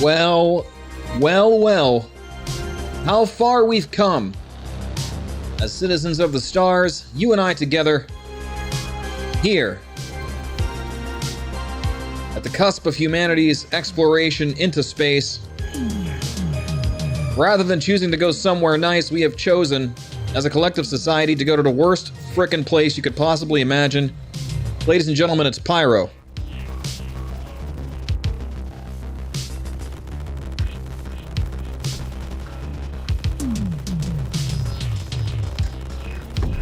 Well, well, well. How far we've come. As citizens of the stars, you and I together, here, at the cusp of humanity's exploration into space. Rather than choosing to go somewhere nice, we have chosen, as a collective society, to go to the worst frickin' place you could possibly imagine. Ladies and gentlemen, it's Pyro.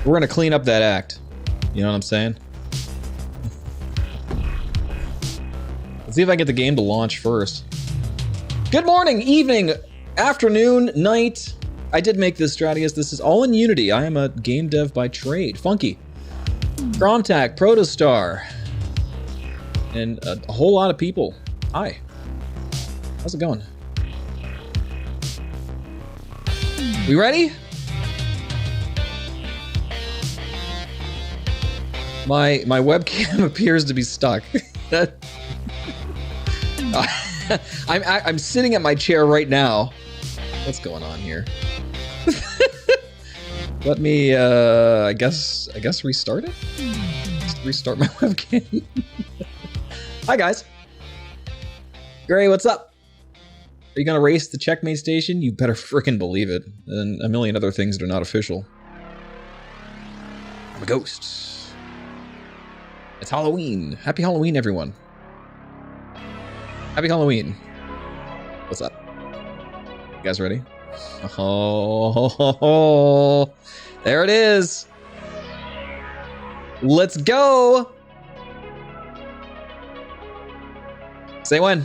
We're gonna clean up that act. You know what I'm saying? Let's see if I can get the game to launch first. Good morning, evening, afternoon, night. I did make this, Stratius. This is all in Unity. I am a game dev by trade. Funky. Gromtac, Protostar. And a whole lot of people. Hi. How's it going? We ready? My webcam appears to be stuck. I'm sitting at my chair right now. What's going on here? Let me I guess restart it? Just restart my webcam. Hi guys. Gray, what's up? Are you gonna race the checkmate station? You better frickin' believe it. And a million other things that are not official. I'm a ghost. It's Halloween. Happy Halloween, everyone. Happy Halloween. What's up? You guys ready? Oh, there it is. Let's go. Say when.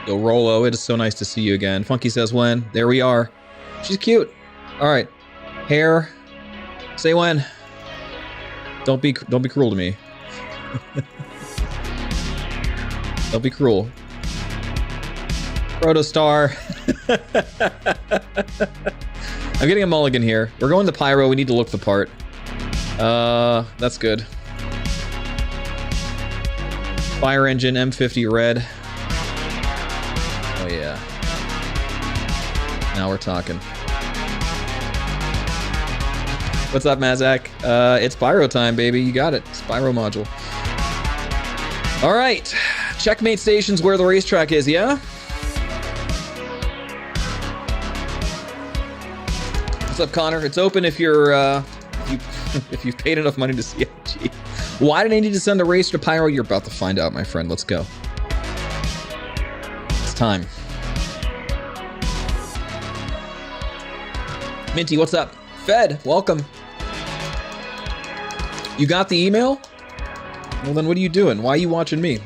Yo, Rolo, it is so nice to see you again. Funky says when. There we are. She's cute. All right, hair. Say when. Don't be cruel to me. Don't be cruel. Protostar. I'm getting a mulligan here. We're going to Pyro. We need to look the part. That's good. Fire engine M50 red. Oh yeah. Now we're talking. What's up, Mazak? It's Pyro time, baby. You got it. Spyro module. All right. Checkmate station's where the racetrack is, yeah? What's up, Connor? It's open if you're, if you've paid enough money to CIG. Why did I need to send a racer to Pyro? You're about to find out, my friend. Let's go. It's time. Minty, what's up? Fed, welcome. You got the email? Well, then what are you doing? Why are you watching me?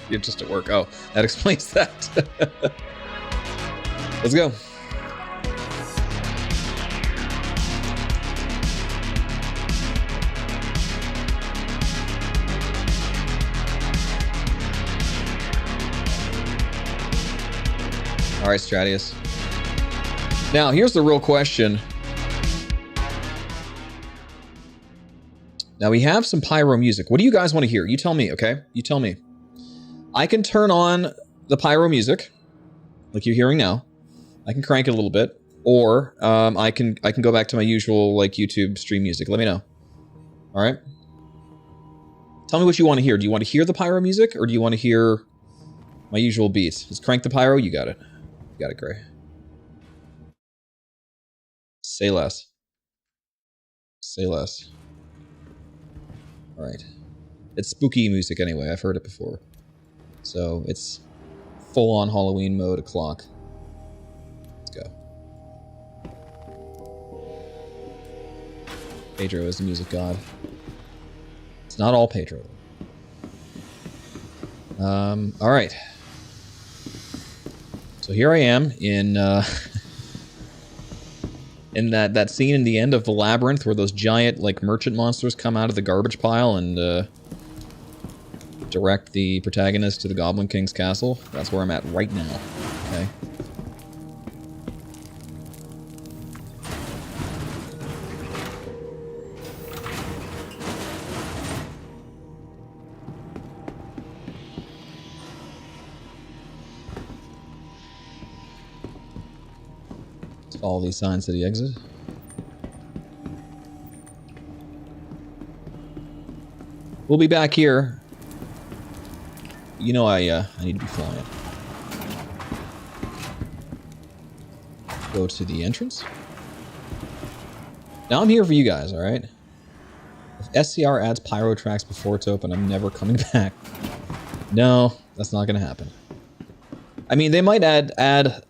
You're just at work. Oh, that explains that. Let's go. All right, Stratius. Now, here's the real question. Now, we have some Pyro music. What do you guys want to hear? You tell me, okay? You tell me. I can turn on the Pyro music, like you're hearing now. I can crank it a little bit. Or I can go back to my usual, like, YouTube stream music. Let me know. All right? Tell me what you want to hear. Do you want to hear the Pyro music, or do you want to hear my usual beats? Just crank the Pyro. You got it. You got it, Gray. Say less. Say less. All right. It's spooky music anyway. I've heard it before. So it's full-on Halloween mode o'clock. Let's go. Pedro is the music god. It's not all Pedro. All right. So here I am in in that scene in the end of the labyrinth where those giant like merchant monsters come out of the garbage pile and direct the protagonist to the Goblin King's castle. That's where I'm at right now. Okay. Follow these signs to the exit. We'll be back here. You know I need to be flying. Go to the entrance. Now I'm here for you guys, alright? If SCR adds pyro tracks before it's open, I'm never coming back. No, that's not gonna happen. I mean, they might add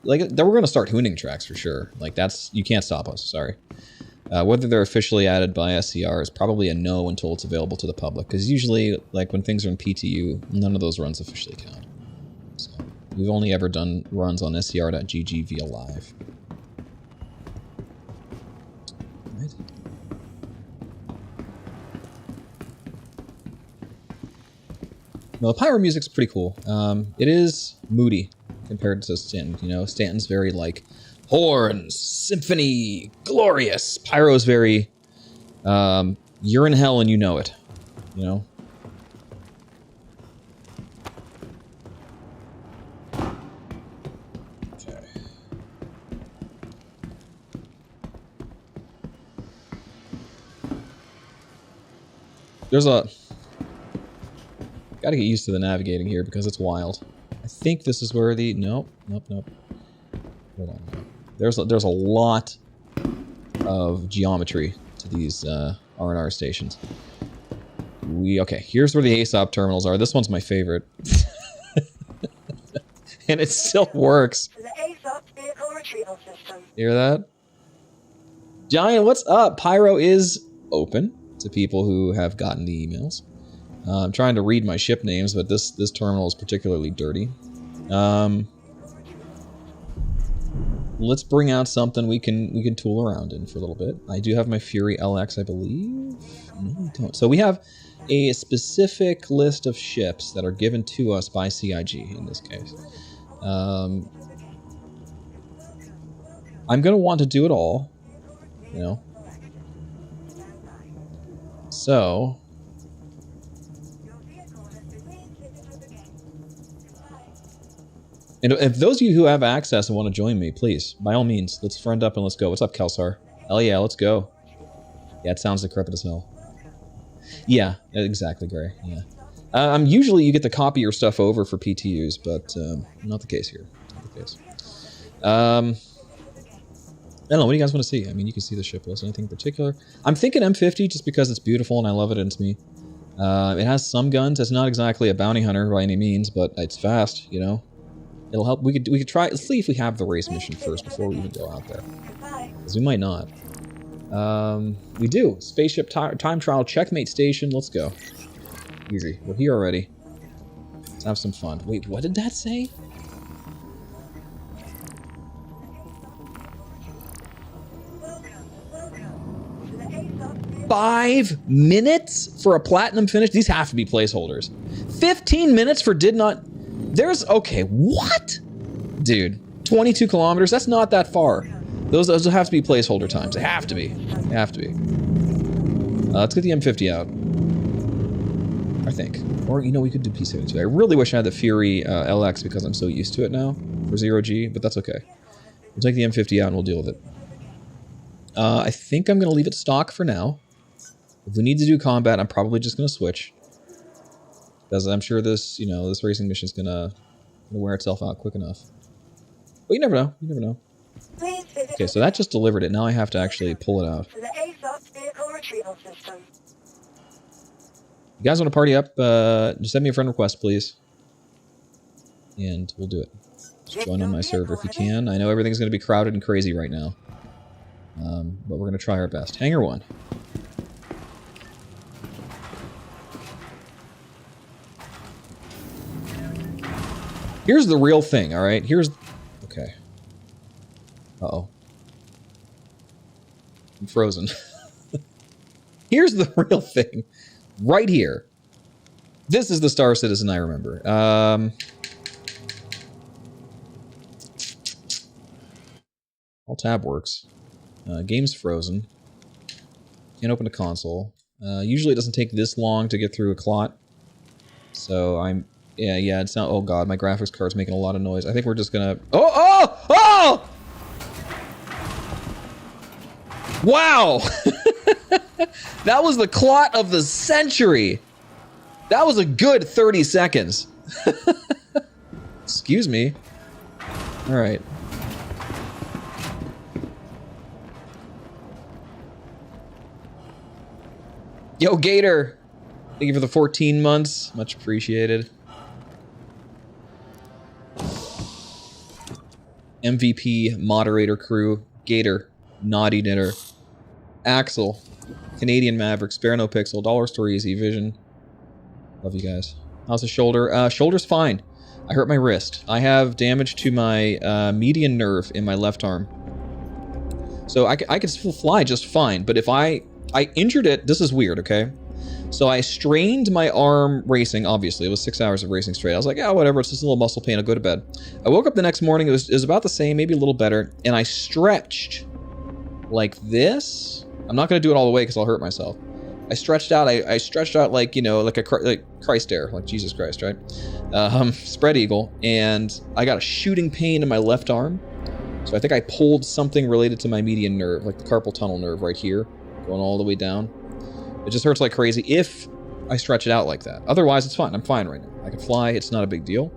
like, we're going to start hooning tracks for sure. Like, that's, you can't stop us, sorry. Whether they're officially added by SCR is probably a no until it's available to the public. Because usually, like, when things are in PTU, none of those runs officially count. So, we've only ever done runs on scr.gg via live. Right. Well, the pyro music's pretty cool. It is moody compared to Stanton, you know? Stanton's very, like, horns, symphony, glorious. Pyro's very, you're in hell and you know it, you know? Okay. There's a... Gotta get used to the navigating here because it's wild. I think this is where the... Nope. Hold on. There's a lot of geometry to these R&R stations. Okay, here's where the ASOP terminals are. This one's my favorite. And it still works. The ASOP vehicle retrieval system. Hear that? Giant, what's up? Pyro is open to people who have gotten the emails. I'm trying to read my ship names, but this terminal is particularly dirty. Let's bring out something we can tool around in for a little bit. I do have my Fury LX, I believe. No, I don't. So we have a specific list of ships that are given to us by CIG in this case. I'm gonna want to do it all, you know. So. And if those of you who have access and want to join me, please, by all means, let's friend up and let's go. What's up, Kelsar? Hell yeah, let's go. Yeah, it sounds decrepit as hell. Yeah, exactly, Gray. Yeah. Usually you get to copy your stuff over for PTUs, but not the case here. Not the case. I don't know, what do you guys want to see? I mean, you can see the ship list. Anything in particular? I'm thinking M50 just because it's beautiful and I love it and it's me. It has some guns. It's not exactly a bounty hunter by any means, but it's fast, you know? It'll help. We could try. Let's see if we have the race mission first before we even go out there, because we might not. We do. Spaceship time trial checkmate station. Let's go. Easy. We're here already. Let's have some fun. Wait, what did that say? $5 minutes for a platinum finish? These have to be placeholders. 15 minutes for did not... There's... Okay, what? Dude, 22 kilometers? That's not that far. Those have to be placeholder times. They have to be. They have to be. Let's get the M50 out. I think. Or, you know, we could do P72. I really wish I had the Fury LX because I'm so used to it now for 0G, but that's okay. We'll take the M50 out and we'll deal with it. I think I'm going to leave it stock for now. If we need to do combat, I'm probably just going to switch. Because I'm sure this, you know, this racing mission is going to wear itself out quick enough. But you never know. You never know. Okay, so that just delivered it. Now I have to actually pull it out. You guys want to party up? Just send me a friend request, please. And we'll do it. Just join on my server if you can. I know everything's going to be crowded and crazy right now. But we're going to try our best. Hangar 1. Here's the real thing, alright? Here's... Okay. Uh-oh. I'm frozen. Here's the real thing. Right here. This is the Star Citizen I remember. All tab works. Game's frozen. Can't open a console. Usually it doesn't take this long to get through a clot. So I'm... Yeah, it's not... Oh god, my graphics card's making a lot of noise. I think we're just gonna... Oh! Wow! That was the clot of the century! That was a good 30 seconds. Excuse me. Alright. Yo, Gator! Thank you for the 14 months. Much appreciated. MVP moderator crew. Gator. Naughty Knitter. Axel. Canadian Maverick. Spare No Pixel. Dollar Store Easy. Vision. Love you guys. How's the shoulder? Shoulder's fine. I hurt my wrist. I have damage to my median nerve in my left arm. So I could still fly just fine, but if I injured it... This is weird, okay? So I strained my arm racing, obviously. It was 6 hours of racing straight. I was like, yeah, whatever, it's just a little muscle pain, I'll go to bed. I woke up the next morning, it was about the same, maybe a little better, and I stretched like this. I'm not going to do it all the way because I'll hurt myself. I stretched out, I stretched out like, you know, like Christ air, like Jesus Christ, right? Spread eagle, and I got a shooting pain in my left arm. So I think I pulled something related to my median nerve, like the carpal tunnel nerve right here, going all the way down. It just hurts like crazy if I stretch it out like that. Otherwise, it's fine. I'm fine right now. I can fly. It's not a big deal.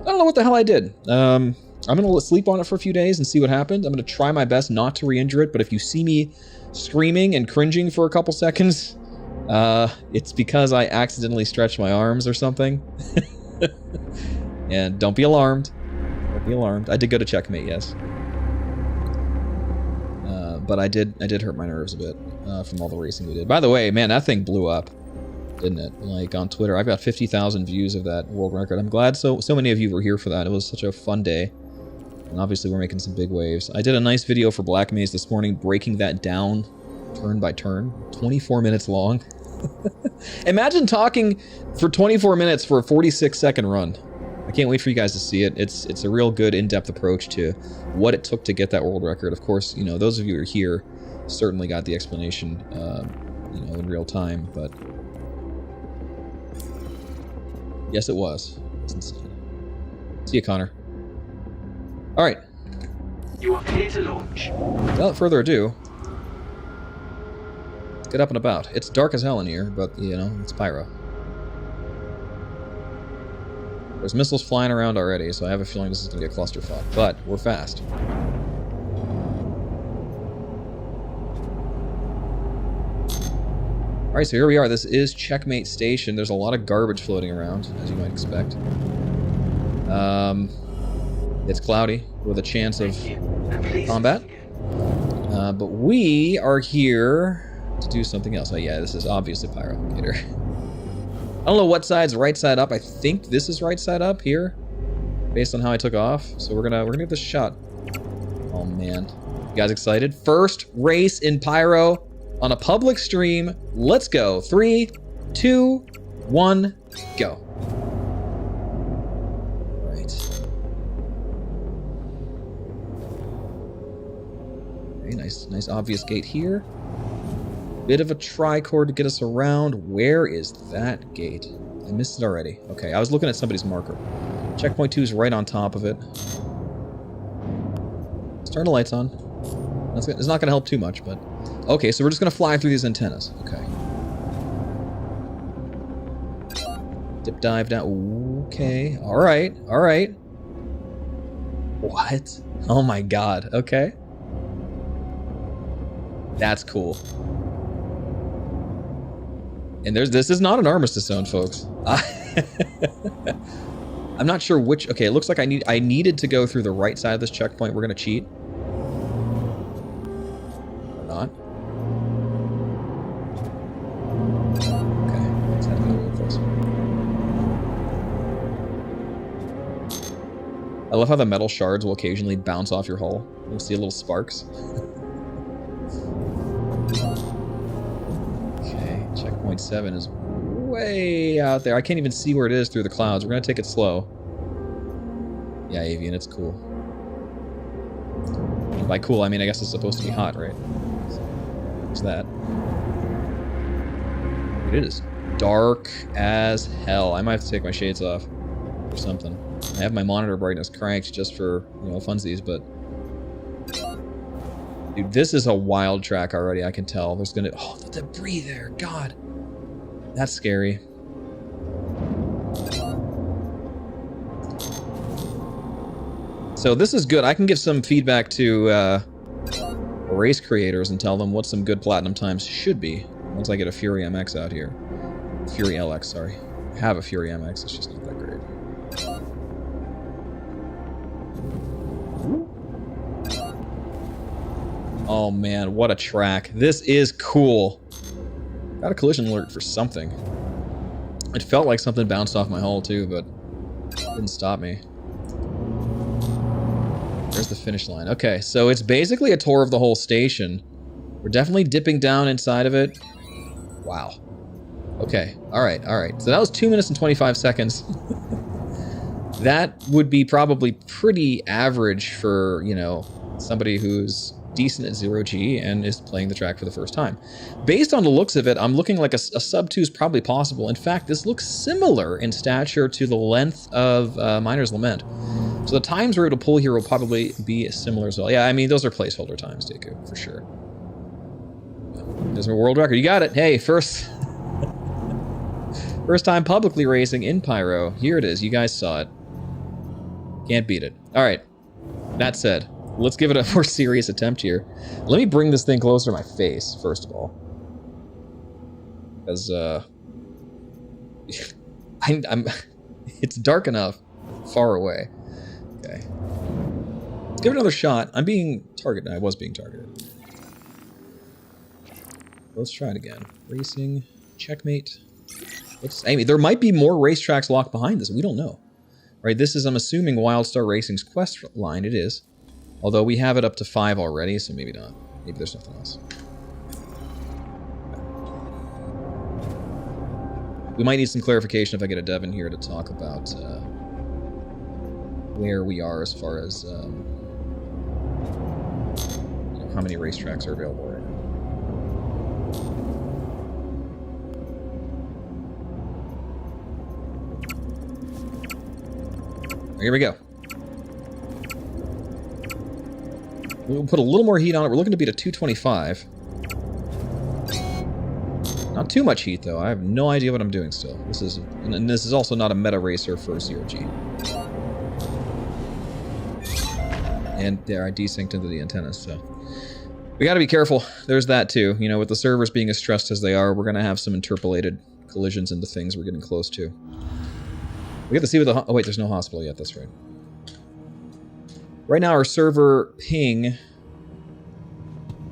I don't know what the hell I did. I'm going to sleep on it for a few days and see what happens. I'm going to try my best not to re-injure it, but if you see me screaming and cringing for a couple seconds, it's because I accidentally stretched my arms or something. And don't be alarmed. Don't be alarmed. I did go to checkmate, yes. But I did hurt my nerves a bit from all the racing we did. By the way, man, that thing blew up, didn't it? Like on Twitter, I've got 50,000 views of that world record. I'm glad so many of you were here for that. It was such a fun day, and obviously we're making some big waves. I did a nice video for Black Maze this morning, breaking that down turn by turn. 24 minutes long. Imagine talking for 24 minutes for a 46-second run. I can't wait for you guys to see it. It's a real good in-depth approach to what it took to get that world record. Of course, you know, those of you who are here certainly got the explanation, you know, in real time, but yes, it was. It's insane. See you, Connor. All right. You are clear to launch. Without further ado, let's get up and about. It's dark as hell in here, but, you know, it's pyro. There's missiles flying around already, so I have a feeling this is going to get clusterfuck. But we're fast. Alright, so here we are. This is Checkmate Station. There's a lot of garbage floating around, as you might expect. It's cloudy, with a chance of combat. But we are here to do something else. Oh yeah, this is obviously Pyro Gator. I don't know what side's right side up. I think this is right side up here, based on how I took off. So we're gonna give this a shot. Oh man, you guys excited? First race in Pyro on a public stream. Let's go. 3, 2, 1, go. Right. Okay, nice obvious gate here. Bit of a tricord to get us around. Where is that gate? I missed it already. Okay, I was looking at somebody's marker. Checkpoint 2 is right on top of it. Let's turn the lights on. It's not going to help too much, but... Okay, so we're just going to fly through these antennas. Okay. Dip dive down. Okay. Alright. Alright. What? Oh my god. Okay. That's cool. And this is not an armistice zone, folks. I'm not sure which... Okay, it looks like I needed to go through the right side of this checkpoint. We're going to cheat. Or not. Okay, let's have to go a little closer. I love how the metal shards will occasionally bounce off your hull. You'll see little sparks. Okay, checkpoint 7 is way out there. I can't even see where it is through the clouds. We're going to take it slow. Yeah, Avian, it's cool. And by cool, I mean I guess it's supposed to be hot, right? So, there's that. It is dark as hell. I might have to take my shades off or something. I have my monitor brightness cranked just for, you know, funsies, but... Dude, this is a wild track already, I can tell. There's gonna... Oh, the debris there, God! That's scary. So this is good. I can give some feedback to race creators and tell them what some good platinum times should be once I get a Fury MX out here. Fury LX, sorry. I have a Fury MX, it's just not that great. Oh man, what a track. This is cool. Got a collision alert for something. It felt like something bounced off my hull too, but it didn't stop me. There's the finish line. Okay, so it's basically a tour of the whole station. We're definitely dipping down inside of it. Wow. Okay, alright, alright. So that was 2 minutes and 25 seconds. That would be probably pretty average for, you know, somebody who's decent at 0G and is playing the track for the first time. Based on the looks of it, I'm looking like a sub 2 is probably possible. In fact, this looks similar in stature to the length of Miner's Lament. So the times we're able to pull here will probably be similar as well. Yeah, I mean, those are placeholder times, Deku, for sure. There's a world record. You got it. Hey, first time publicly racing in Pyro. Here it is. You guys saw it. Can't beat it. All right. That said, let's give it a more serious attempt here. Let me bring this thing closer to my face, first of all. Because, it's dark enough far away. Okay. Let's give it another shot. I'm being targeted. I was being targeted. Let's try it again. Racing. Checkmate. I mean, there might be more racetracks locked behind this. We don't know. Right, this is, I'm assuming, Wildstar Racing's quest line. It is. Although we have it up to 5 already, so maybe not. Maybe there's something else. We might need some clarification if I get a dev in here to talk about where we are as far as you know, how many racetracks are available right now. Here we go. We'll put a little more heat on it. We're looking to beat a 225. Not too much heat, though. I have no idea what I'm doing still. This is also not a meta racer for 0G. And there, I desynced into the antennas, so... We gotta be careful. There's that, too. You know, with the servers being as stressed as they are, we're gonna have some interpolated collisions into things we're getting close to. We get to see what the... Oh, wait, there's no hospital yet. That's right. Right now, our server ping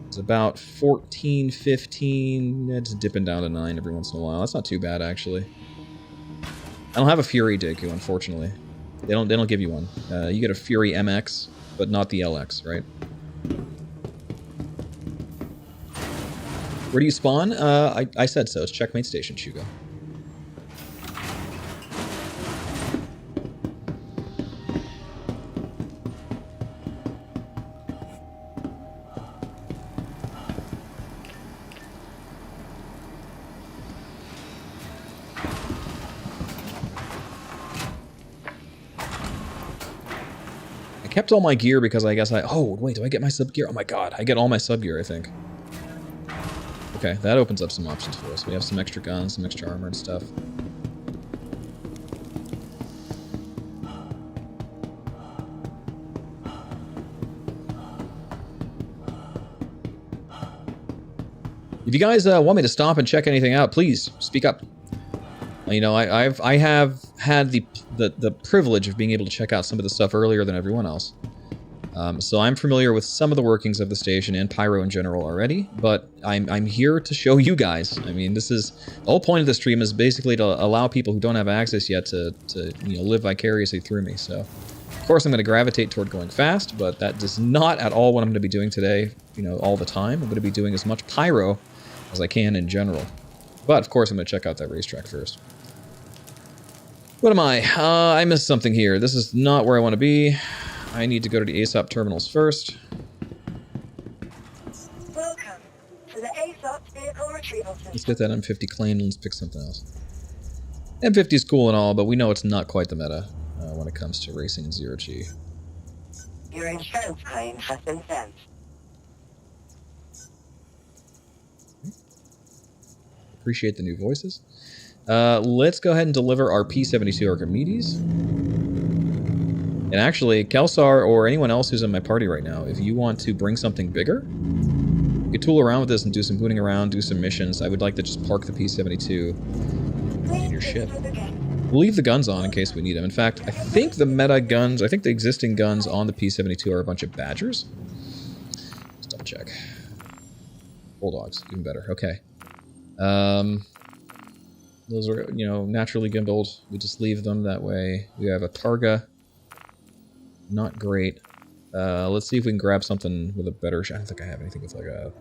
is about 14, 15. It's dipping down to 9 every once in a while. That's not too bad, actually. I don't have a Fury Deku, unfortunately. They don't give you one. You get a Fury MX, but not the LX, right? Where do you spawn? I said so. It's Checkmate Station, Shugo. Kept all my gear because I guess oh, wait, do I get my sub-gear? Oh my god, I get all my sub-gear, I think. Okay, that opens up some options for us. We have some extra guns, some extra armor and stuff. If you guys want me to stop and check anything out, please speak up. You know, I have had the privilege of being able to check out some of the stuff earlier than everyone else. So I'm familiar with some of the workings of the station and Pyro in general already, but I'm here to show you guys. I mean, this is the whole point of the stream is basically to allow people who don't have access yet to live vicariously through me. So, of course, I'm going to gravitate toward going fast, but that is not at all what I'm going to be doing today. All the time. I'm going to be doing as much Pyro as I can in general. But of course, I'm going to check out that racetrack first. What am I? I missed something here. This is not where I want to be. I need to go to the ASOP terminals first. Welcome to the ASOP vehicle retrieval system. Let's get that M50 claimed and let's pick something else. M50 is cool and all, but we know it's not quite the meta when it comes to racing in Zero-G. Your insurance claim has been sent. Appreciate the new voices. Let's go ahead and deliver our P-72 Archimedes. And actually, Kelsar or anyone else who's in my party right now, if you want to bring something bigger, you could tool around with this and do some booting around, do some missions. I would like to just park the P-72 in your ship. We'll leave the guns on in case we need them. In fact, I think the meta guns, I think the existing guns on the P-72 are a bunch of Badgers. Let's double check. Bulldogs, even better. Okay. Those are, naturally gimbaled. We just leave them that way. We have a Targa. Not great. Let's see if we can grab something with a better... I don't think I have anything with like a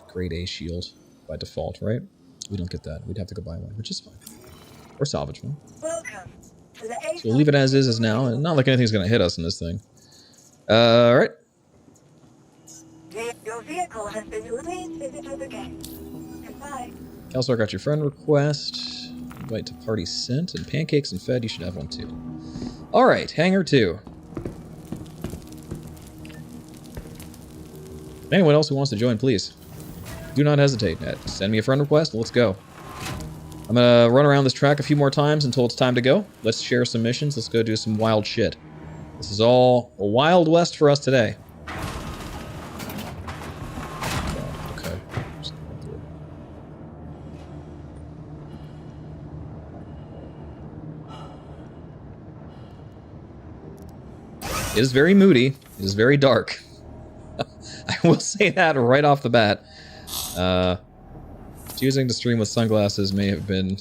grade A shield by default, right? We don't get that. We'd have to go buy one, which is fine. Or salvage one. Welcome to the So we'll leave it as is now. Not like anything's going to hit us in this thing. Alright. Your vehicle has been released visitor the gate. Goodbye. Kelsar got your friend request. Invite to party sent. And pancakes and fed. You should have one too. Alright, Hangar 2. Anyone else who wants to join, please. Do not hesitate. Send me a friend request. Let's go. I'm going to run around this track a few more times until it's time to go. Let's share some missions. Let's go do some wild shit. This is all a Wild West for us today. Okay. It is very moody. It is very dark. I will say that right off the bat. Choosing to stream with sunglasses may have been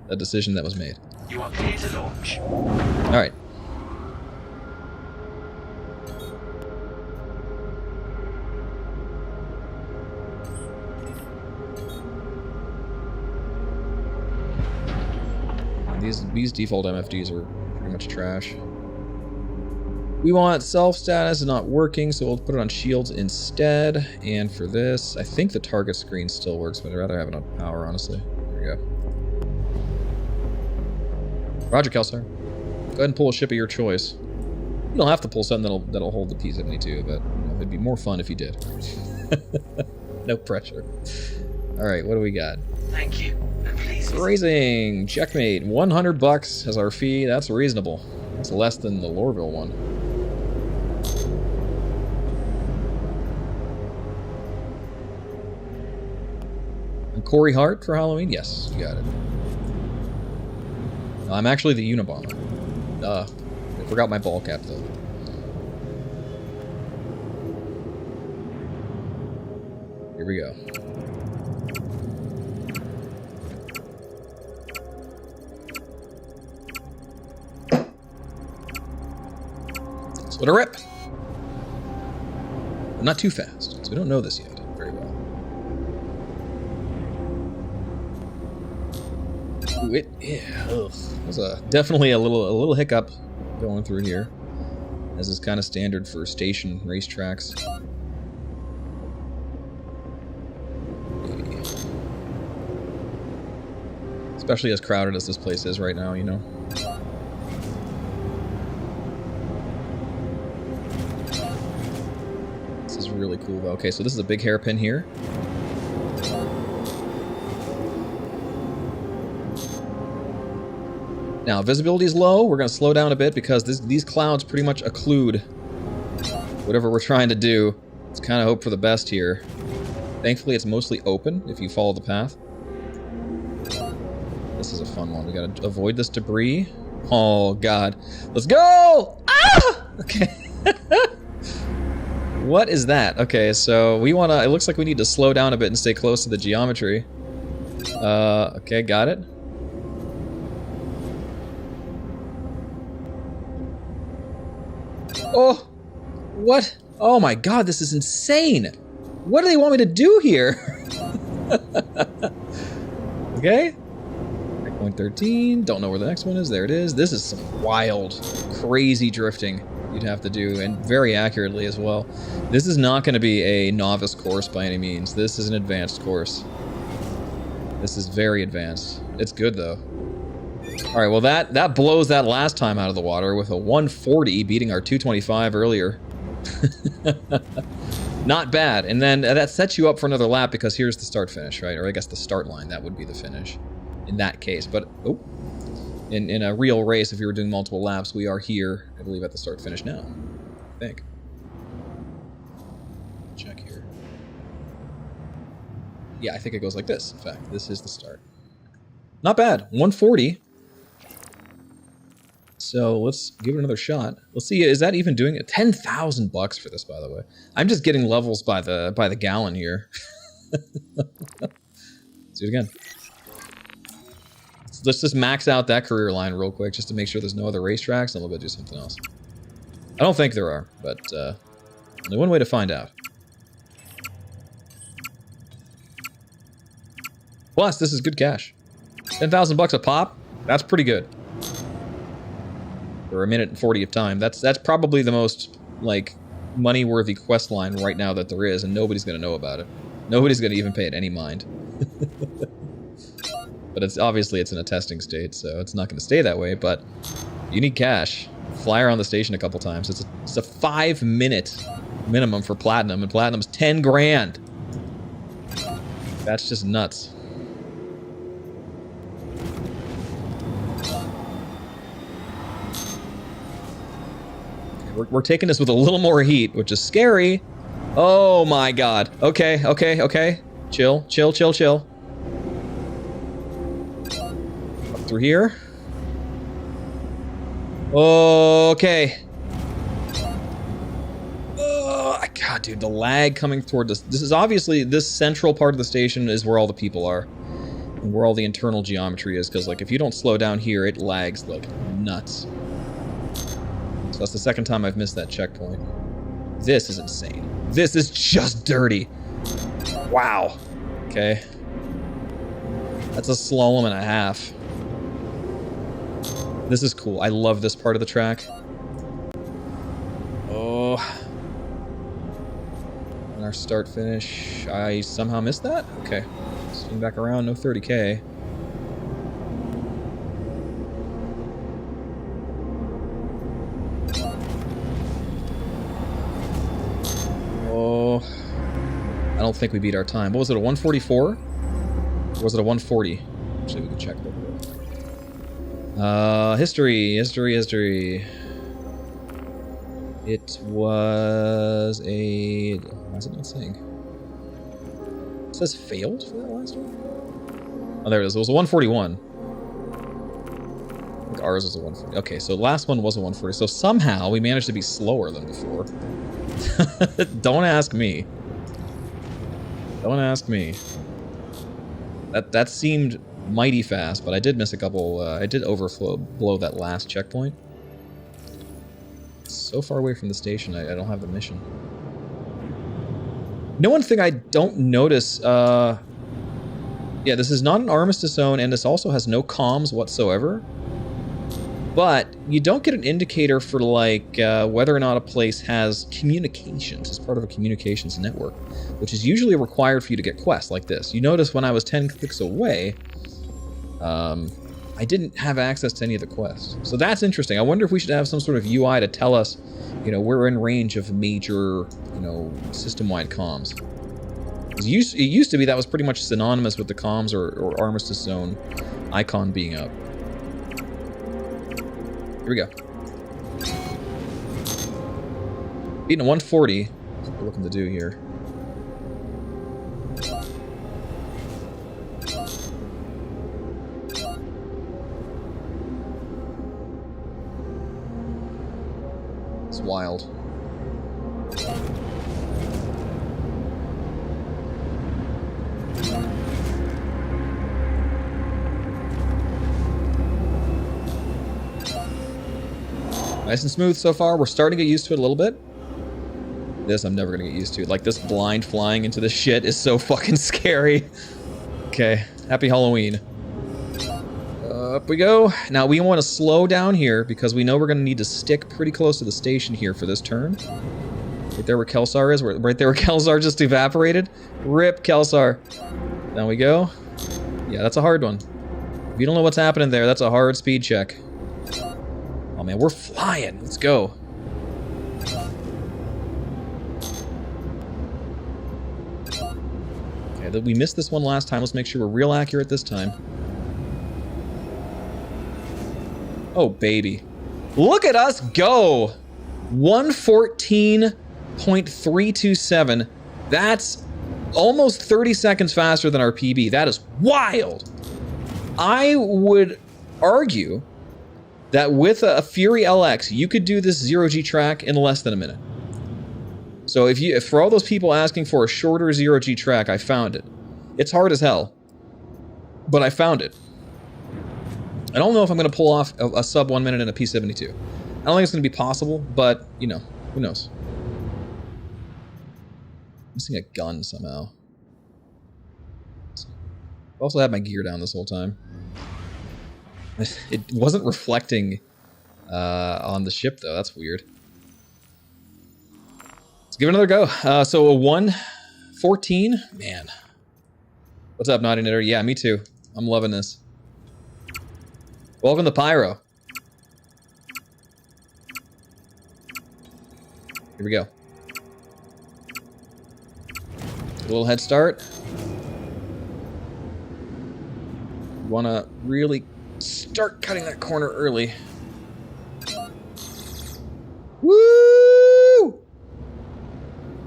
a decision that was made. You are clear to launch. Alright. These default MFDs are pretty much trash. We want self status is not working, so we'll put it on shields instead. And for this, I think the target screen still works, but I'd rather have it on power, honestly. There we go. Roger, Kelsar. Go ahead and pull a ship of your choice. You don't have to pull something that'll hold the P-72, but it'd be more fun if you did. No pressure. Alright, what do we got? Thank you. And please. Raising! Checkmate. $100 as our fee. That's reasonable. That's less than the Lorville one. And Corey Hart for Halloween? Yes, you got it. I'm actually the Unabomber. I forgot my ball cap, though. Here we go. Split a rip! But not too fast, because we don't know this yet very well. Ooh, there's definitely a little hiccup going through here, as is kind of standard for station racetracks. Maybe. Especially as crowded as this place is right now, you know. This is really cool though. Okay, so this is a big hairpin here. Now, visibility is low. We're going to slow down a bit because these clouds pretty much occlude whatever we're trying to do. Let's kind of hope for the best here. Thankfully, it's mostly open if you follow the path. This is a fun one. We got to avoid this debris. Oh, God. Let's go! Ah! Okay. What is that? Okay, so we want to... It looks like we need to slow down a bit and stay close to the geometry. Okay, got it. Oh! What? Oh my God, this is insane! What do they want me to do here? Okay. 3.13. Don't know where the next one is. There it is. This is some wild, crazy drifting you'd have to do, and very accurately as well. This is not going to be a novice course by any means. This is an advanced course. This is very advanced. It's good though. All right, well that blows that last time out of the water with a 140, beating our 225 earlier. Not bad. And then that sets you up for another lap because here's the start finish, right? Or I guess the start line, that would be the finish in that case. But oh, in a real race, if you were doing multiple laps, we are here, I believe, at the start finish now. I think. Check here. Yeah, I think it goes like this. In fact, this is the start. Not bad. 140. So let's give it another shot. Let's see, is that even doing it? 10,000 bucks for this, by the way. I'm just getting levels by the gallon here. Let's do it again. Let's just max out that career line real quick, just to make sure there's no other racetracks, and we'll go do something else. I don't think there are, but only one way to find out. Plus, this is good cash. 10,000 bucks a pop. That's pretty good. For a minute and 40 of time. That's probably the most, like, money-worthy quest line right now that there is, and nobody's gonna know about it. Nobody's gonna even pay it any mind. But it's obviously it's in a testing state, so it's not gonna stay that way, but you need cash. Fly around the station a couple times. It's a 5-minute minimum for platinum, and platinum's 10 grand. That's just nuts. We're taking this with a little more heat, which is scary. Oh my God. Okay, okay, okay. Chill, chill, chill, chill. Up through here. Okay. Oh, God, dude, the lag coming toward this. This is obviously, this central part of the station is where all the people are. And where all the internal geometry is, because, like, if you don't slow down here, it lags like nuts. That's the second time I've missed that checkpoint. This is insane. This is just dirty. Wow. Okay. That's a slalom and a half. This is cool. I love this part of the track. Oh. And our start finish. I somehow missed that? Okay. Swing back around, no 30K. I don't think we beat our time. What was it, a 144? Or was it a 140? Actually, we can check real quick. History. It was a... Why is it not saying? It says failed for that last one? Oh, there it is. It was a 141. I think ours was a 140. Okay, so the last one was a 140. So somehow we managed to be slower than before. Don't ask me. Don't ask me. That seemed mighty fast, but I did miss a couple. I did blow that last checkpoint. It's so far away from the station, I don't have the mission. No one thing I don't notice. Yeah, this is not an armistice zone, and this also has no comms whatsoever. But you don't get an indicator for, like, whether or not a place has communications as part of a communications network, which is usually required for you to get quests like this. You notice when I was 10 clicks away, I didn't have access to any of the quests. So that's interesting. I wonder if we should have some sort of UI to tell us, you know, we're in range of major, you know, system-wide comms. It used to be that was pretty much synonymous with the comms or armistice zone icon being up. Here we go. Beating a 140. That's what we're looking to do here. wild. Nice and smooth so far. We're starting to get used to it a little bit. This I'm never gonna get used to. Like, this blind flying into this shit is so fucking scary. Okay, happy Halloween. Up we go. Now we want to slow down here because we know we're gonna need to stick pretty close to the station here for this turn. Right there where Kelsar is. Right there where Kelsar just evaporated. Rip Kelsar. Down we go. Yeah, that's a hard one. If you don't know what's happening there, that's a hard speed check. Oh man, we're flying. Let's go. Okay, we missed this one last time. Let's make sure we're real accurate this time. Oh, baby. Look at us go! 114.327. That's almost 30 seconds faster than our PB. That is wild. I would argue that with a Fury LX, you could do this 0G track in less than a minute. So if for all those people asking for a shorter 0G track, I found it. It's hard as hell, but I found it. I don't know if I'm going to pull off a sub 1 minute in a P72. I don't think it's going to be possible, but, you know, who knows. Missing a gun somehow. I also had my gear down this whole time. It wasn't reflecting on the ship, though. That's weird. Let's give it another go. So a 1:14? Man. What's up, Naughty Knitter? Yeah, me too. I'm loving this. Welcome to Pyro. Here we go. A little head start. Want to really start cutting that corner early. Woo!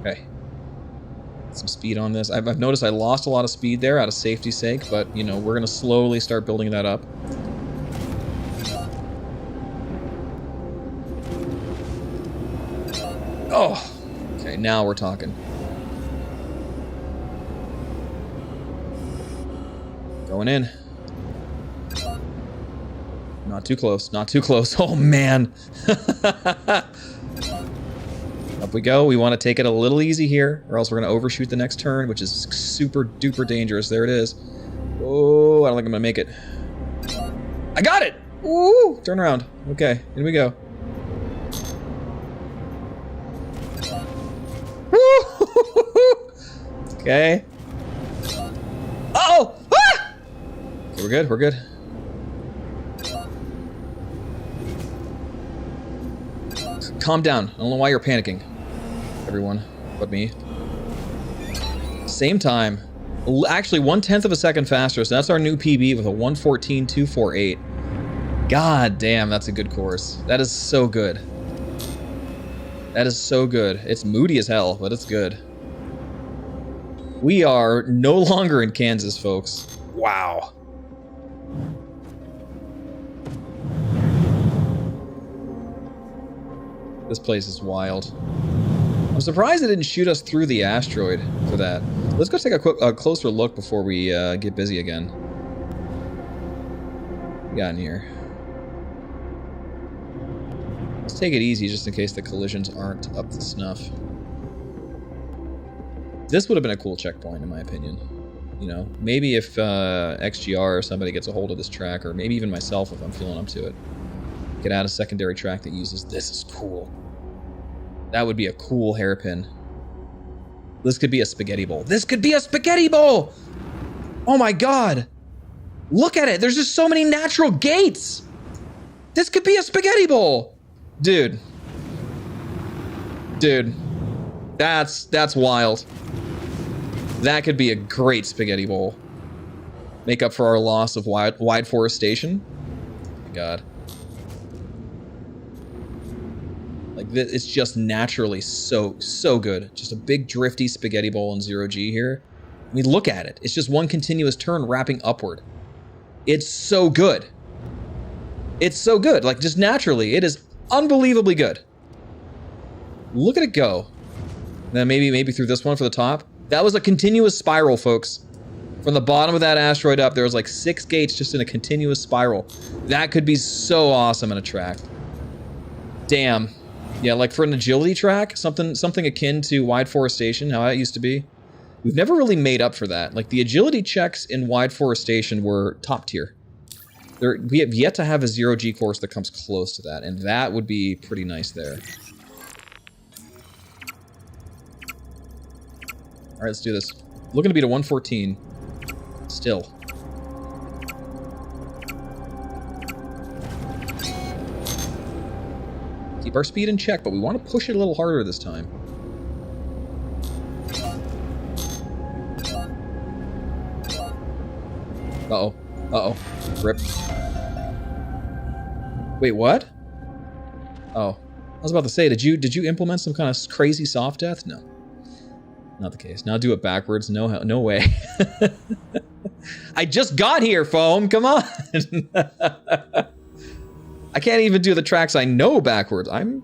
Okay. Some speed on this. I've noticed I lost a lot of speed there out of safety's sake, but, you know, we're going to slowly start building that up. Oh! Okay, now we're talking. Going in. Not too close, not too close. Oh, man. Up we go. We want to take it a little easy here, or else we're going to overshoot the next turn, which is super duper dangerous. There it is. Oh, I don't think I'm going to make it. I got it! Ooh! Turn around. Okay, here we go. Okay. Uh-oh! Ah! Okay, we're good, we're good. Calm down. I don't know why you're panicking, everyone, but me. Same time. Actually, 1/10 of a second faster, so that's our new PB with a 1:14.248. God damn, that's a good course. That is so good. That is so good. It's moody as hell, but it's good. We are no longer in Kansas, folks. Wow. This place is wild. I'm surprised it didn't shoot us through the asteroid for that. Let's go take a closer look before we get busy again. What we got in here? Let's take it easy just in case the collisions aren't up to snuff. This would have been a cool checkpoint, in my opinion. You know, maybe if XGR or somebody gets a hold of this track, or maybe even myself if I'm feeling up to it, could add a secondary track that uses this. Is cool. That would be a cool hairpin. This could be a spaghetti bowl. This could be a spaghetti bowl! Oh my god! Look at it! There's just so many natural gates! This could be a spaghetti bowl! Dude. Dude. That's wild. That could be a great spaghetti bowl. Make up for our loss of wide forestation. Oh my god. Like, it's just naturally so good. Just a big drifty spaghetti bowl in 0G here. I mean, look at it. It's just one continuous turn wrapping upward. It's so good. It's so good. Like, just naturally, it is unbelievably good. Look at it go. Then maybe through this one for the top. That was a continuous spiral, folks. From the bottom of that asteroid up, there was like 6 gates just in a continuous spiral. That could be so awesome in a track. Damn. Yeah, like for an agility track, something akin to Wide Forestation, how that used to be. We've never really made up for that. Like the agility checks in Wide Forestation were top tier. We have yet to have a 0G course that comes close to that, and that would be pretty nice there. Alright, let's do this. Looking to beat a 114. Still. Keep our speed in check, but we want to push it a little harder this time. Uh-oh. Uh-oh. Rip. Wait, what? Oh. I was about to say, did you implement some kind of crazy soft death? No. Not the case. Now do it backwards. No way. I just got here, Foam. Come on. I can't even do the tracks I know backwards. I'm...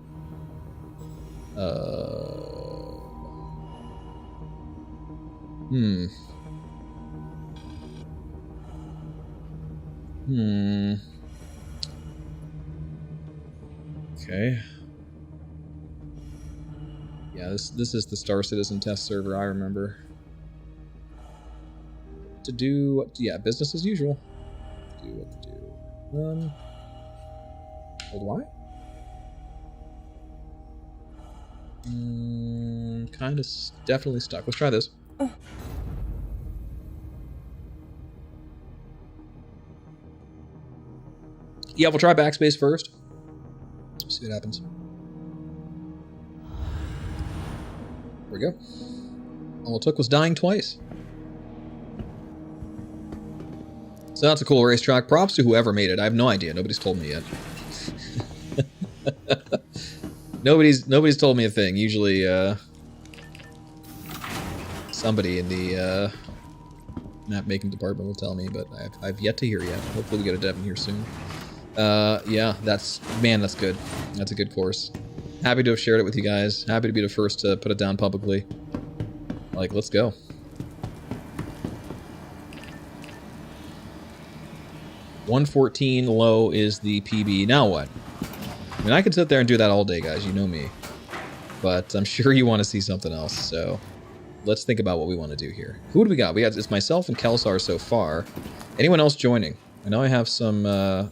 Okay. Yeah, this is the Star Citizen test server I remember. To do what? Yeah, business as usual. Do what to do. Hold why? Kind of definitely stuck. Let's try this. Yeah, we'll try backspace first. See what happens. There we go. All it took was dying twice. So that's a cool racetrack. Props to whoever made it. I have no idea. Nobody's told me yet. Nobody's told me a thing. Usually, somebody in the map making department will tell me, but I've yet to hear yet. Hopefully we get a dev in here soon. Yeah, that's good. That's a good course. Happy to have shared it with you guys. Happy to be the first to put it down publicly. Like, let's go. $114 low is the PB. Now what? I mean, I could sit there and do that all day, guys. You know me. But I'm sure you want to see something else, so let's think about what we want to do here. Who do we got? It's myself and Kelsar so far. Anyone else joining? I know I have some... I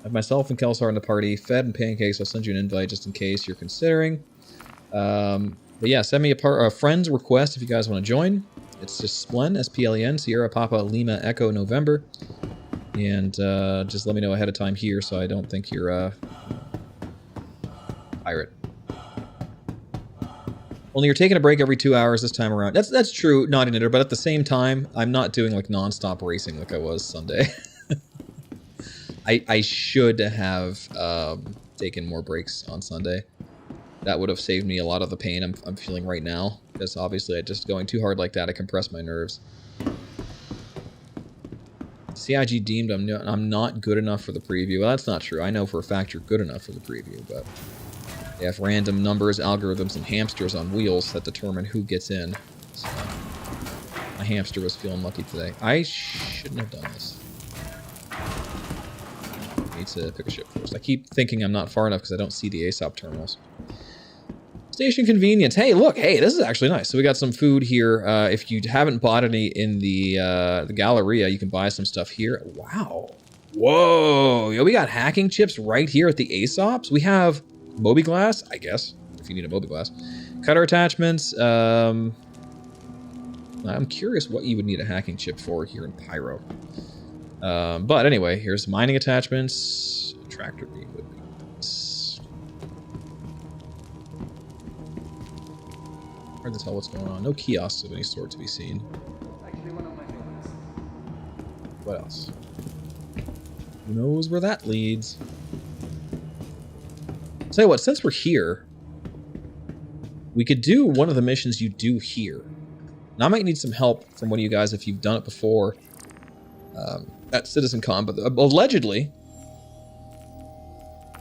have myself and Kelsar in the party. Fed and Pancakes, I'll send you an invite just in case you're considering. But yeah, send me a friend's request if you guys want to join. It's just Splen, S-P-L-E-N, Sierra Papa Lima Echo November. And just let me know ahead of time here so I don't think you're a pirate. Only you're taking a break every 2 hours this time around. That's true, not in it, but at the same time, I'm not doing like non-stop racing like I was Sunday. I should have taken more breaks on Sunday. That would have saved me a lot of the pain I'm feeling right now. Because obviously, just going too hard like that, I compress my nerves. CIG deemed I'm not good enough for the preview. Well, that's not true. I know for a fact you're good enough for the preview, but they have random numbers, algorithms, and hamsters on wheels that determine who gets in. So, my hamster was feeling lucky today. I shouldn't have done this. I need to pick a ship first. I keep thinking I'm not far enough because I don't see the ASOP terminals. Station convenience. Hey, look. Hey, this is actually nice. So we got some food here. If you haven't bought any in the Galleria, you can buy some stuff here. Wow. Whoa. Yo, we got hacking chips right here at the ASOPs. We have Moby Glass, I guess, if you need a Moby Glass. Cutter attachments. I'm curious what you would need a hacking chip for here in Pyro. But anyway, here's mining attachments. Tractor beam would be nice. Hard to tell what's going on. No kiosks of any sort to be seen. Actually, one of my favorites. What else? Who knows where that leads? Tell you what, since we're here, we could do one of the missions you do here. Now, I might need some help from one of you guys if you've done it before at CitizenCon, but allegedly,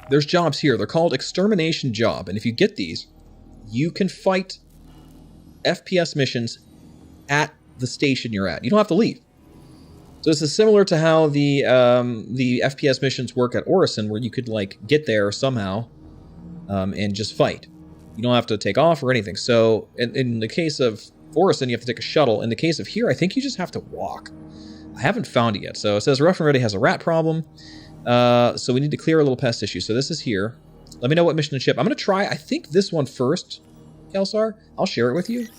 there's jobs here. They're called extermination job. And if you get these, you can fight FPS missions at the station you're at. You don't have to leave. So this is similar to how the FPS missions work at Orison, where you could like get there somehow and just fight. You don't have to take off or anything. So in the case of Orison, you have to take a shuttle. In the case of here, I think you just have to walk. I haven't found it yet. So it says Rough and Ready has a rat problem. So we need to clear a little pest issue. So this is here. Let me know what mission to ship. I'm going to try, I think, this one first, Kelsar. I'll share it with you.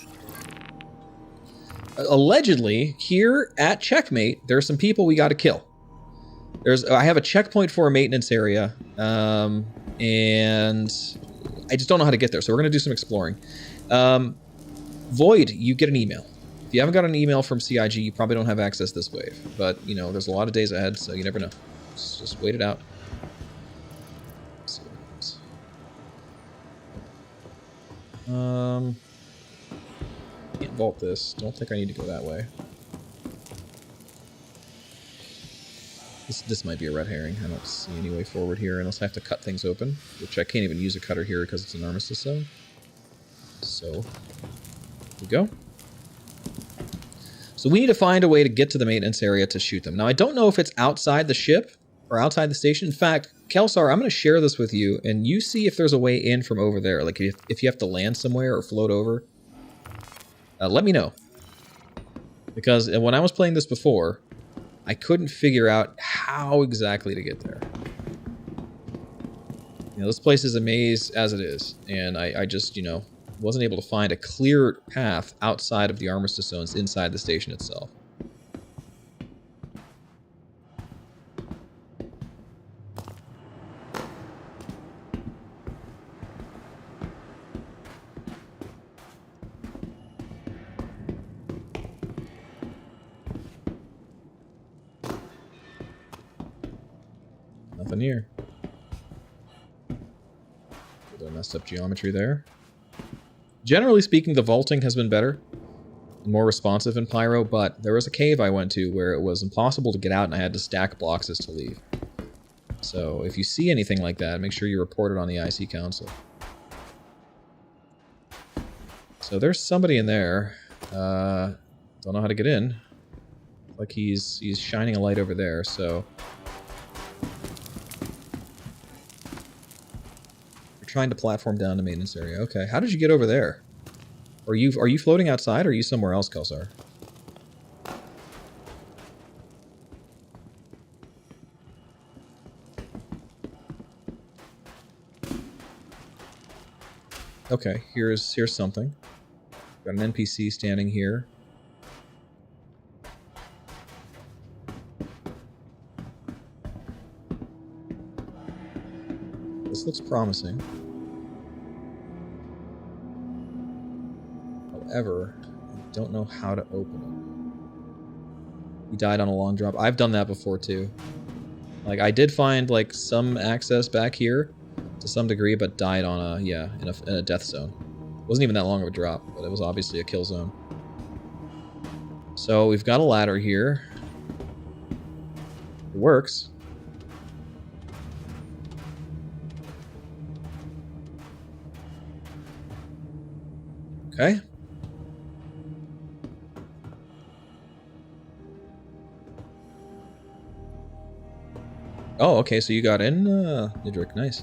Allegedly, here at Checkmate, there's some people we got to kill. I have a checkpoint for a maintenance area, and I just don't know how to get there, so we're going to do some exploring. Void, you get an email. If you haven't got an email from CIG, you probably don't have access this wave. But, you know, there's a lot of days ahead, so you never know. Just wait it out. Can't vault this. Don't think I need to go that way. This might be a red herring. I don't see any way forward here unless I have to cut things open, which I can't even use a cutter here because it's an armistice zone. So, here we go. So we need to find a way to get to the maintenance area to shoot them. Now, I don't know if it's outside the ship or outside the station. In fact, Kelsar, I'm going to share this with you, and you see if there's a way in from over there. Like, if you have to land somewhere or float over. Let me know. Because when I was playing this before, I couldn't figure out how exactly to get there. You know, this place is a maze as it is, and I just, you know, wasn't able to find a clear path outside of the armistice zones inside the station itself. Nothing here. I messed up geometry there. Generally speaking, the vaulting has been better and more responsive in Pyro, but there was a cave I went to where it was impossible to get out and I had to stack boxes to leave. So if you see anything like that, make sure you report it on the IC Council. So there's somebody in there. Don't know how to get in. Like he's shining a light over there, so... Trying to platform down to maintenance area. Okay, how did you get over there? Are you floating outside or are you somewhere else, Kelsar? Okay, here's something. Got an NPC standing here. This looks promising. However, I don't know how to open it. He died on a long drop. I've done that before too. Like I did find like some access back here to some degree, but died on a in a death zone. It wasn't even that long of a drop, but it was obviously a kill zone. So we've got a ladder here. It works. Okay. Oh, okay, so you got in, Nidric, nice.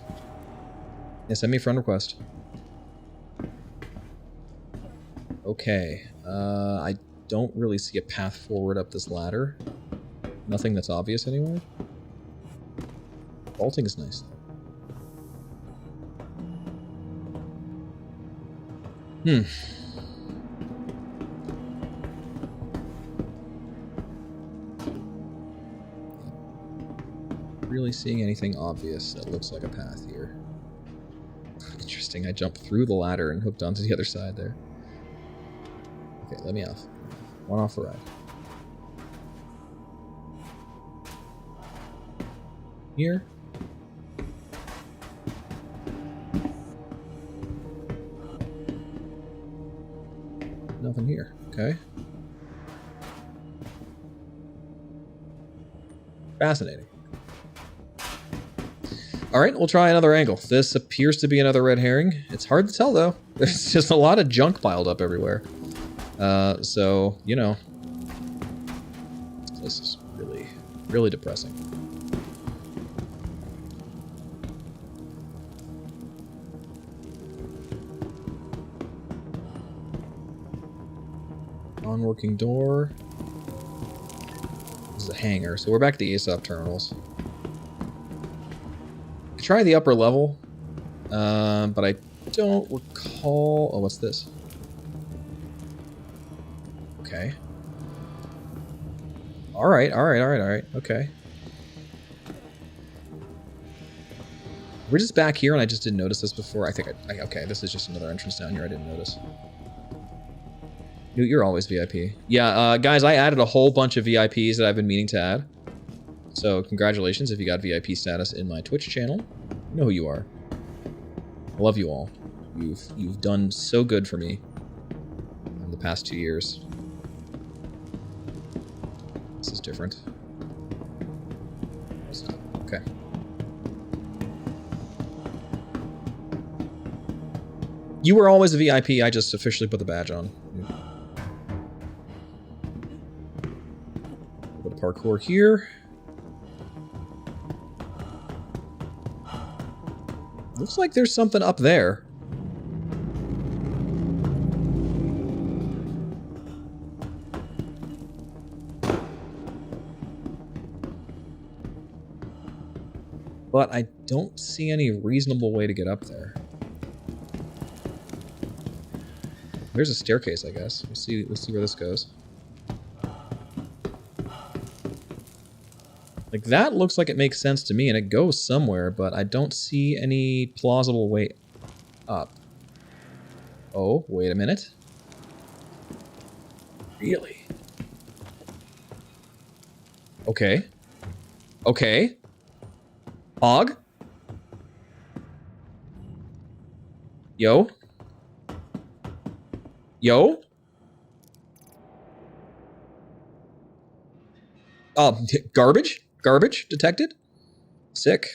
Yeah, send me a friend request. Okay, I don't really see a path forward up this ladder. Nothing that's obvious anyway. Vaulting is nice, though. Really seeing anything obvious that looks like a path here. Interesting, I jumped through the ladder and hooked onto the other side there. Okay, let me off. One off the ride. Here. Nothing here. Okay. All right, we'll try another angle. This appears to be another red herring. It's hard to tell, though. There's just a lot of junk piled up everywhere. So, you know. This is really, really depressing. Non-working door. This is a hangar, so we're back to the ASOP terminals. Try the upper level, but I don't recall... Oh, what's this? Okay. Alright, okay. We're just back here, and I just didn't notice this before. I think okay, this is just another entrance down here I didn't notice. You're always VIP. Yeah, guys, I added a whole bunch of VIPs that I've been meaning to add. So, congratulations if you got VIP status in my Twitch channel. You know who you are. I love you all. You've done so good for me in the past 2 years. This is different. Okay. You were always a VIP, I just officially put the badge on. A bit of parkour here. Looks like there's something up there. But I don't see any reasonable way to get up there. There's a staircase, I guess. We'll see where this goes. Like, that looks like it makes sense to me, and it goes somewhere, but I don't see any plausible way up. Oh, wait a minute. Really? Okay. Okay. Hog? Yo? Yo? Garbage? Garbage detected? Sick.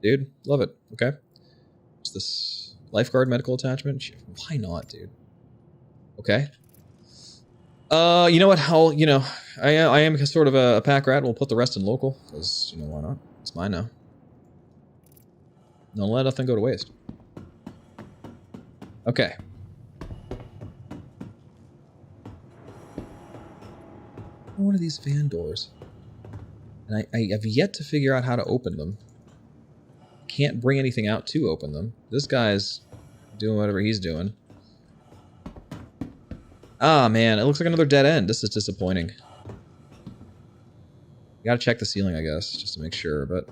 Dude, love it. Okay. What's this? Lifeguard medical attachment? Why not, dude? Okay. You know what? I am sort of a pack rat. We'll put the rest in local, because, why not? It's mine now. Don't let nothing go to waste. Okay. One of these van doors. And I have yet to figure out how to open them. Can't bring anything out to open them. This guy's doing whatever he's doing. Ah, man, it looks like another dead end. This is disappointing. You gotta check the ceiling, I guess, just to make sure, but...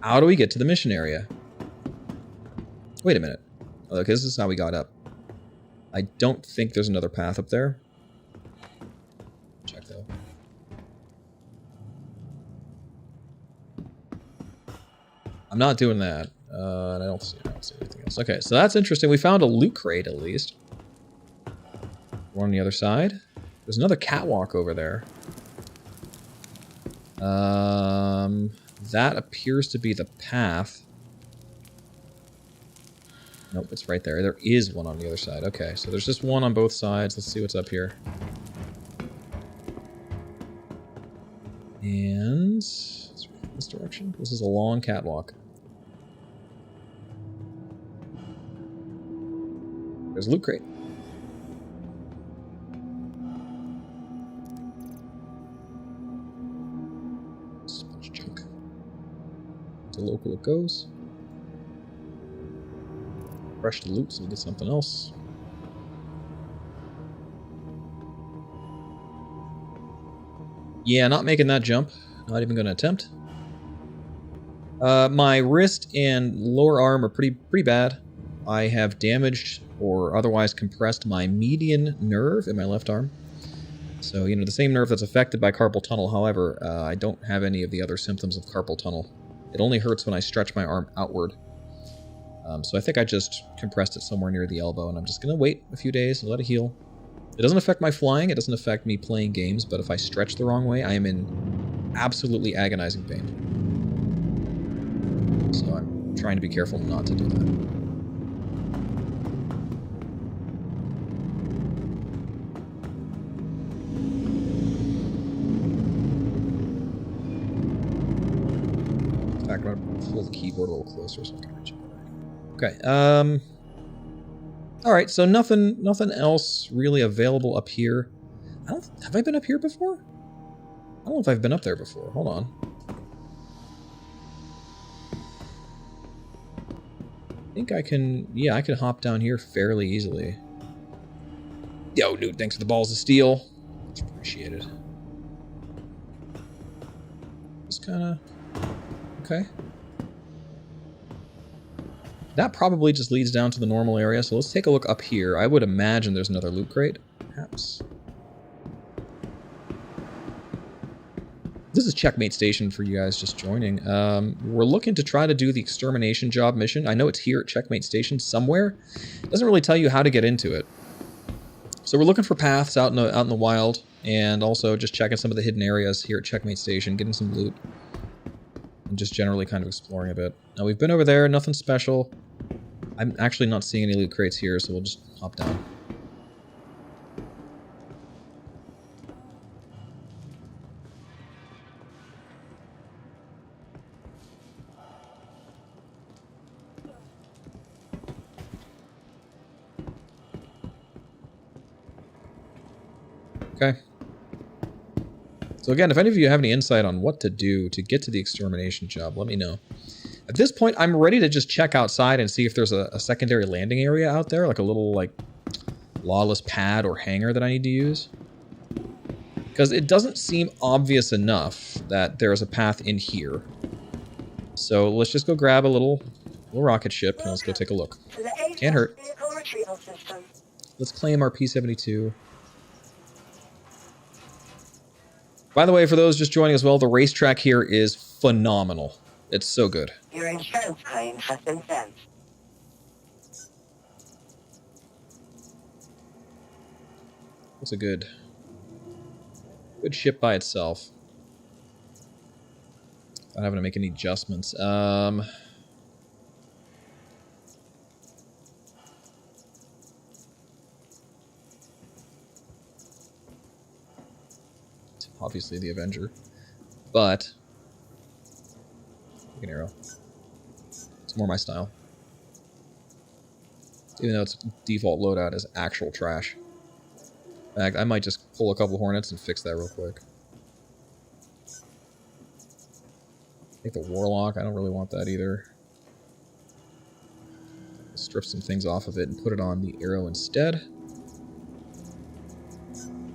How do we get to the mission area? Wait a minute. Oh, okay, this is how we got up. I don't think there's another path up there. Check, though. I'm not doing that. And I don't see anything else. Okay, so that's interesting. We found a loot crate, at least. One on the other side. There's another catwalk over there. That appears to be the path. Nope, it's right there. There is one on the other side. Okay, so there's just one on both sides. Let's see what's up here. And... let's go this direction. This is a long catwalk. There's a loot crate. Just a bunch of junk. To local it goes. Rush the loot so we get something else. Yeah, not making that jump. Not even going to attempt. My wrist and lower arm are pretty bad. I have damaged or otherwise compressed my median nerve in my left arm. So, the same nerve that's affected by carpal tunnel. However, I don't have any of the other symptoms of carpal tunnel. It only hurts when I stretch my arm outward. So I think I just compressed it somewhere near the elbow, and I'm just going to wait a few days and let it heal. It doesn't affect my flying, it doesn't affect me playing games, but if I stretch the wrong way, I am in absolutely agonizing pain. So I'm trying to be careful not to do that. In fact, I'm going to pull the keyboard a little closer so I can reach it better. Okay, alright, so nothing else really available up here. Have I been up here before? I don't know if I've been up there before. Hold on. I think I can... Yeah, I can hop down here fairly easily. Yo, dude, thanks for the balls of steel. It's appreciated. Just kind of... Okay. That probably just leads down to the normal area, so let's take a look up here. I would imagine there's another loot crate, perhaps. This is Checkmate Station for you guys just joining. We're looking to try to do the extermination job mission. I know it's here at Checkmate Station somewhere. It doesn't really tell you how to get into it. So we're looking for paths out in the wild, and also just checking some of the hidden areas here at Checkmate Station, getting some loot, and just generally kind of exploring a bit. Now we've been over there, nothing special. I'm actually not seeing any loot crates here, so we'll just hop down. Okay. So again, if any of you have any insight on what to do to get to the extermination job, let me know. At this point, I'm ready to just check outside and see if there's a secondary landing area out there, like a little, like, lawless pad or hangar that I need to use. Because it doesn't seem obvious enough that there's a path in here. So let's just go grab a little rocket ship and let's go take a look. Can't hurt. Let's claim our P-72. By the way, for those just joining as well, the racetrack here is phenomenal. It's so good. Your insurance claim has been sent. It's a good ship by itself. Not having to make any adjustments. Obviously the Avenger, but an arrow. It's more my style. Even though its default loadout is actual trash. In fact, I might just pull a couple Hornets and fix that real quick. Take the Warlock. I don't really want that either. Strip some things off of it and put it on the arrow instead.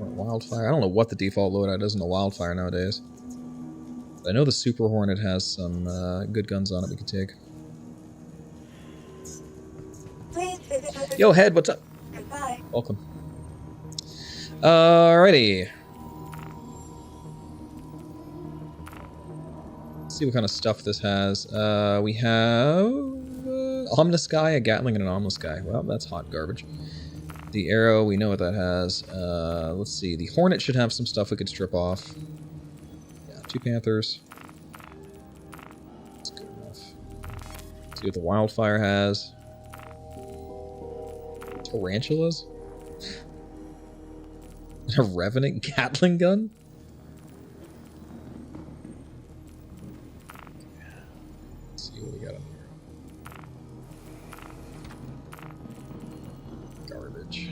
Or Wildfire. I don't know what the default loadout is in the Wildfire nowadays. But I know the Super Hornet has some good guns on it we could take. Yo, Head, what's up? Goodbye. Welcome. Alrighty. Let's see what kind of stuff this has. We have Omnis Guy, a Gatling, and an Omnis Guy. Well, that's hot garbage. The arrow, we know what that has. Let's see. The Hornet should have some stuff we could strip off. Yeah, 2 Panthers. That's good enough. See what the Wildfire has. Tarantulas? A Revenant Gatling gun? Let's see what we got on here. Garbage.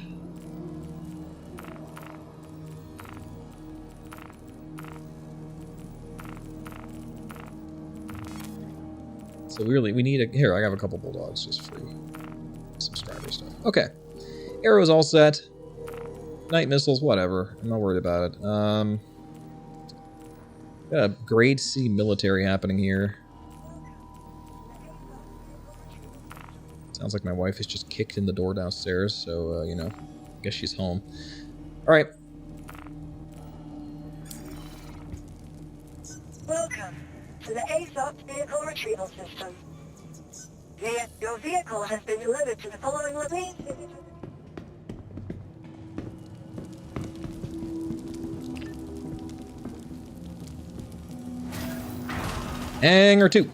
So we need a... Here, I have a couple Bulldogs just free. Subscriber stuff. Okay. Arrows all set. Night missiles, whatever. I'm not worried about it. Got a grade C military happening here. Sounds like my wife has just kicked in the door downstairs, so, you know, I guess she's home. Alright. Welcome to the ASOP Vehicle Retrieval System. Your vehicle has been delivered to the following location. Hangar 2.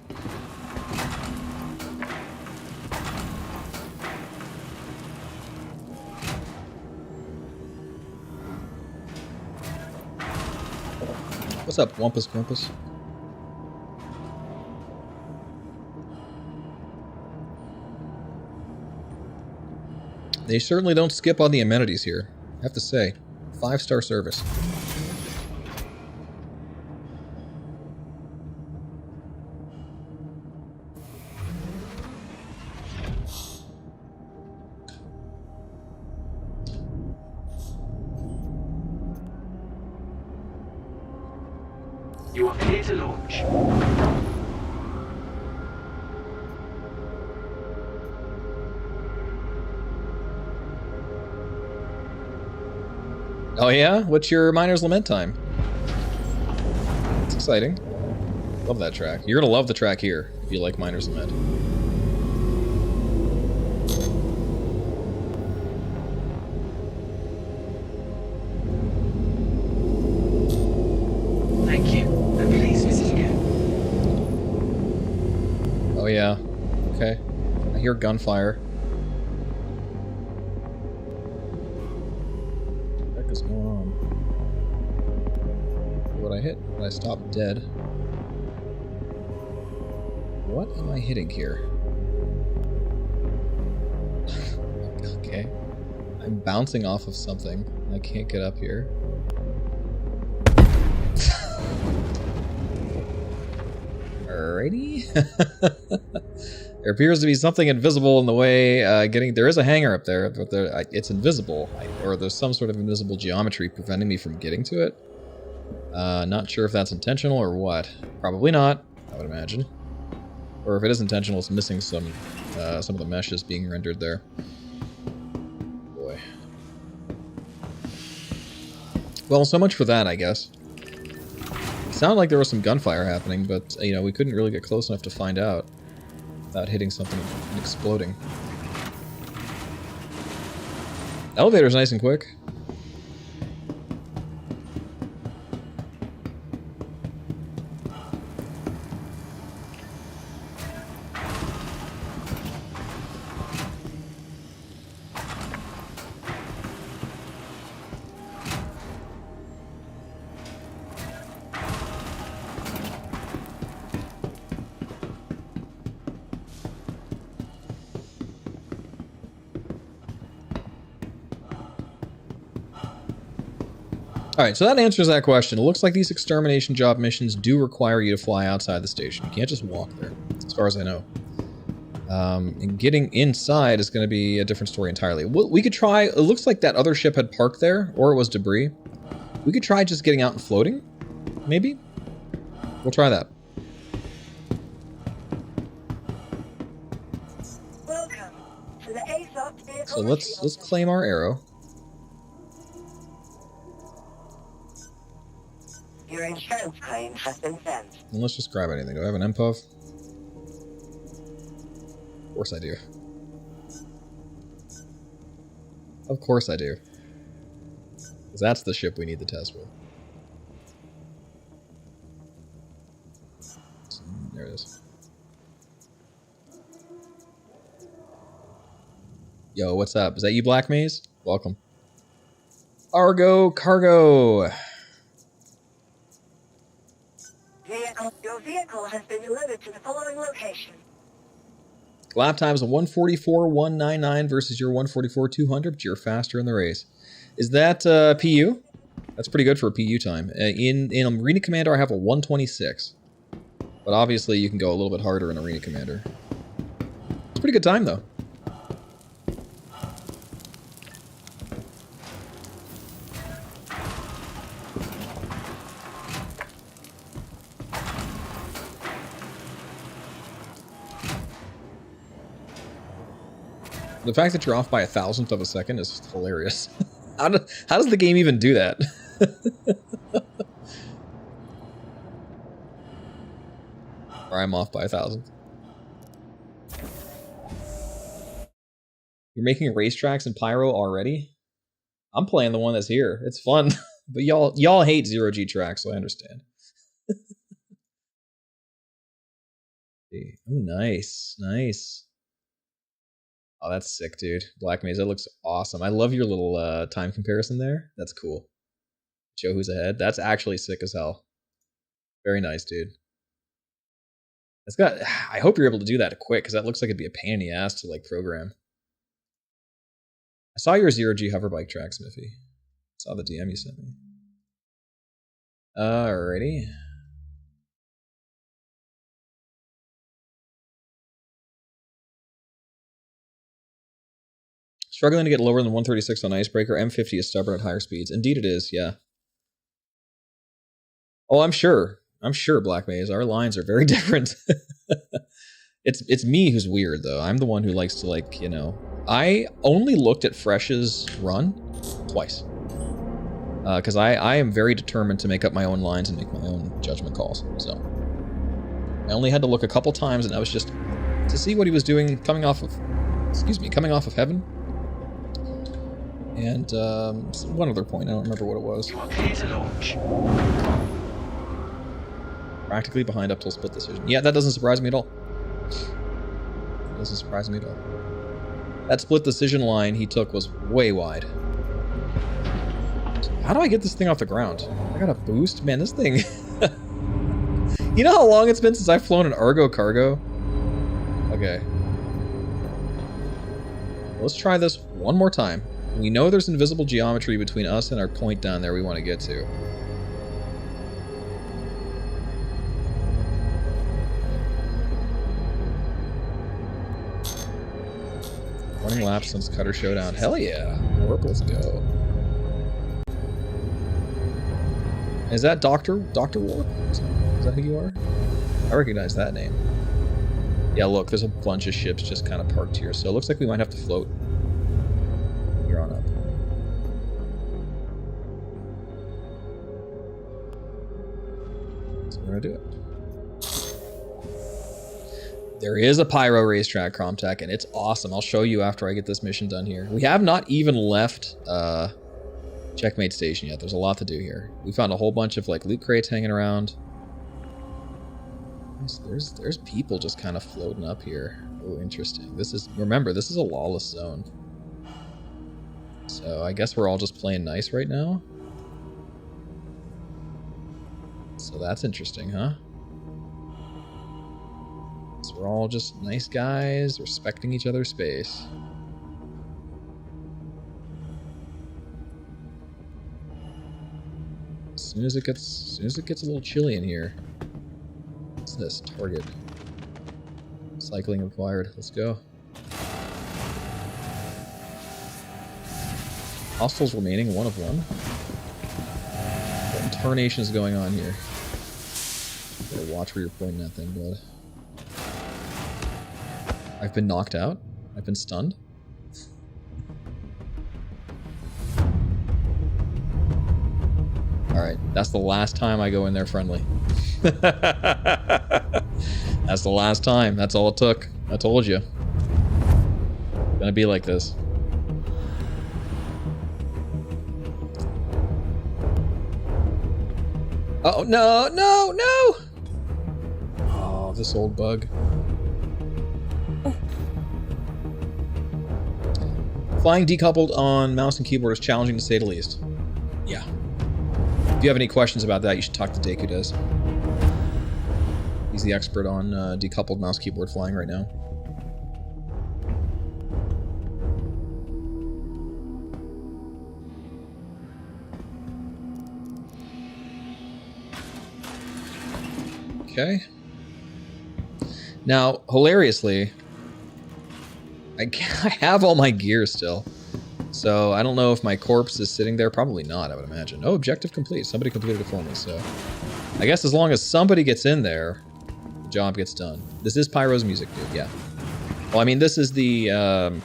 What's up, Wumpus Grumpus? They certainly don't skip on the amenities here. I have to say, 5-star service. You are clear to launch. Oh yeah? What's your Miner's Lament time? It's exciting. Love that track. You're gonna love the track here, if you like Miner's Lament. Thank you. And please visit again. Oh yeah. Okay. I hear gunfire. What the heck is going on? What I hit? Did I stop dead? What am I hitting here? Okay. I'm bouncing off of something. I can't get up here. Alrighty. There appears to be something invisible in the way. There is a hangar up there, but it's invisible, or there's some sort of invisible geometry preventing me from getting to it. Not sure if that's intentional or what. Probably not, I would imagine. Or if it is intentional, it's missing some of the meshes being rendered there. Boy. Well, so much for that, I guess. It sounded like there was some gunfire happening, but, you know, we couldn't really get close enough to find out without hitting something and exploding. Elevator's nice and quick. Alright, so that answers that question. It looks like these extermination job missions do require you to fly outside the station. You can't just walk there, as far as I know. And getting inside is going to be a different story entirely. We could try... It looks like that other ship had parked there, or it was debris. We could try just getting out and floating, maybe? We'll try that. Welcome to the ASOP vehicle. So let's claim our arrow. Your insurance claim has been sent. And let's just grab anything. Do I have an MPOV? Of course I do. Of course I do. Because that's the ship we need to test with. There it is. Yo, what's up? Is that you, Black Maze? Welcome. Argo Cargo! Your vehicle has been delivered to the following location. Lap times of 144.199 versus your 144.200, but you're faster in the race. Is that PU? That's pretty good for a PU time. In Arena Commander, I have a 126. But obviously, you can go a little bit harder in Arena Commander. It's a pretty good time, though. The fact that you're off by 1,000th of a second is hilarious. How does the game even do that? Or I'm off by 1,000th. You're making racetracks in Pyro already? I'm playing the one that's here. It's fun. But y'all hate zero-G tracks, so I understand. Oh, nice. Nice. Oh, that's sick, dude. Black Maze, that looks awesome. I love your little time comparison there. That's cool. Show who's ahead. That's actually sick as hell. Very nice, dude. It's got. I hope you're able to do that quick, because that looks like it'd be a pain in the ass to like program. I saw your 0G hoverbike track, Smithy. Saw the DM you sent me. Alrighty. Struggling to get lower than 136 on Icebreaker. M50 is stubborn at higher speeds. Indeed it is, yeah. Oh, I'm sure. I'm sure, Black Maze. Our lines are very different. It's me who's weird, though. I'm the one who likes to, like, you know... I only looked at Fresh's run twice. Because I am very determined to make up my own lines and make my own judgment calls. So I only had to look a couple times, and that was just to see what he was doing coming off of... Excuse me, coming off of Heaven. And one other point, I don't remember what it was. You are clear to launch. Practically behind up till split decision. Yeah, that doesn't surprise me at all. It doesn't surprise me at all. That split decision line he took was way wide. How do I get this thing off the ground? I got a boost? Man, this thing... You know how long it's been since I've flown an Argo cargo? Okay. Let's try this one more time. We know there's invisible geometry between us and our point down there we want to get to. Running laps since Cutter Showdown. Hell yeah. Warples go. Is that Dr. Warp? Is that who you are? I recognize that name. Yeah, look, there's a bunch of ships just kind of parked here, so it looks like we might have to float here on up. So we're gonna do it. There is a Pyro racetrack, Cromtech, and it's awesome. I'll show you after I get this mission done here. We have not even left Checkmate Station yet. There's a lot to do here. We found a whole bunch of like loot crates hanging around. There's people just kind of floating up here. Oh, interesting. Remember, this is a lawless zone. So I guess we're all just playing nice right now. So that's interesting, huh? So we're all just nice guys, respecting each other's space. As soon as it gets a little chilly in here. What's this? Target. Cycling required. Let's go. Hostiles remaining, 1 of 1. What tarnation is going on here? Better watch where you're pointing that thing, bud. I've been knocked out. I've been stunned. Alright, that's the last time I go in there friendly. That's the last time. That's all it took. I told you. It's gonna be like this. Oh, no, no, no! Oh, this old bug. Flying decoupled on mouse and keyboard is challenging to say the least. Yeah. If you have any questions about that, you should talk to Deku Does. He's the expert on decoupled mouse keyboard flying right now. Okay. Now, hilariously, I have all my gear still. So I don't know if my corpse is sitting there. Probably not, I would imagine. Oh, objective complete. Somebody completed it for me, so... I guess as long as somebody gets in there, the job gets done. This is Pyro's music, dude, yeah. Well, I mean, this is the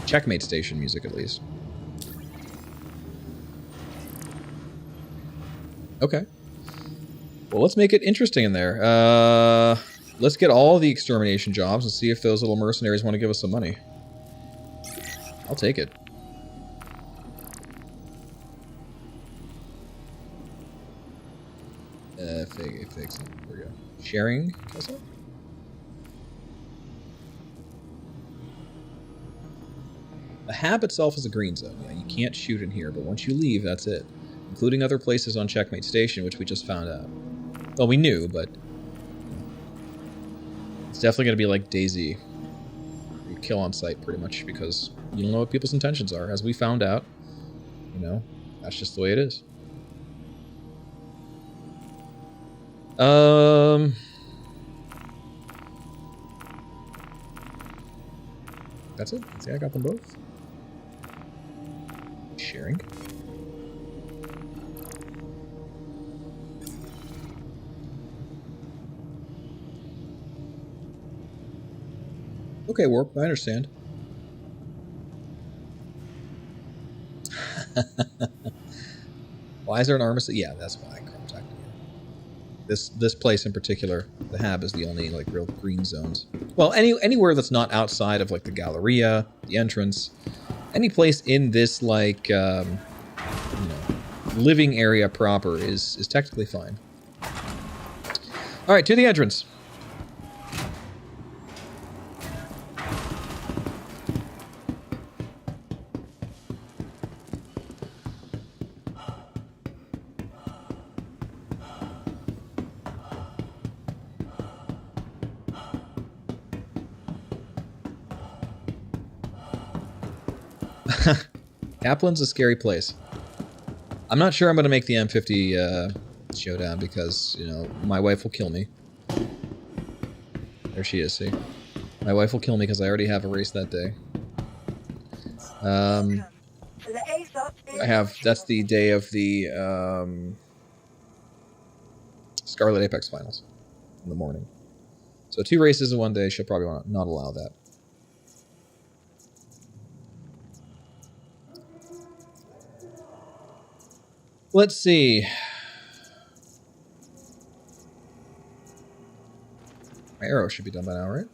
Checkmate Station music, at least. Okay. Well, let's make it interesting in there. Let's get all the extermination jobs and see if those little mercenaries want to give us some money. I'll take it. Fix it. There we go. Sharing. The hab itself is a green zone. Yeah, you can't shoot in here, but once you leave, that's it. Including other places on Checkmate Station, which we just found out. Well, we knew, but it's definitely going to be like DayZ. You kill on sight pretty much because you don't know what people's intentions are. As we found out, you know, that's just the way it is. That's it. See, I got them both. Sharing. Okay, Warp, I understand. Why is there an armistice? Yeah, that's why. This place in particular, the Hab, is the only like real green zones. Well, anywhere that's not outside of like the Galleria, the entrance, any place in this like you know, living area proper is technically fine. All right, to the entrance. Kaplan's a scary place. I'm not sure I'm going to make the M50 showdown because, you know, my wife will kill me. There she is, see? My wife will kill me because I already have a race that day. I have, that's the day of the Scarlet Apex Finals in the morning. So 2 races in one day, she'll probably not allow that. Let's see. My arrow should be done by now, right?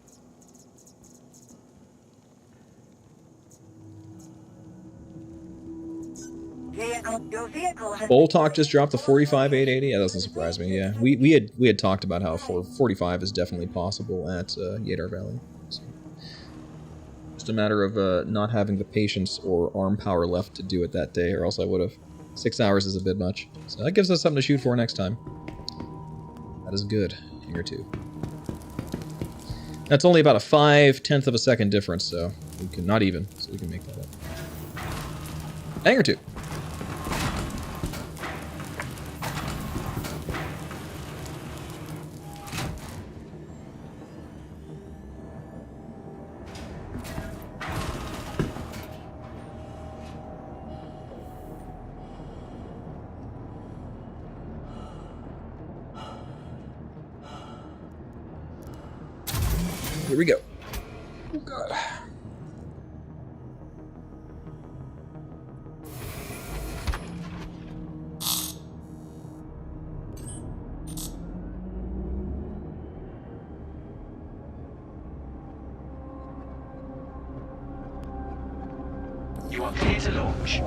Bull Talk just dropped the 45 880. Yeah, that doesn't surprise me. Yeah, we had talked about how 45 is definitely possible at Yadar Valley. So, just a matter of not having the patience or arm power left to do it that day, or else I would have. 6 hours is a bit much. So that gives us something to shoot for next time. That is good. Hanger 2. That's only about a 5/10 of a second difference, so we can not even, so we can make that up. Hanger 2. Here we go. Oh, God. You are clear to launch.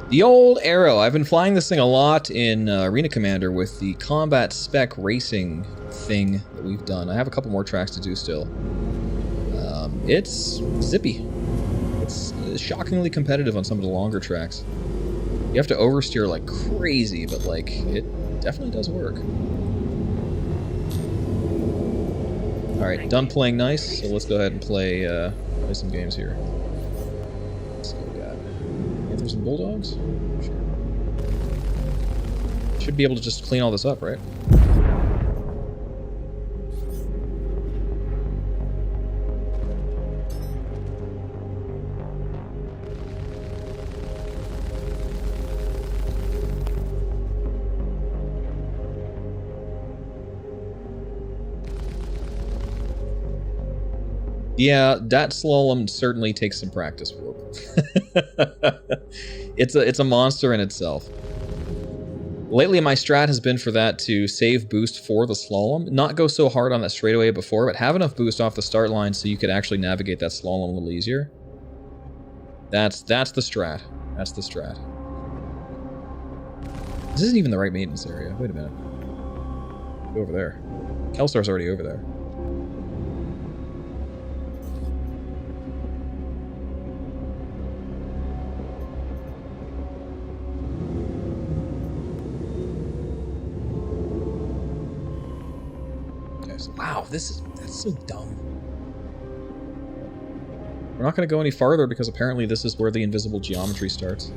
The old arrow. I've been flying this thing a lot in Arena Commander with the combat spec racing thing that we've done. I have a couple more tracks to do still. It's zippy. It's shockingly competitive on some of the longer tracks. You have to oversteer like crazy, but like it definitely does work. All right, done playing nice, so let's go ahead and play some games here. Let's see what we got. Panthers and Bulldogs? Sure. Should be able to just clean all this up, right? Yeah, that slalom certainly takes some practice, Warp. It's a monster in itself. Lately, my strat has been for that to save boost for the slalom, not go so hard on that straightaway before, but have enough boost off the start line so you could actually navigate that slalom a little easier. That's the strat. That's the strat. This isn't even the right maintenance area. Wait a minute. Go over there. Kelstar's already over there. Wow, that's so dumb. We're not going to go any farther because apparently this is where the invisible geometry starts.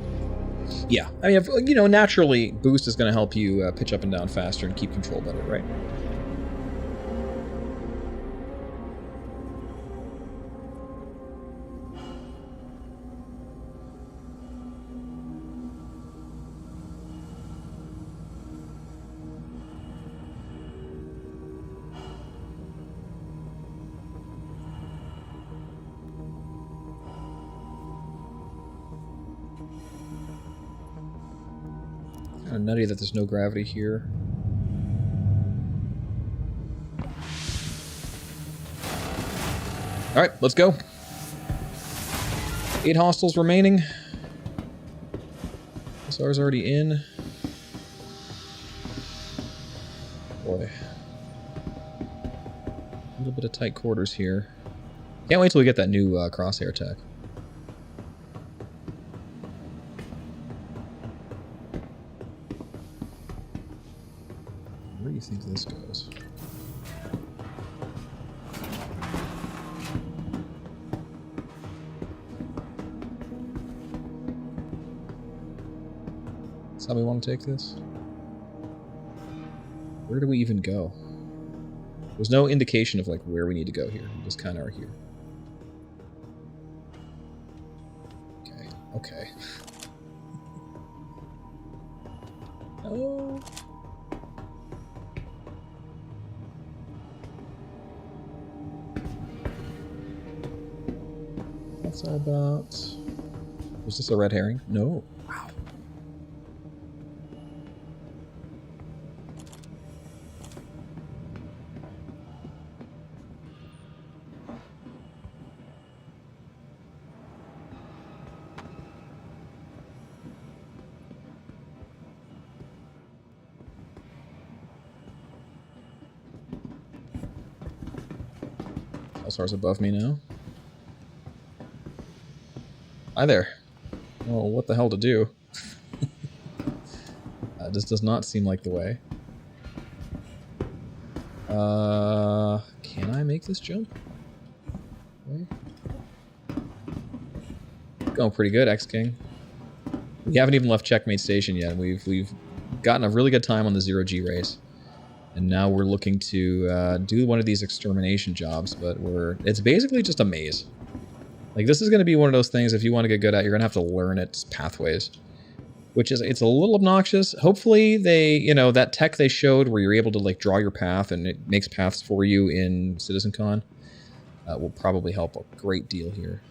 Yeah, I mean, you know, naturally, boost is going to help you pitch up and down faster and keep control better, right? Kind of nutty that there's no gravity here. All right, let's go. 8 hostiles remaining. SR's already in. Boy. A little bit of tight quarters here. Can't wait till we get that new crosshair tech. Where do you think this goes? That's how we want to take this? Where do we even go? There's no indication of like where we need to go here. We just kind of are here. Okay, okay. Oh. What's that about? Was this a red herring? No. Wow. Pulsar's above me now. Hi there. Oh, what the hell to do? This does not seem like the way. Can I make this jump? Okay. Going pretty good, X-King. We haven't even left Checkmate Station yet. We've gotten a really good time on the 0G race. And now we're looking to do one of these extermination jobs, but it's basically just a maze. Like, this is going to be one of those things, if you want to get good at, you're going to have to learn its pathways. Which is, it's a little obnoxious. Hopefully they, you know, that tech they showed where you're able to, like, draw your path and it makes paths for you in CitizenCon will probably help a great deal here.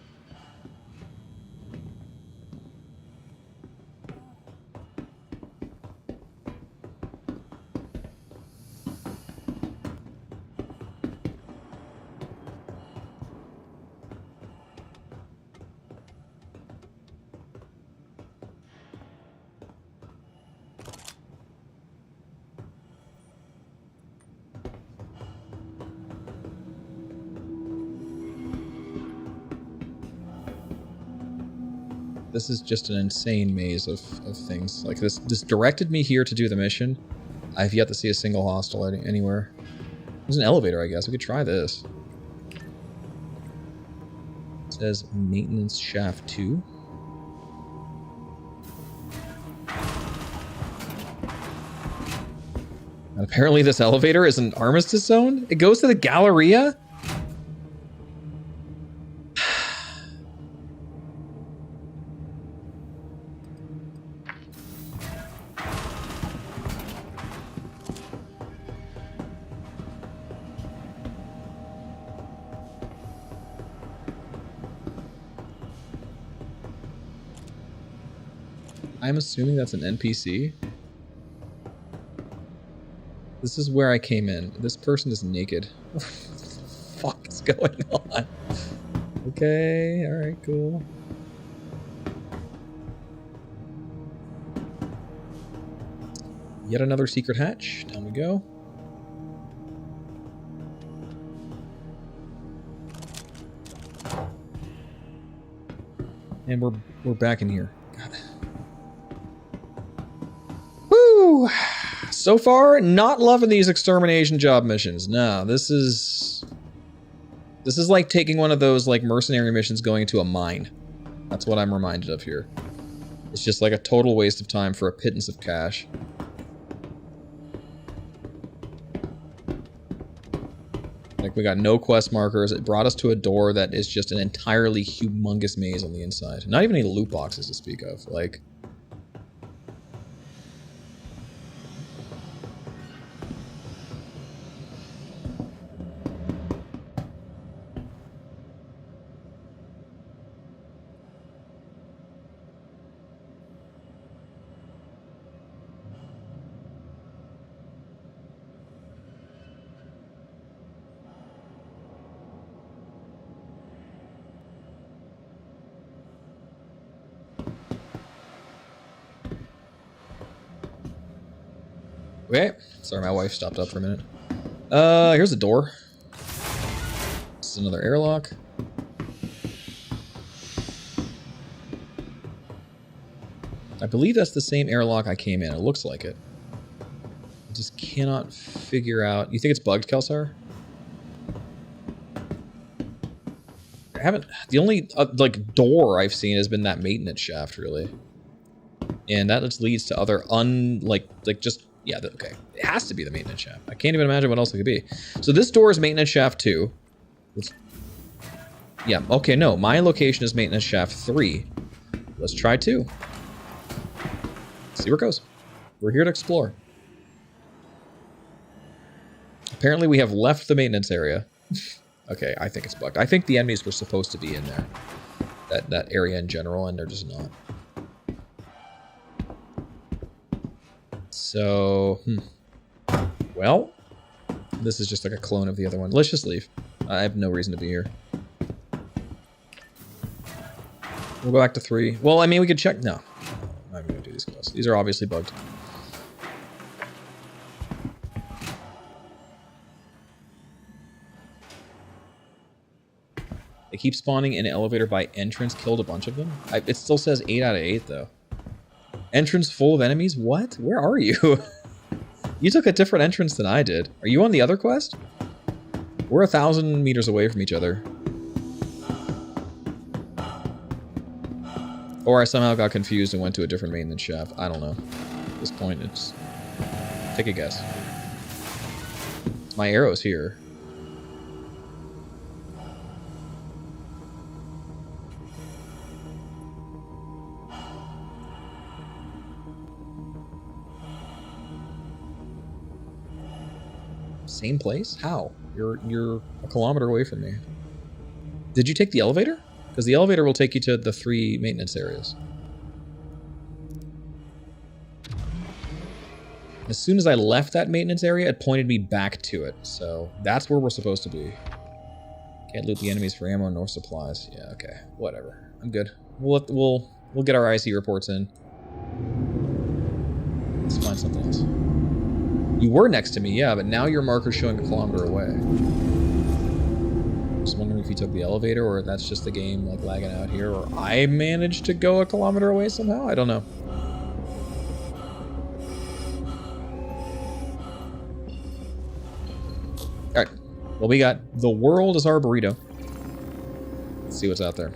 This is just an insane maze of things. Like, this directed me here to do the mission. I've yet to see a single hostile anywhere. There's an elevator, I guess. We could try this. It says Maintenance Shaft 2. And apparently this elevator is an armistice zone? It goes to the Galleria? I'm assuming that's an NPC. This is where I came in. This person is naked. What the fuck is going on? Okay, alright, cool. Yet another secret hatch. Down we go. And we're back in here. God. Woo! So far, not loving these extermination job missions. No, this is like taking one of those like mercenary missions going into a mine. That's what I'm reminded of here. It's just like a total waste of time for a pittance of cash. Like, we got no quest markers. It brought us to a door that is just an entirely humongous maze on the inside. Not even any loot boxes to speak of. Like... Okay. Sorry, my wife stopped up for a minute. Here's a door. This is another airlock. I believe that's the same airlock I came in. It looks like it. I just cannot figure out... You think it's bugged, Kelsar? I haven't... The only, like, door I've seen has been that maintenance shaft, really. And that just leads to other just... Yeah, okay. It has to be the maintenance shaft. I can't even imagine what else it could be. So this door is maintenance shaft 2. Yeah, okay, no. My location is maintenance shaft 3. Let's try 2. See where it goes. We're here to explore. Apparently we have left the maintenance area. Okay, I think it's bugged. I think the enemies were supposed to be in there. That area in general, and they're just not. So, well, this is just like a clone of the other one. Let's just leave. I have no reason to be here. We'll go back to 3. Well, I mean, we could check. No, I'm not going to do these quests. These are obviously bugged. They keep spawning in an elevator by entrance. Killed a bunch of them. It still says 8 out of 8, though. Entrance full of enemies? What? Where are you? You took a different entrance than I did. Are you on the other quest? We're 1,000 meters away from each other. Or I somehow got confused and went to a different maintenance shaft. I don't know. At this point, it's... Take a guess. My arrow's here. Same place? How? You're a kilometer away from me. Did you take the elevator? Because the elevator will take you to the 3 maintenance areas. As soon as I left that maintenance area, it pointed me back to it. So that's where we're supposed to be. Can't loot the enemies for ammo nor supplies. Yeah, okay. Whatever. I'm good. We'll get our IC reports in. Let's find something else. You were next to me, yeah, but now your marker's showing a kilometer away. Just wondering if you took the elevator, or that's just the game like lagging out here, or I managed to go a kilometer away somehow? I don't know. Alright. Well, we got the world as our burrito. Let's see what's out there.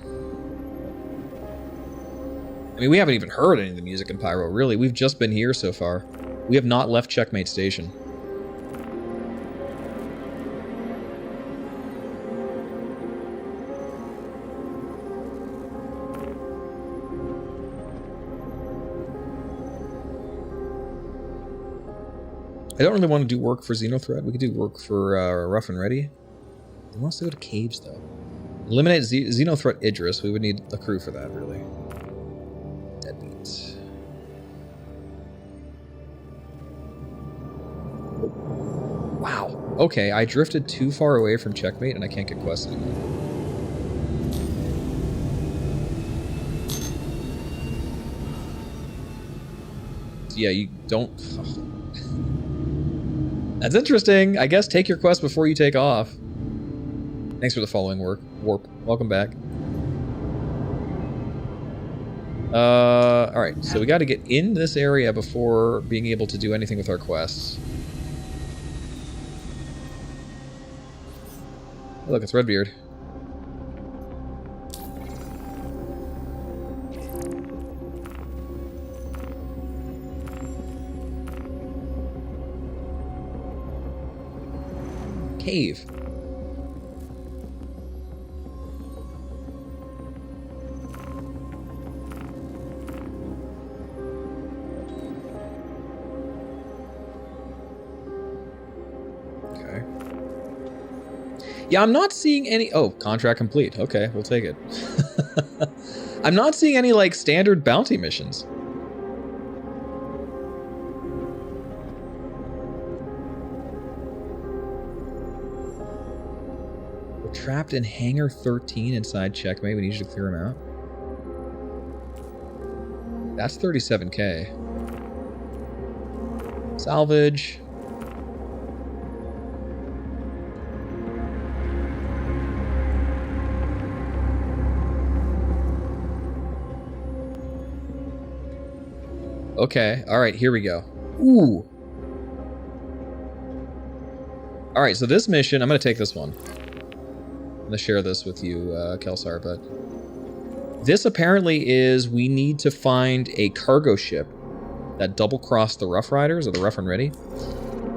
I mean, we haven't even heard any of the music in Pyro, really. We've just been here so far. We have not left Checkmate Station. I don't really want to do work for Xenothreat. We could do work for Rough and Ready. They want us to go to caves, though. Eliminate Xenothreat Idris. We would need a crew for that, really. Deadbeats. Wow. Okay, I drifted too far away from Checkmate and I can't get quests anymore. Yeah, you don't... That's interesting. I guess take your quest before you take off. Thanks for the following warp. Welcome back. Alright, so we got to get in this area before being able to do anything with our quests. Oh, look, it's Redbeard. Cave. Okay. Yeah, I'm not seeing any... Oh, contract complete. Okay, we'll take it. I'm not seeing any, like, standard bounty missions. We're trapped in Hangar 13 inside Checkmate. We need you to clear him out. That's 37k. Salvage. Okay, alright, here we go. Ooh. Alright, so this mission, I'm going to take this one. I'm going to share this with you, Kelsar, but... This apparently is, we need to find a cargo ship that double-crossed the Rough Riders, or the Rough and Ready.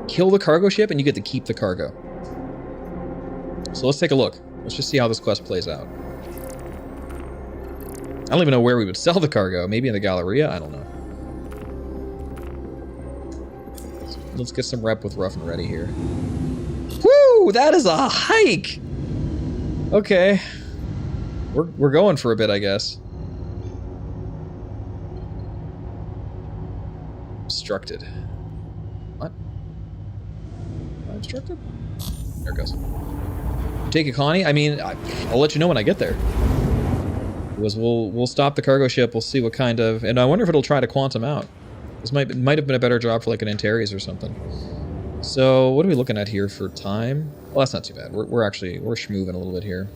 Kill the cargo ship, and you get to keep the cargo. So let's take a look. Let's just see how this quest plays out. I don't even know where we would sell the cargo. Maybe in the Galleria? I don't know. Let's get some rep with Rough and Ready here. Woo! That is a hike! Okay. We're going for a bit, I guess. Obstructed. What? Am I obstructed? There it goes. Take it, Connie. I mean, I'll let you know when I get there. Because we'll stop the cargo ship. We'll see what kind of... And I wonder if it'll try to quantum out. This might have been a better job for like an Antares or something. So what are we looking at here for time? Well, that's not too bad. We're schmooving a little bit here.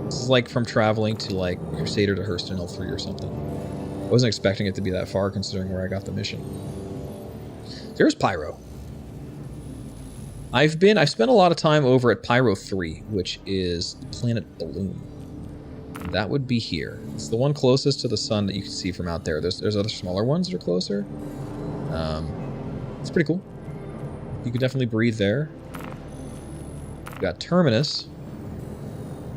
This is like from traveling to like Crusader to Hurston L3 or something. I wasn't expecting it to be that far considering where I got the mission. There's Pyro. I've spent a lot of time over at Pyro 3, which is Planet Balloon. That would be here. It's the one closest to the sun that you can see from out there. There's other smaller ones that are closer. It's pretty cool. You can definitely breathe there. We've got Terminus.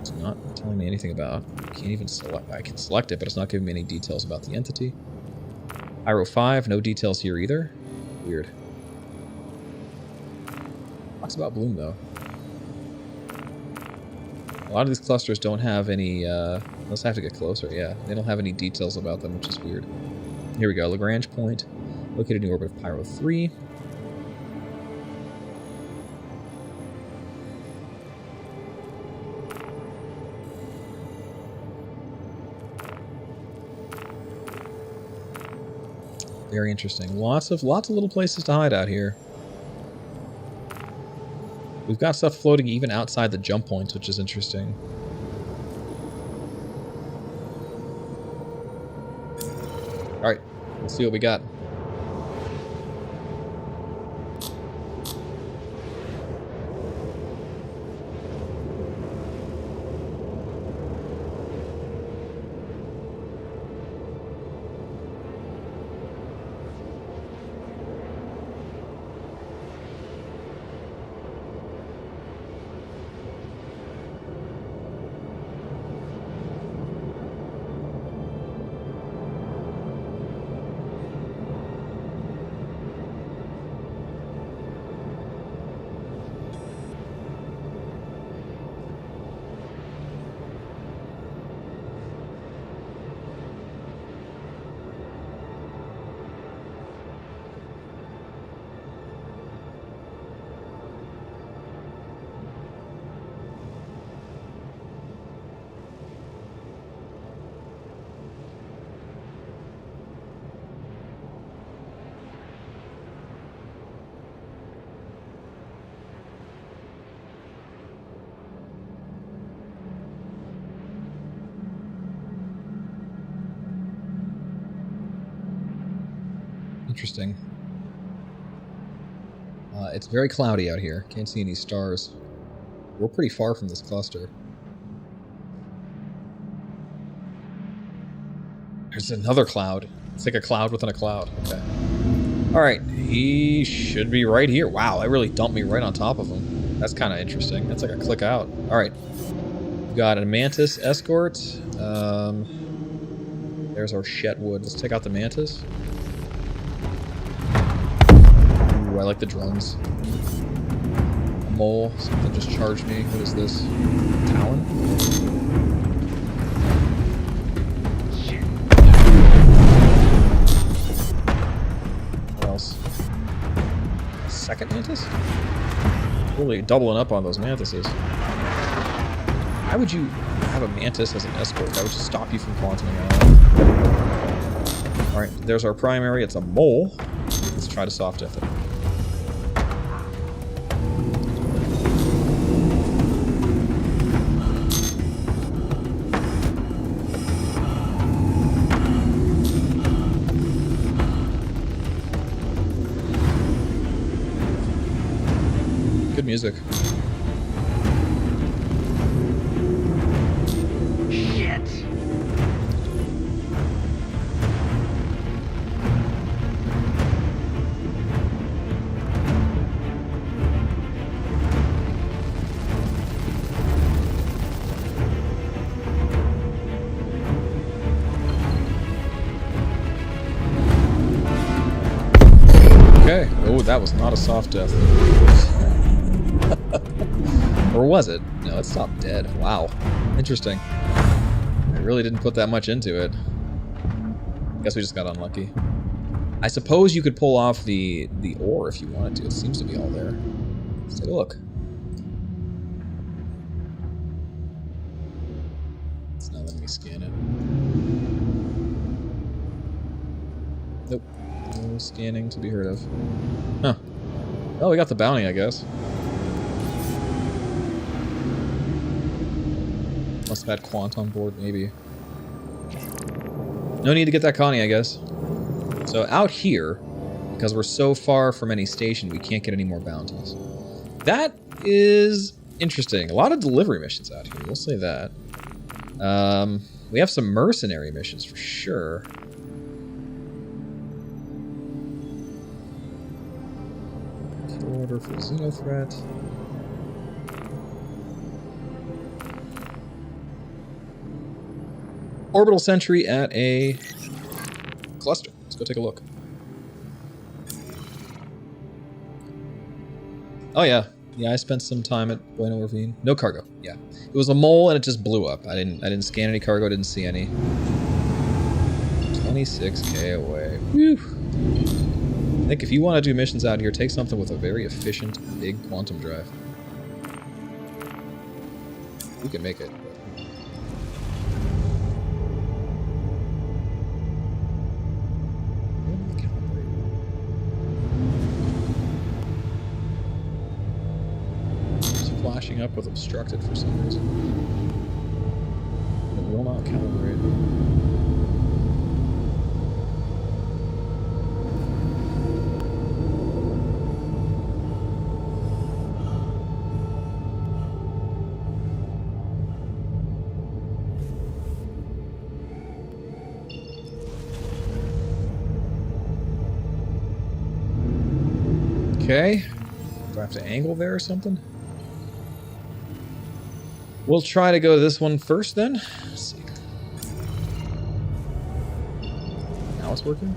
It's not telling me anything about. Can't even select. I can select it, but it's not giving me any details about the entity. Pyro 5, no details here either. Weird. Talks about Bloom though. A lot of these clusters don't have any, let's have to get closer, yeah. They don't have any details about them, which is weird. Here we go, Lagrange point, located in the orbit of Pyro 3. Very interesting. Lots of little places to hide out here. We've got stuff floating even outside the jump points, which is interesting. Alright, let's see what we got. Interesting. It's very cloudy out here. Can't see any stars. We're pretty far from this cluster. There's another cloud. It's like a cloud within a cloud. Okay. Alright, he should be right here. Wow, that really dumped me right on top of him. That's kind of interesting. That's like a click out. Alright. We've got a Mantis escort. There's our Shetwood. Let's take out the Mantis. Ooh, I like the drones. A mole. Something just charged me. What is this? Talon? What else? A second Mantis? Really doubling up on those Mantises. Why would you have a Mantis as an escort? That would just stop you from quantuming out. Alright, there's our primary. It's a mole. Let's try to soft death it. Good music. Okay. Oh, that was not a soft death. Or was it? No, it stopped dead. Wow. Interesting. I really didn't put that much into it. Guess we just got unlucky. I suppose you could pull off the ore if you wanted to. It seems to be all there. Let's take a look. It's not letting me scan it. Nope. No scanning to be heard of. Huh. Well, we got the bounty, I guess. Must have had Quant on board, maybe. No need to get that Connie, I guess. So out here, because we're so far from any station, we can't get any more bounties. That is interesting. A lot of delivery missions out here, we'll say that. We have some mercenary missions for sure. Order for Xenothreat. Orbital sentry at a cluster. Let's go take a look. Oh yeah. Yeah, I spent some time at Bueno Ravine. No cargo. Yeah. It was a mole and it just blew up. I didn't scan any cargo, didn't see any. 26k away. Whew. I think if you want to do missions out here, take something with a very efficient, big quantum drive. We can make it. It's flashing up with obstructed for some reason. It will not calibrate. Okay. Do I have to angle there or something? We'll try to go to this one first then. Let's see. Now it's working?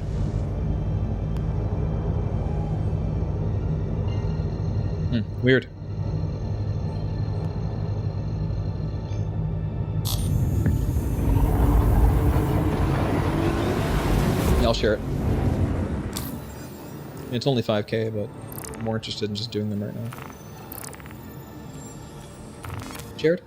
Weird. Yeah, I'll share it. It's only 5k, but I'm more interested in just doing them right now. Shared?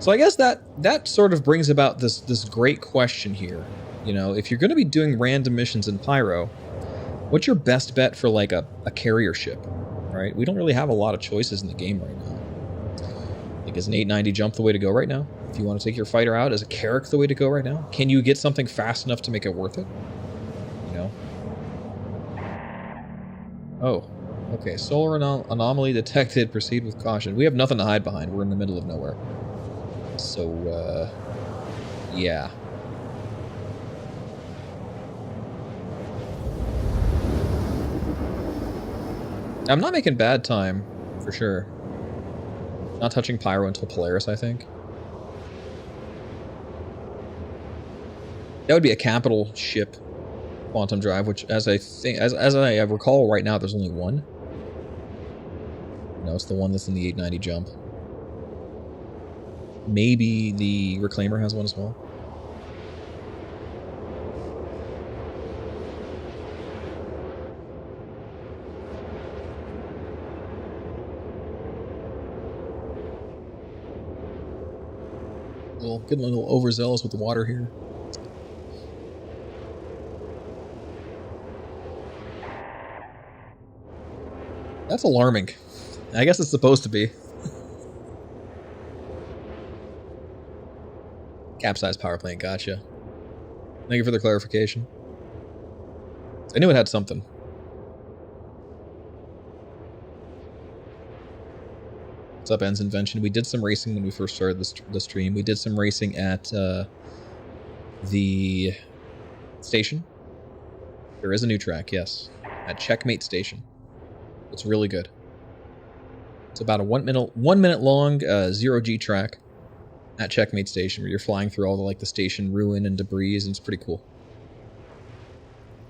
So I guess that sort of brings about this great question here. You know, if you're going to be doing random missions in Pyro, what's your best bet for like a carrier ship, right? We don't really have a lot of choices in the game right now. Like, is an 890 jump the way to go right now? If you want to take your fighter out, is a Carrack the way to go right now? Can you get something fast enough to make it worth it? You know? Oh, okay. Solar anomaly detected. Proceed with caution. We have nothing to hide behind. We're in the middle of nowhere. So, yeah. I'm not making bad time, for sure. Not touching Pyro until Polaris, I think. That would be a capital ship, Quantum Drive, which, as I recall right now, there's only one. No, it's the one that's in the 890 jump. Maybe the Reclaimer has one as well. Getting a little overzealous with the water here. That's alarming. I guess it's supposed to be. Capsized power plant, gotcha. Thank you for the clarification. I knew it had something. What's up, Ends Invention? We did some racing when we first started the stream. We did some racing at the station. There is a new track, yes. At Checkmate Station. It's really good. It's about a 1 minute long 0G track at Checkmate Station, where you're flying through all the station ruin and debris, and it's pretty cool.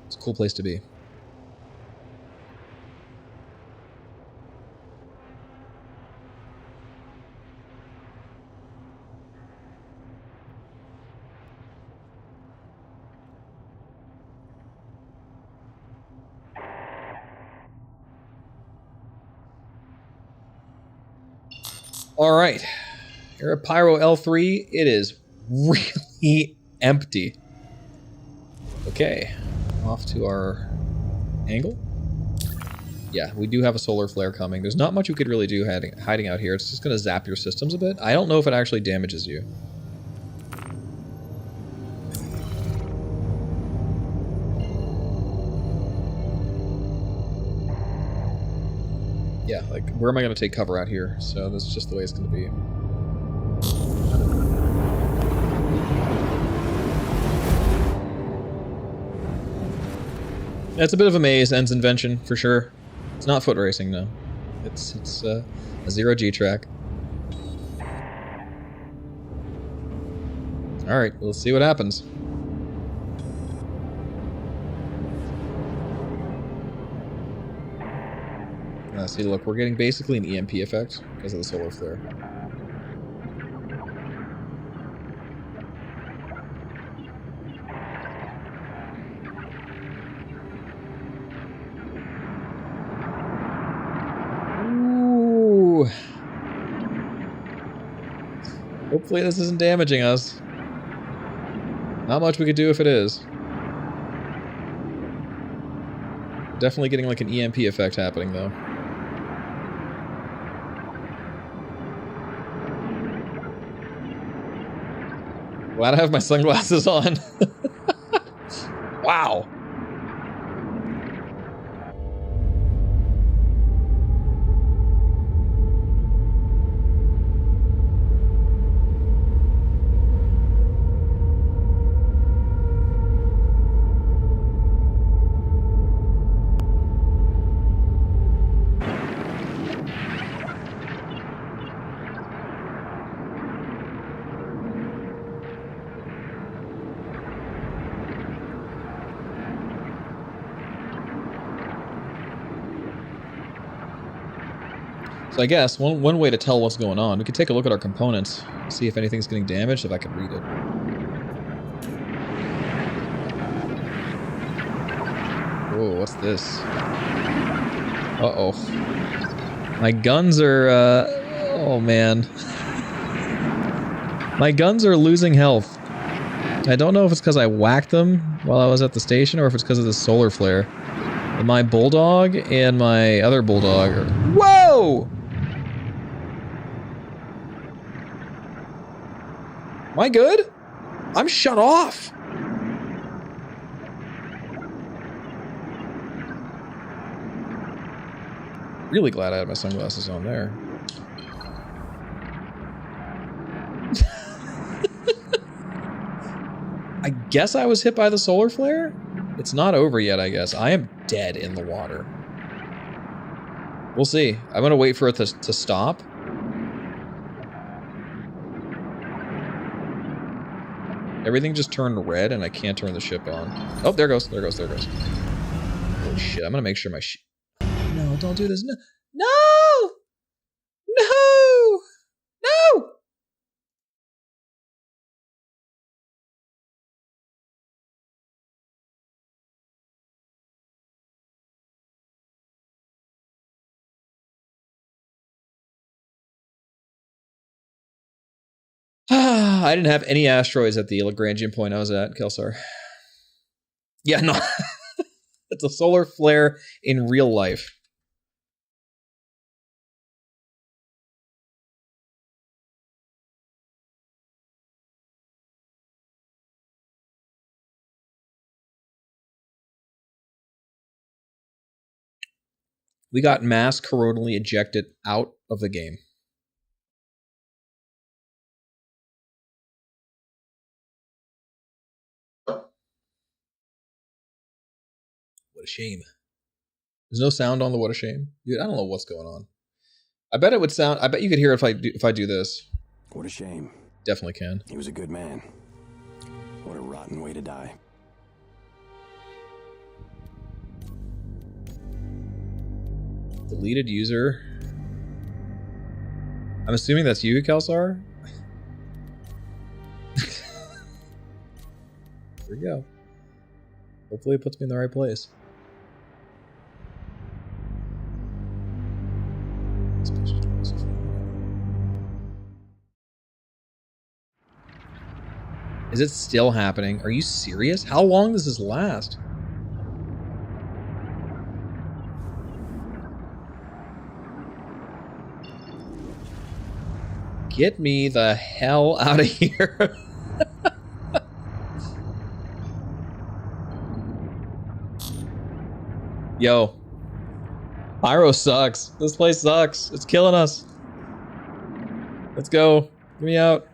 It's a cool place to be. All right, here at Pyro L3, it is really empty. Okay, off to our angle. Yeah, we do have a solar flare coming. There's not much we could really do hiding out here. It's just going to zap your systems a bit. I don't know if it actually damages you. Yeah, like, where am I going to take cover out here? So this is just the way it's going to be. It's a bit of a maze, Ends Invention, for sure. It's not foot racing, no. It's a 0G track. Alright, we'll see what happens. See, look, we're getting basically an EMP effect because of the solar flare. Ooh. Hopefully this isn't damaging us. Not much we could do if it is. Definitely getting like an EMP effect happening though. Glad I have my sunglasses on. Wow. So I guess one way to tell what's going on, we could take a look at our components, see if anything's getting damaged, if I can read it. Whoa, what's this? Uh-oh. My guns are, oh man. My guns are losing health. I don't know if it's because I whacked them while I was at the station or if it's because of the solar flare. But my bulldog and my other bulldog are... Whoa! Am I good? I'm shut off. Really glad I had my sunglasses on there. I guess I was hit by the solar flare? It's not over yet, I guess. I am dead in the water. We'll see. I'm gonna wait for it to stop. Everything just turned red and I can't turn the ship on. Oh, there it goes, there it goes, there it goes. Holy shit, I'm gonna make sure my No, don't do this. No! No! No! No! I didn't have any asteroids at the Lagrangian point I was at, Kelsar. Yeah, no. It's a solar flare in real life. We got mass coronally ejected out of the game. What a shame. There's no sound on the what a shame. Dude, I don't know what's going on. I bet it would sound... I bet you could hear it if I do this. What a shame. Definitely can. He was a good man. What a rotten way to die. Deleted user. I'm assuming that's you, Kelsar? Here we go. Hopefully it puts me in the right place. Is it still happening? Are you serious? How long does this last? Get me the hell out of here. Yo. Pyro sucks. This place sucks. It's killing us. Let's go. Get me out.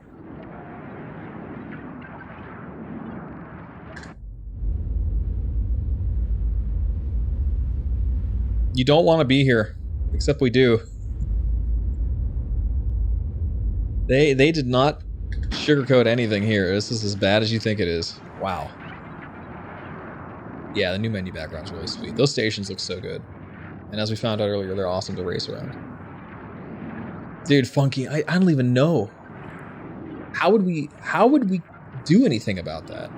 You don't want to be here. Except we do. They did not sugarcoat anything here. This is as bad as you think it is. Wow. Yeah, the new menu background's really sweet. Those stations look so good. And as we found out earlier, they're awesome to race around. Dude, Funky, I don't even know. How would we do anything about that?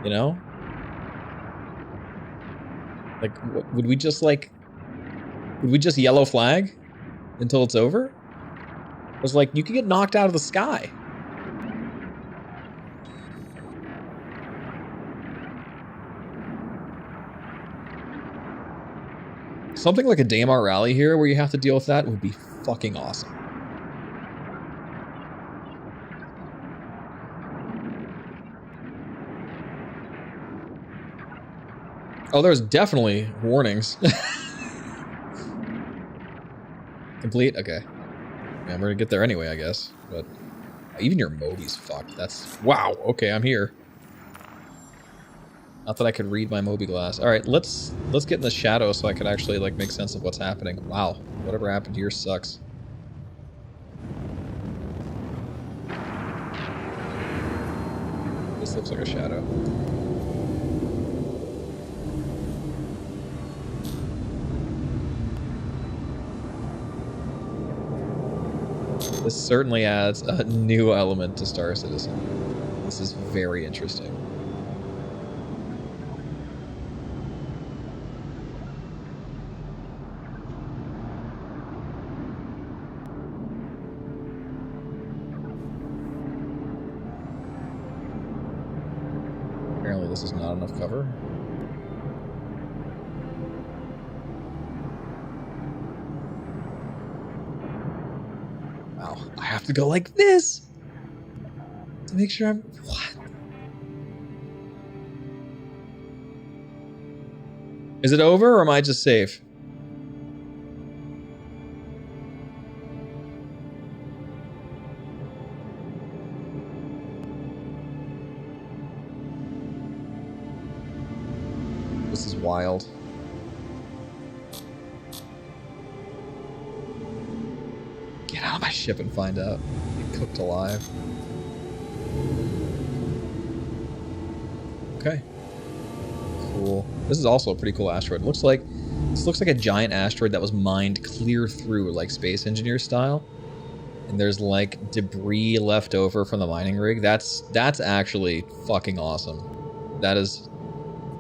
You know? Like, would we just yellow flag until it's over? It was like, you could get knocked out of the sky. Something like a Daymar rally here where you have to deal with that would be fucking awesome. Oh, there's definitely warnings. Complete? Okay. Yeah, we're gonna get there anyway, I guess. But even your Moby's fucked. That's... Wow, okay, I'm here. Not that I could read my Moby glass. Alright, let's get in the shadow so I could actually, like, make sense of what's happening. Wow, whatever happened here sucks. This looks like a shadow. This certainly adds a new element to Star Citizen. This is very interesting. this is not enough cover. Wow, I have to go like this to make sure I'm... What? Is it over, or am I just safe? This is wild. Get out of my ship and find out. Get cooked alive. Okay. Cool. This is also a pretty cool asteroid. This looks like a giant asteroid that was mined clear through, like Space Engineer style. And there's like debris left over from the mining rig. That's actually fucking awesome. That is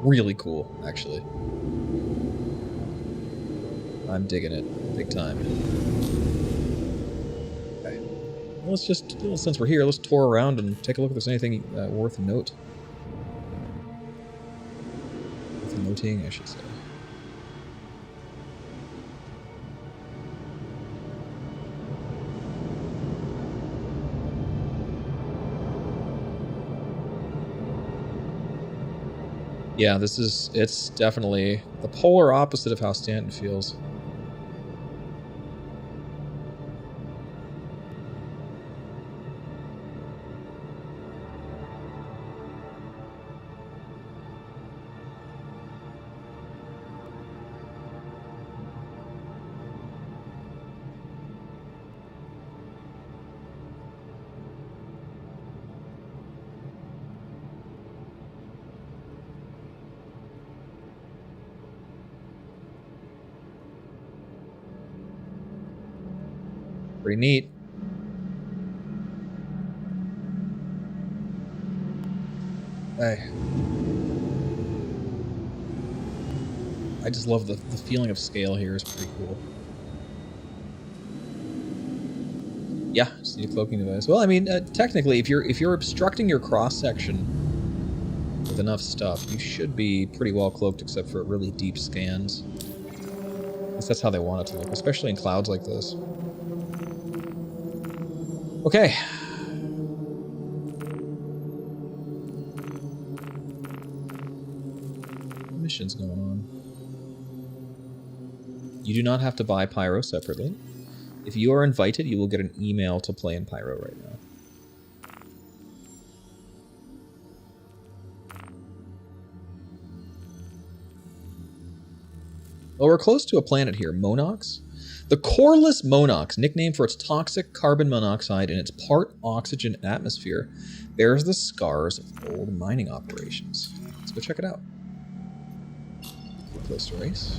really cool, actually. I'm digging it big time. Okay. Well, let's just, since we're here, let's tour around and take a look if there's anything worth note. Worth noting, I should say. Yeah, it's definitely the polar opposite of how Stanton feels. Pretty neat. Hey. I just love the feeling of scale here is pretty cool. Yeah, just need a cloaking device. Well, I mean, technically, if you're obstructing your cross section with enough stuff, you should be pretty well cloaked, except for really deep scans. At least that's how they want it to look, especially in clouds like this. Okay. Missions going on. You do not have to buy Pyro separately. If you are invited, you will get an email to play in Pyro right now. Well, we're close to a planet here, Monox. The coreless Monox, nicknamed for its toxic carbon monoxide in its part oxygen atmosphere, bears the scars of old mining operations. Let's go check it out. Close to race.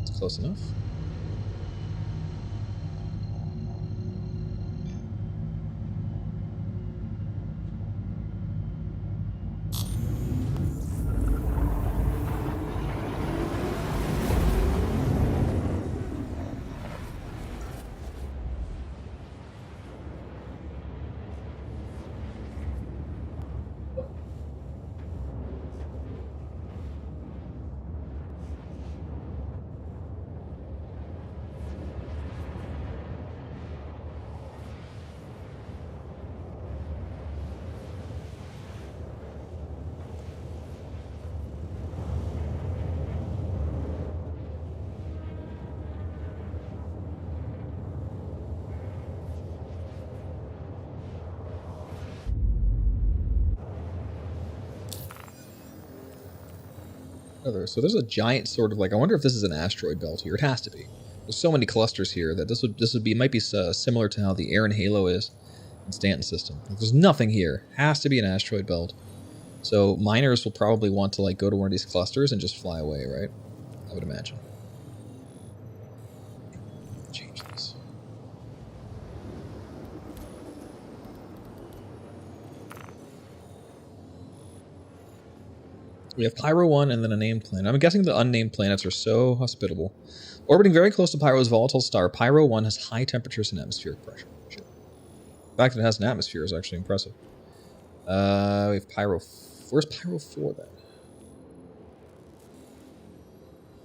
It's close enough. So there's a giant sort of like, I wonder if this is an asteroid belt here. It has to be. There's so many clusters here that this would be, might be similar to how the Aaron Halo is in Stanton system. Like, there's nothing here. Has to be an asteroid belt. So miners will probably want to like go to one of these clusters and just fly away, right? I would imagine. Change this. We have Pyro 1 and then a named planet. I'm guessing the unnamed planets are so hospitable. Orbiting very close to Pyro's volatile star, Pyro 1 has high temperatures and atmospheric pressure. Shit. The fact that it has an atmosphere is actually impressive. We have Pyro. Where's Pyro 4 then?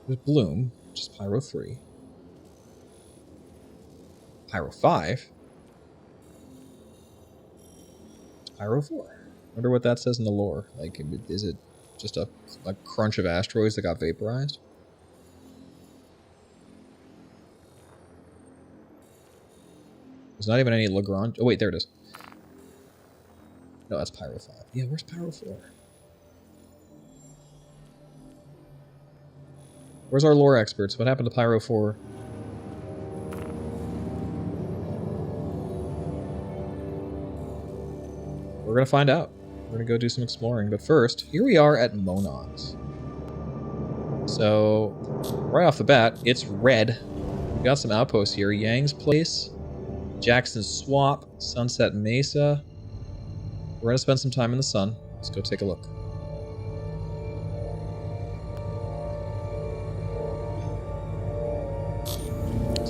There's Bloom, which is Pyro 3. Pyro 5. Pyro 4. Wonder what that says in the lore. Like, is it just a crunch of asteroids that got vaporized? There's not even any Lagrange. Oh, wait, there it is. No, that's Pyro 5. Yeah, where's Pyro 4? Where's our lore experts? What happened to Pyro 4? We're gonna find out. We're gonna go do some exploring. But first, here we are at Monox. So, right off the bat, it's red. We got some outposts here. Yang's Place, Jackson's Swap, Sunset Mesa. We're gonna spend some time in the sun. Let's go take a look.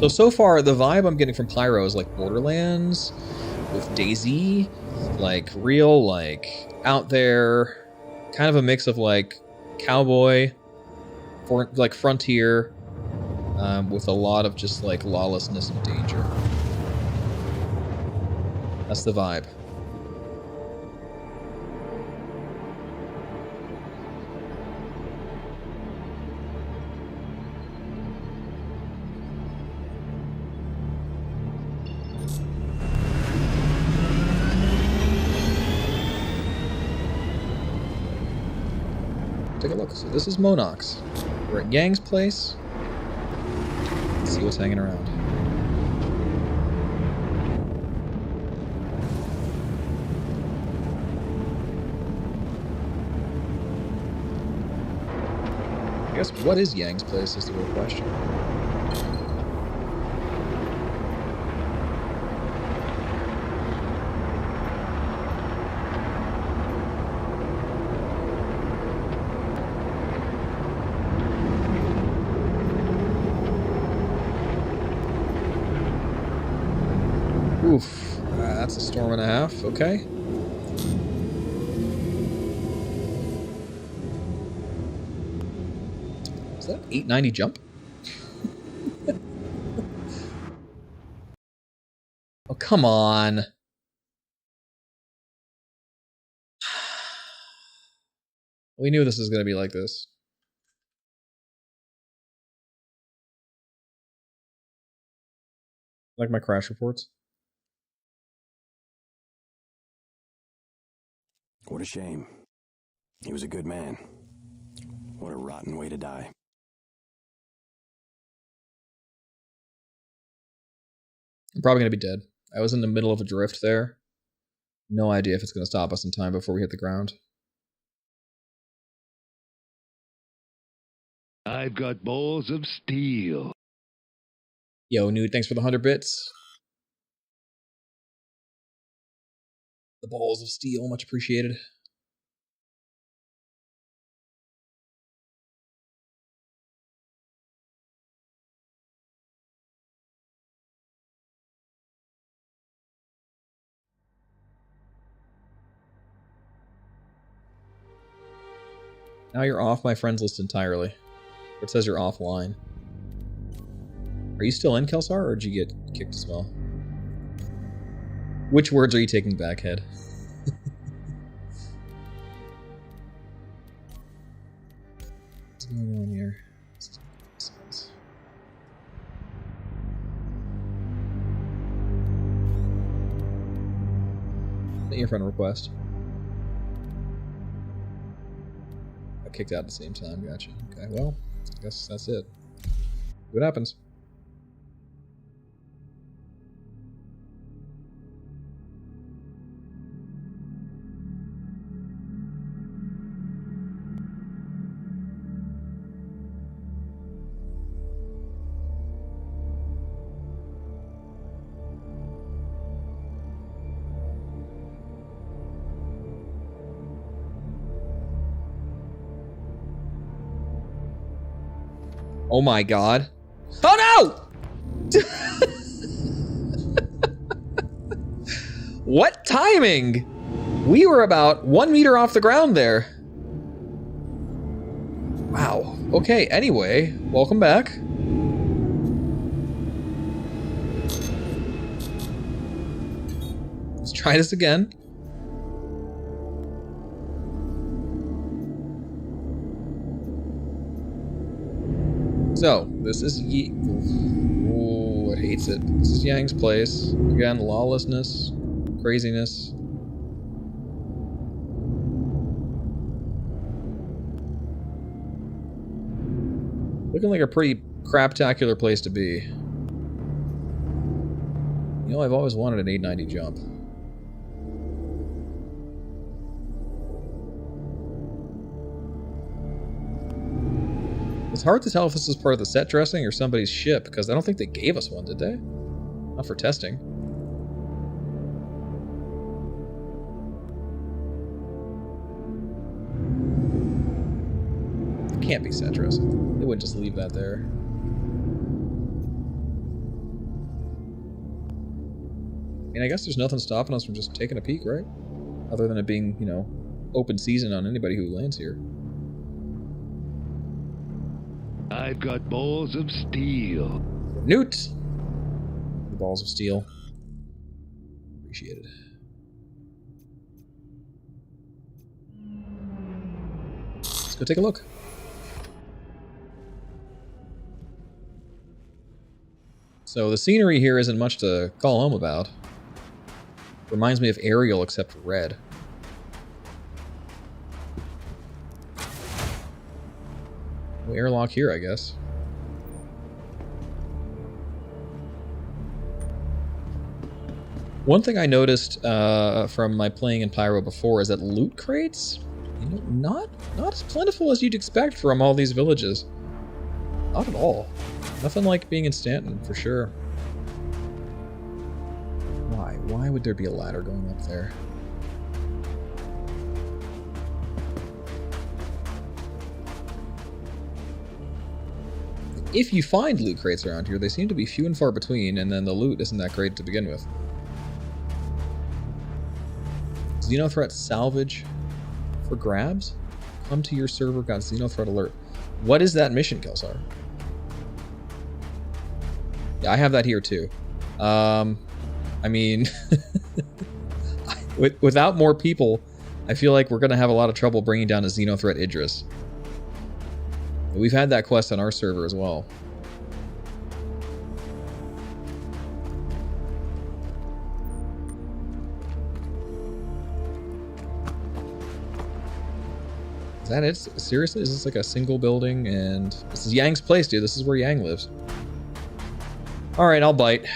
So far, the vibe I'm getting from Pyro is like Borderlands with DayZ, like real, like out there, kind of a mix of like cowboy, like frontier, with a lot of just like lawlessness and danger. That's the vibe. Take a look. So this is Monox. We're at Yang's Place. Let's see what's hanging around. I guess what is Yang's Place is the real question. Oof, that's a storm and a half, okay. Is that an 890 jump? Oh, come on. We knew this was going to be like this. Like my crash reports. What a shame. He was a good man. What a rotten way to die. I'm probably going to be dead. I was in the middle of a drift there. No idea if it's going to stop us in time before we hit the ground. I've got balls of steel. Yo, Nude, thanks for the 100 bits. The balls of steel, much appreciated. Now you're off my friends list entirely. It says you're offline. Are you still in, Kelsar, or did you get kicked as well? Which words are you taking back, Head? What's going on here? Your friend request. I kicked out at the same time, gotcha. Okay, well, I guess that's it. See what happens. Oh my god. Oh no! What timing? We were about 1 meter off the ground there. Wow. Okay, anyway, welcome back. Let's try this again. So, this is Ooh, it hates it. This is Yang's place. Again, lawlessness, craziness. Looking like a pretty craptacular place to be. You know, I've always wanted an 890 jump. It's hard to tell if this is part of the set dressing or somebody's ship, because I don't think they gave us one, did they? Not for testing. It can't be set dressing. They wouldn't just leave that there. I mean, I guess there's nothing stopping us from just taking a peek, right? Other than it being, you know, open season on anybody who lands here. I've got balls of steel. Newt! The balls of steel. Appreciated. Let's go take a look. So the scenery here isn't much to call home about. Reminds me of Ariel, except red. No airlock here, I guess. One thing I noticed from my playing in Pyro before is that loot crates, you know, not as plentiful as you'd expect from all these villages. Not at all. Nothing like being in Stanton, for sure. Why? Why would there be a ladder going up there? If you find loot crates around here, they seem to be few and far between, and then the loot isn't that great to begin with. Xenothreat salvage for grabs? Come to your server, got Xenothreat alert. What is that mission, Kelsar? Yeah, I have that here too. I mean, without more people, I feel like we're going to have a lot of trouble bringing down a Xenothreat Idris. We've had that quest on our server as well. Is that it? Seriously? Is this like a single building? And this is Yang's place, dude. This is where Yang lives. Alright, I'll bite.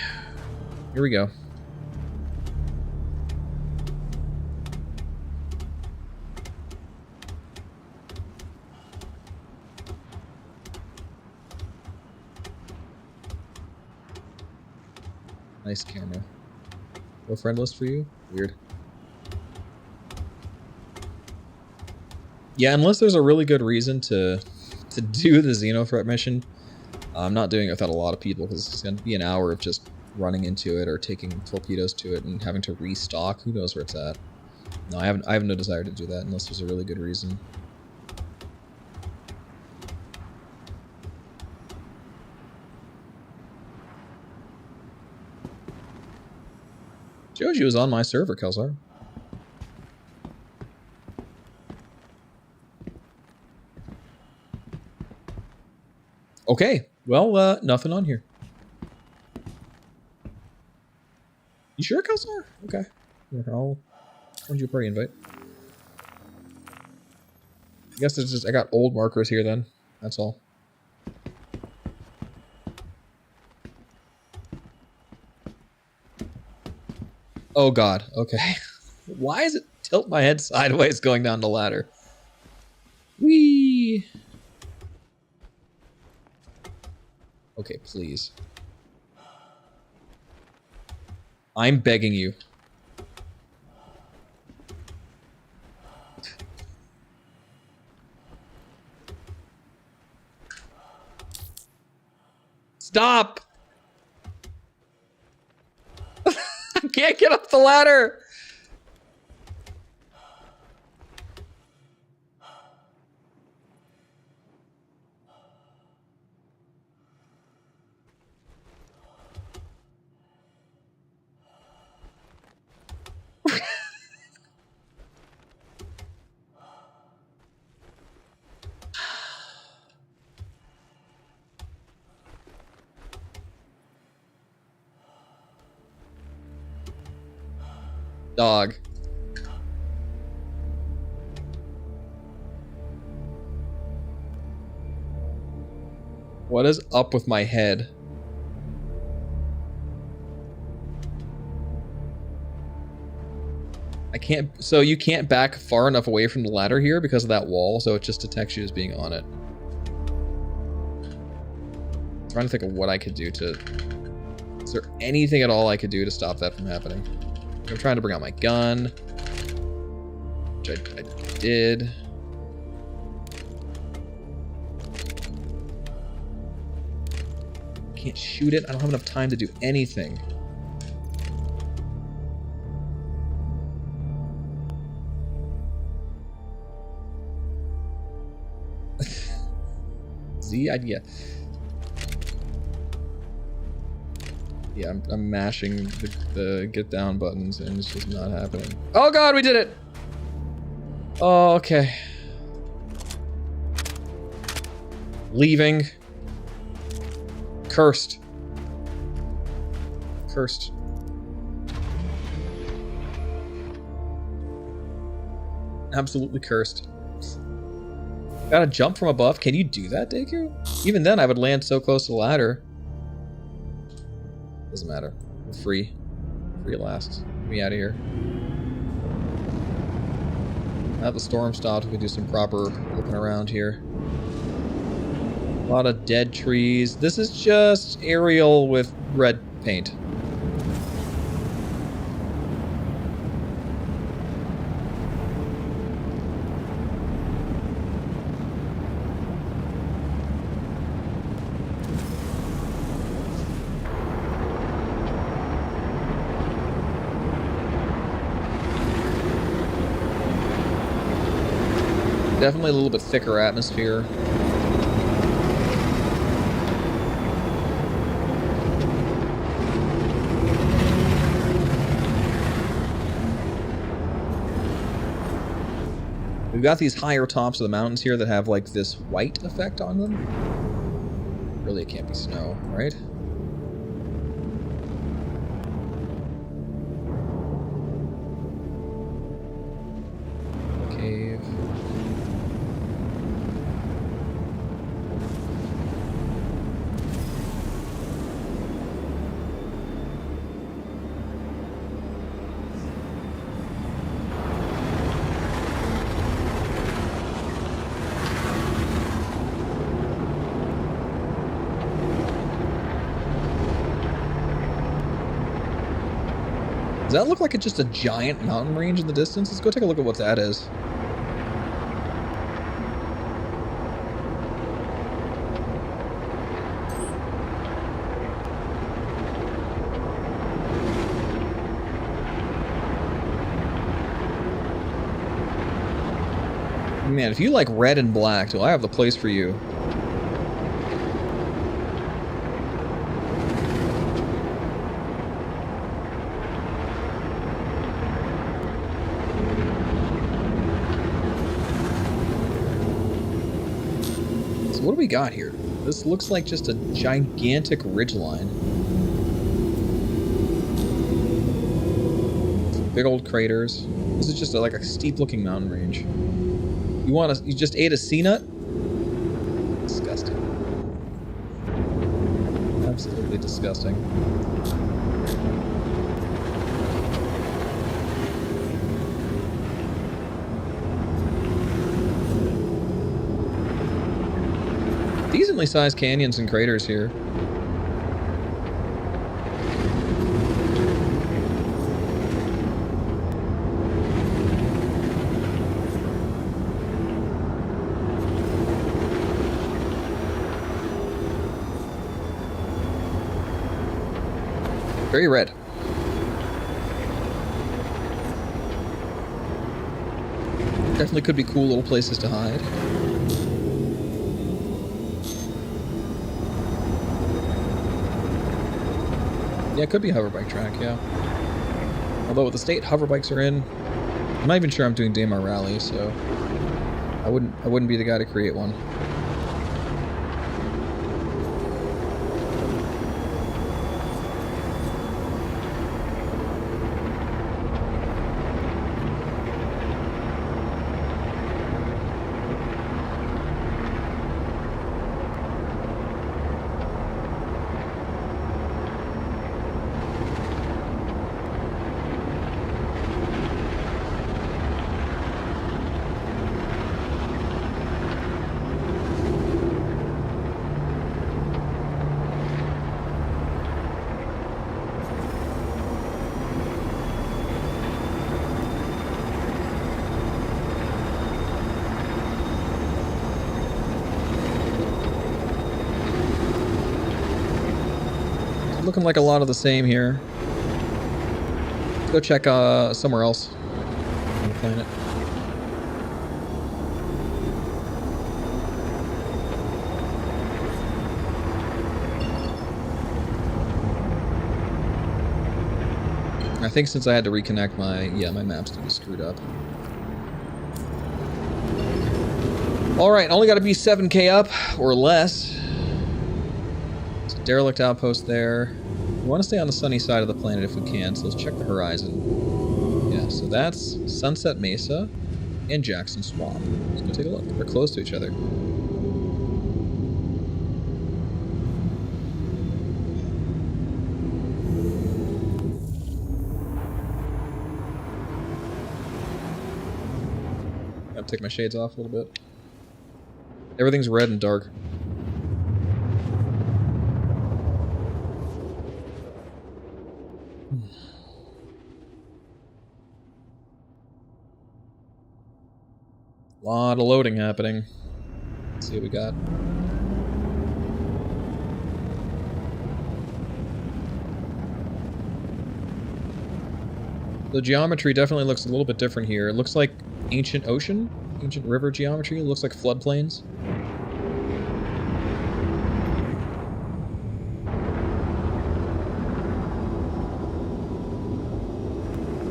Here we go. Nice camera. No friend list for you? Weird. Yeah, unless there's a really good reason to do the Xenothreat mission, I'm not doing it without a lot of people because it's going to be an hour of just running into it or taking torpedoes to it and having to restock. Who knows where it's at? No, I have no desire to do that unless there's a really good reason. Joji was on my server, Kelsar. Okay, well, nothing on here. You sure, Kelsar? Okay. Here, I'll send you a party invite. I guess it's just, I got old markers here then. That's all. Oh god, okay. Why is it tilt my head sideways going down the ladder? Whee! Okay, please. I'm begging you. Stop! I can't get up the ladder! Dog. What is up with my head? I can't, so you can't back far enough away from the ladder here because of that wall, so it just detects you as being on it. I'm trying to think of what I could do to... Is there anything at all I could do to stop that from happening? I'm trying to bring out my gun. Which I did. Can't shoot it. I don't have enough time to do anything. Z idea. Yeah, I'm mashing the get down buttons and it's just not happening. Oh god, we did it! Oh, okay. Leaving. Cursed. Cursed. Absolutely cursed. Gotta jump from above. Can you do that, Deku? Even then, I would land so close to the ladder. Doesn't matter. We're free. Free at last. Get me out of here. Now that the storm stopped, we can do some proper looking around here. A lot of dead trees. This is just Ariel with red paint. Definitely a little bit thicker atmosphere. We've got these higher tops of the mountains here that have like this white effect on them. Really, it can't be snow, right? Cave. Does that look like it's just a giant mountain range in the distance? Let's go take a look at what that is. Man, if you like red and black, do I have the place for you? So what do we got here? This looks like just a gigantic ridgeline. Big old craters. This is just like a steep-looking mountain range. You just ate a sea nut? Disgusting. Absolutely disgusting. Decently sized canyons and craters here. Very red. Definitely could be cool little places to hide. Yeah, it could be a hoverbike track, yeah. Although with the state hoverbikes are in, I'm not even sure I'm doing DMR Rally, so I wouldn't be the guy to create one. looking like a lot of the same here. Let's go check somewhere else on the planet. I think since I had to reconnect my map's gonna be screwed up. Alright, only gotta be 7k up or less. It's a derelict outpost there. We want to stay on the sunny side of the planet if we can, so let's check the horizon. Yeah, so that's Sunset Mesa and Jackson Swamp. Let's go take a look. They're close to each other. Gotta take my shades off a little bit. Everything's red and dark. Lot of loading happening. Let's see what we got. The geometry definitely looks a little bit different here. It looks like ancient ocean, ancient river geometry. It looks like floodplains.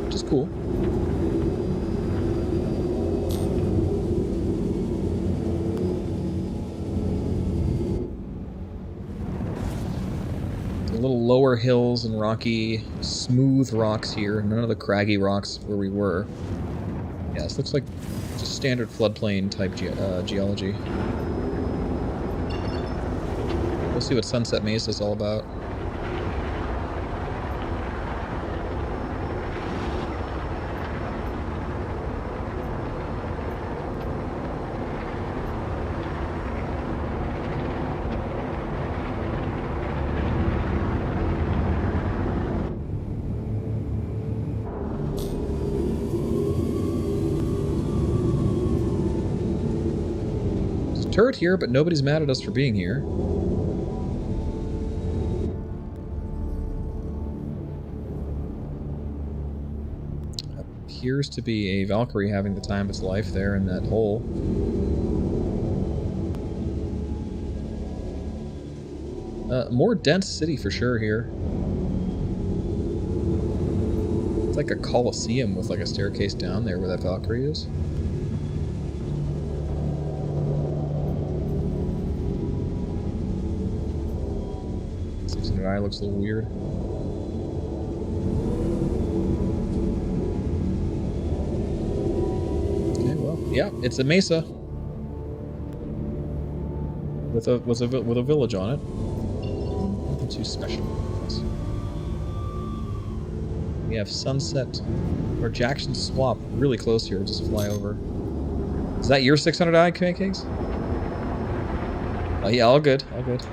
Which is cool. Little lower hills and rocky, smooth rocks here. None of the craggy rocks where we were. Yeah, this looks like just standard floodplain type geology. We'll see what Sunset Mesa is all about. Turret here, but nobody's mad at us for being here. Appears to be a Valkyrie having the time of its life there in that hole. More dense city for sure here. It's like a Colosseum with like a staircase down there where that Valkyrie is. 600i looks a little weird. Okay, well, yeah, it's a mesa with a village on it. Nothing too special. We have Sunset or Jackson Swamp really close here. Just fly over. Is that your 600i, Cakes? Oh yeah, all good, all good.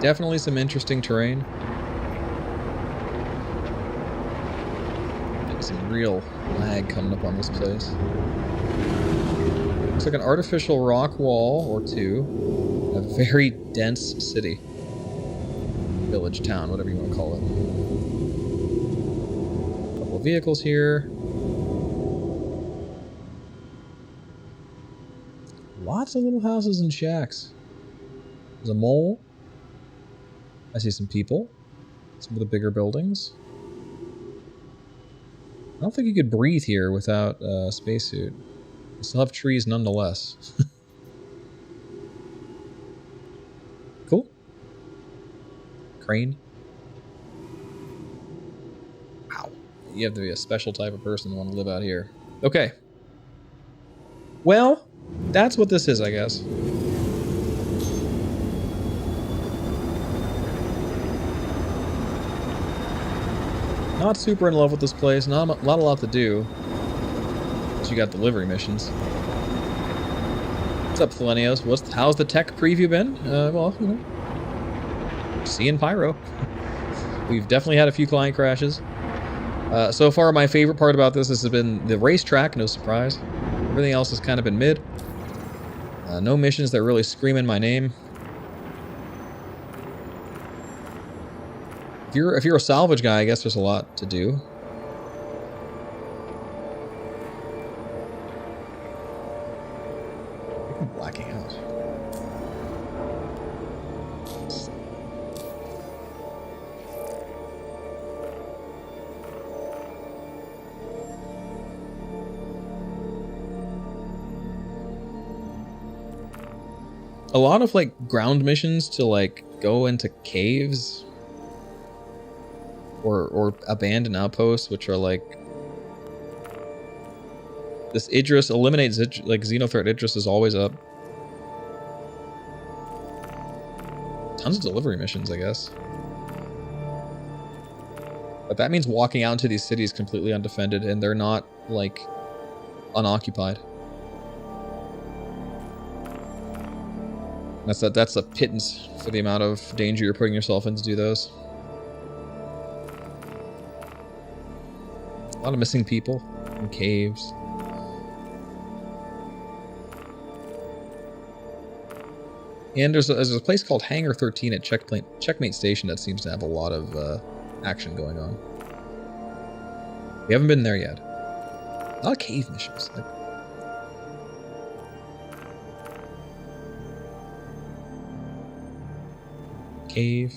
Definitely some interesting terrain. Got some real lag coming up on this place. Looks like an artificial rock wall or two. A very dense city. Village, town, whatever you want to call it. A couple of vehicles here. Lots of little houses and shacks. There's a mole. I see some people. Some of the bigger buildings. I don't think you could breathe here without a spacesuit. We still have trees nonetheless. Cool. Crane. Wow. You have to be a special type of person to want to live out here. Okay. Well, that's what this is, I guess. Not super in love with this place, not a lot to do. But you got delivery missions. What's up, Felenios? How's the tech preview been? Well, you know, seeing Pyro. We've definitely had a few client crashes. So far, my favorite part about this has been the racetrack, no surprise. Everything else has kind of been mid. No missions that really scream in my name. If you're a salvage guy, I guess there's a lot to do. I think I'm blacking out. A lot of like ground missions to like go into caves or abandoned outposts, which are like this Idris eliminates like Xenothreat Idris is always up. Tons of delivery missions, I guess. But that means walking out into these cities completely undefended, and they're not like unoccupied. That's a pittance for the amount of danger you're putting yourself in to do those. A lot of missing people in caves. And there's a place called Hangar 13 at Checkmate Station that seems to have a lot of action going on. We haven't been there yet. A lot of cave missions. Like, cave.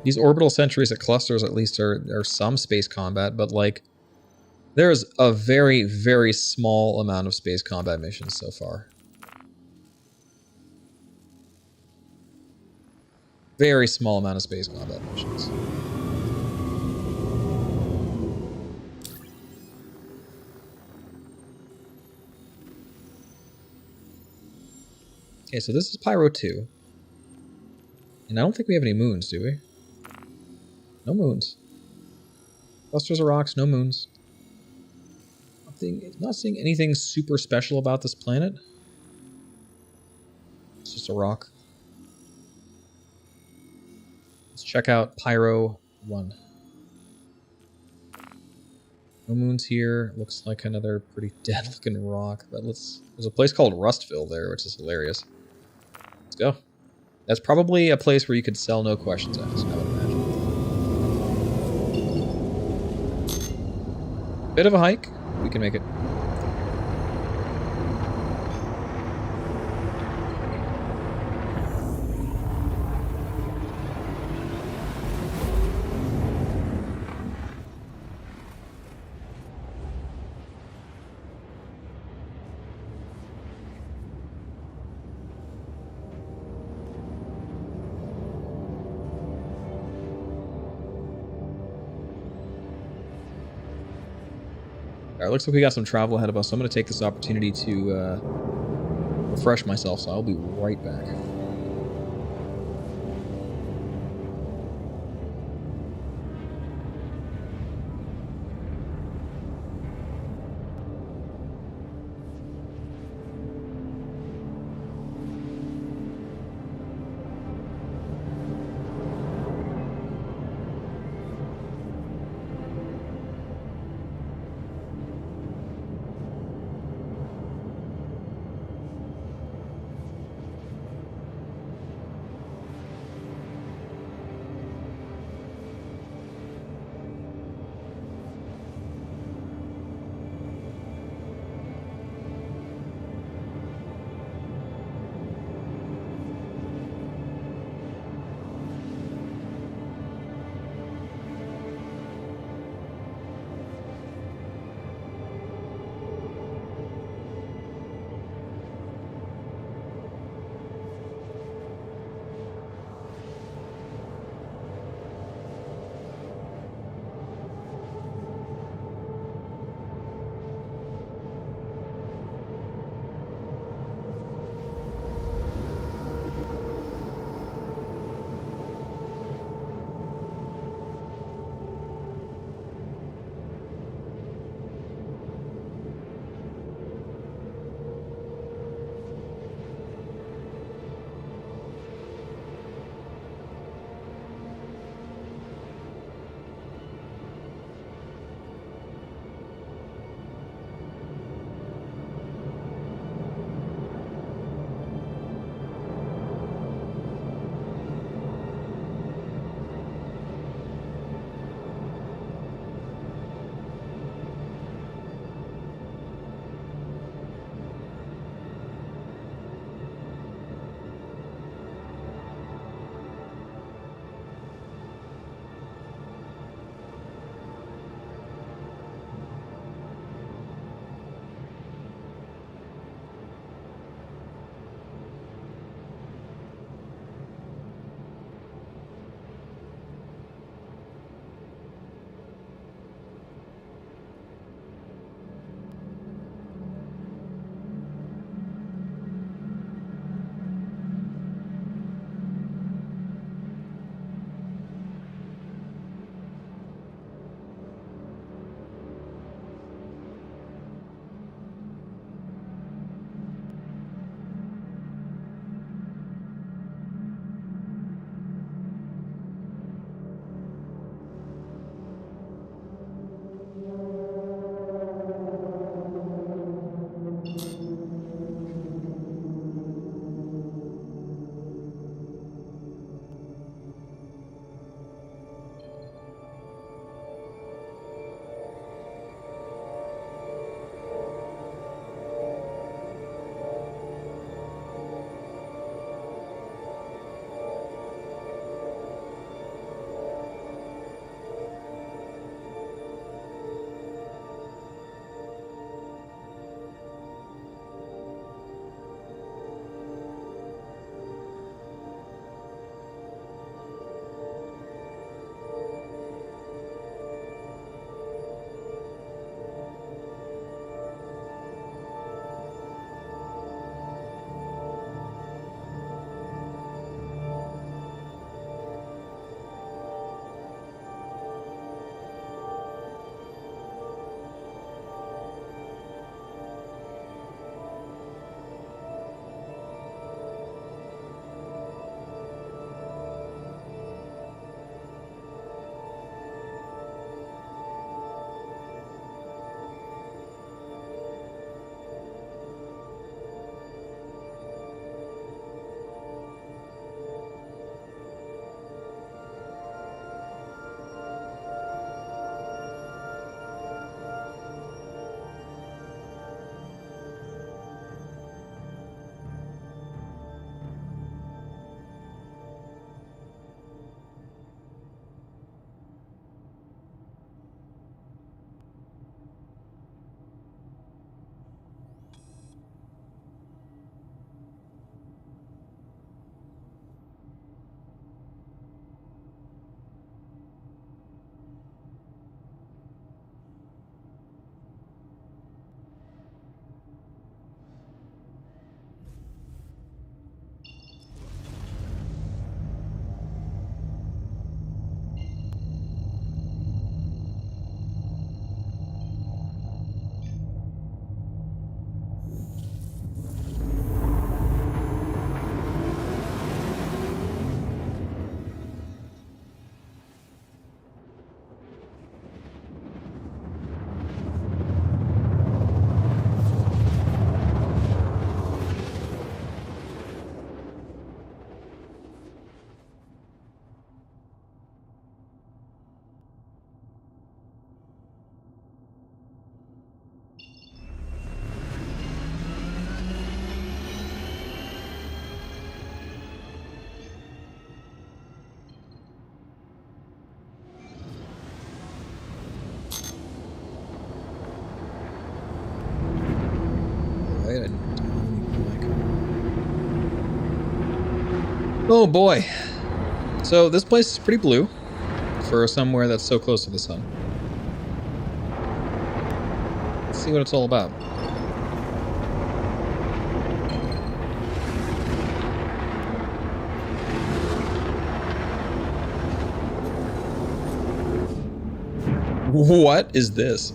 These orbital sentries at clusters at least are some space combat, but like there's a very, very small amount of space combat missions so far. Very small amount of space combat missions. Okay, so this is Pyro 2. And I don't think we have any moons, do we? No moons. Clusters of rocks, no moons. Not seeing anything super special about this planet. It's just a rock. Let's check out Pyro 1. No moons here. Looks like another pretty dead looking rock. But there's a place called Rustville there, which is hilarious. Let's go. That's probably a place where you could sell no questions asked, I would imagine. Bit of a hike. We can make it. Alright, looks like we got some travel ahead of us, so I'm going to take this opportunity to refresh myself, so I'll be right back. Oh boy. So this place is pretty blue for somewhere that's so close to the sun. Let's see what it's all about. What is this?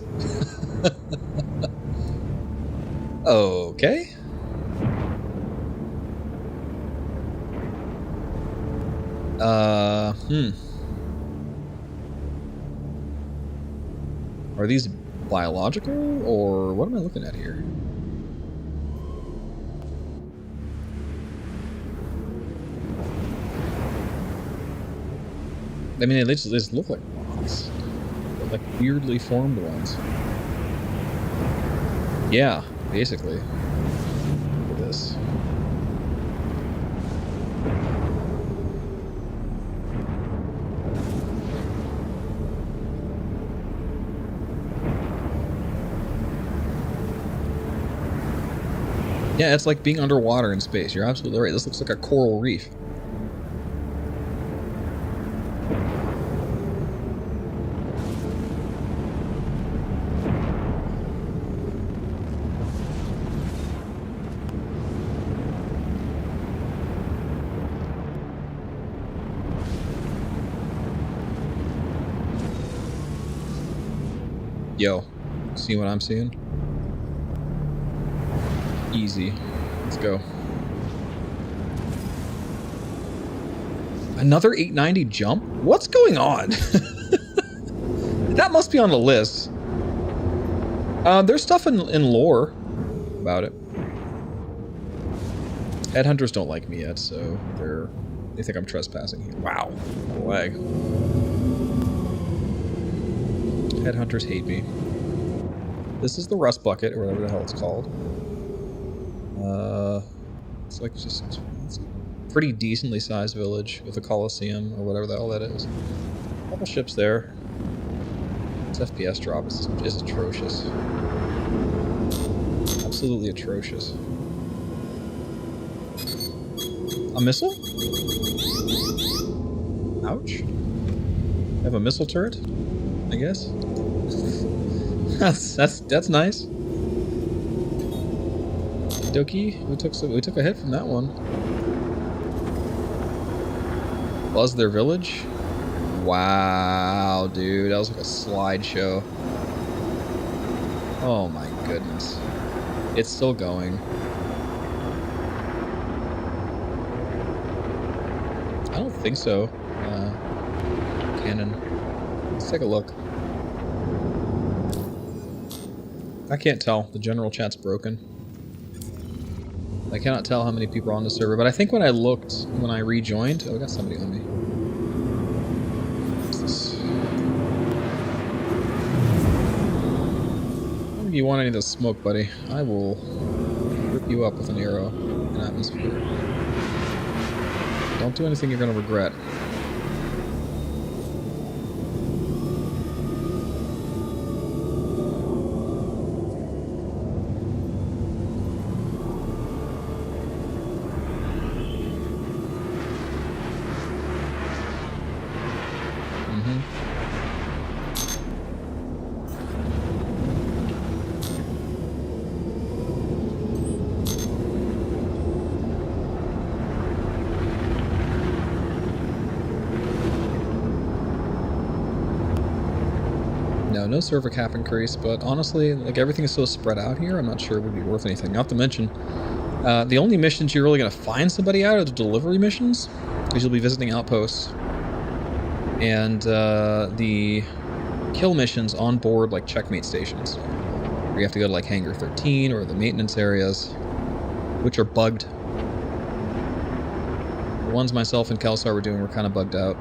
Okay. Are these biological, or what am I looking at here? I mean, they just look like rocks. They're like weirdly formed ones. Yeah, basically. Look at this. Yeah, it's like being underwater in space. You're absolutely right. This looks like a coral reef. Yo, see what I'm seeing? Easy. Let's go. Another 890 jump? What's going on? That must be on the list. There's stuff in lore about it. Headhunters don't like me yet, so they think I'm trespassing here. Wow. Lag. Headhunters hate me. This is the Rust Bucket, or whatever the hell it's called. It's like it's a pretty decently sized village with a coliseum, or whatever the hell that is. A couple ships there. Its FPS drop is atrocious. Absolutely atrocious. A missile? Ouch. I have a missile turret, I guess. That's nice. Doki, we took a hit from that one. Was their village? Wow, dude, that was like a slideshow. Oh my goodness. It's still going. I don't think so. Cannon. Let's take a look. I can't tell. The general chat's broken. I cannot tell how many people are on the server, but I think when I looked, when I rejoined... Oh, I got somebody on me. What's this? I don't think you want any of this smoke, buddy. I will rip you up with an arrow in atmosphere. Don't do anything you're going to regret. No server cap increase, but honestly, like everything is so spread out here, I'm not sure it would be worth anything. Not to mention, the only missions you're really going to find somebody out are the delivery missions, because you'll be visiting outposts, and the kill missions on board, like checkmate stations, where you have to go to like Hangar 13 or the maintenance areas, which are bugged. The ones myself and Kelsar were doing were kind of bugged out.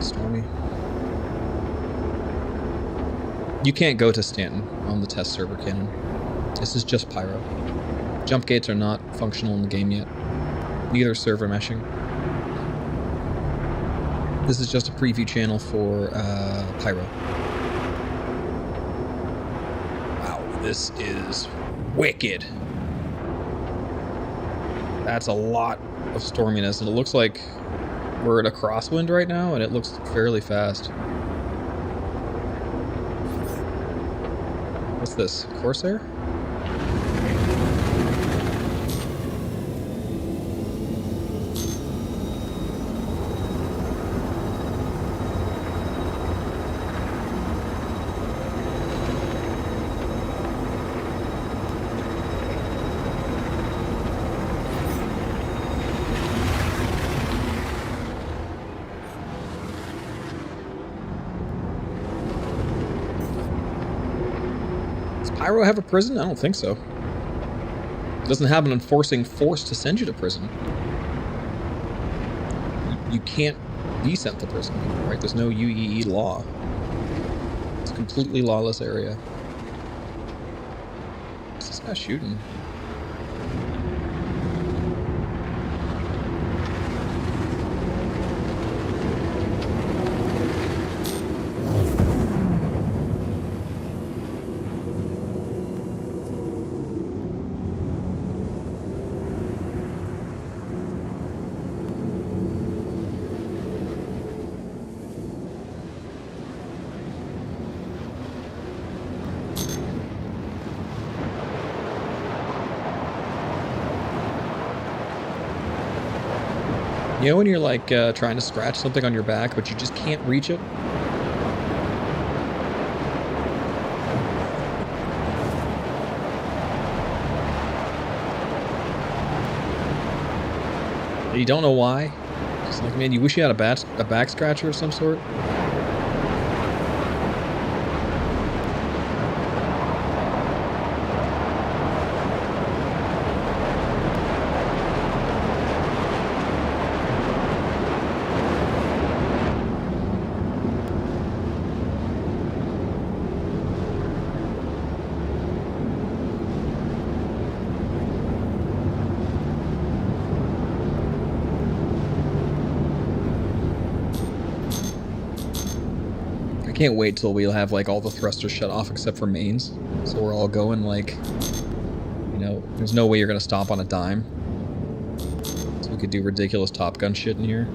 Stormy. You can't go to Stanton on the test server, Cannon. This is just Pyro. Jump gates are not functional in the game yet. Neither server meshing. This is just a preview channel for Pyro. Wow, this is wicked. That's a lot of storminess, and it looks like we're at a crosswind right now, and it looks fairly fast. What's this? Corsair? Pyro have a prison? I don't think so. It doesn't have an enforcing force to send you to prison. You can't be sent to prison, right? There's no UEE law. It's a completely lawless area. What's this guy shooting? You know when you're like trying to scratch something on your back, but you just can't reach it? You don't know why? It's like, man, you wish you had a back scratcher of some sort? I can't wait till we'll have like all the thrusters shut off except for mains. So we're all going like, you know, there's no way you're gonna stop on a dime. So we could do ridiculous Top Gun shit in here.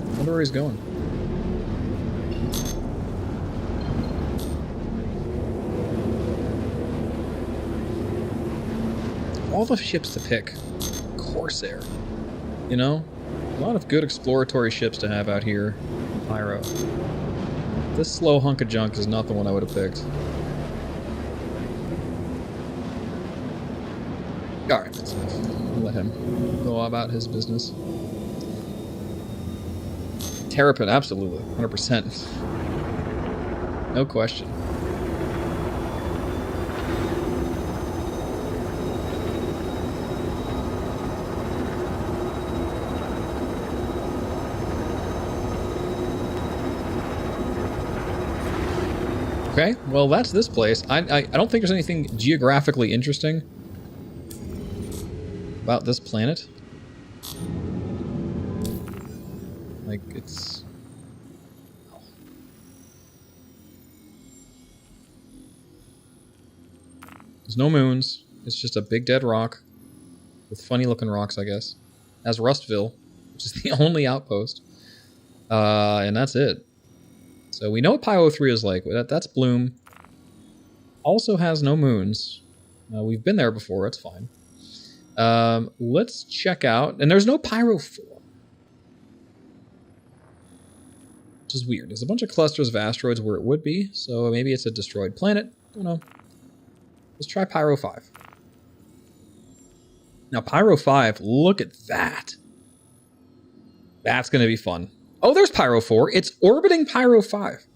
I wonder where he's going. All the ships to pick. Corsair. You know? A lot of good exploratory ships to have out here. Pyro. This slow hunk of junk is not the one I would have picked. Alright, that's enough. We'll let him go about his business. Terrapin, absolutely. 100%. No question. Okay, well that's this place. I don't think there's anything geographically interesting about this planet. Like, it's... There's no moons. It's just a big dead rock with funny looking rocks, I guess. As Rustville, which is the only outpost. And that's it. So we know what Pyro 3 is like. That's Bloom. Also has no moons. We've been there before. It's fine. Let's check out... And there's no Pyro 4. Which is weird. There's a bunch of clusters of asteroids where it would be. So maybe it's a destroyed planet. Don't know. Let's try Pyro 5. Now Pyro 5, look at that. That's going to be fun. Oh, there's Pyro 4. It's orbiting Pyro 5.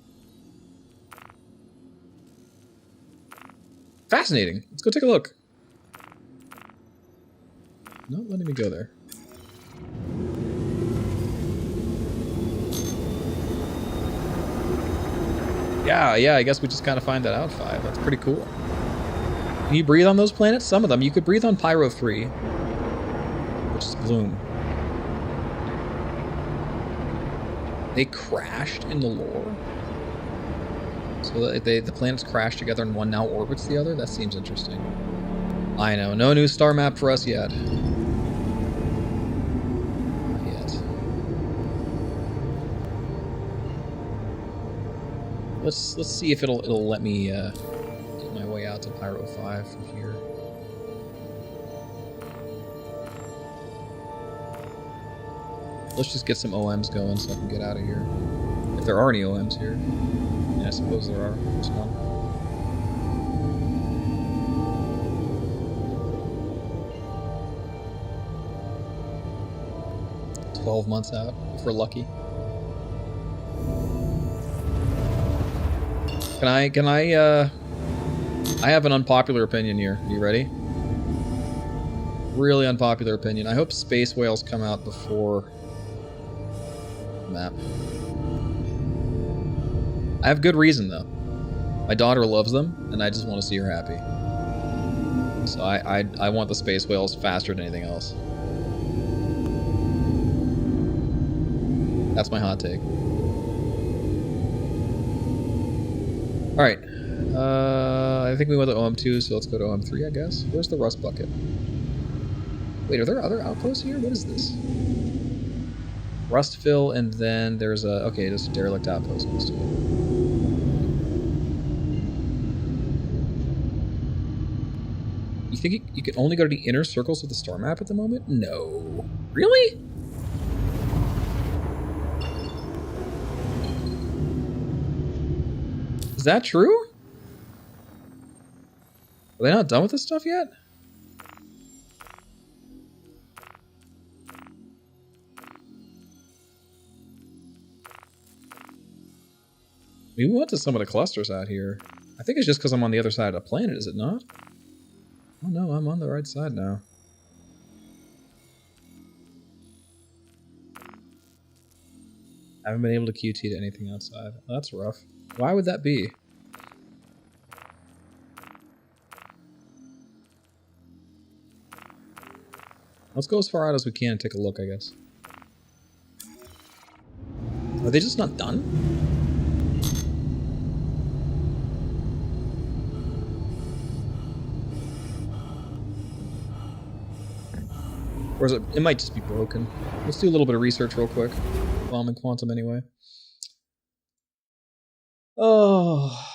Fascinating. Let's go take a look. Not letting me go there. Yeah, I guess we just kind of find that out, 5. That's pretty cool. Can you breathe on those planets? Some of them. You could breathe on Pyro 3, which is Bloom. They crashed in the lore. So the planets crash together and one now orbits the other? That seems interesting. I know. No new star map for us yet. Not yet. Let's see if it'll let me get my way out to Pyro 5 from here. Let's just get some OMs going so I can get out of here. If there are any OMs here. Yeah, I suppose there are. There's one. 12 months out, if we're lucky. I have an unpopular opinion here. Are you ready? Really unpopular opinion. I hope space whales come out before the map. I have good reason, though. My daughter loves them, and I just want to see her happy. So I want the space whales faster than anything else. That's my hot take. Alright. I think we went to OM2, so let's go to OM3, I guess. Where's the rust bucket? Wait, are there other outposts here? What is this? Rust fill, and then there's a... Okay, there's a derelict outpost. Let's do it. You think you can only go to the inner circles of the star map at the moment? No. Really? Is that true? Are they not done with this stuff yet? We went to some of the clusters out here. I think it's just because I'm on the other side of the planet, is it not? Oh no, I'm on the right side now. I haven't been able to QT to anything outside. That's rough. Why would that be? Let's go as far out as we can and take a look, I guess. Are they just not done? Or is it... It might just be broken. Let's do a little bit of research real quick. While I'm in quantum anyway. Oh...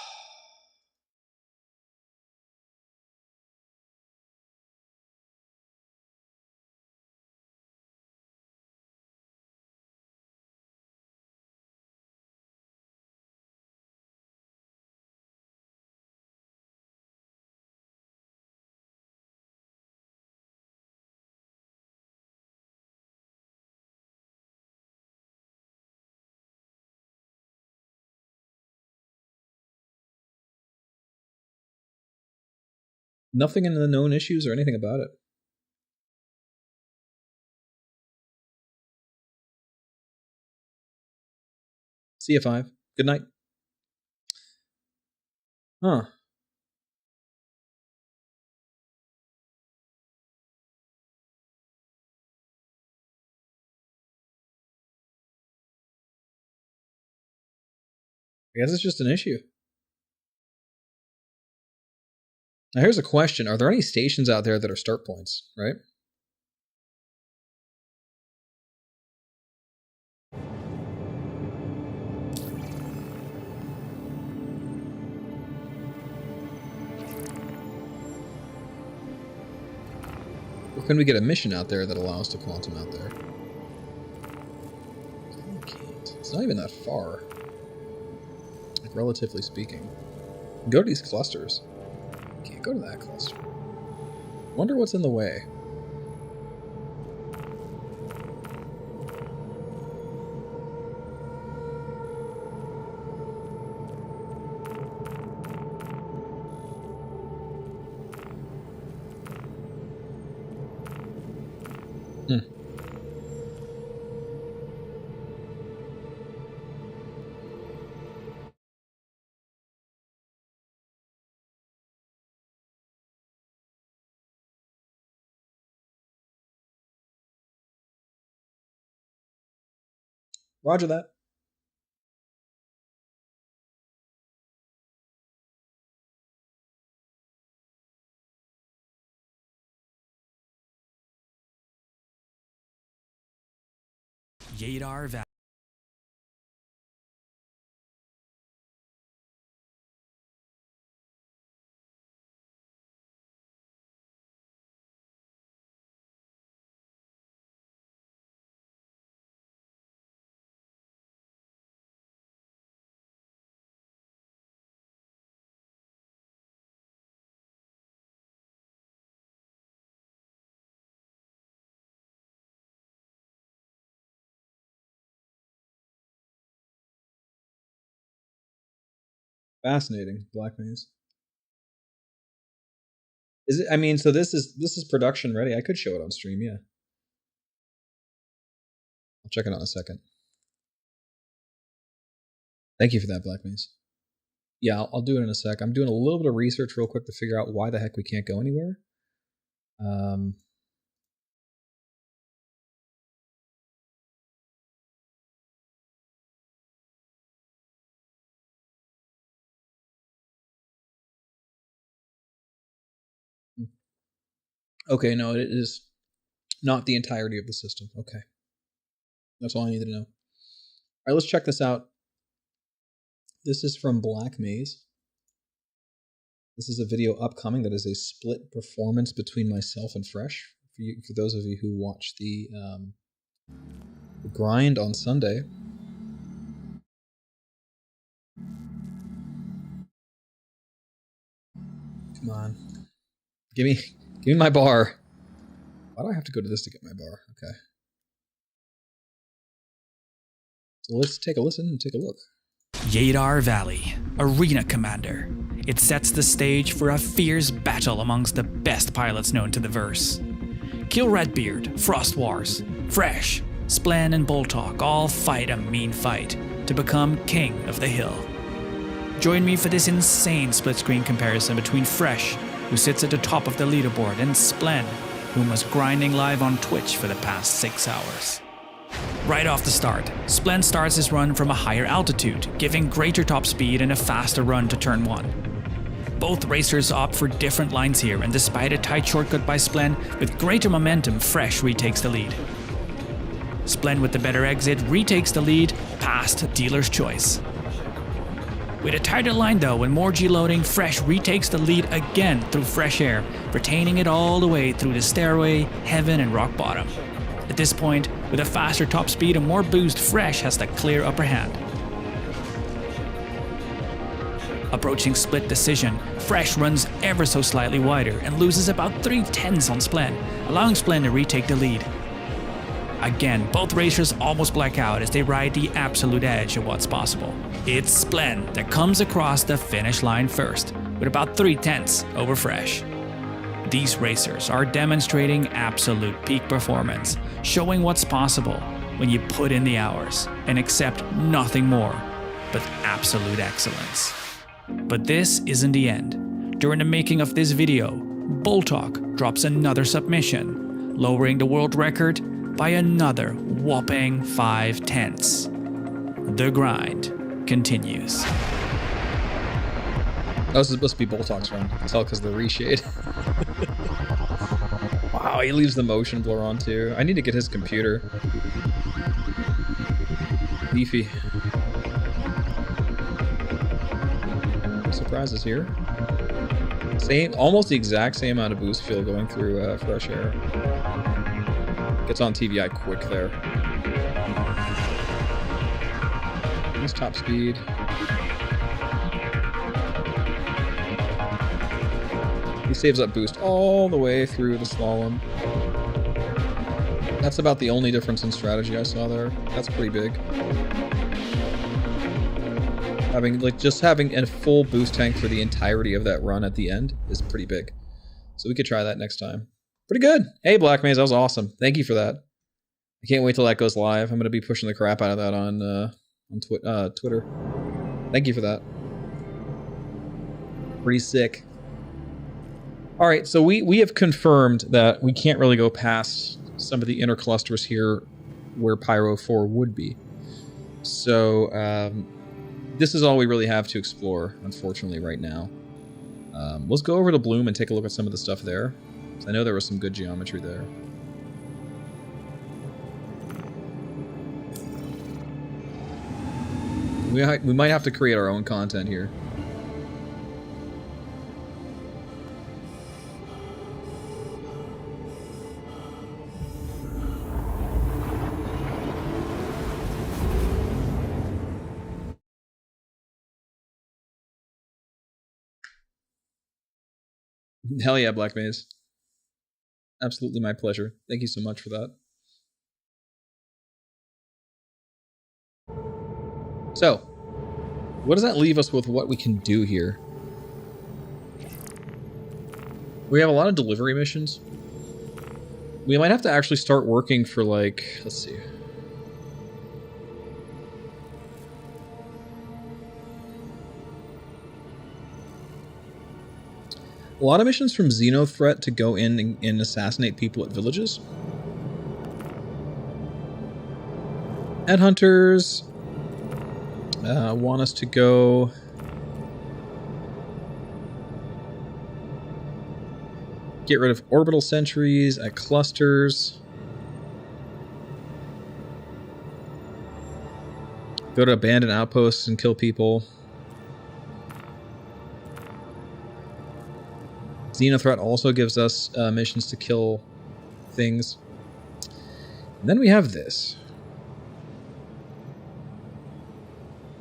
Nothing in the known issues or anything about it. See you 5. Good night. Huh. I guess it's just an issue. Now here's a question. Are there any stations out there that are start points, right? Or can we get a mission out there that allows us to quantum out there? I can't. It's not even that far. Like, relatively speaking. Go to these clusters. Can't go to that cluster. Wonder what's in the way. Roger that. Yadar Valley. Fascinating. Black Maze. Is it? I mean, so this is production ready. I could show it on stream. Yeah. I'll check it out in a second. Thank you for that, Black Maze. Yeah, I'll do it in a sec. I'm doing a little bit of research real quick to figure out why the heck we can't go anywhere. Okay, no, it is not the entirety of the system. Okay. That's all I needed to know. All right, let's check this out. This is from Black Maze. This is a video upcoming that is a split performance between myself and Fresh. For those of you who watched the grind on Sunday. Come on. Give me my bar. Why do I have to go to this to get my bar? Okay. So let's take a listen and take a look. Yadar Valley, Arena Commander. It sets the stage for a fierce battle amongst the best pilots known to the verse. Kill Redbeard, Frost Wars, Fresh, Splen and Boltalk all fight a mean fight to become king of the hill. Join me for this insane split-screen comparison between Fresh, who sits at the top of the leaderboard, and Splen, whom was grinding live on Twitch for the past 6 hours. Right off the start, Splen starts his run from a higher altitude, giving greater top speed and a faster run to turn 1. Both racers opt for different lines here, and despite a tight shortcut by Splen, with greater momentum, Fresh retakes the lead. Splen with the better exit retakes the lead past Dealer's Choice. With a tighter line though and more G-loading, Fresh retakes the lead again through fresh air, retaining it all the way through the stairway, heaven and rock bottom. At this point, with a faster top speed and more boost, Fresh has the clear upper hand. Approaching split decision, Fresh runs ever so slightly wider and loses about 3/10 on Splen, allowing Splen to retake the lead. Again, both racers almost black out as they ride the absolute edge of what's possible. It's Splen that comes across the finish line first, with about 3/10 over Fresh. These racers are demonstrating absolute peak performance, showing what's possible when you put in the hours and accept nothing more but absolute excellence. But this isn't the end. During the making of this video, Boltalk drops another submission, lowering the world record by another whopping 5/10. The grind continues. Oh, this is supposed to be Boltalk's run. I can tell because of the reshade. Wow, he leaves the motion blur on too. I need to get his computer. Beefy. Surprises here. Almost the exact same amount of boost fuel going through fresh air. Gets on TVI quick there. Nice top speed. He saves up boost all the way through the slalom. That's about the only difference in strategy I saw there. That's pretty big. Just having a full boost tank for the entirety of that run at the end is pretty big. So we could try that next time. Pretty good. Hey, Black Maze, that was awesome. Thank you for that. I can't wait till that goes live. I'm going to be pushing the crap out of that on Twitter. Thank you for that. Pretty sick. All right, so we have confirmed that we can't really go past some of the inner clusters here where Pyro 4 would be. So this is all we really have to explore, unfortunately, right now. Let's go over to Bloom and take a look at some of the stuff there. I know there was some good geometry there. We might have to create our own content here. Hell yeah, Black Maze. Absolutely my pleasure. Thank you so much for that. So, what does that leave us with what we can do here? We have a lot of delivery missions. We might have to actually start working for, like, let's see. A lot of missions from Xenothreat to go in and assassinate people at villages. Headhunters want us to go... Get rid of orbital sentries at clusters. Go to abandoned outposts and kill people. Xenothreat also gives us missions to kill things. And then we have this.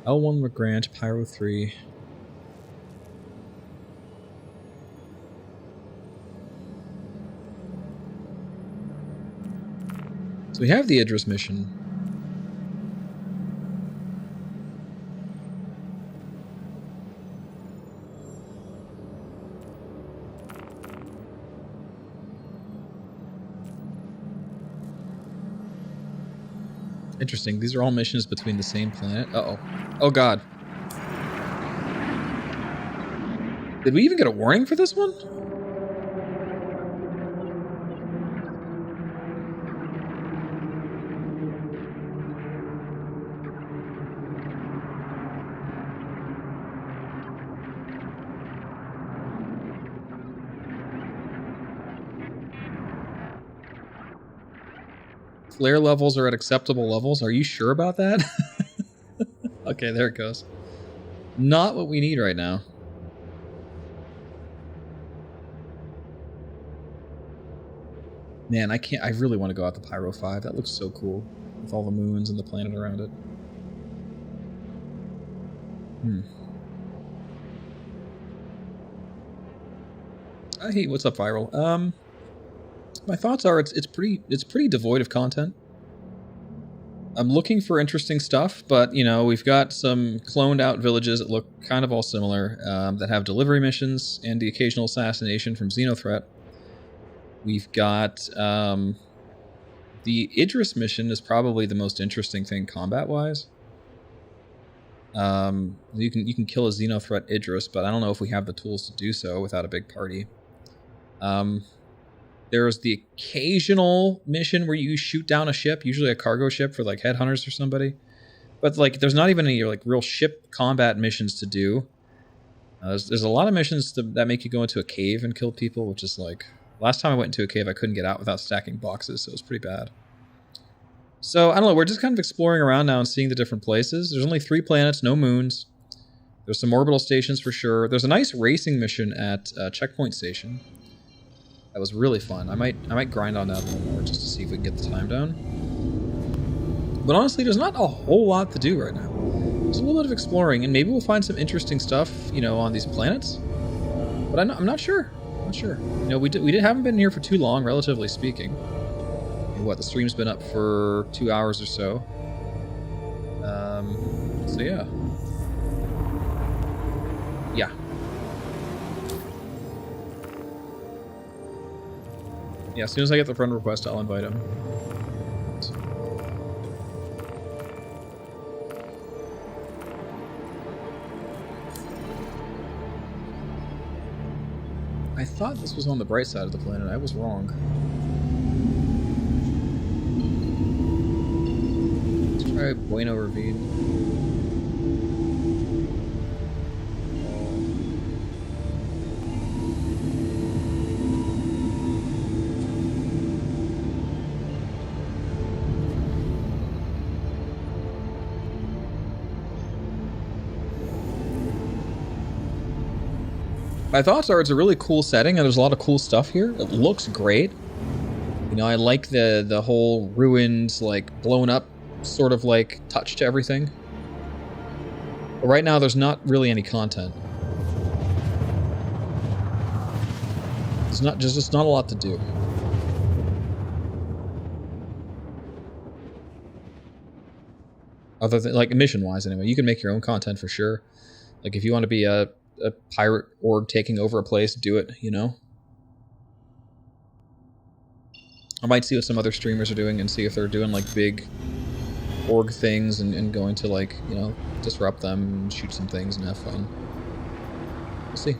L1 LaGrange, Pyro 3. So we have the Idris mission. Interesting. These are all missions between the same planet. Uh-oh. Oh, God. Did we even get a warning for this one? Flare levels are at acceptable levels. Are you sure about that? Okay, there it goes. Not what we need right now. Man, I really want to go out to Pyro 5. That looks so cool. With all the moons and the planet around it. Hey, what's up, Viral? My thoughts are it's pretty devoid of content. I'm looking for interesting stuff, but, you know, we've got some cloned out villages that look kind of all similar, that have delivery missions and the occasional assassination from Xenothreat. We've got the Idris mission is probably the most interesting thing combat-wise. You can kill a Xenothreat Idris, but I don't know if we have the tools to do so without a big party. There's the occasional mission where you shoot down a ship, usually a cargo ship for like headhunters or somebody. But like, there's not even any like real ship combat missions to do. There's a lot of missions that make you go into a cave and kill people, which is like, last time I went into a cave, I couldn't get out without stacking boxes, so it was pretty bad. So I don't know. We're just kind of exploring around now and seeing the different places. There's only 3 planets, no moons. There's some orbital stations for sure. There's a nice racing mission at Checkpoint Station. That was really fun. I might grind on that a little more just to see if we can get the time down. But honestly, there's not a whole lot to do right now. There's a little bit of exploring, and maybe we'll find some interesting stuff, you know, on these planets. But I'm not sure. I'm not sure. You know, we haven't been here for too long, relatively speaking. What, the stream's been up for 2 hours or so. So yeah. Yeah. Yeah, as soon as I get the friend request, I'll invite him. I thought this was on the bright side of the planet. I was wrong. Let's try Bueno Ravine. My thoughts are it's a really cool setting, and there's a lot of cool stuff here. It looks great. You know, I like the whole ruined, like, blown up sort of, like, touch to everything. But right now, there's not really any content. There's just not a lot to do. Other than, like, mission-wise, anyway. You can make your own content for sure. Like, if you want to be a pirate org taking over a place, do it, you know? I might see what some other streamers are doing and see if they're doing, like, big org things and going to, like, you know, disrupt them and shoot some things and have fun. We'll see.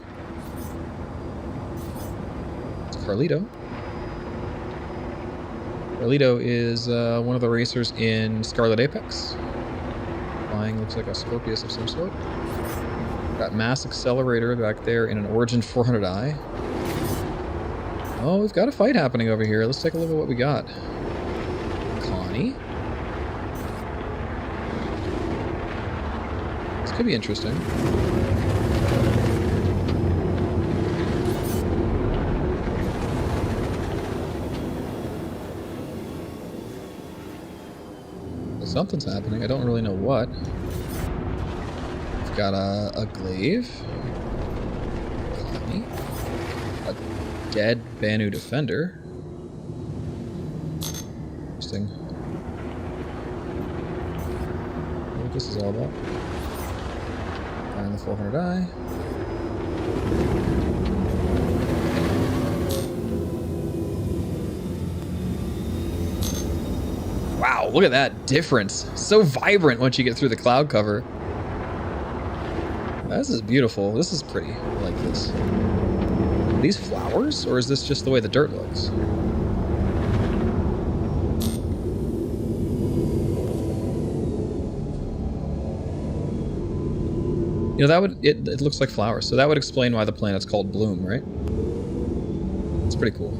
It's Carlito. Carlito is one of the racers in Scarlet Apex. Flying looks like a Scorpius of some sort. Got mass accelerator back there in an Origin 400i. Oh, we've got a fight happening over here. Let's take a look at what we got. Connie. This could be interesting. Something's happening. I don't really know what. We've got a glaive. Connie. A dead Banu defender. Interesting. What this is all about. Firing the 400i. Wow, look at that difference. So vibrant once you get through the cloud cover. This is beautiful. This is pretty. I like this. Are these flowers, or is this just the way the dirt looks? You know, that would... It looks like flowers, so that would explain why the planet's called Bloom, right? It's pretty cool.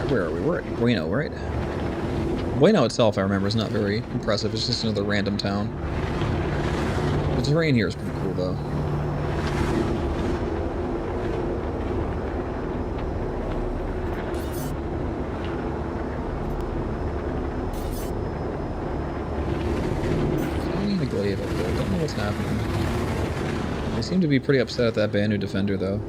Where are we? We're at Bueno, right? Bueno itself, I remember, is not very impressive. It's just another random town. The terrain here is pretty cool, though. Finding the glaive up there. Don't know what's happening. They seem to be pretty upset at that Banu defender, though.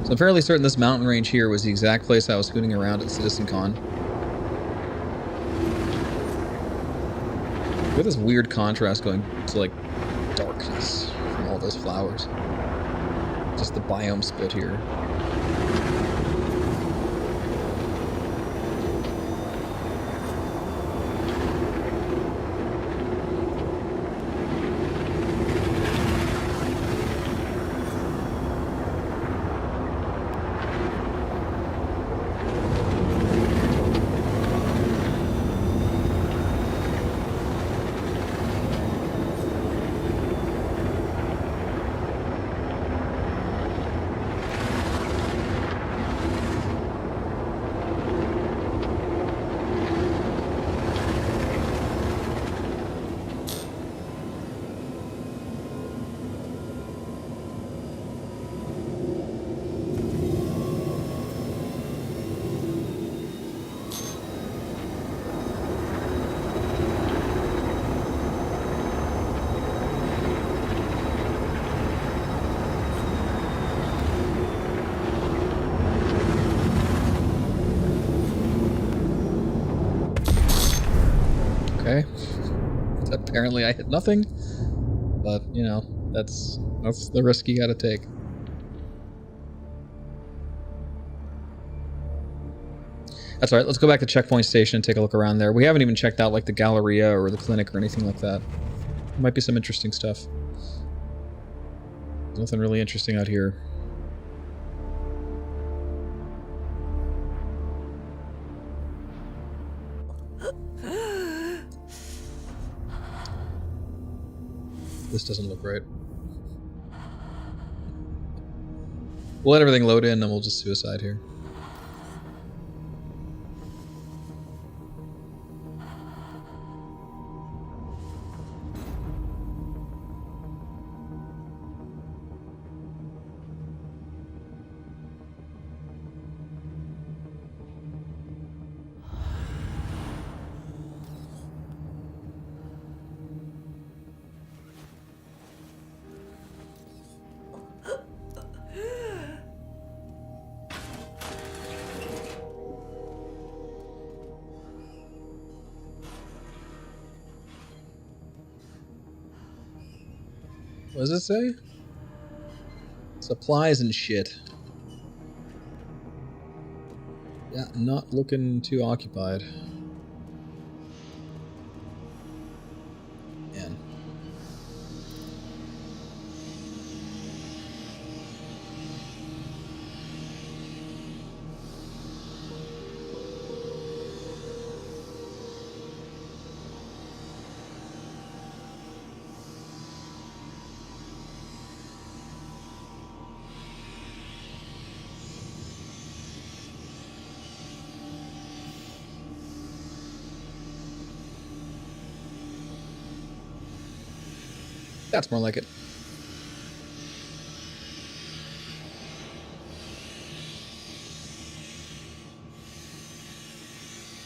So I'm fairly certain this mountain range here was the exact place I was scooting around at CitizenCon. Look at this weird contrast going to, like, darkness from all those flowers. Just the biome split here. apparently I hit nothing. But, you know, that's the risk you gotta take. That's alright, let's go back to Checkpoint Station and take a look around there. We haven't even checked out, like, the Galleria or the clinic or anything like that. There might be some interesting stuff. Nothing really interesting out here. This doesn't look right. We'll let everything load in and we'll just suicide here. What does it say? Supplies and shit. Yeah, not looking too occupied. Man. That's more like it.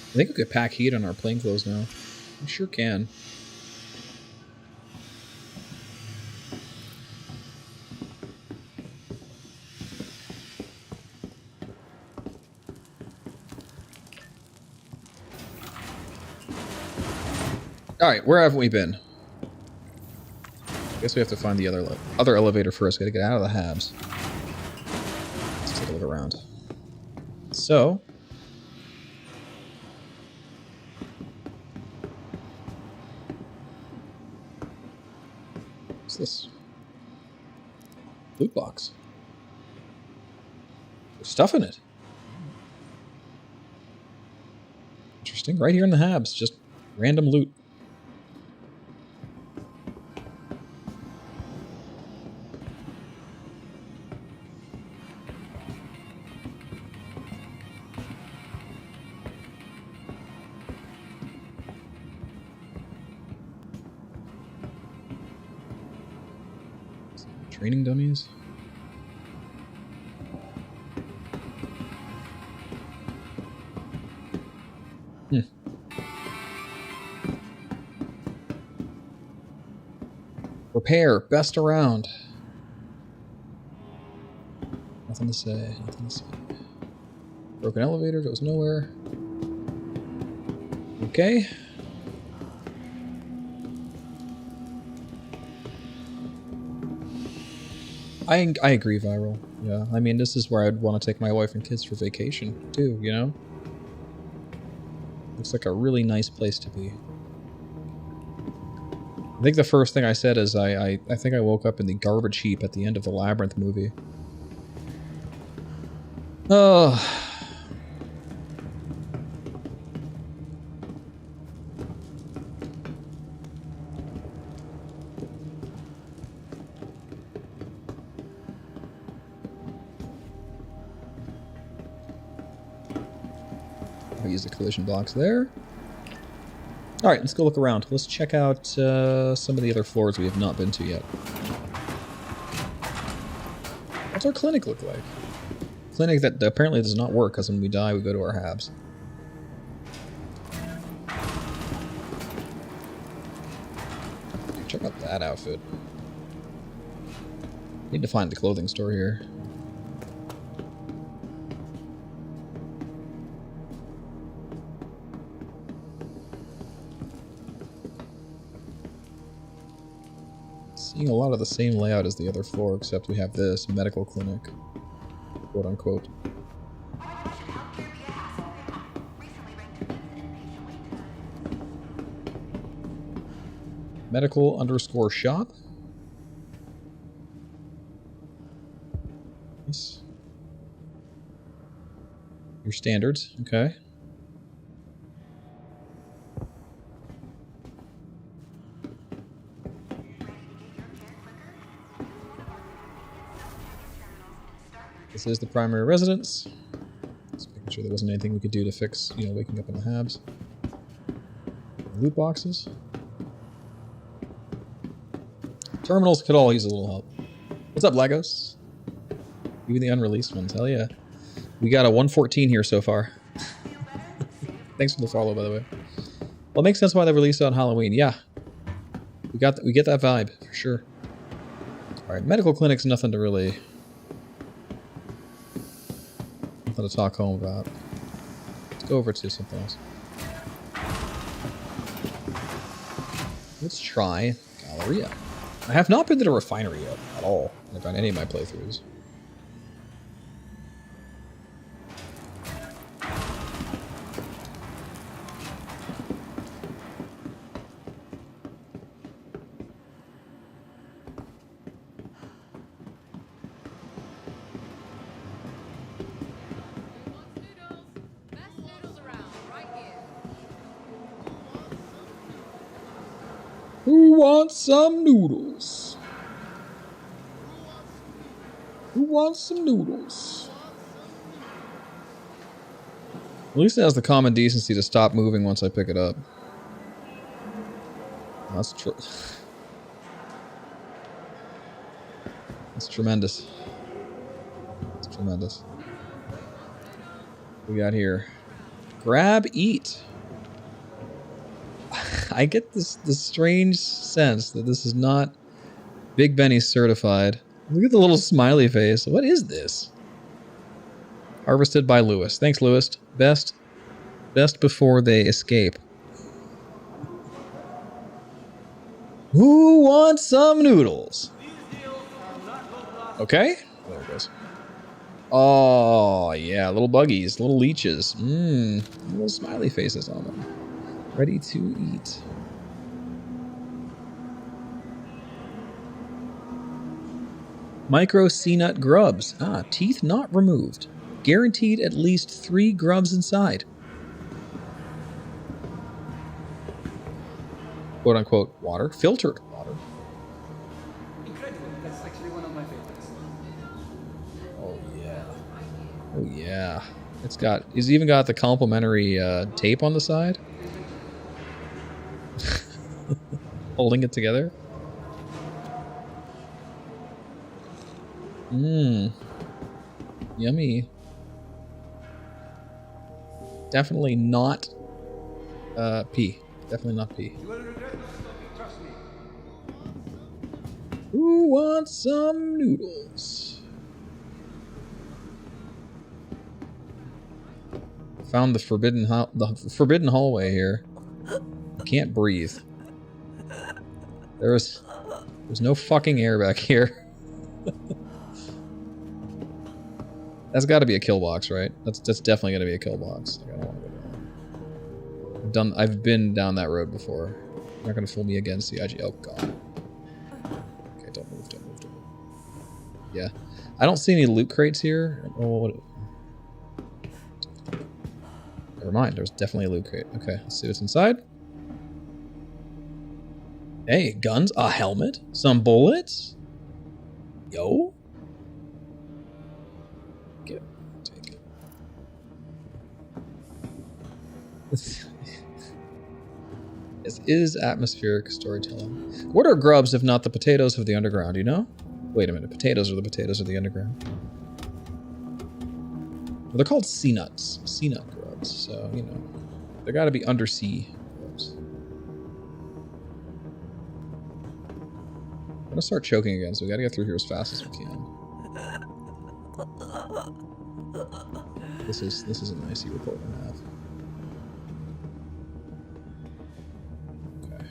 I think we could pack heat on our plainclothes now. We sure can. Alright, where have we been? I guess we have to find the other elevator first. Gotta get out of the Habs. Let's take a look around. So... what's this? Loot box. There's stuff in it. Interesting. Right here in the Habs. Just random loot. Training dummies. Repair, best around. Nothing to say, nothing to say. Broken elevator, goes nowhere. Okay. I agree, Viral. Yeah, I mean, this is where I'd want to take my wife and kids for vacation, too, you know? Looks like a really nice place to be. I think the first thing I said is I think I woke up in the garbage heap at the end of the Labyrinth movie. Oh... use the collision blocks there. Alright, let's go look around. Let's check out some of the other floors we have not been to yet. What's our clinic look like? Clinic that apparently does not work, because when we die we go to our Habs. Check out that outfit. Need to find the clothing store here. Seeing a lot of the same layout as the other floor, except we have this medical clinic, quote unquote. Medical_shop. Nice. Your standards, okay. This is the primary residence. Just making sure there wasn't anything we could do to fix, you know, waking up in the habs. Loot boxes. Terminals could all use a little help. What's up, Lagos? Even the unreleased ones, hell yeah. We got a 114 here so far. Thanks for the follow, by the way. Well, it makes sense why they released it on Halloween. Yeah, we get that vibe for sure. All right, medical clinic's nothing to really. Nothing to talk home about. Let's go over to something else. Let's try Galleria. I have not been to the refinery yet at all. I've done any of my playthroughs. Who wants some noodles? Who wants some noodles? At least it has the common decency to stop moving once I pick it up. That's true. That's tremendous. That's tremendous. What we got here? Grab, eat. I get this strange sense that this is not Big Benny certified. Look at the little smiley face. What is this? Harvested by Lewis. Thanks, Lewis. Best before they escape. Who wants some noodles? Okay. There it goes. Oh, yeah. Little buggies. Little leeches. Little smiley faces on them. Ready to eat. Micro C-nut grubs. Ah, teeth not removed. Guaranteed at least 3 grubs inside. Quote unquote water. Filtered water. Incredible. That's actually one of my favorites. Oh yeah. Oh yeah. It's even got the complimentary tape on the side. Holding it together. Yummy. Definitely not pee. Definitely not pee. You will regret not stopping, trust me. Who wants some noodles? Found the forbidden hallway here. Can't breathe. There's no fucking air back here. That's got to be a kill box, right? That's definitely gonna be a kill box. Like, I don't want to go down. I've been down that road before. You're not gonna fool me again, CIG. Oh god. Okay, don't move. Yeah, I don't see any loot crates here. Oh, never mind. There's definitely a loot crate. Okay, let's see what's inside. Hey, guns, a helmet, some bullets. Yo. Take it. This is atmospheric storytelling. What are grubs if not the potatoes of the underground, you know? Wait a minute, potatoes are the potatoes of the underground. Well, they're called sea nuts. Sea nut grubs, so, you know. They gotta be undersea grubs. I'm gonna start choking again, so we gotta get through here as fast as we can. This is a nice report and a half. Okay.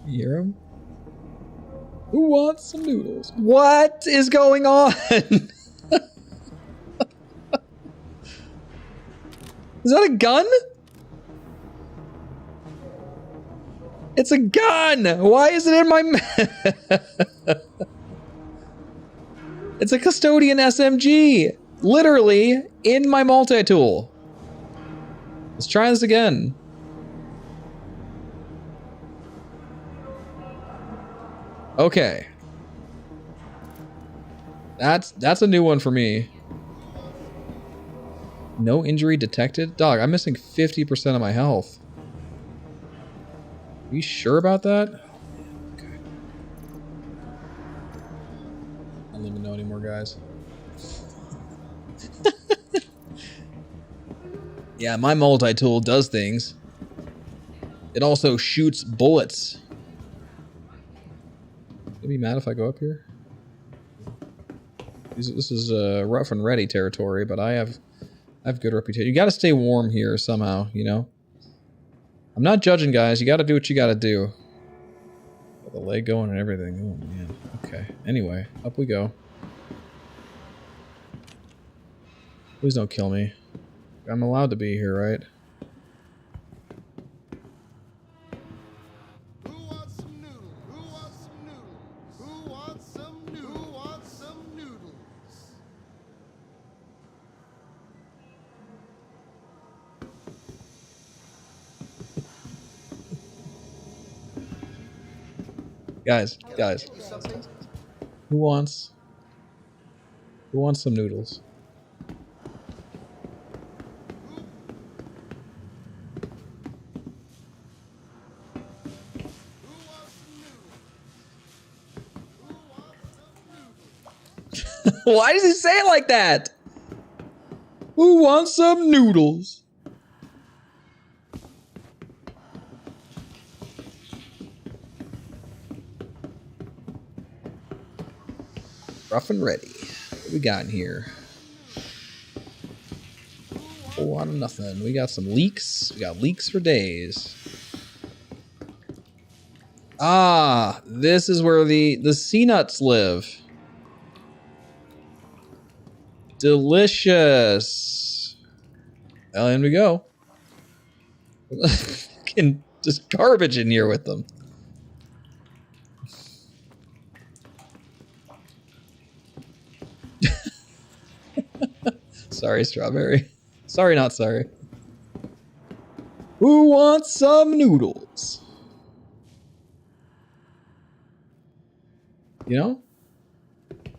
You hear him? Who wants some noodles? What is going on? Is that a gun? It's a gun! Why is it in my It's a custodian SMG! Literally in my multi-tool. Let's try this again. Okay. That's a new one for me. No injury detected? Dog, I'm missing 50% of my health. Are you sure about that? Okay. I don't even know anymore, guys. Yeah, my multi-tool does things. It also shoots bullets. You'll be mad if I go up here? This is rough and ready territory, but I have good reputation. You gotta stay warm here somehow, you know? I'm not judging, guys. You gotta do what you gotta do. Got the leg going and everything. Oh, man. Okay. Anyway, up we go. Please don't kill me. I'm allowed to be here, right? Guys. Who wants some noodles? Why does he say it like that? Who wants some noodles? Rough and ready. What we got in here? A whole lot of nothing. We got some leeks. We got leeks for days. Ah, this is where the sea nuts live. Delicious. Well, in we go. Fucking just garbage in here with them. Sorry, strawberry. Sorry, not sorry. Who wants some noodles? You know?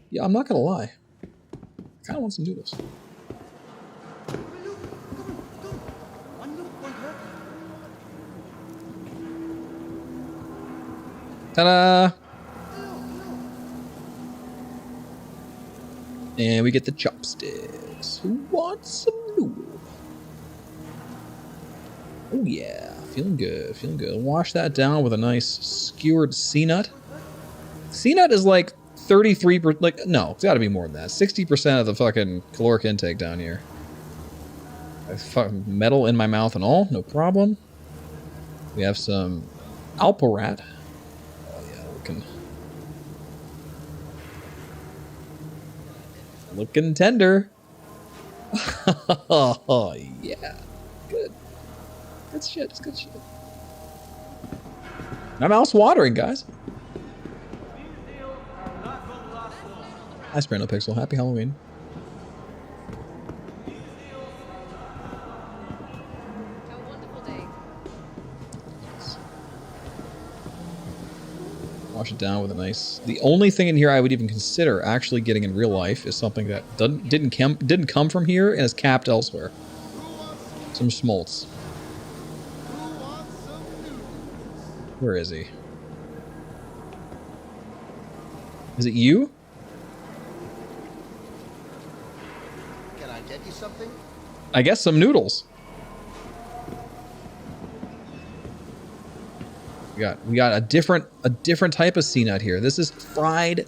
Yeah, I'm not gonna lie. I kinda want some noodles. Ta-da! And we get the chopsticks. Who wants some noodles? Oh yeah, feeling good, feeling good. Wash that down with a nice skewered sea nut. Sea nut is like 33%, like, no, it's gotta be more than that. 60% of the fucking caloric intake down here. I have fucking metal in my mouth and all, no problem. We have some Alporat. Oh yeah, looking tender. Oh yeah, good. Good shit, it's good shit. My mouth's watering, guys. Hi, Sprando Pixel. Happy Halloween. Have a wonderful day. Wash it down with a nice... The only thing in here I would even consider actually getting in real life is something that didn't come from here and is capped elsewhere. Some smolts. Where is he? Is it you? Can I get you something? I guess some noodles. We got a different type of sea nut here. This is fried.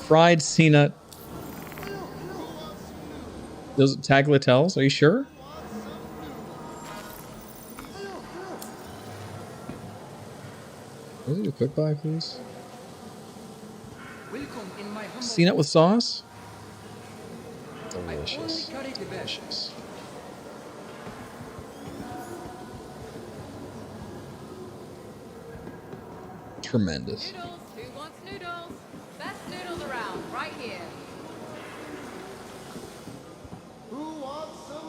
Fried CNUT. Those tagliatelles, are you sure? Is it a quick buy, please? Welcome in my humble. CNUT with sauce? I only Delicious. carry the best. Delicious. Tremendous. Noodles. Who wants noodles? Best noodles around, right here.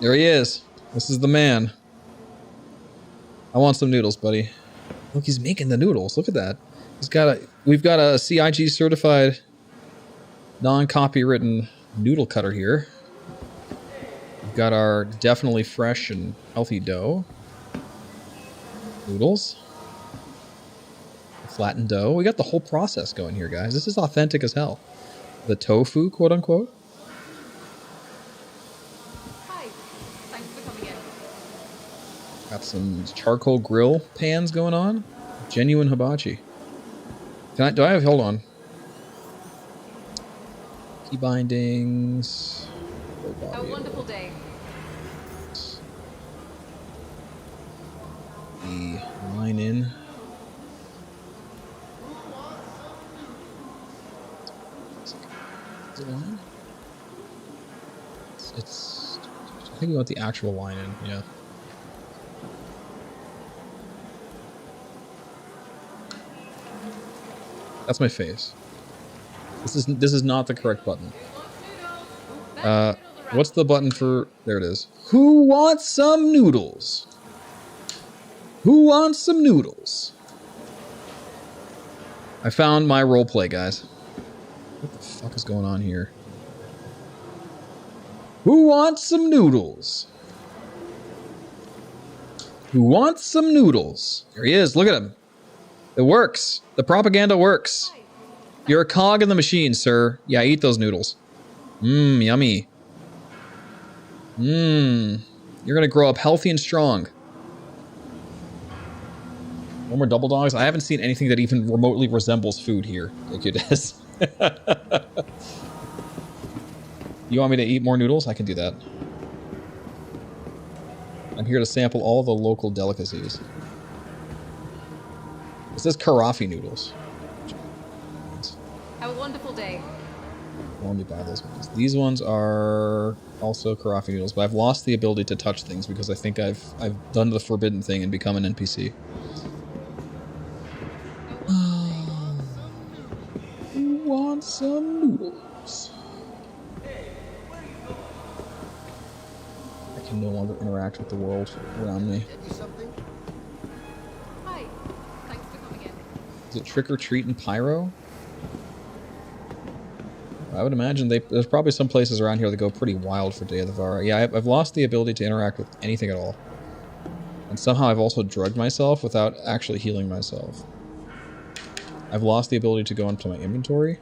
There he is. This is the man. I want some noodles, buddy. Look, he's making the noodles. Look at that. We've got a CIG certified non-copywritten noodle cutter here. We've got our definitely fresh and healthy dough. Noodles. Flattened dough. We got the whole process going here, guys. This is authentic as hell. The tofu, quote unquote. Hi. Thanks for coming in. Got some charcoal grill pans going on. Genuine hibachi. Do I have, hold on. Key bindings. Have a wonderful day. The line in. Is it line? It's I think we want the actual line in, yeah. That's my face. This is not the correct button. What's the button for? There it is. Who wants some noodles? Who wants some noodles? I found my roleplay, guys. What the fuck is going on here? Who wants some noodles? Who wants some noodles? There he is. Look at him. It works. The propaganda works. You're a cog in the machine, sir. Yeah, eat those noodles. Mmm, yummy. Mmm. You're gonna grow up healthy and strong. No more double dogs. I haven't seen anything that even remotely resembles food here. Like it is. You want me to eat more noodles? I can do that. I'm here to sample all the local delicacies. It says karafi noodles. Have a wonderful day. Let me buy those ones. These ones are also karafi noodles, but I've lost the ability to touch things because I think I've done the forbidden thing and become an NPC. Who wants some noodles? I can no longer interact with the world around me. Get you something? Hi. Thanks for coming in. Is it trick or treat and pyro? I would imagine there's probably some places around here that go pretty wild for Day of the Var. Yeah, I've lost the ability to interact with anything at all. And somehow I've also drugged myself without actually healing myself. I've lost the ability to go into my inventory.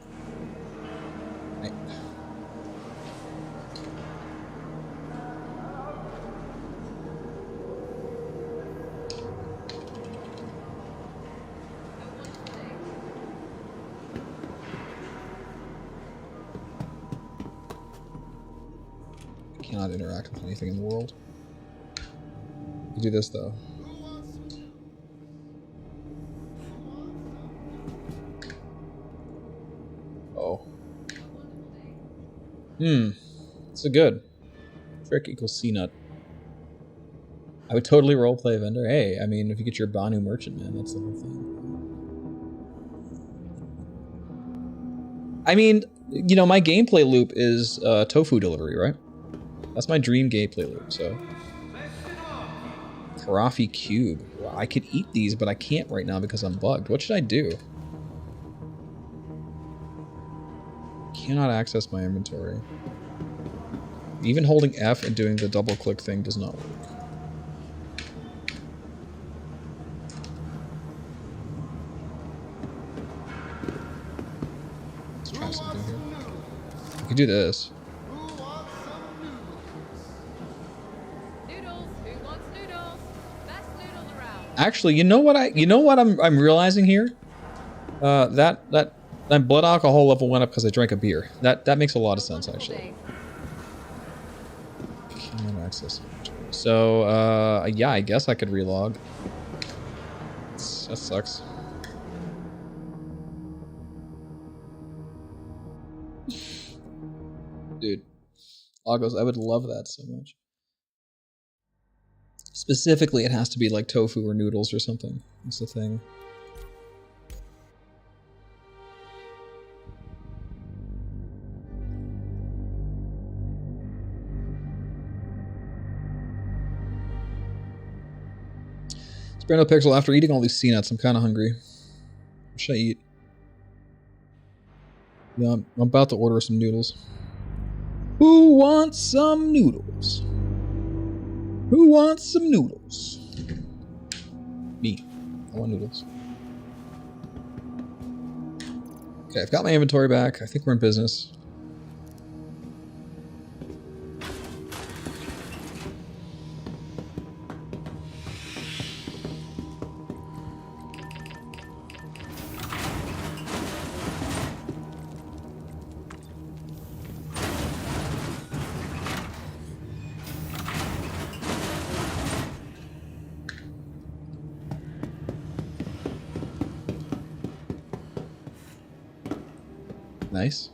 Cannot interact with anything in the world. You do this though. Oh. It's a good. Trick equals CNUT. I would totally roleplay a vendor. Hey, I mean, if you get your Banu merchant, man, that's the whole thing. I mean, you know, my gameplay loop is tofu delivery, right? That's my dream gameplay loop, so. Karafi cube. Well, I could eat these, but I can't right now because I'm bugged. What should I do? Cannot access my inventory. Even holding F and doing the double click thing does not work. Let's try something here. I could do this. Actually, you know what I'm realizing here? That Then blood alcohol level went up because I drank a beer. That makes a lot of sense, actually. Can't access inventory. So, yeah, I guess I could relog. That sucks. Dude. Lagos, I would love that so much. Specifically, it has to be like tofu or noodles or something. That's the thing. It's Brando Pixel. After eating all these sea nuts, I'm kind of hungry. What should I eat? Yeah, I'm about to order some noodles. Who wants some noodles? Who wants some noodles? Me. I want noodles. Okay, I've got my inventory back. I think we're in business. Nice.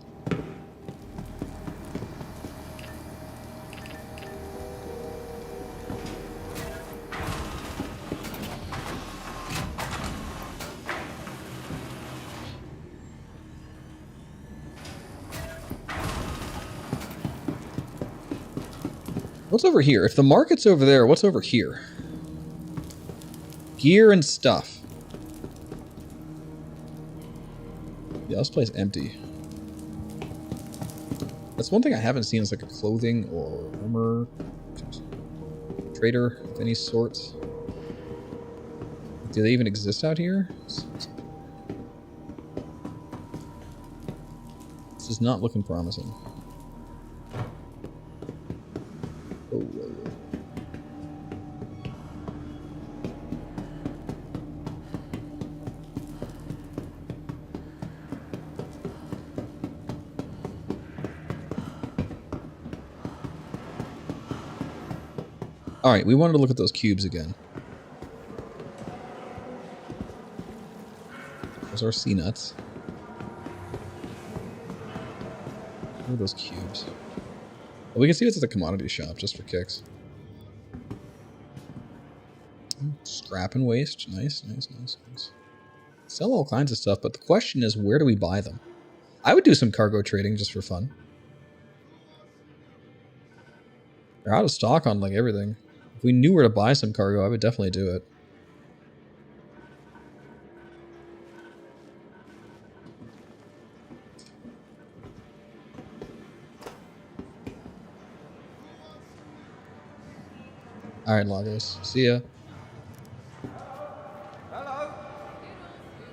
What's over here? If the market's over there, what's over here? Gear and stuff. Yeah, this place empty. That's one thing I haven't seen is like a clothing or armor trader of any sort. Do they even exist out here? This is not looking promising. Oh. Alright, we wanted to look at those cubes again. Those are sea nuts. What are those cubes? Well, we can see what's at the commodity shop, just for kicks. Scrap and waste. Nice, nice, nice, nice. Sell all kinds of stuff, but the question is, where do we buy them? I would do some cargo trading just for fun. They're out of stock on, like, everything. If we knew where to buy some cargo, I would definitely do it. Alright, Lagos. See ya.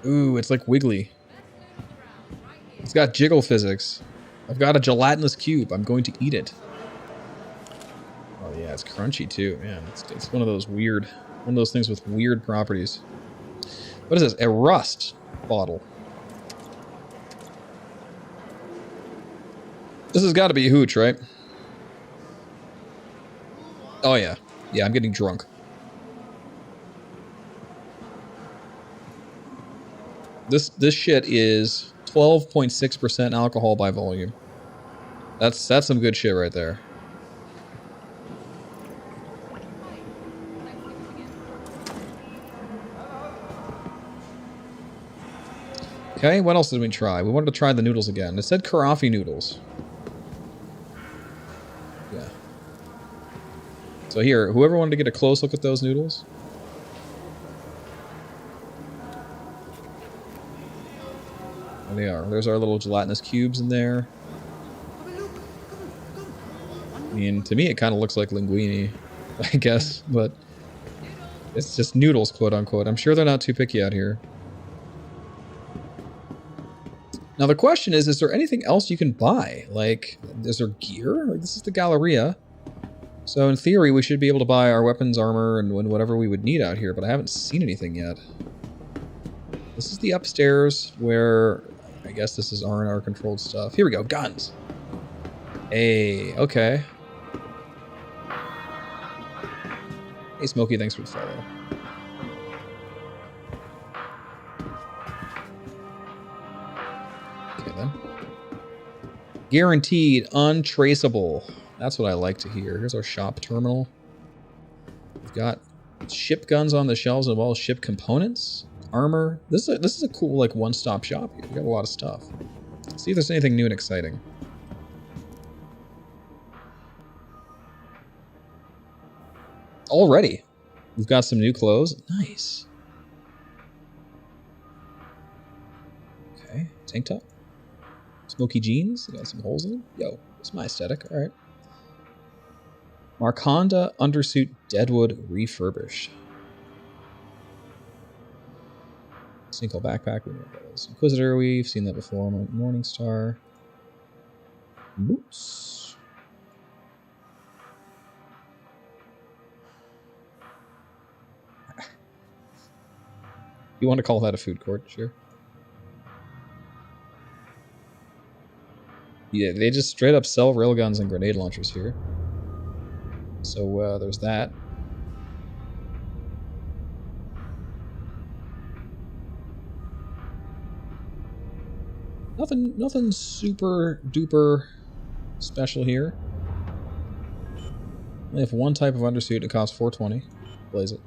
Ooh, it's like wiggly. It's got jiggle physics. I've got a gelatinous cube. I'm going to eat it. Oh yeah, it's crunchy too. Man, it's one of those weird, one of those things with weird properties. What is this? A rust bottle. This has got to be a hooch, right? Oh yeah. Yeah, I'm getting drunk. This shit is 12.6% alcohol by volume. That's some good shit right there. Okay, what else did we try? We wanted to try the noodles again. It said karafi noodles. Yeah. So here, whoever wanted to get a close look at those noodles. There they are. There's our little gelatinous cubes in there. I mean, to me it kind of looks like linguine, I guess, but it's just noodles, quote unquote. I'm sure they're not too picky out here. Now the question is there anything else you can buy? Like, is there gear? Like, this is the Galleria. So in theory, we should be able to buy our weapons, armor, and whatever we would need out here, but I haven't seen anything yet. This is the upstairs where I guess this is R&R controlled stuff. Here we go, guns. Hey, okay. Hey, Smokey, thanks for the follow. Okay, then. Guaranteed untraceable. That's what I like to hear. Here's our shop terminal. We've got ship guns on the shelves as well as ship components, armor. This is a cool like one-stop shop here. We got a lot of stuff. Let's see if there's anything new and exciting. Already, we've got some new clothes. Nice. Okay, tank top. Smoky jeans. Got some holes in them. Yo, it's my aesthetic. All right. Marconda undersuit Deadwood refurbished. Single backpack. We know what that is. Inquisitor. We've seen that before. Morningstar. Boots. You want to call that a food court? Sure. Yeah, they just straight up sell railguns and grenade launchers here. So there's that. Nothing super duper special here. Only have one type of undersuit. It costs $420. Blaze it.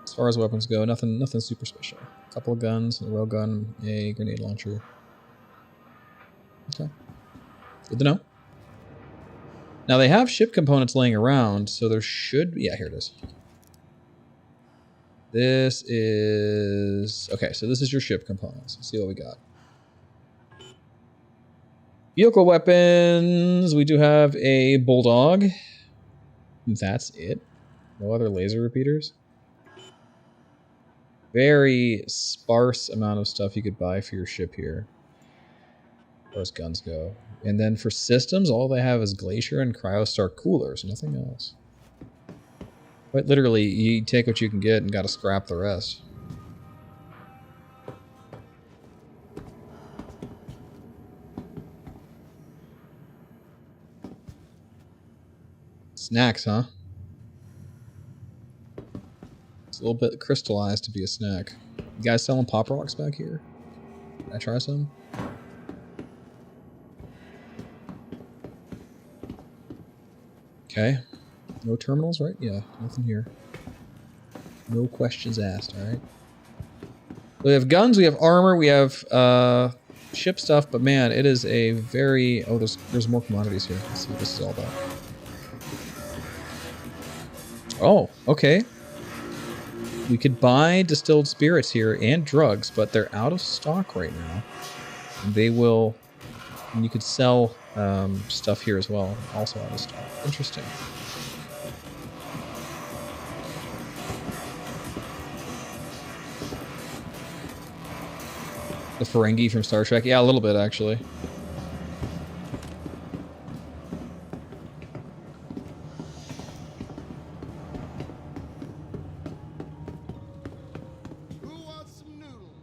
As far as weapons go, nothing super special. A couple of guns, a railgun, a grenade launcher. Okay. Good to know. Now they have ship components laying around, so there should be... Yeah, here it is. This is... Okay, so this is your ship components. Let's see what we got. Vehicle weapons. We do have a Bulldog. That's it. No other laser repeaters. Very sparse amount of stuff you could buy for your ship here. As far as guns go. And then for systems, all they have is Glacier and Cryostar coolers. Nothing else. Quite literally, you take what you can get and gotta scrap the rest. Snacks, huh? It's a little bit crystallized to be a snack. You guys selling Pop Rocks back here? Can I try some? Okay. No terminals, right? Yeah, nothing here. No questions asked, alright? We have guns, we have armor, we have ship stuff, but man, it is a very... Oh, there's more commodities here. Let's see what this is all about. Oh, okay. We could buy distilled spirits here and drugs, but they're out of stock right now. They will... And you could sell stuff here as well, also out of stock. Interesting. The Ferengi from Star Trek? Yeah, a little bit, actually.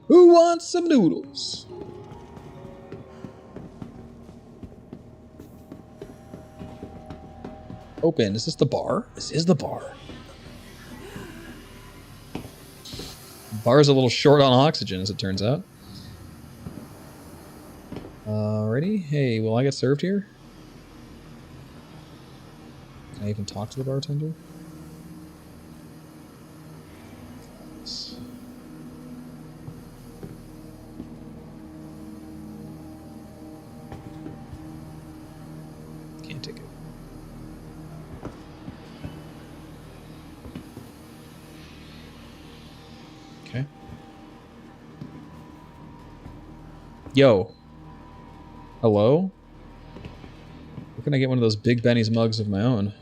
Who wants some noodles? Open. Is this the bar? This is the bar. Bar's a little short on oxygen, as it turns out. Alrighty. Hey, will I get served here? Can I even talk to the bartender? Nice. Can't take it. Okay. Yo. Hello? Where can I get one of those Big Benny's mugs of my own?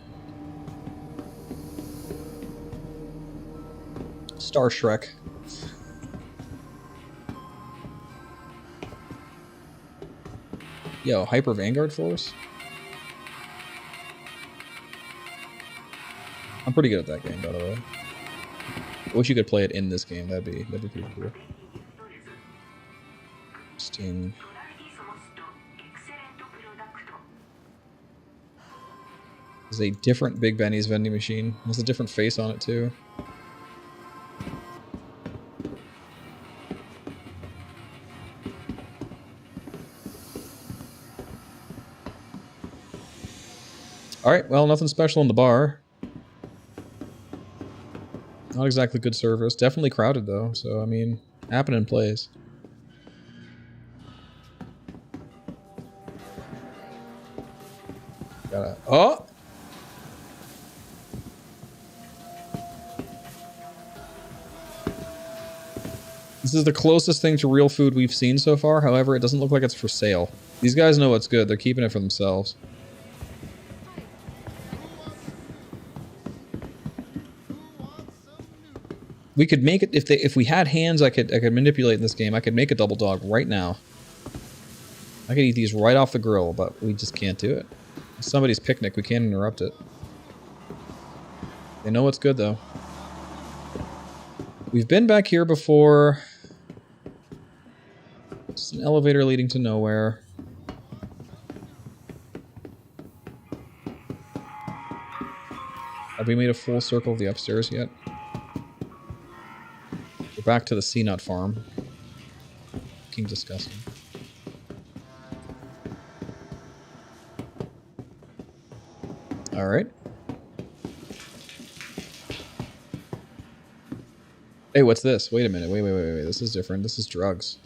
Star Shrek. Yo, Hyper Vanguard Force? I'm pretty good at that game, by the way. I wish you could play it in this game. That'd be pretty cool. Sting. There's a different Big Benny's vending machine. There's a different face on it too. Alright, well, nothing special in the bar. Not exactly good service. Definitely crowded though, so I mean, happening plays. Gotta... Oh! This is the closest thing to real food we've seen so far. However, it doesn't look like it's for sale. These guys know what's good. They're keeping it for themselves. We could make it if we had hands. I could manipulate in this game. I could make a double dog right now. I could eat these right off the grill, but we just can't do it. It's somebody's picnic. We can't interrupt it. They know what's good though. We've been back here before. It's an elevator leading to nowhere. Have we made a full circle of the upstairs yet? We're back to the C-Nut farm. Fucking disgusting. Alright. Hey, what's this? Wait a minute. Wait. This is different. This is drugs.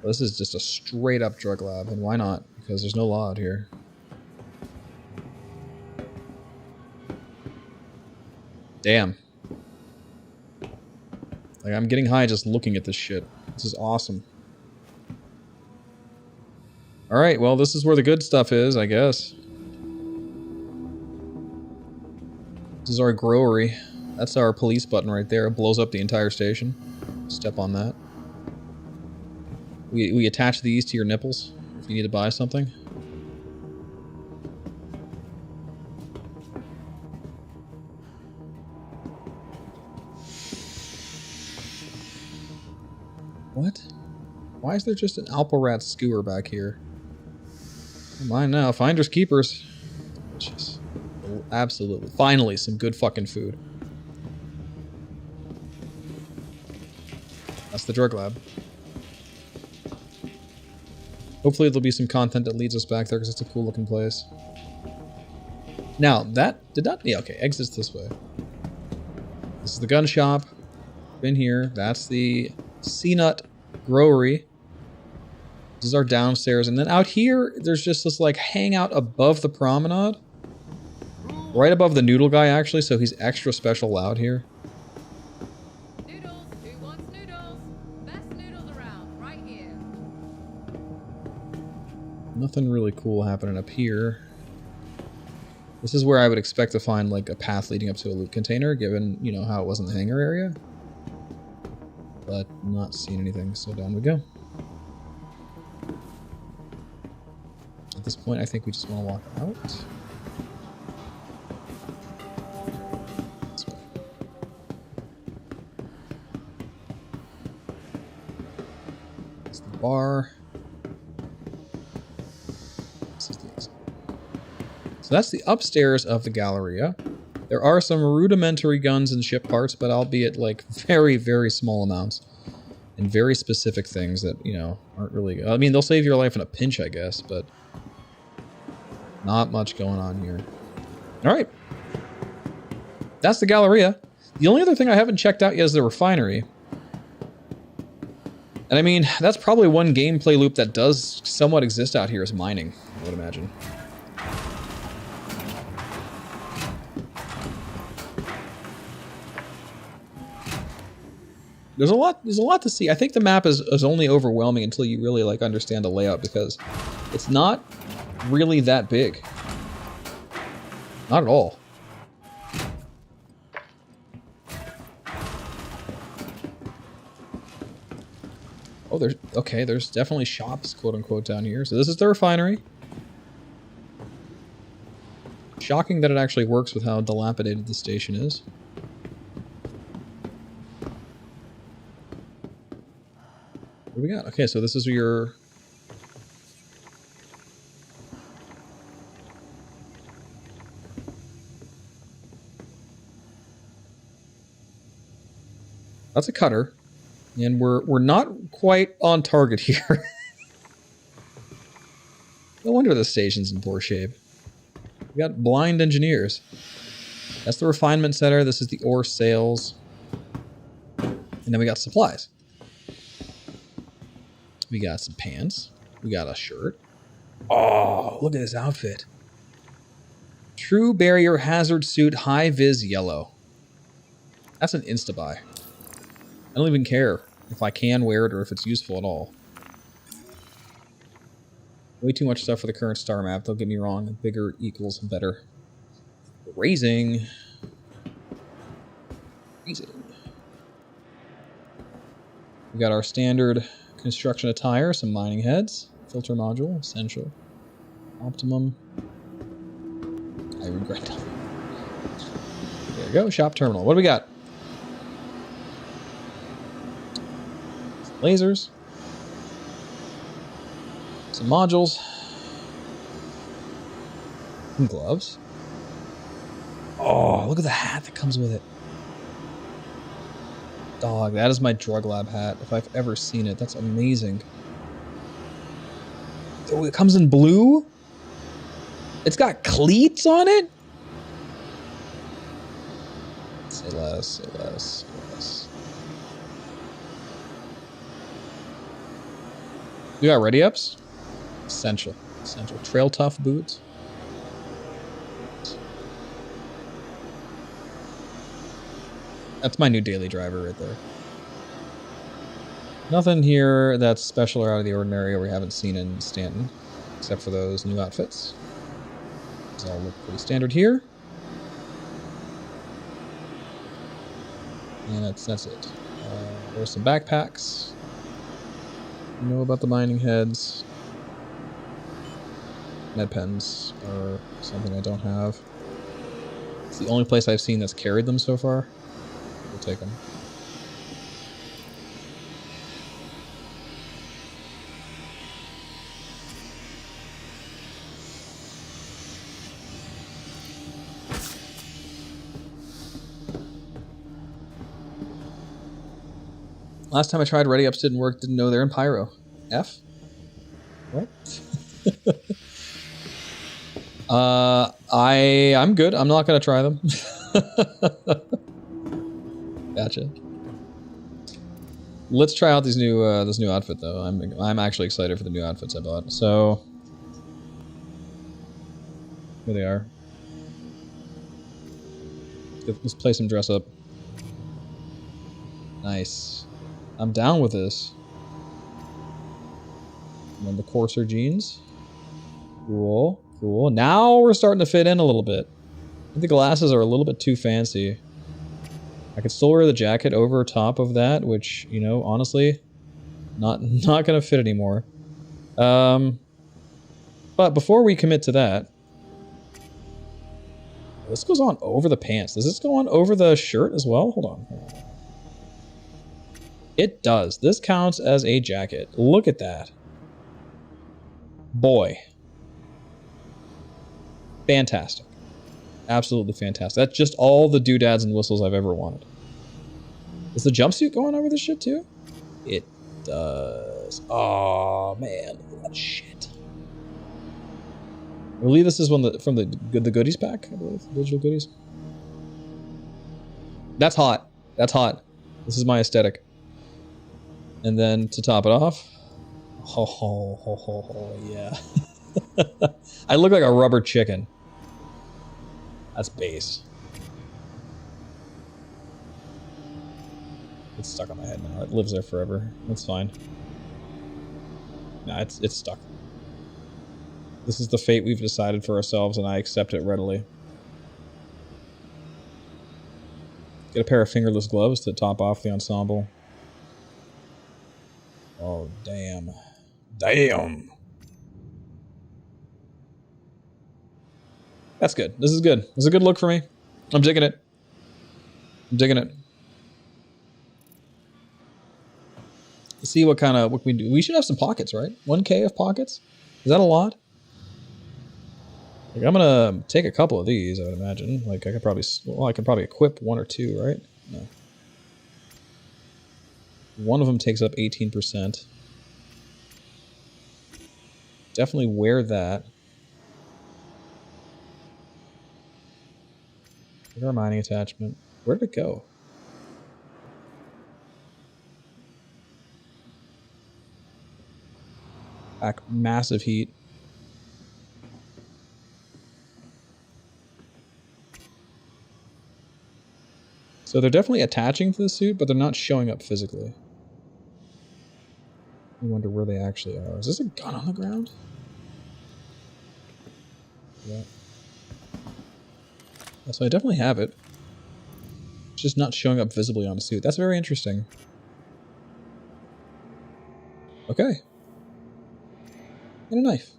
This is just a straight up drug lab, and why not? Because there's no law out here. Damn. Like, I'm getting high just looking at this shit. This is awesome. Alright, well, this is where the good stuff is, I guess. This is our growery. That's our police button right there. It blows up the entire station. Step on that. We attach these to your nipples if you need to buy something. What? Why is there just an Alparat skewer back here? Mine now. Finders keepers. Just absolutely. Finally, some good fucking food. That's the drug lab. Hopefully there'll be some content that leads us back there because it's a cool looking place. Now, that did not... Yeah, okay, exits this way. This is the gun shop. Been here. That's the C-Nut growery. This is our downstairs. And then out here, there's just this, like, hangout above the promenade. Right above the noodle guy, actually, so he's extra special loud here. Noodles, who wants noodles? Best noodles around, right here. Nothing really cool happening up here. This is where I would expect to find, like, a path leading up to a loot container, given, you know, how it was in the hangar area. But not seeing anything, so down we go. At this point, I think we just want to walk out. This way. It's the bar. This is the exit. So that's the upstairs of the Galleria. There are some rudimentary guns and ship parts, but albeit like very, very small amounts. And very specific things that, you know, aren't really... I mean, they'll save your life in a pinch, I guess, but... not much going on here. Alright. That's the Galleria. The only other thing I haven't checked out yet is the refinery. And I mean, that's probably one gameplay loop that does somewhat exist out here is mining, I would imagine. There's a lot to see. I think the map is only overwhelming until you really like understand the layout because it's not really that big. Not at all. Oh, there's definitely shops, quote unquote, down here. So this is the refinery. Shocking that it actually works with how dilapidated the station is. What do we got? Okay, so this is your... That's a cutter. And we're not quite on target here. No wonder the station's in poor shape. We got blind engineers. That's the refinement center. This is the ore sales. And then we got supplies. We got some pants. We got a shirt. Oh, look at this outfit. True barrier hazard suit, high vis yellow. That's an insta buy. I don't even care if I can wear it or if it's useful at all. Way too much stuff for the current star map. Don't get me wrong. Bigger equals better. Raising. We got our standard construction attire, some mining heads, filter module, essential, optimum. I regret that. There we go, shop terminal. What do we got? Some lasers. Some modules. Some gloves. Oh, look at the hat that comes with it. Dog, that is my drug lab hat, if I've ever seen it. That's amazing. Oh, it comes in blue? It's got cleats on it? Say less, say less, say less. We got ready ups? Essential. Essential. Trail tough boots. That's my new daily driver right there. Nothing here that's special or out of the ordinary or we haven't seen in Stanton, except for those new outfits. These all look pretty standard here. And that's it. There's some backpacks. You know about the mining heads. Med pens are something I don't have. It's the only place I've seen that's carried them so far. We'll take them. Last time I tried ready ups didn't work, didn't know they're in pyro. F? What? I'm good. I'm not gonna try them. Gotcha. Let's try out these new this new outfit though. I'm actually excited for the new outfits I bought. So here they are. Let's play some dress up. Nice. I'm down with this. And then the coarser jeans. Cool, cool. Now we're starting to fit in a little bit. I think the glasses are a little bit too fancy. I could still wear the jacket over top of that, which, you know, honestly, not gonna fit anymore. But before we commit to that, this goes on over the pants. Does this go on over the shirt as well? Hold on. It does. This counts as a jacket. Look at that. Boy. Fantastic. Absolutely fantastic. That's just all the doodads and whistles I've ever wanted. Is the jumpsuit going over this shit too? It does. Oh man, look at that shit. I believe this is from the goodies pack, I believe. Digital goodies. That's hot. That's hot. This is my aesthetic. And then to top it off, yeah. I look like a rubber chicken. That's base. It's stuck on my head now. It lives there forever. That's fine. Nah, it's stuck. This is the fate we've decided for ourselves, and I accept it readily. Get a pair of fingerless gloves to top off the ensemble. Oh, damn. Damn! That's good. This is good. This is a good look for me. I'm digging it. I'm digging it. Let's see what we do. We should have some pockets, right? 1K of pockets? Is that a lot? Like, I'm gonna take a couple of these, I would imagine. Like, I could probably equip 1 or 2, right? No. One of them takes up 18%. Definitely wear that. Our mining attachment. Where did it go? Back massive heat. So they're definitely attaching to the suit, but they're not showing up physically. I wonder where they actually are. Is this a gun on the ground? Yeah. So I definitely have it. It's just not showing up visibly on the suit. That's very interesting. Okay. And a knife.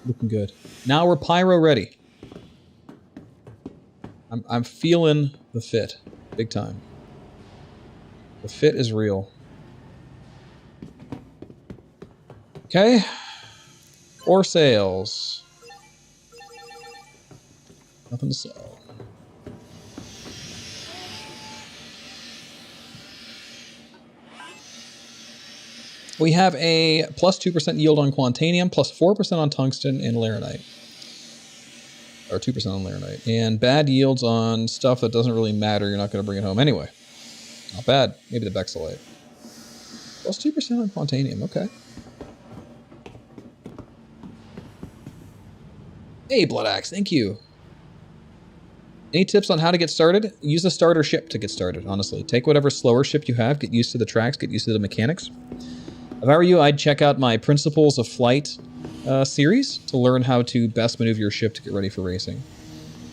Looking good. Now we're pyro ready. I'm feeling the fit. Big time. The fit is real. Okay. Or sales. Nothing to sell. We have a plus 2% yield on Quantanium, plus 4% on Tungsten and Laranite. Or 2% on Laranite. And bad yields on stuff that doesn't really matter. You're not going to bring it home anyway. Not bad. Maybe the Bexolite. Plus 2% on Quantanium. Okay. Hey, Blood Axe. Thank you. Any tips on how to get started? Use a starter ship to get started, honestly. Take whatever slower ship you have. Get used to the tracks. Get used to the mechanics. If I were you, I'd check out my Principles of Flight series to learn how to best maneuver your ship to get ready for racing.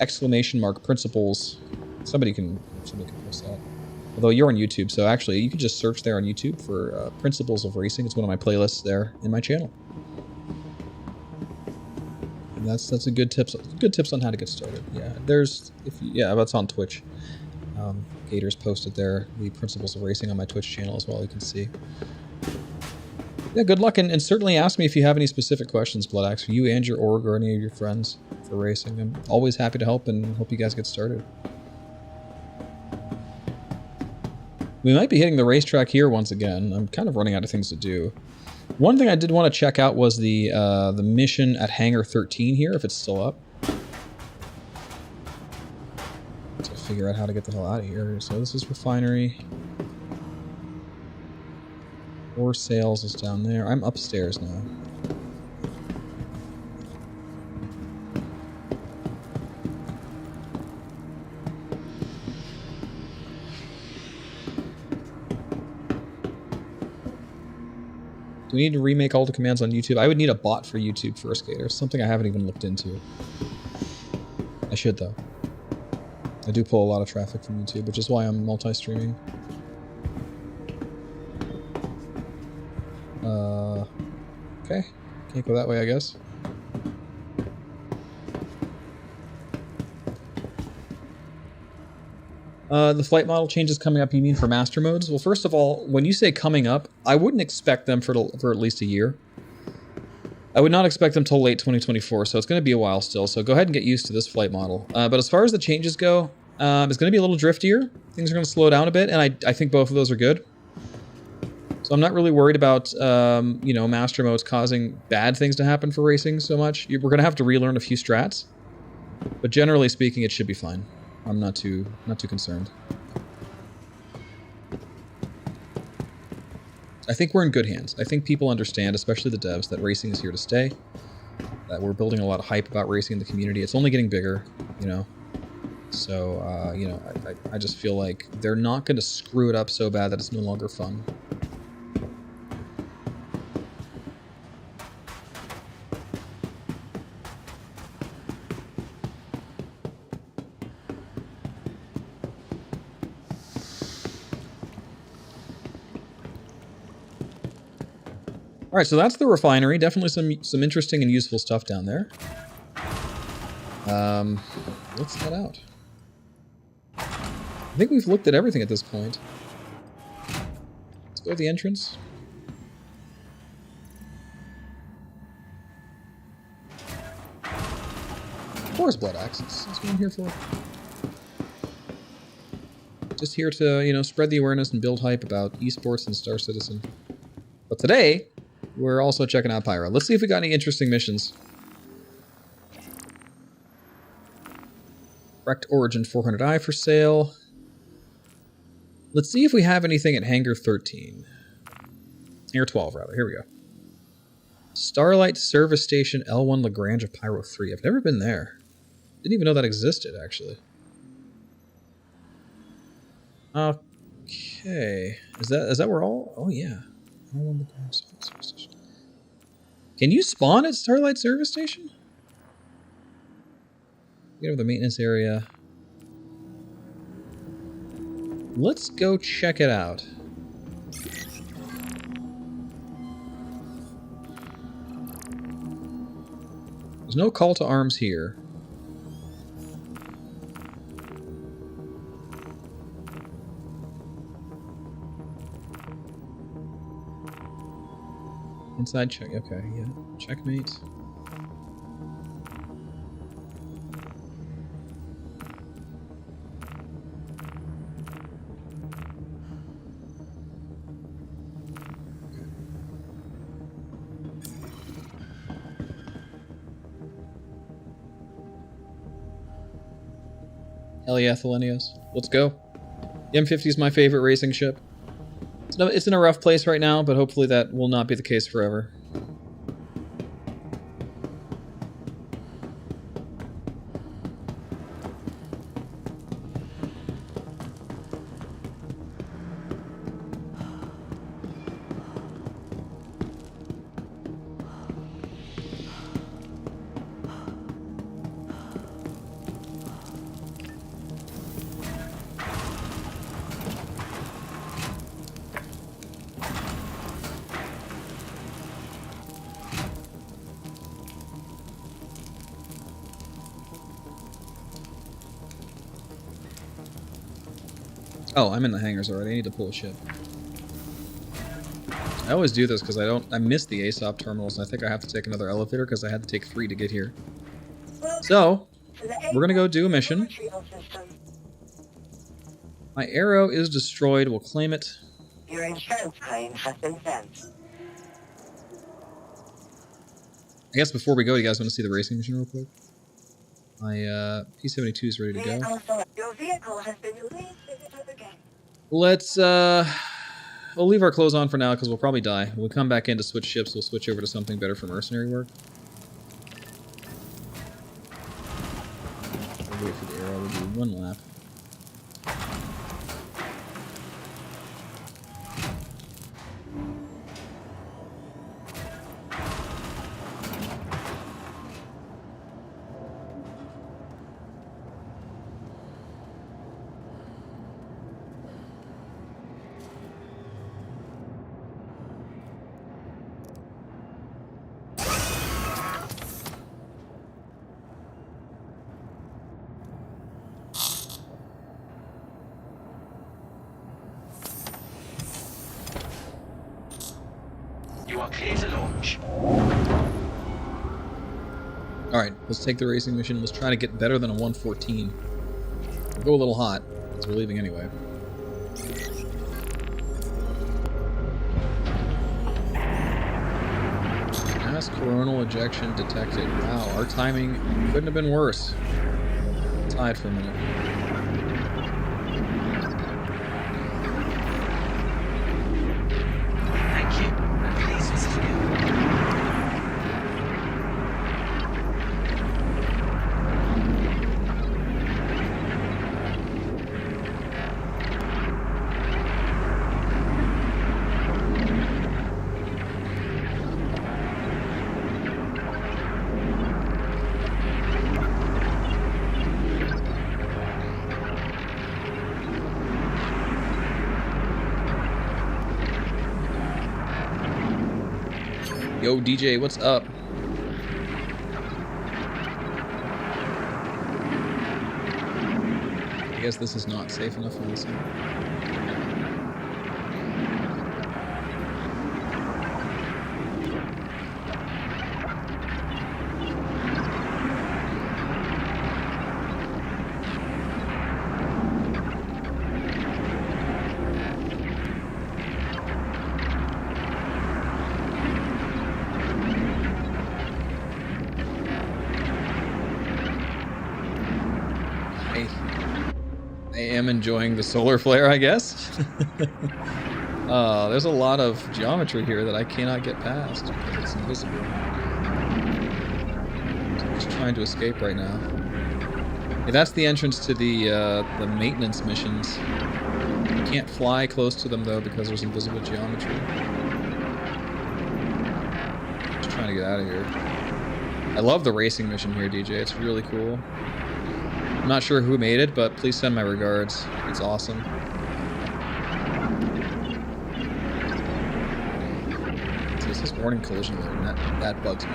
Exclamation mark Principles. Somebody can post that. Although you're on YouTube, so actually you can just search there on YouTube for Principles of Racing. It's one of my playlists there in my channel. And that's a good tips on how to get started. Yeah, that's on Twitch. Gators posted there the Principles of Racing on my Twitch channel as well. You can see. Yeah, good luck, and certainly ask me if you have any specific questions, Blood Axe, for you and your org or any of your friends for racing. I'm always happy to help and hope you guys get started. We might be hitting the racetrack here once again. I'm kind of running out of things to do. One thing I did want to check out was the mission at Hangar 13 here, if it's still up. To figure out how to get the hell out of here. So this is refinery. Or sales is down there. I'm upstairs now. Do we need to remake all the commands on YouTube? I would need a bot for YouTube first, Gator. Something I haven't even looked into. I should, though. I do pull a lot of traffic from YouTube, which is why I'm multi-streaming. Okay. Can't go that way, I guess. The flight model changes coming up, you mean for master modes? Well, first of all, when you say coming up, I wouldn't expect them for at least a year. I would not expect them till late 2024, so it's going to be a while still, so go ahead and get used to this flight model. But as far as the changes go, it's going to be a little driftier. Things are going to slow down a bit, and I think both of those are good. So I'm not really worried about, master modes causing bad things to happen for racing so much. We're going to have to relearn a few strats, but generally speaking, it should be fine. I'm not too concerned. I think we're in good hands. I think people understand, especially the devs, that racing is here to stay. That we're building a lot of hype about racing in the community. It's only getting bigger, So, I just feel like they're not going to screw it up so bad that it's no longer fun. All right, so that's the refinery. Definitely some interesting and useful stuff down there. Let's head out. I think we've looked at everything at this point. Let's go to the entrance. Of course, Blood Axe. That's what I'm here for. Just here to, you know, spread the awareness and build hype about esports and Star Citizen. But today, we're also checking out Pyro. Let's see if we got any interesting missions. Wrecked Origin 400i for sale. Let's see if we have anything at Hangar 13. Hangar 12, rather. Here we go. Starlight Service Station L1 Lagrange of Pyro 3. I've never been there. Didn't even know that existed, actually. Okay. Is that where all... Oh, yeah. L1 Lagrange Service Station. Can you spawn at Starlight Service Station? Get over the maintenance area. Let's go check it out. There's no call to arms here. Inside check. Okay, yeah. Checkmate. Hell yeah, Thelenios. Let's go. The M50 is my favorite racing ship. It's in a rough place right now, but hopefully that will not be the case forever. Oh, I'm in the hangars already. I need to pull a ship. I always do this because I miss the ASOP terminals, and I think I have to take another elevator because I had to take 3 to get here. So, we're gonna go do a mission. My arrow is destroyed. We'll claim it. Your insurance claim has been sent. I guess before we go, you guys want to see the racing mission real quick? My P-72 is ready to go. Your vehicle has been released again. Let's, we'll leave our clothes on for now because we'll probably die. When we come back in to switch ships, we'll switch over to something better for mercenary work. We'll wait for the arrow. We'll do 1 lap. You are clear to launch. Alright, let's take the racing mission. Let's try to get better than a 114. We'll go a little hot, because we're leaving anyway. Mass coronal ejection detected. Wow, our timing couldn't have been worse. Tied for a minute. Thank you. And please visit again. Yo, DJ, what's up? I guess this is not safe enough for this. I am enjoying the solar flare, I guess. There's a lot of geometry here that I cannot get past because it's invisible. So I'm just trying to escape right now. Yeah, that's the entrance to the maintenance missions. You can't fly close to them though because there's invisible geometry. Just trying to get out of here. I love the racing mission here, DJ. It's really cool. I'm not sure who made it, but please send my regards. It's awesome. This is warning collision alert, and that bugs me.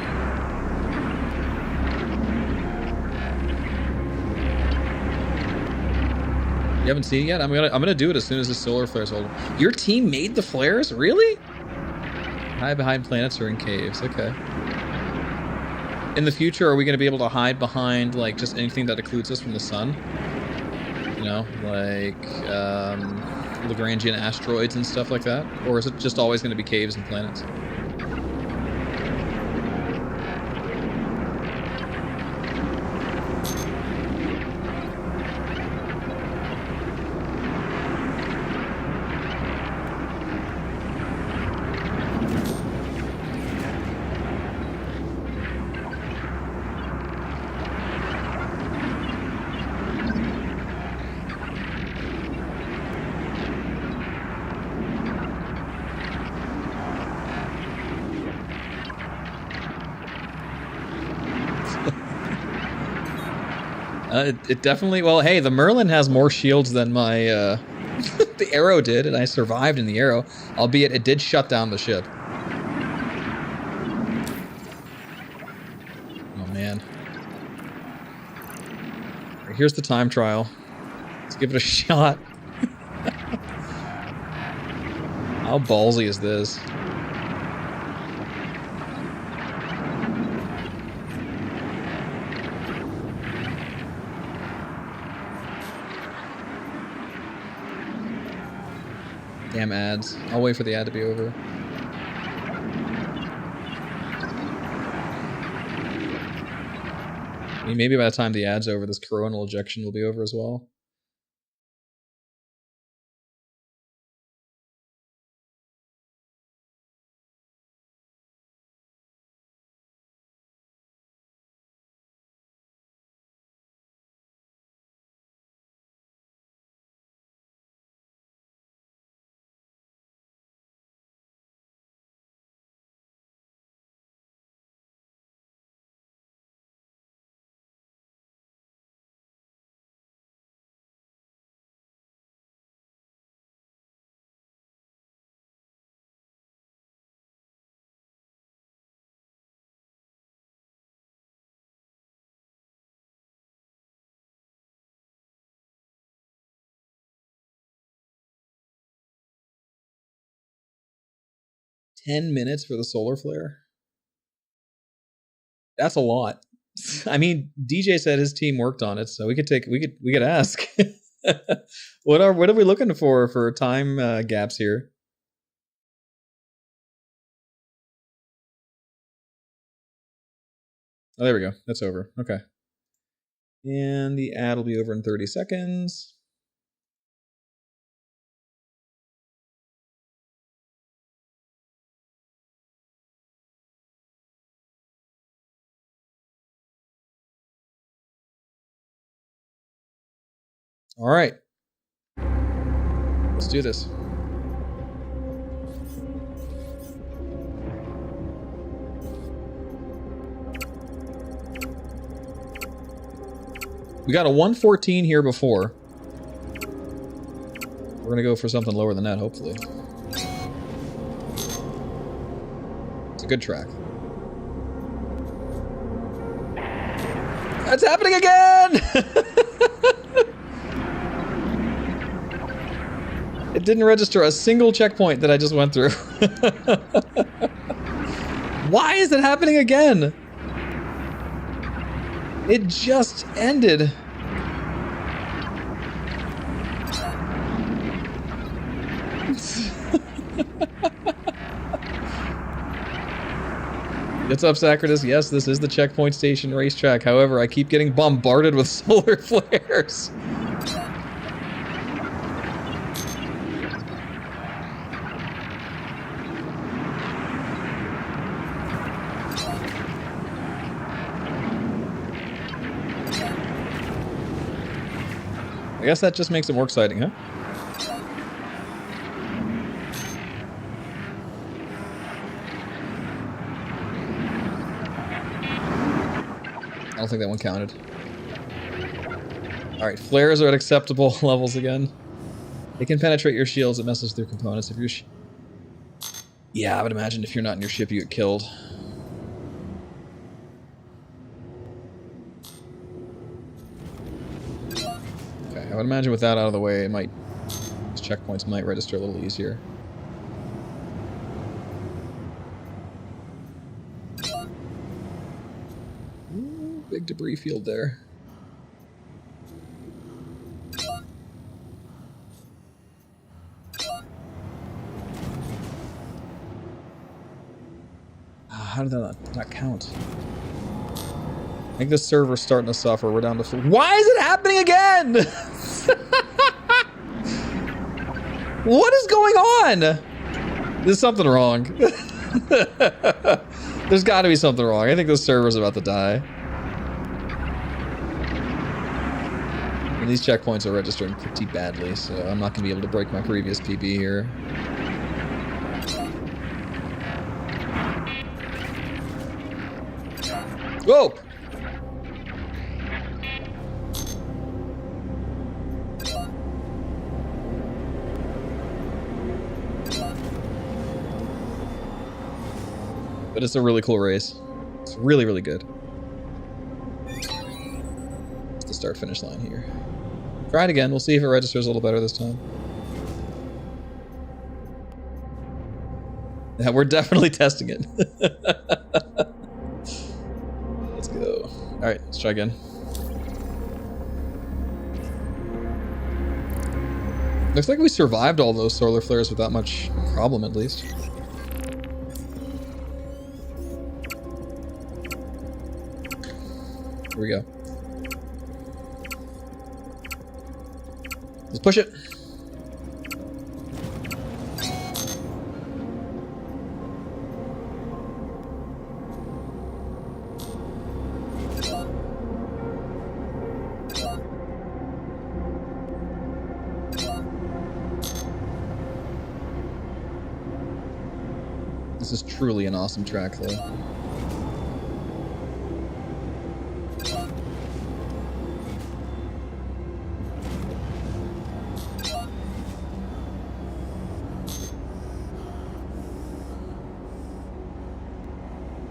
You haven't seen it yet? I'm gonna do it as soon as the solar flares hold. Your team made the flares? Really? Hide behind planets or in caves. Okay. In the future, are we gonna be able to hide behind like just anything that occludes us from the sun? You know, like Lagrangian asteroids and stuff like that? Or is it just always gonna be caves and planets? It definitely, well, hey, the Merlin has more shields than my, the Arrow did, and I survived in the Arrow, albeit it did shut down the ship. Oh, man. All right, here's the time trial. Let's give it a shot. How ballsy is this? Damn ads. I'll wait for the ad to be over. I mean, maybe by the time the ad's over, this coronal ejection will be over as well. $10 for the solar flare? That's a lot. I mean, DJ said his team worked on it, so we could ask. What are we looking for time gaps here? Oh, there we go. That's over. Okay. And the ad will be over in 30 seconds. All right. Let's do this. We got a 114 here before. We're going to go for something lower than that, hopefully. It's a good track. That's happening again! It didn't register a single checkpoint that I just went through. Why is it happening again? It just ended. What's up, Sacratus? Yes, this is the checkpoint station racetrack. However, I keep getting bombarded with solar flares. I guess that just makes it more exciting, huh? I don't think that one counted. Alright, flares are at acceptable levels again. They can penetrate your shields. It messes through components. If you're yeah, I would imagine if you're not in your ship, you get killed. Okay, I would imagine with that out of the way, it might... these checkpoints might register a little easier. Ooh, big debris field there. How did that not count? I think this server's starting to suffer. We're down to... Why is it happening again? What is going on? There's something wrong. There's got to be something wrong. I think this server's about to die. And these checkpoints are registering pretty badly, so I'm not going to be able to break my previous PB here. Whoa! But it's a really cool race. It's really, really good. It's the start-finish line here. Try it again. We'll see if it registers a little better this time. Yeah, we're definitely testing it. Let's go. Alright, let's try again. Looks like we survived all those solar flares without much problem, at least. Here we go. Let's push it. This is truly an awesome track, though.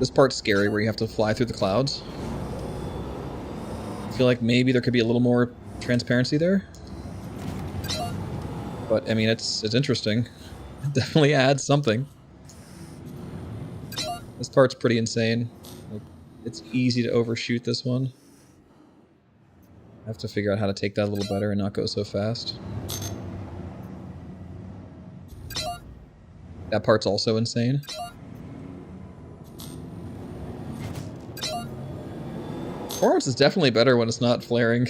This part's scary, where you have to fly through the clouds. I feel like maybe there could be a little more transparency there. But, I mean, it's interesting. It definitely adds something. This part's pretty insane. Like, it's easy to overshoot this one. I have to figure out how to take that a little better and not go so fast. That part's also insane. Performance is definitely better when it's not flaring.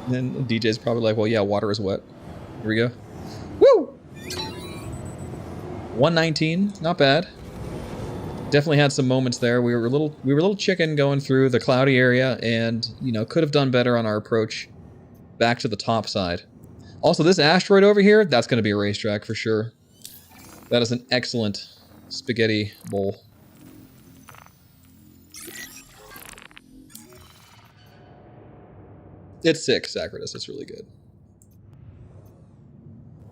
And DJ's probably like, well, yeah, water is wet. Here we go. Woo! 119, not bad. Definitely had some moments there. We were a little chicken going through the cloudy area, and you know, could have done better on our approach back to the top side. Also, this asteroid over here, that's going to be a racetrack for sure. That is an excellent spaghetti bowl. It's sick, Sacratus. It's really good.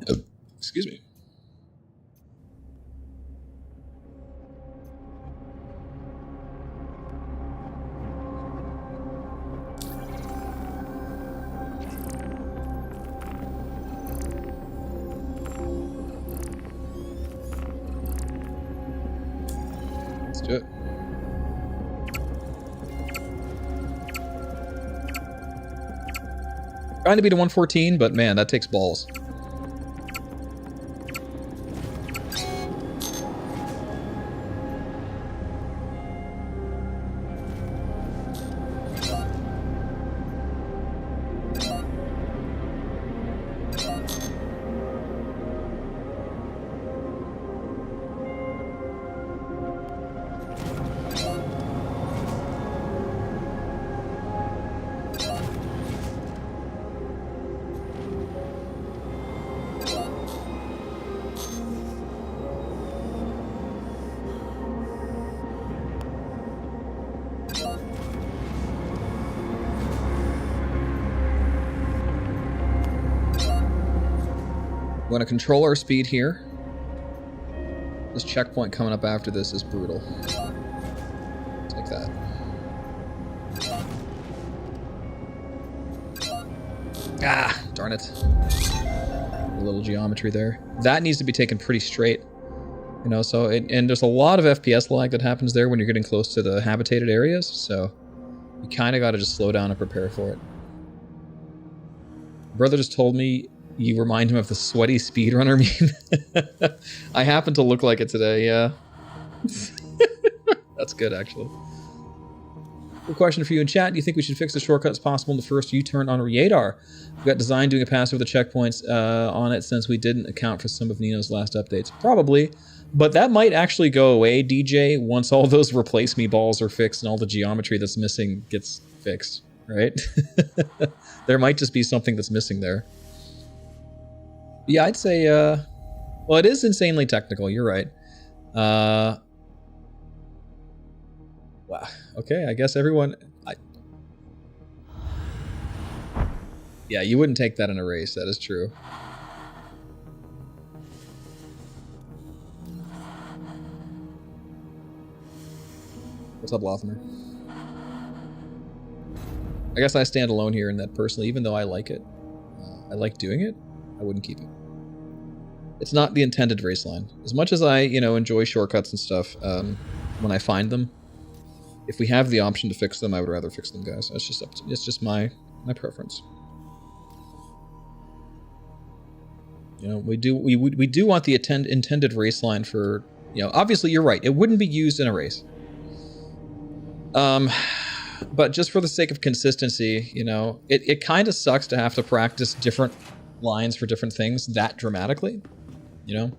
Oh, excuse me. Let's do it. Trying to beat a 114, but man, that takes balls. We want to control our speed here. This checkpoint coming up after this is brutal. Take that. Ah, darn it. A little geometry there. That needs to be taken pretty straight. You know, so, and there's a lot of FPS lag that happens there when you're getting close to the habitated areas, so you kind of got to just slow down and prepare for it. Brother just told me you remind him of the sweaty speedrunner meme. I happen to look like it today, yeah. That's good, actually. Good question for you in chat. Do you think we should fix the shortcuts possible in the first U-turn on Radar? We've got design doing a pass over the checkpoints on it since we didn't account for some of Nino's last updates. Probably. But that might actually go away, DJ, once all those replace me balls are fixed and all the geometry that's missing gets fixed, right? There might just be something that's missing there. Yeah, I'd say, well, it is insanely technical, you're right. Wow. Okay, I guess everyone... Yeah, you wouldn't take that in a race, that is true. What's up, Lothner? I guess I stand alone here in that personally, even though I like it. I like doing it, I wouldn't keep it. It's not the intended race line. As much as I, you know, enjoy shortcuts and stuff, when I find them, if we have the option to fix them, I would rather fix them, guys. That's just up to, it's just my preference. You know, we do want the intended race line for, you know, obviously you're right. It wouldn't be used in a race. But just for the sake of consistency, you know, it kind of sucks to have to practice different lines for different things that dramatically, you know.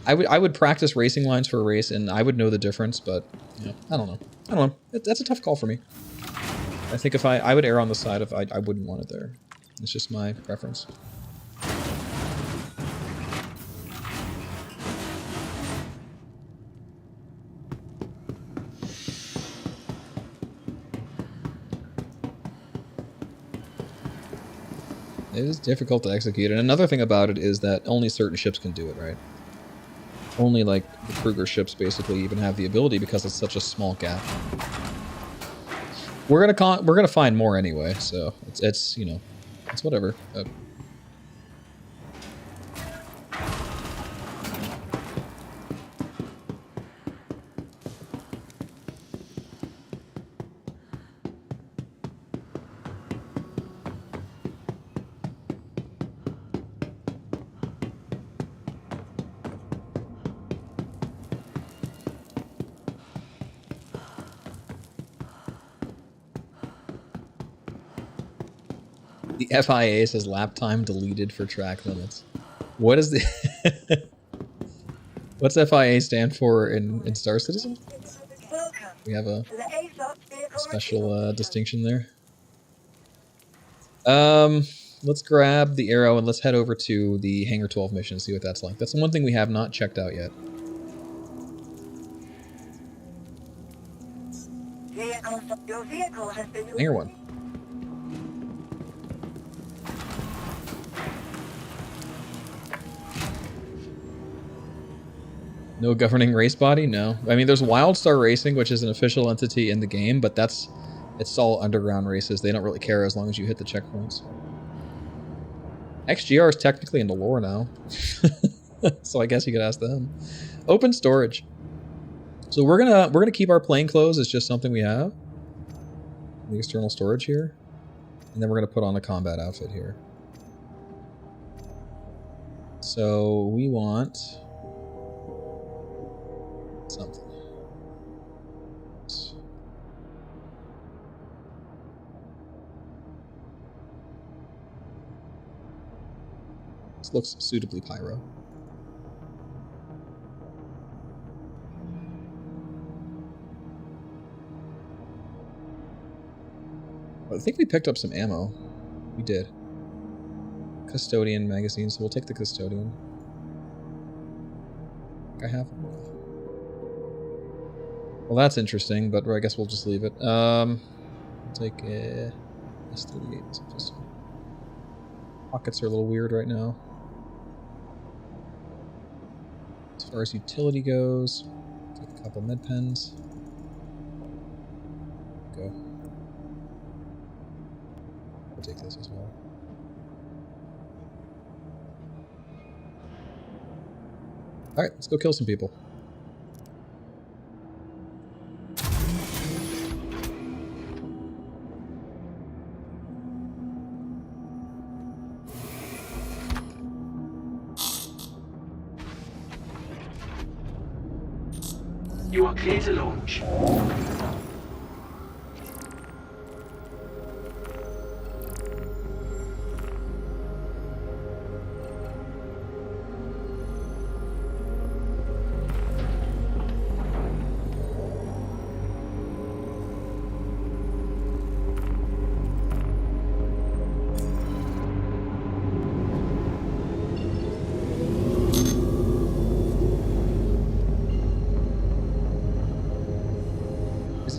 I would practice racing lines for a race and I would know the difference, but you know, I don't know. That's a tough call for me. I think if I would err on the side of I wouldn't want it there. It's just my preference. It is difficult to execute, and another thing about it is that only certain ships can do it, right? Only, like, the Kruger ships basically even have the ability because it's such a small gap. We're gonna find more anyway, so it's you know, it's whatever. The FIA says lap time deleted for track limits. What is the... What's FIA stand for in Star Citizen? We have a special distinction there. Let's grab the arrow and let's head over to the Hangar 12 mission and see what that's like. That's the one thing we have not checked out yet. Hangar 1. No governing race body? No. I mean, there's Wildstar Racing, which is an official entity in the game, but it's all underground races. They don't really care as long as you hit the checkpoints. XGR is technically in the lore now. So I guess you could ask them. Open storage. So we're gonna keep our plain clothes as just something we have. The external storage here. And then we're gonna put on a combat outfit here. So we want something. This looks suitably pyro. I think we picked up some ammo. We did. Custodian magazine, so we'll take the Custodian. I think I have one. Well, that's interesting, but I guess we'll just leave it. I'll take a S38. Pockets are a little weird right now. far as utility goes, take a couple med pens. Go. I'll take this as well. Alright, let's go kill some people. You are clear to launch.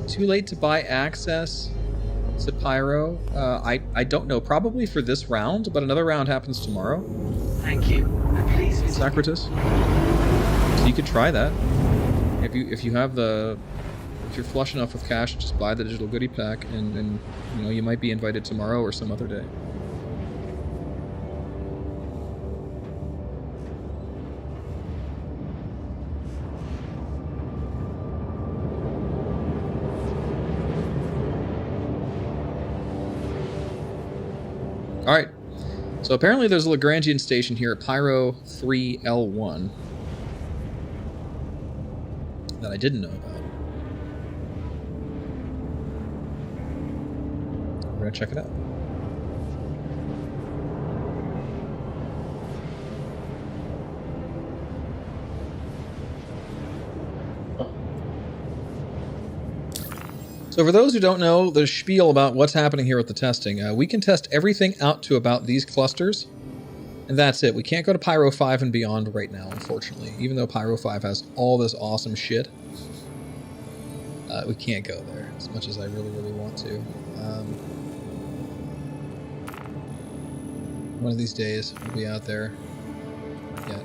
Too late to buy access to Pyro? I don't know. Probably for this round, but another round happens tomorrow. Thank you. And please visit. Socrates. So you could try that. If you have the... If you're flush enough with cash, just buy the digital goodie pack, and you know, you might be invited tomorrow or some other day. Alright, so apparently there's a Lagrangian station here at Pyro 3L1 that I didn't know about. We're gonna check it out. So for those who don't know the spiel about what's happening here with the testing, we can test everything out to about these clusters, and that's it. We can't go to Pyro 5 and beyond right now, unfortunately. Even though Pyro 5 has all this awesome shit, we can't go there as much as I really, really want to. One of these days, we'll be out there. Yeah.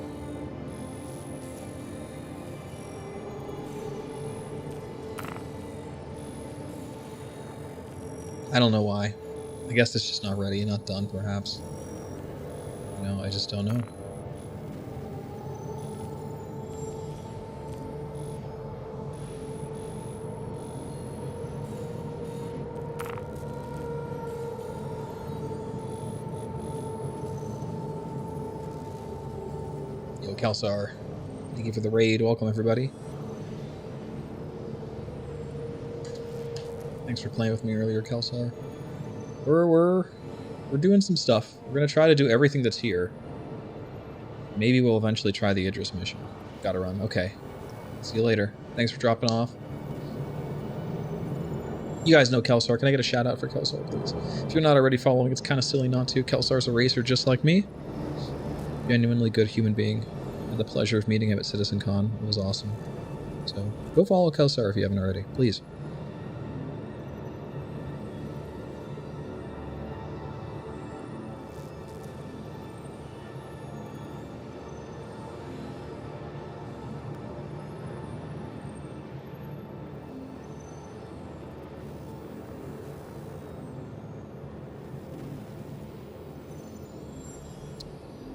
I don't know why. I guess it's just not ready, not done, perhaps. You know, I just don't know. Yo, Kalsar. Thank you for the raid. Welcome, everybody. Thanks for playing with me earlier, Kelsar. We're doing some stuff. We're gonna try to do everything that's here. Maybe we'll eventually try the Idris mission. Gotta run. Okay. See you later. Thanks for dropping off. You guys know Kelsar. Can I get a shout out for Kelsar, please? If you're not already following, it's kind of silly not to. Kelsar's a racer just like me. Genuinely good human being. I had the pleasure of meeting him at CitizenCon. It was awesome. So go follow Kelsar if you haven't already, please.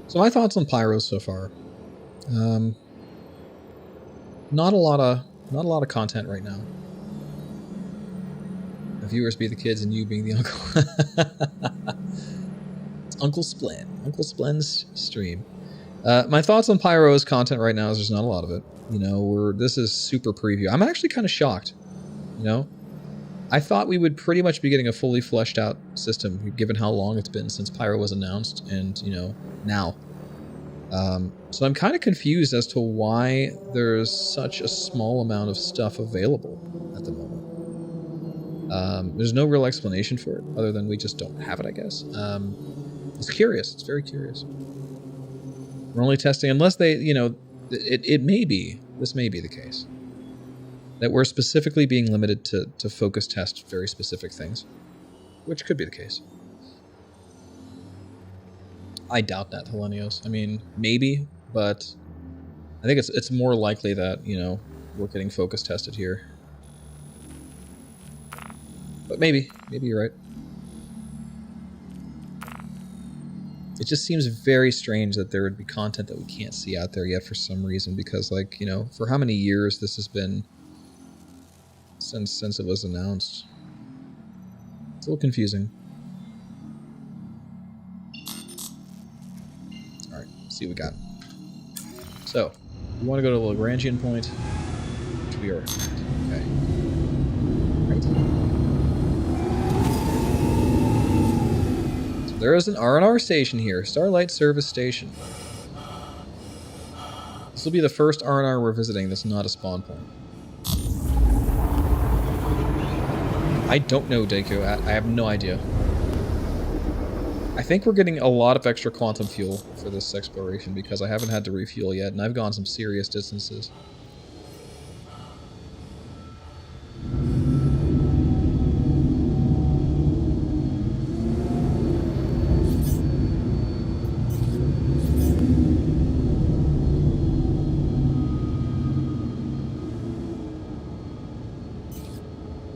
So my thoughts on Pyro so far. Not a lot of content right now. The viewers be the kids and you being the uncle. It's Uncle Splin. Uncle Splin's stream. My thoughts on Pyro's content right now is there's not a lot of it. You know, this is super preview. I'm actually kind of shocked. You know, I thought we would pretty much be getting a fully fleshed out system, given how long it's been since Pyro was announced, and you know, now. So I'm kind of confused as to why there's such a small amount of stuff available at the moment. There's no real explanation for it, other than we just don't have it, I guess. It's curious. It's very curious. We're only testing, unless they, you know, it may be, this may be the case, that we're specifically being limited to focus test very specific things, which could be the case. I doubt that, Helenios. I mean, maybe, but I think it's more likely that, you know, we're getting focus tested here. But maybe you're right. It just seems very strange that there would be content that we can't see out there yet for some reason, because, like, you know, for how many years this has been since it was announced. It's a little confusing. Alright, let's see what we got. So, we want to go to the Lagrangian point, which we are. Okay. Right. So there is an R&R station here, Starlight Service Station. This will be the first R&R we're visiting that's not a spawn point. I don't know, Deku. I have no idea. I think we're getting a lot of extra quantum fuel for this exploration because I haven't had to refuel yet, and I've gone some serious distances.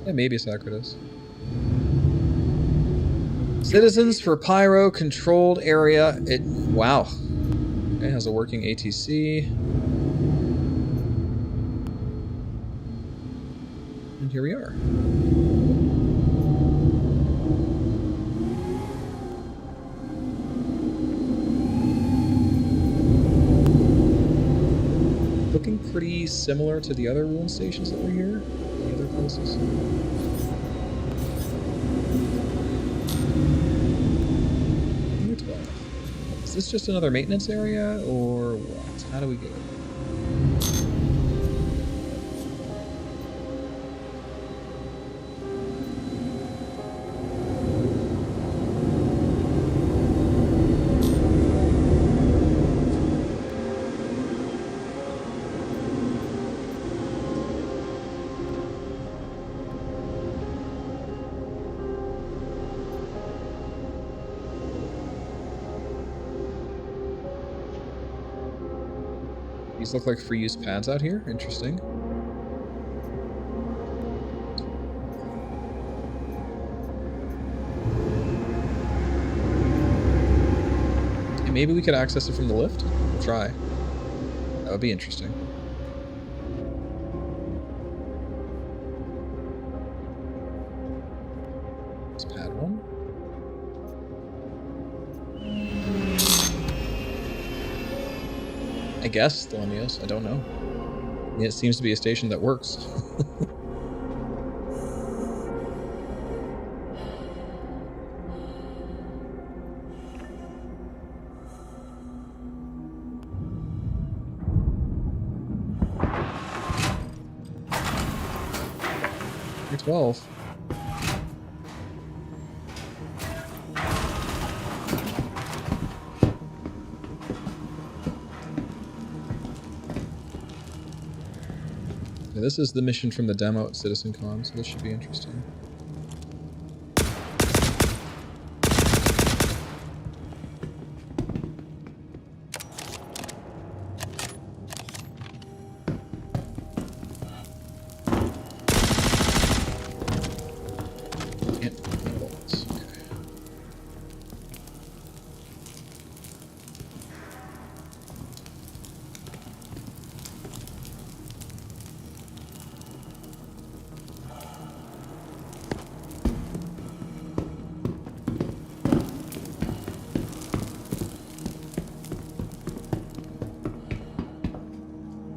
Yeah, maybe Socrates. Citizens for Pyro controlled area. Wow. It has a working ATC. And here we are. Looking pretty similar to the other ruin stations that were here. The other places. Is this just another maintenance area, or what? How do we get it? These look like free use pads out here. Interesting. And maybe we could access it from the lift? We'll try. That would be interesting. It's pad 1. I guess, Thelonious. I don't know. It seems to be a station that works. You're 12. This is the mission from the demo at CitizenCon, so this should be interesting.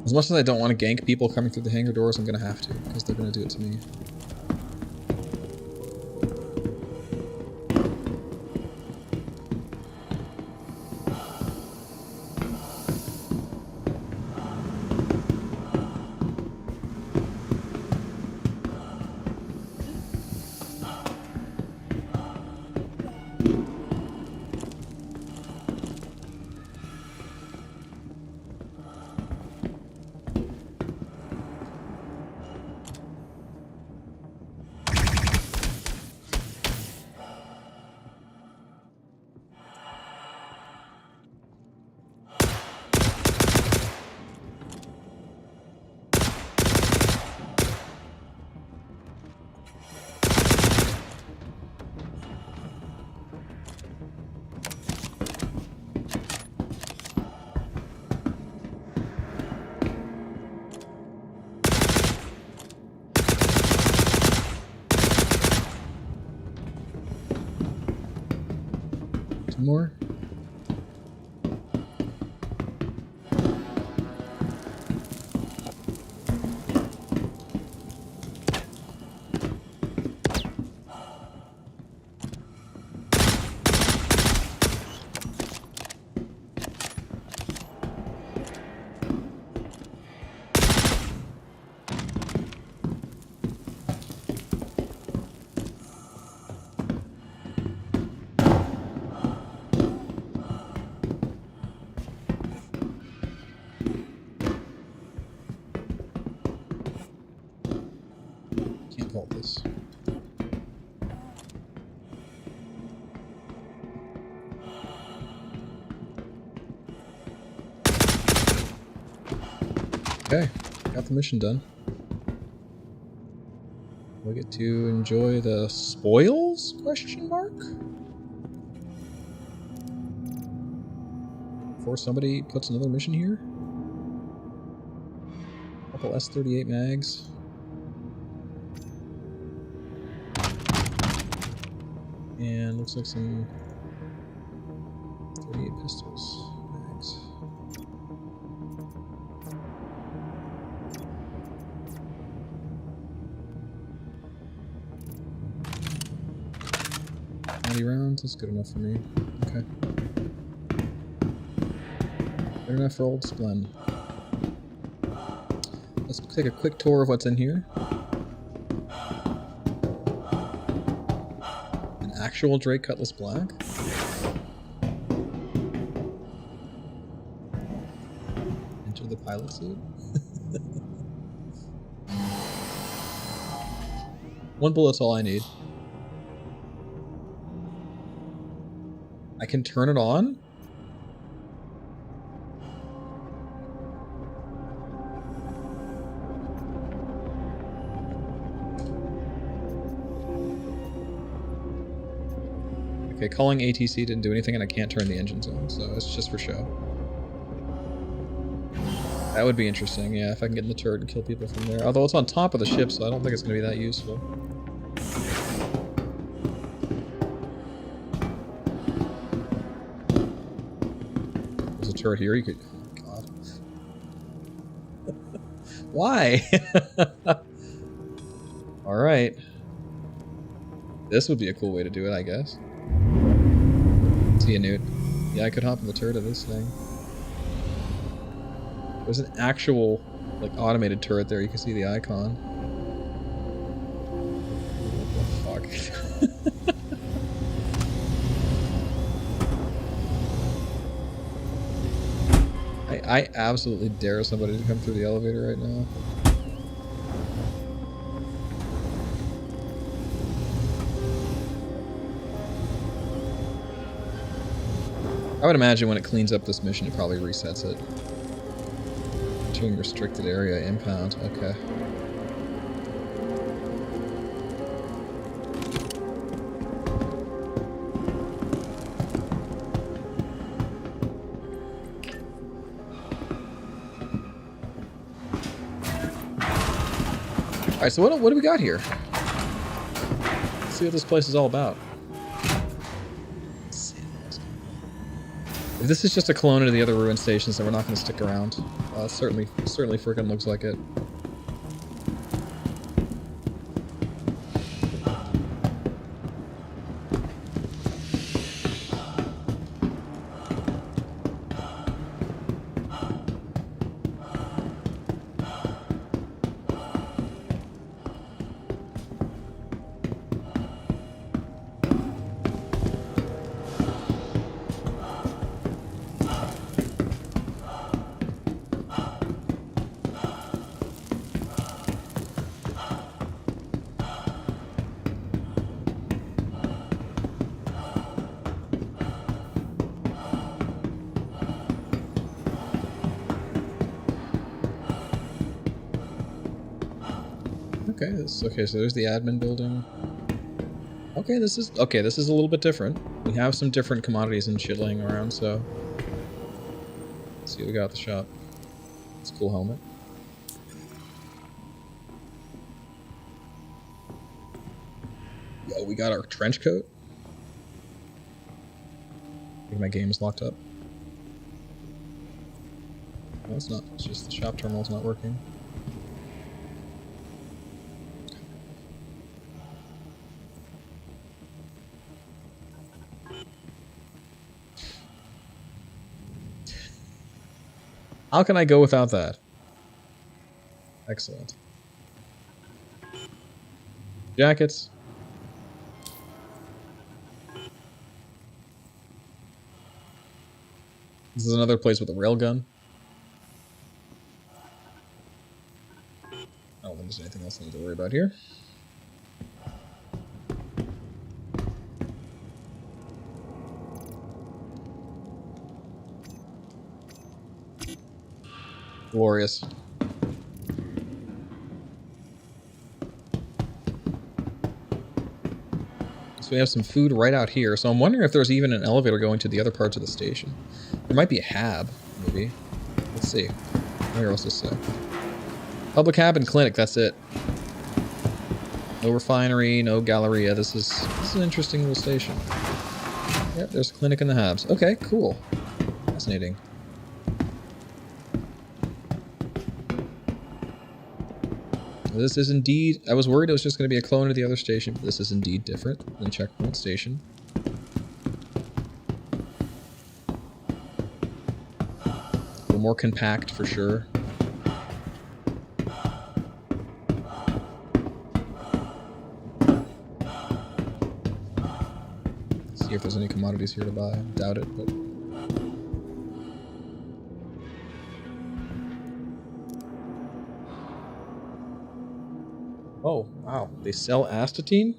As much as I don't want to gank people coming through the hangar doors, I'm going to have to, because they're going to do it to me. 2 more. Can't hold this. Okay, got the mission done. We get to enjoy the spoils? Question mark? Before somebody puts another mission here? Couple S-38 mags. And looks like some 38 pistols mags. Rounds, that's good enough for me. Okay. Good enough for old Splend. Let's take a quick tour of what's in here. An actual Drake Cutlass Black. Enter the pilot suit. One bullet's all I need. I can turn it on? Okay, calling ATC didn't do anything and I can't turn the engines on, so it's just for show. That would be interesting, yeah, if I can get in the turret and kill people from there. Although it's on top of the ship, so I don't think it's going to be that useful. Turret here, you could. Oh, God. Why? All right. This would be a cool way to do it, I guess. See you, Newt. Yeah, I could hop in the turret of this thing. There's an actual, like, automated turret there. You can see the icon. What the fuck? I absolutely dare somebody to come through the elevator right now. I would imagine when it cleans up this mission, it probably resets it. Entering restricted area, impound. Okay. Alright, so what do we got here? Let's see what this place is all about. If this is just a clone of the other ruin stations, then we're not going to stick around. Certainly freaking looks like it. Okay, so there's the admin building. Okay, this is a little bit different. We have some different commodities and shit laying around, so let's see what we got at the shop. It's a cool helmet. Yo, we got our trench coat. think my game is locked up. No, it's not. It's just the shop terminal's not working. How can I go without that? Excellent. Jackets. This is another place with a railgun. I don't think there's anything else I need to worry about here. Glorious. So we have some food right out here. So I'm wondering if there's even an elevator going to the other parts of the station. There might be a hab, maybe. Let's see. Where else does this say? Public hab and clinic, that's it. No refinery, no galleria. This is an interesting little station. Yep, there's a clinic in the habs. Okay, cool. Fascinating. This is indeed... I was worried it was just going to be a clone of the other station, but this is indeed different than Checkpoint Station. A little more compact for sure. Let's see if there's any commodities here to buy. Doubt it, but... Oh, wow. They sell astatine?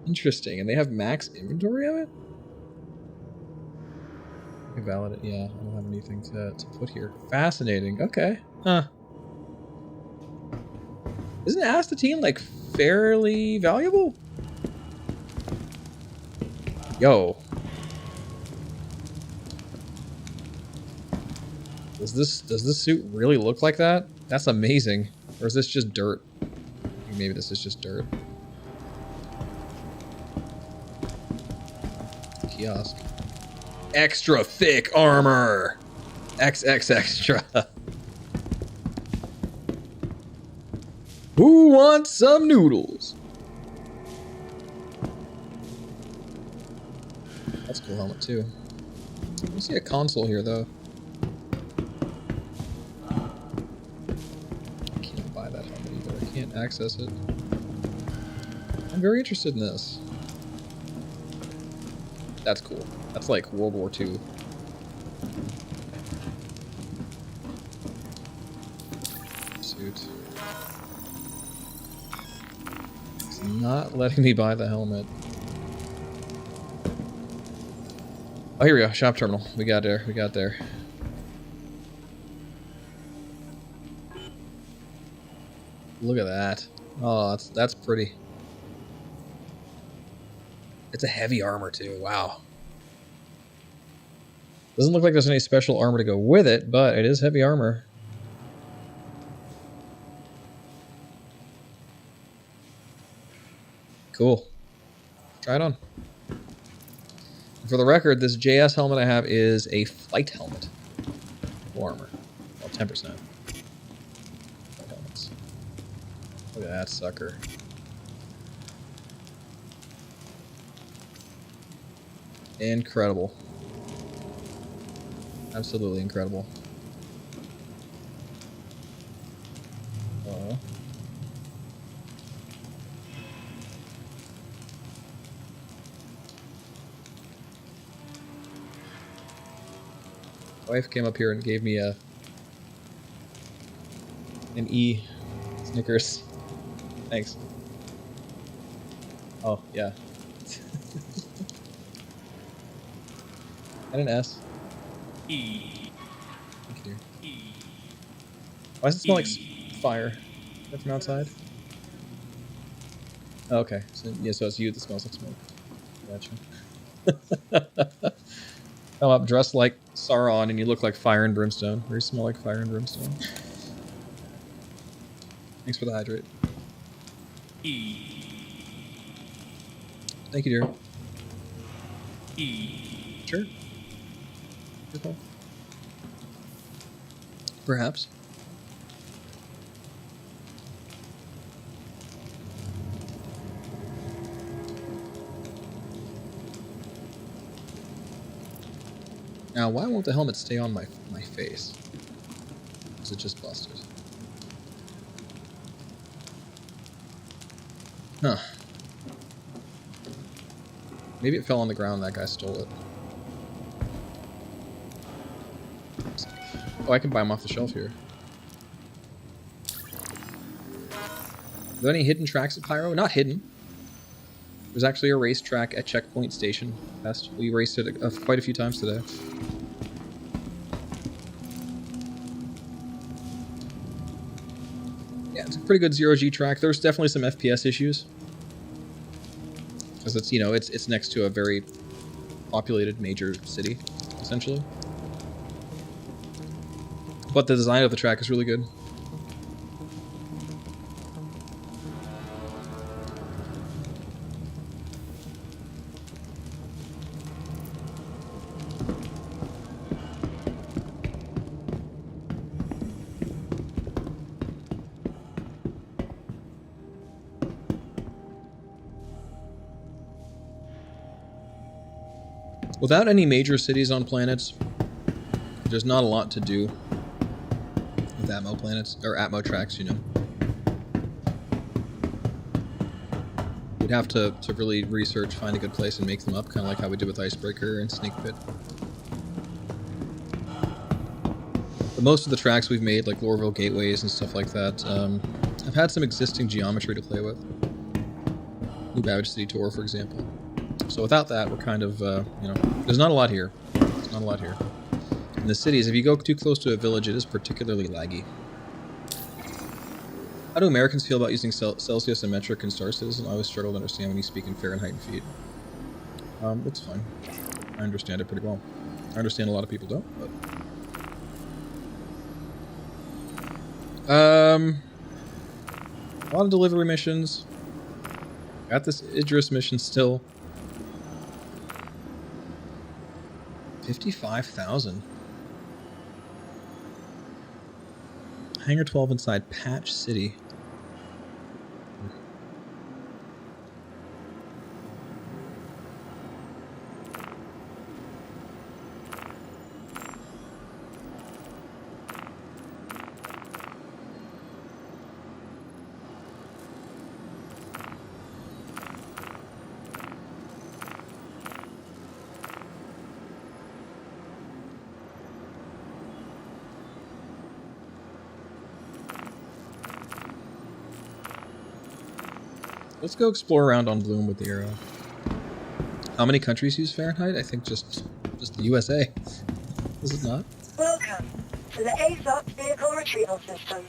Interesting. And they have max inventory of it? I can validate. Yeah, I don't have anything to put here. Fascinating. Okay. Huh. Isn't astatine, like, fairly valuable? Yo. Does this suit really look like that? That's amazing. Or is this just dirt? Maybe this is just dirt. Kiosk. Extra thick armor! XX extra. Who wants some noodles? That's a cool helmet too. I see a console here though. Can't access it. I'm very interested in this. That's cool. That's like World War II. Suit. It's not letting me buy the helmet. Oh, here we go. Shop terminal. We got there. We got there. Look at that. Oh, that's pretty. It's a heavy armor too. Wow. Doesn't look like there's any special armor to go with it, but it is heavy armor. Cool. Try it on. For the record, this JS helmet I have is a flight helmet. Full armor. Well, 10%. Look at that sucker. Incredible. Absolutely incredible. Oh. Wife came up here and gave me an E Snickers. Thanks. Oh, yeah. And an S. E. Thank you, dear. E. Why does it smell like fire? Is that from outside? Oh, okay. So, yeah, so it's you that smells like smoke. Gotcha. Come up dressed like Sauron and you look like fire and brimstone. Or you smell like fire and brimstone. Thanks for the hydrate. E. Thank you, dear. E. Sure. Good call. Perhaps. Now, why won't the helmet stay on my face? Is it just busted? Huh. Maybe it fell on the ground and that guy stole it. Oh, I can buy them off the shelf here. Are there any hidden tracks at Pyro? Not hidden. There's actually a racetrack at Checkpoint Station. We raced it quite a few times today. Yeah, it's a pretty good zero-G track. There's definitely some FPS issues. Because it's, you know, it's next to a very populated major city, essentially. But the design of the track is really good. Without any major cities on planets, there's not a lot to do with Atmo planets, or Atmo tracks, you know. We'd have to really research, find a good place, and make them up, kind of like how we did with Icebreaker and Snake Pit. But most of the tracks we've made, like Lorville Gateways and stuff like that, have had some existing geometry to play with. New Babbage City Tour, for example. So without that, we're kind of, you know, there's not a lot here. There's not a lot here. In the cities, if you go too close to a village, it is particularly laggy. How do Americans feel about using Celsius and metric in Star Citizen? I always struggle to understand when you speak in Fahrenheit and feet. It's fine. I understand it pretty well. I understand a lot of people don't, but... a lot of delivery missions. Got this Idris mission still. 55,000. Hangar 12 inside Patch City. Let's go explore around on Bloom with the arrow. How many countries use Fahrenheit? I think just the USA. Is it not? Welcome to the ASOP vehicle retrieval system.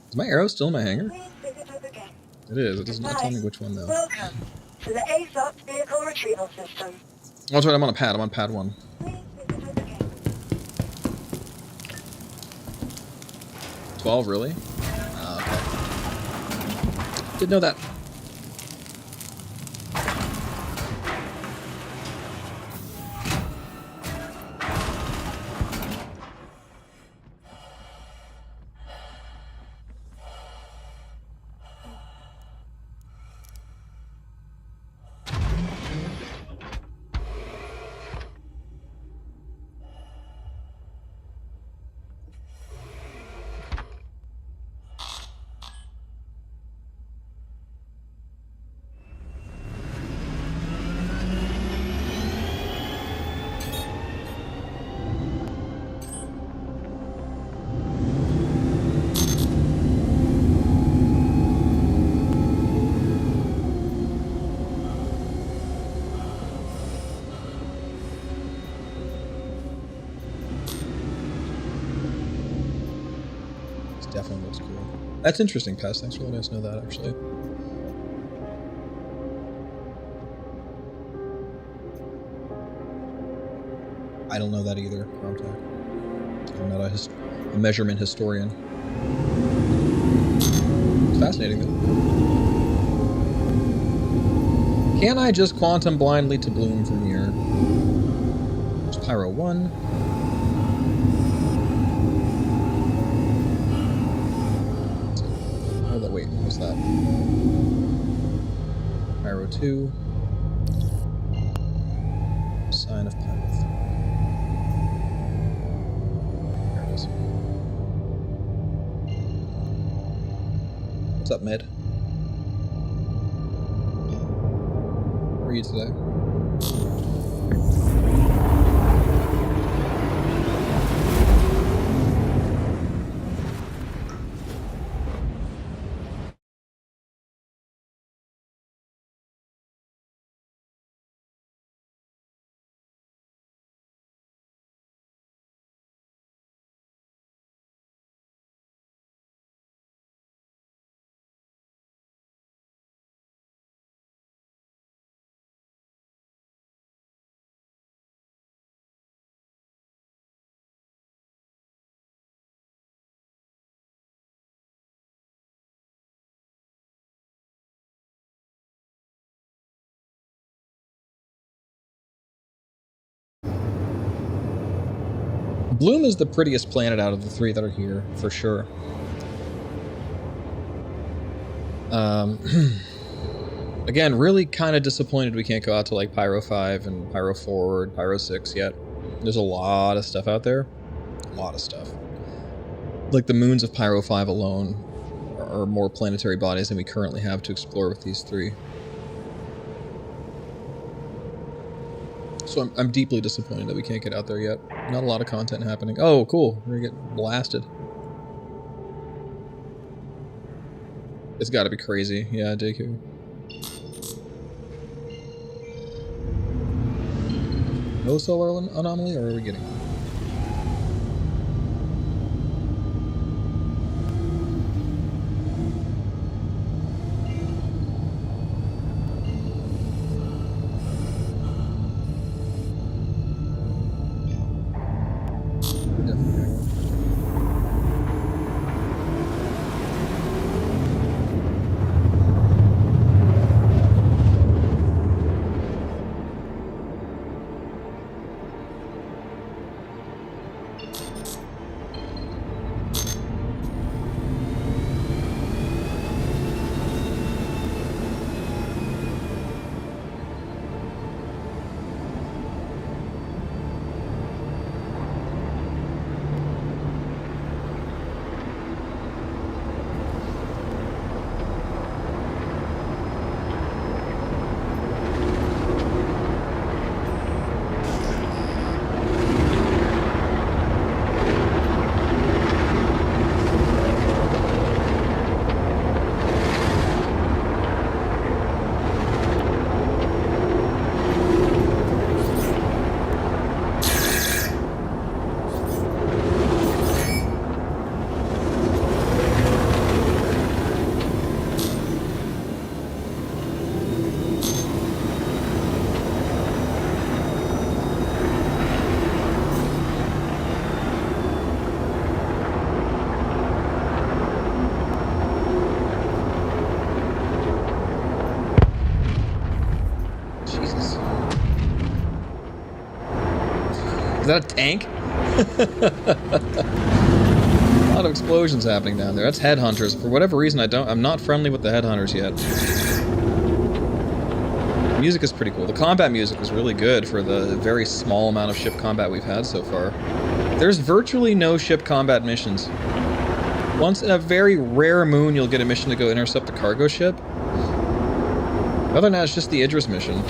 Is my arrow still in my hanger? Please visit us again. It is. It does not tell me which one though. Welcome to the ASOP vehicle retrieval system. Oh, that's right. I'm on a pad. I'm on pad 1. Please visit us again. 12, really? Okay. Didn't know that. Definitely looks cool. That's interesting, Pest. Thanks for letting us know that, actually. I don't know that either, Contact. I'm not a measurement historian. It's fascinating, though. Can I just quantum blindly to Bloom from here? There's Pyro 1. Oh, that, wait, what's that? Pyro 2. Sign of Pyro 3. There it is. What's up, Med? How are you today? Bloom is the prettiest planet out of the three that are here, for sure. Again, really kind of disappointed we can't go out to like Pyro 5 and Pyro 4 and Pyro 6 yet. There's a lot of stuff out there. A lot of stuff. Like the moons of Pyro 5 alone are more planetary bodies than we currently have to explore with these three. So I'm deeply disappointed that we can't get out there yet. Not a lot of content happening. Oh, cool. We're gonna get blasted. It's gotta be crazy. Yeah, Deku. No solar anomaly, or are we getting one? Is that a tank? A lot of explosions happening down there. That's headhunters. For whatever reason, I'm not friendly with the headhunters yet. The music is pretty cool. The combat music is really good for the very small amount of ship combat we've had so far. There's virtually no ship combat missions. Once in a very rare moon, you'll get a mission to go intercept the cargo ship. Other than that, it's just the Idris mission.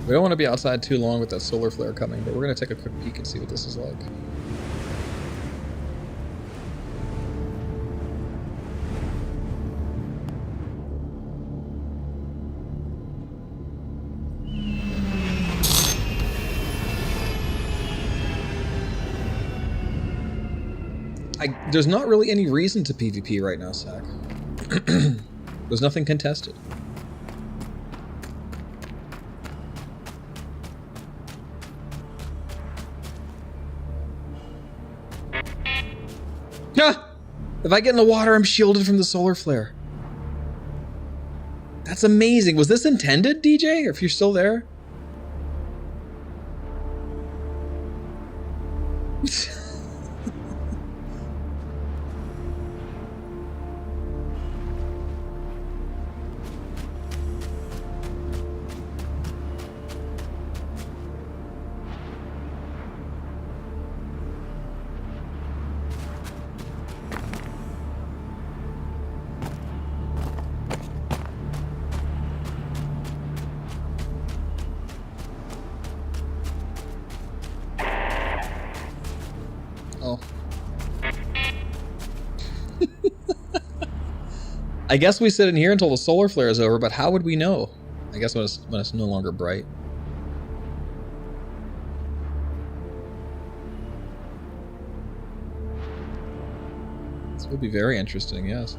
We don't want to be outside too long with that solar flare coming, but we're going to take a quick peek and see what this is like. There's not really any reason to PvP right now, Sack. There's nothing contested. Ah! If I get in the water, I'm shielded from the solar flare. That's amazing. Was this intended, DJ? Or if you're still there? Oh. I guess we sit in here until the solar flare is over, but how would we know? I guess when it's no longer bright. This would be very interesting, yes.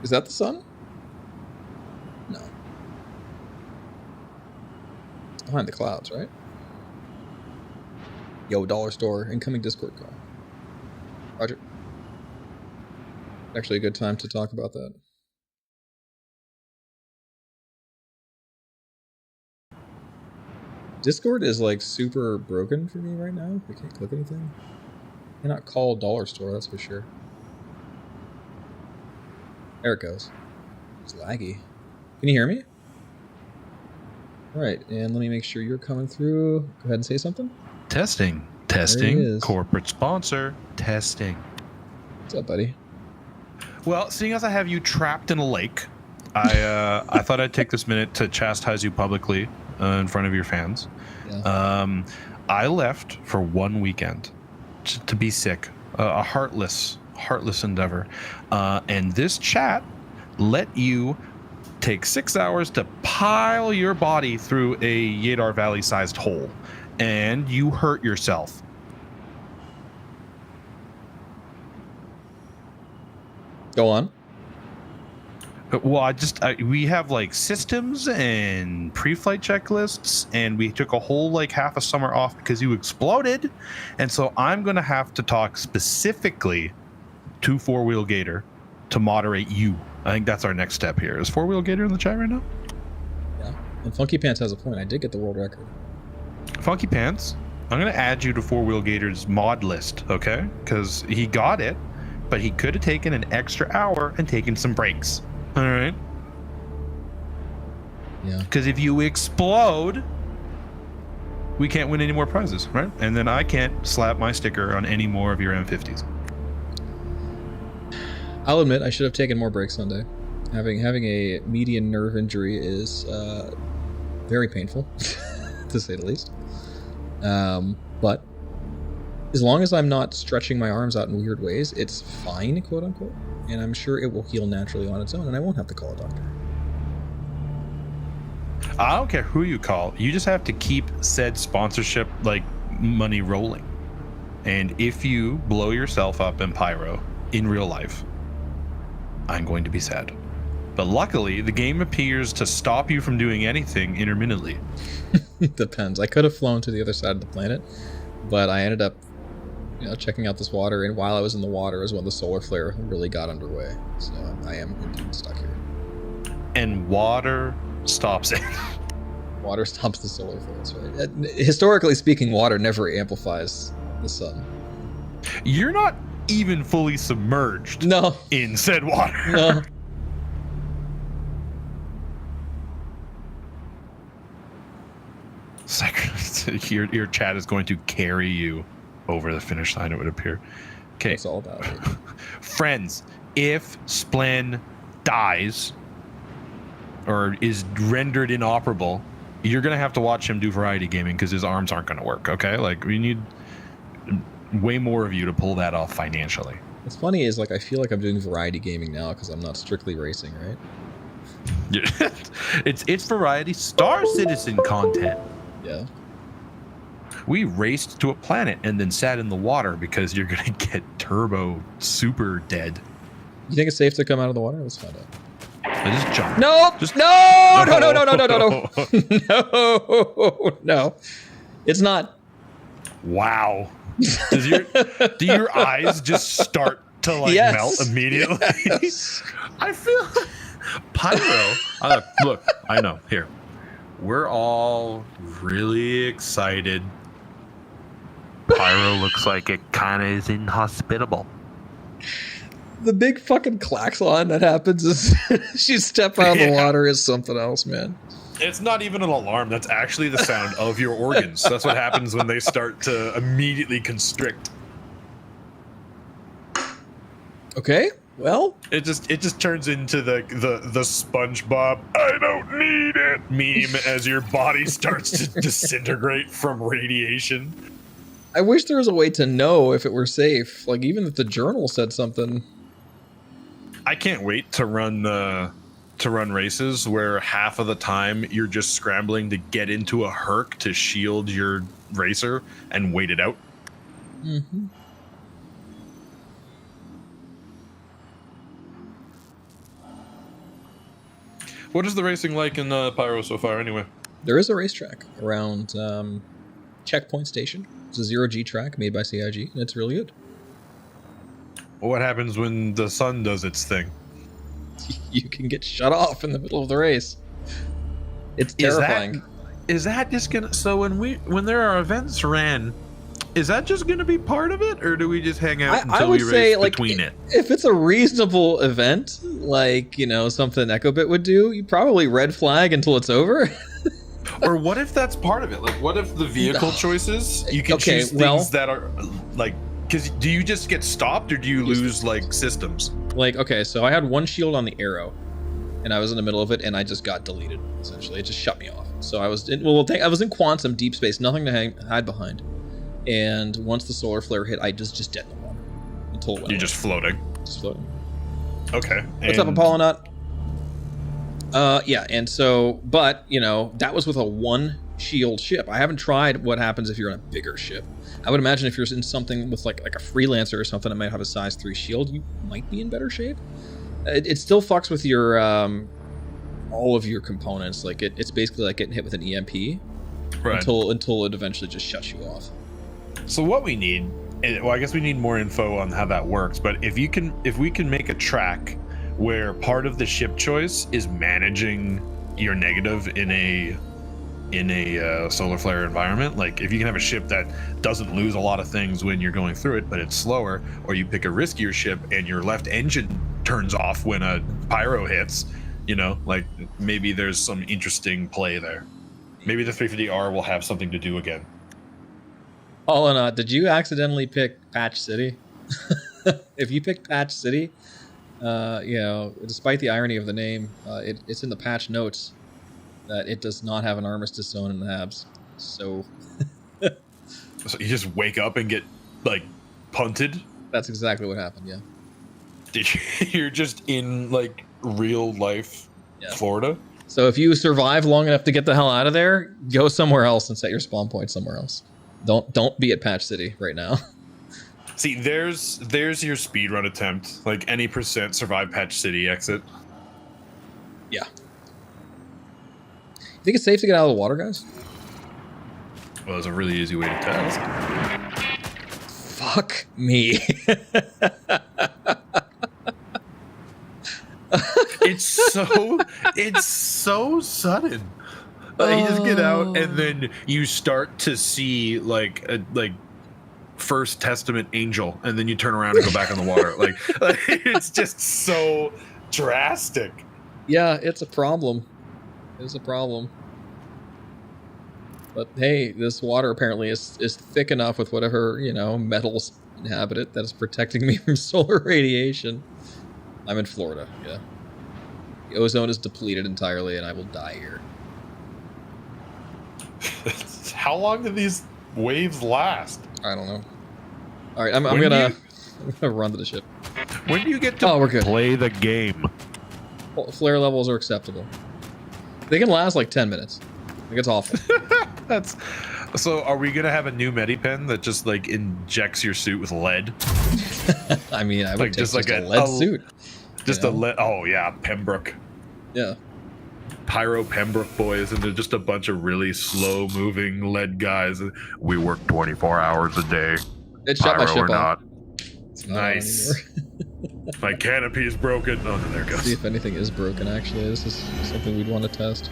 Is that the sun? No. It's behind the clouds, right? Yo, dollar store, incoming Discord call. Roger. Actually a good time to talk about that. Discord is like super broken for me right now. I can't click anything. I cannot call dollar store, that's for sure. There it goes. It's laggy. Can you hear me? Alright, and let me make sure you're coming through. Go ahead and say something. Testing. Corporate sponsor. Testing. What's up, buddy? Well, seeing as I have you trapped in a lake, I thought I'd take this minute to chastise you publicly in front of your fans. Yeah. I left for 1 weekend to be sick. A heartless endeavor. And this chat let you take 6 hours to pile your body through a Yadar Valley sized hole, and you hurt yourself. Go on. Well, we have like systems and pre-flight checklists, and we took a whole like half a summer off because you exploded, and so I'm gonna have to talk specifically to Four Wheel Gator to moderate you. I think that's our next step here. Is Four Wheel Gator in the chat right now? Yeah. And Funky Pants has a point. I did get the world record. Funky Pants, I'm going to add you to Four Wheel Gator's mod list, okay? Because he got it, but he could have taken an extra hour and taken some breaks. All right? Yeah. Because if you explode, we can't win any more prizes, right? And then I can't slap my sticker on any more of your M50s. I'll admit I should have taken more breaks Sunday. Having a median nerve injury is very painful, to say the least. But as long as I'm not stretching my arms out in weird ways, it's fine, quote unquote. And I'm sure it will heal naturally on its own, and I won't have to call a doctor. I don't care who you call. You just have to keep said sponsorship like money rolling. And if you blow yourself up in pyro in real life, I'm going to be sad. But luckily, the game appears to stop you from doing anything intermittently. Depends. I could have flown to the other side of the planet, but I ended up, checking out this water, and while I was in the water is when the solar flare really got underway. So I am indeed stuck here. And water stops it. Water stops the solar flare, that's right. Historically speaking, water never amplifies the sun. You're not even fully submerged No. in said water. No. It's like your chat is going to carry you over the finish line, it would appear. Okay. That's all about it. Friends, if Splen dies or is rendered inoperable, you're going to have to watch him do variety gaming because his arms aren't going to work, okay? Like, we need way more of you to pull that off financially. What's funny is, like, I feel like I'm doing variety gaming now because I'm not strictly racing, right? It's variety Star Citizen content. Yeah. We raced to a planet and then sat in the water because you're going to get turbo super dead. You think it's safe to come out of the water? Let's find out. I just jumped. No! No! No. It's not. Wow. Do your eyes just start to like melt immediately? Yes. I feel Pyro. Look, I know. Here. We're all really excited. Pyro looks like it kind of is inhospitable. The big fucking klaxon that happens as you step out of the water is something else, man. It's not even an alarm. That's actually the sound of your organs. That's what happens when they start to immediately constrict. Okay, well, it just turns into the SpongeBob "I don't need it" meme as your body starts to disintegrate from radiation. I wish there was a way to know if it were safe. Like, even if the journal said something. I can't wait to run races where half of the time you're just scrambling to get into a herc to shield your racer and wait it out. Mm-hmm. What is the racing like in Pyro so far, anyway? There is a racetrack around Checkpoint Station. It's a zero-G track made by CIG, and it's really good. What happens when the sun does its thing? You can get shut off in the middle of the race. It's terrifying. Is that just gonna? So when there are events ran, is that just gonna be part of it, or do we just hang out until we race between it? If it's a reasonable event, like, you know, something EchoBit would do, you probably red flag until it's over. Or what if that's part of it? Like, what if the vehicle choices you can choose things that are like? Because do you just get stopped, or do you lose like systems? Like, okay, so I had one shield on the arrow, and I was in the middle of it, and I just got deleted. Essentially, it just shut me off. So I was in quantum deep space, nothing to hide behind. And once the solar flare hit, I just dead in the water until it went away. Just floating. Just floating. Okay. What's up, Apollonut? Yeah, and so, but you know, that was with a one shield ship. I haven't tried what happens if you're on a bigger ship. I would imagine if you're in something with like a freelancer or something that might have a size 3 shield, you might be in better shape. It still fucks with your all of your components. Like it's basically like getting hit with an EMP, right? Until it eventually just shuts you off. So what we need, well, I guess we need more info on how that works. But if we can make a track where part of the ship choice is managing your negative in a solar flare environment, like if you can have a ship that doesn't lose a lot of things when you're going through it, but it's slower, or you pick a riskier ship and your left engine turns off when a pyro hits, you know, like maybe there's some interesting play there. Maybe the 350R will have something to do again. Oh, and did you accidentally pick Patch City? If you picked Patch City, you know, despite the irony of the name, it's in the patch notes that it does not have an armistice zone in the Habs. So so you just wake up and get like punted? That's exactly what happened, yeah. You're just in like real life Florida? So if you survive long enough to get the hell out of there, go somewhere else and set your spawn point somewhere else. Don't be at Patch City right now. See, there's your speedrun attempt. Like any percent survive Patch City exit. Yeah. You think it's safe to get out of the water, guys? Well, there's a really easy way to test. Fuck me. It's so sudden. You just get out and then you start to see like First Testament angel, and then you turn around and go back in the water. Like it's just so drastic. Yeah, it's a problem. It's a problem. But hey, this water apparently is thick enough with whatever, metals inhabit it that is protecting me from solar radiation. I'm in Florida, yeah. The ozone is depleted entirely and I will die here. How long do these waves last? I don't know. All right, I'm gonna run to the ship. When do you get to we're good. play the game? Well, flare levels are acceptable. They can last like 10 minutes. Like, it's awful. So are we gonna have a new Medipen that just like injects your suit with lead? I mean, I would like take just a lead suit. Just a lead. Oh yeah, Pembroke. Yeah. Pyro Pembroke boys, and they're just a bunch of really slow moving lead guys. We work 24 hours a day. It shut my ship off. It's nice. My canopy is broken. Oh, no, there it goes. See if anything is broken, actually. This is something we'd want to test.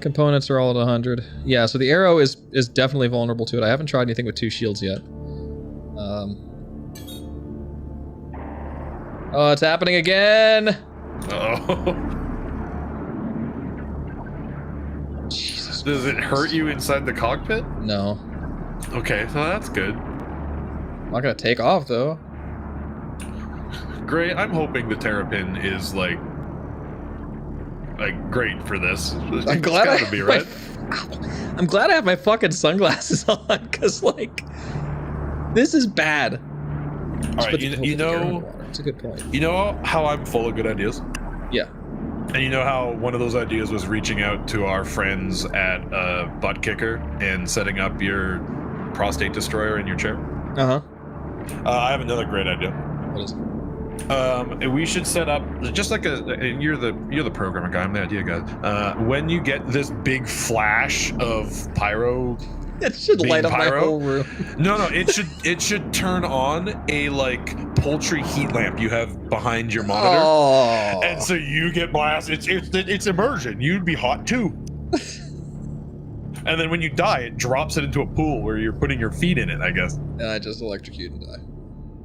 Components are all at 100. Yeah, so the arrow is definitely vulnerable to it. I haven't tried anything with 2 shields yet. Oh, it's happening again! Oh. Jesus. Does it hurt you inside the cockpit? No. Okay, so that's good. I'm not gonna take off, though. Great. I'm hoping the Terrapin is like great for this. I'm glad it's gotta be, right? I'm glad I have my fucking sunglasses on, because like this is bad. All right, you know, it's a good point. You know how I'm full of good ideas? Yeah. And you know how one of those ideas was reaching out to our friends at Butt Kicker and setting up your prostate destroyer in your chair? Uh-huh. I have another great idea. What is it? We should set up just like and you're the programmer guy, I'm the idea guy. When you get this big flash of pyro, it should light up my whole room. No, it should turn on a like poultry heat lamp you have behind your monitor. Oh. And so you get blasted. It's immersion. You'd be hot too. And then when you die, it drops it into a pool where you're putting your feet in it, I guess. And I just electrocute and die.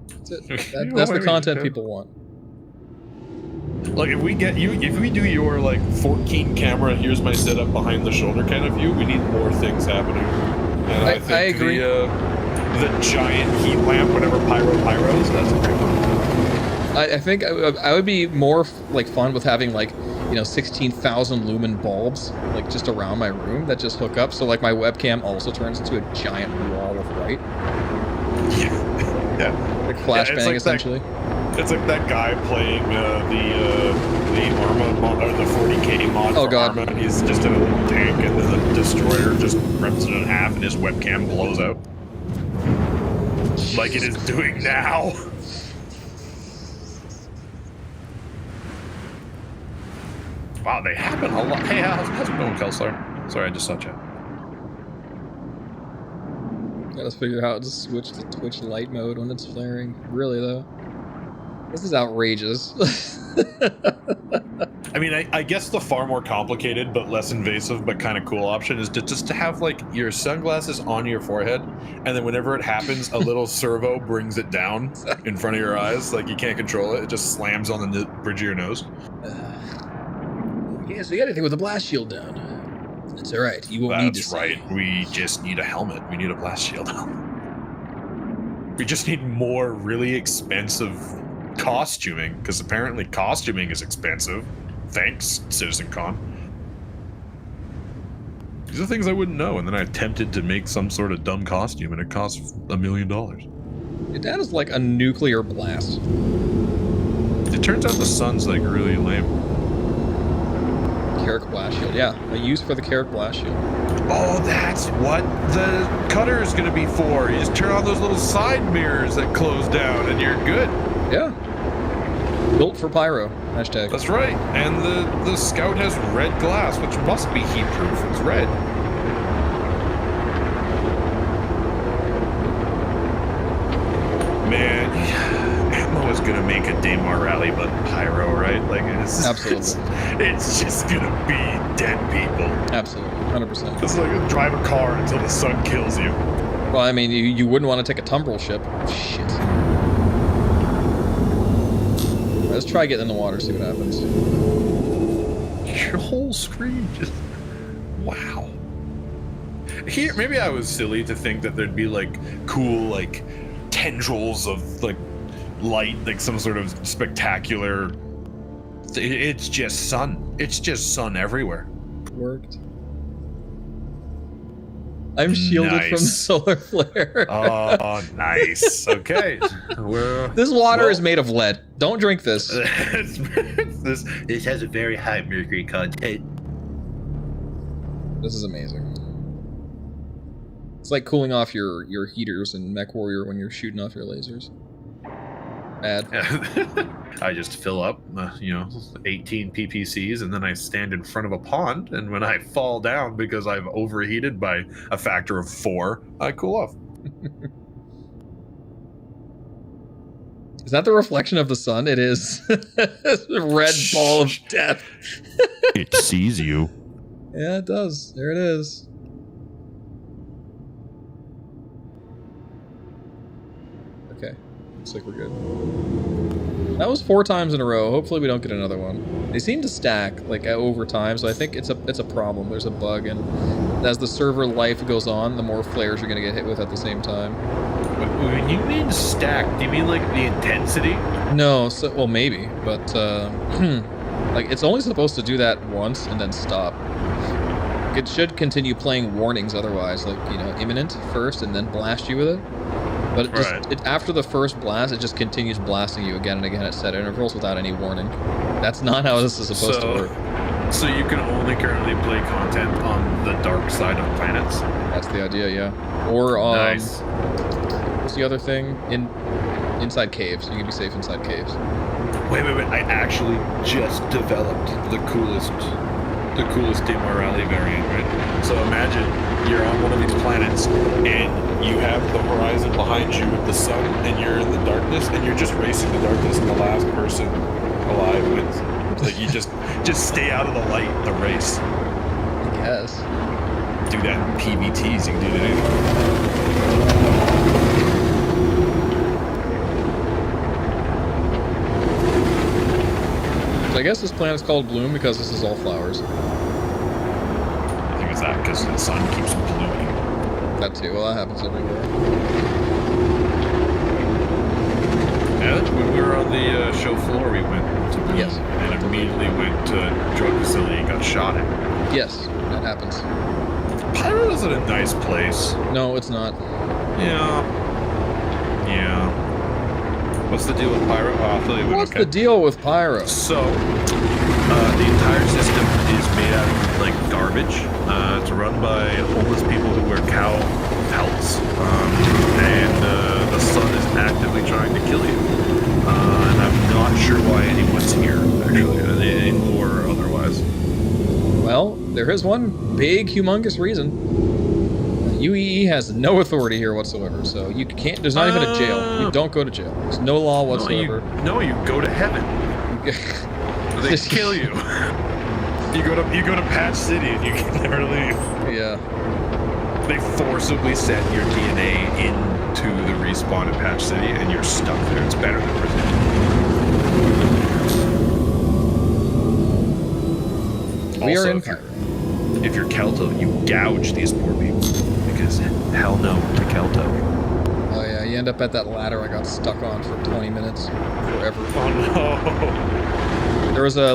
That's it. That's the content people want. Like if we do your like 14 camera, here's my setup behind the shoulder kind of view, we need more things happening. And I think I agree. The giant heat lamp, whatever pyros, that's a great one. I think I would be more like fun with having like 16,000 lumen bulbs like just around my room that just hook up, so like my webcam also turns into a giant wall of light. Yeah. Like flashbang, like essentially. It's like that guy playing the Arma mod, or the 40k mod for Arma, and he's just in a little tank, and then the destroyer just rips it in half, and his webcam blows out. Like it is doing now. Wow, they happen a lot. Hey, how's it going, Kelsar? Sorry, I just saw chat. Gotta figure out how to switch the Twitch light mode when it's flaring. Really, though? This is outrageous. I mean, I guess the far more complicated but less invasive but kind of cool option is to have like your sunglasses on your forehead, and then whenever it happens, a little servo brings it down in front of your eyes. Like you can't control it. It just slams on the bridge of your nose. Yeah, so you got anything with the blast shield down? That's all right. You won't need to. That's right. We just need a helmet. We need a blast shield helmet. We just need more really expensive costuming, because apparently costuming is expensive. Thanks, Citizen Con. These are things I wouldn't know, and then I attempted to make some sort of dumb costume, and it costs $1 million. Your dad is like a nuclear blast. It turns out the sun's like really lame. Carrick blast shield, yeah. A use for the Carrick blast shield. Oh, that's what the cutter is going to be for. You just turn on those little side mirrors that close down, and you're good. Yeah. Built for pyro. Hashtag. That's right. And the Scout has red glass, which must be heat proof. It's red. Man, ammo is gonna make a Daymar rally, but pyro, right? Like it's just gonna be dead people. Absolutely, 100%. It's like drive a car until the sun kills you. Well, I mean, you wouldn't want to take a tumbrel ship. Shit. Right, let's try getting in the water, see what happens. Your whole screen just... Wow. Here, maybe I was silly to think that thered be, like, cool, like, tendrils of, like, light, like some sort of spectacular... It's just sun. It's just sun everywhere. Worked. I'm shielded from the solar flare. Oh, nice. Okay. This water is made of lead. Don't drink this. This has a very high mercury content. This is amazing. It's like cooling off your heaters in MechWarrior when you're shooting off your lasers. Bad. I just fill up, 18 PPCs, and then I stand in front of a pond, and when I fall down because I've overheated by a factor of 4, I cool off. Is that the reflection of the sun? It is. A red ball of death. It sees you. Yeah, it does. There it is. Okay. Looks like we're good. That was 4 times in a row. Hopefully we don't get another one. They seem to stack like over time, so I think it's a problem. There's a bug, and as the server life goes on, the more flares you're gonna get hit with at the same time. When you mean stack, do you mean like the intensity? No, so well maybe, but like it's only supposed to do that once and then stop. It should continue playing warnings otherwise, like imminent first and then blast you with it. But after the first blast, it just continues blasting you again and again at set intervals without any warning. That's not how this is supposed to work. So you can only currently play content on the dark side of planets? That's the idea, yeah. Or, nice. What's the other thing? Inside caves. You can be safe inside caves. Wait. I actually just developed the coolest Demorale variant, right? So imagine you're on one of these planets and you have the horizon behind you with the sun and you're in the darkness and you're just racing the darkness and the last person alive wins. Like you just stay out of the light, the race. Yes. Do that in PVTs, you can do that anywhere. So I guess this planet's called Bloom because this is all flowers. I think it's that because the sun keeps blooming. That too. Well, that happens everywhere. Yeah, when we were on the show floor, we went to Bloom and immediately went to a drug facility and got shot at. Yes, that happens. Pyro isn't a nice place. No, it's not. Yeah. What's the deal with Pyro? Oh, I'll tell you what. What's the deal with Pyro? So, the entire system is made out of like garbage. It's run by homeless people who wear cow pelts, and the sun is actively trying to kill you. And I'm not sure why anyone's here, actually, in lore or otherwise. Well, there is one big, humongous reason. UEE has no authority here whatsoever, so you can't. There's not even a jail. You don't go to jail. There's no law whatsoever. No, you go to heaven. They kill you. You go to Patch City and you can never leave. Yeah. They forcibly send your DNA into the respawn at Patch City and you're stuck there. It's better than prison. We Also, are in if you're Kelto, you gouge these poor people. Because hell no to Kelto. Oh yeah, you end up at that ladder I got stuck on for 20 minutes. Forever. Oh no. There was a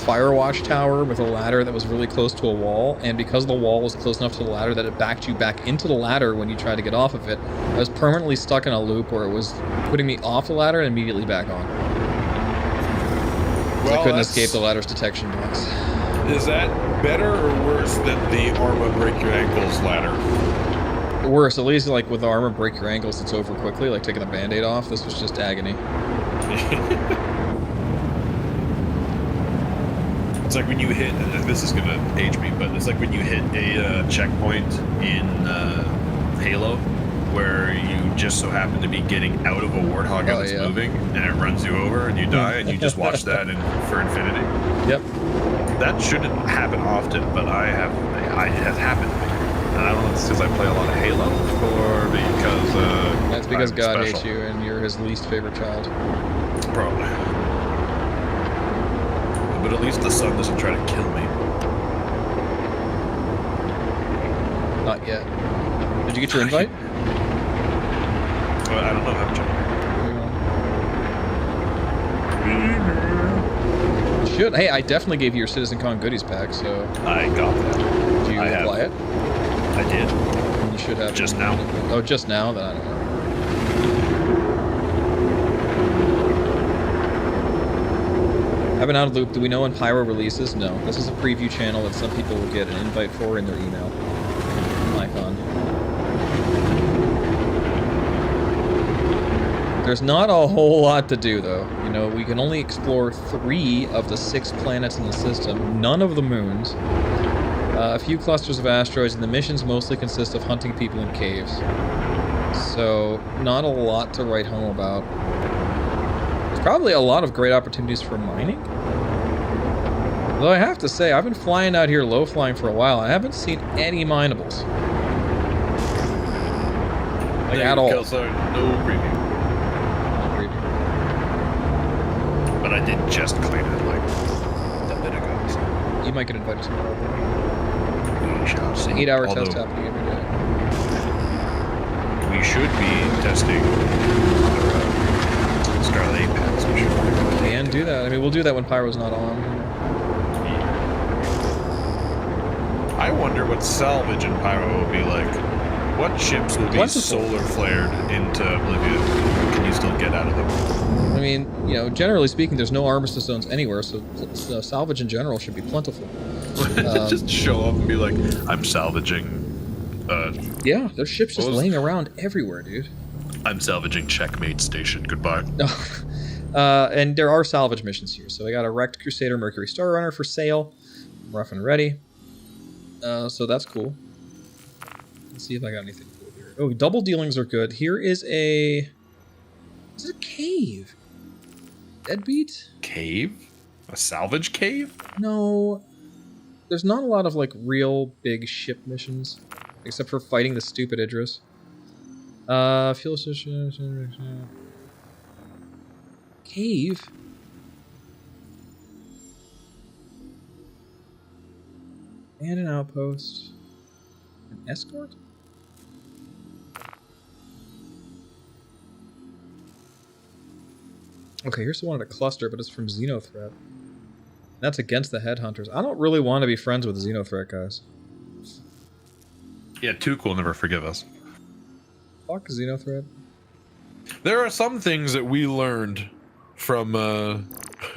firewatch tower with a ladder that was really close to a wall, and because the wall was close enough to the ladder that it backed you back into the ladder when you tried to get off of it, I was permanently stuck in a loop where it was putting me off the ladder and immediately back on. Well, I couldn't escape the ladder's detection box. Is that better or worse than the armor break your ankles ladder? Worse, at least like with the armor break your ankles, it's over quickly, like taking the band-aid off. This was just agony. It's like when you hit, this is gonna age me, but it's like when you hit a checkpoint in Halo, where you just so happen to be getting out of a warthog that's moving, and it runs you over and you die, and you just watch that for infinity. Yep. That shouldn't happen often, but it has happened to me. I don't know if it's because I play a lot of Halo or because That's because I'm God special. hates you and you're his least favorite child. Probably. But at least the sun doesn't try to kill me. Not yet. Did you get your invite? I don't know how to. Should. Hey, I definitely gave you your CitizenCon goodies pack, so. I got that. Do you apply it? I did. You should have. Just now. Oh, just now? Then I don't know. I've been out of the loop. Do we know when Pyro releases? No. This is a preview channel that some people will get an invite for in their email. Icon. There's not a whole lot to do, though. You know, we can only explore 3 of the 6 planets in the system, none of the moons, a few clusters of asteroids, and the missions mostly consist of hunting people in caves. So, not a lot to write home about. There's probably a lot of great opportunities for mining. Though I have to say, I've been flying out here low flying for a while. I haven't seen any minables. Like, at all. Sorry, no preview. But I did just clean it like a bit ago. So. You might get invited tomorrow. We shall see. 8-hour test happening every day. We should be testing Scarlet 8 packs. We should and do that. I mean, we'll do that when Pyro's not on. I wonder what salvage in Pyro will be like. What ships will be solar flared into oblivion? Can you still get out of them? I mean, you know, generally speaking, there's no armistice zones anywhere, so salvage in general should be plentiful. Just show up and be like, I'm salvaging. Yeah, there's ships just laying around everywhere, dude. I'm salvaging Checkmate Station. Goodbye. And there are salvage missions here. So I got a wrecked Crusader Mercury Star Runner for sale. Rough and ready. So that's cool. Let's see if I got anything cool here. Oh, double dealings are good. Here is a... Is it a cave? Deadbeat? Cave? A salvage cave? No. There's not a lot of, like, real big ship missions. Except for fighting the stupid Idris. Fuel station... Cave? And an outpost. An escort? Okay, here's the one at a cluster, but it's from Xenothreat. That's against the Headhunters. I don't really want to be friends with the Xenothreat guys. Yeah, Tuke will never forgive us. Fuck Xenothreat. There are some things that we learned from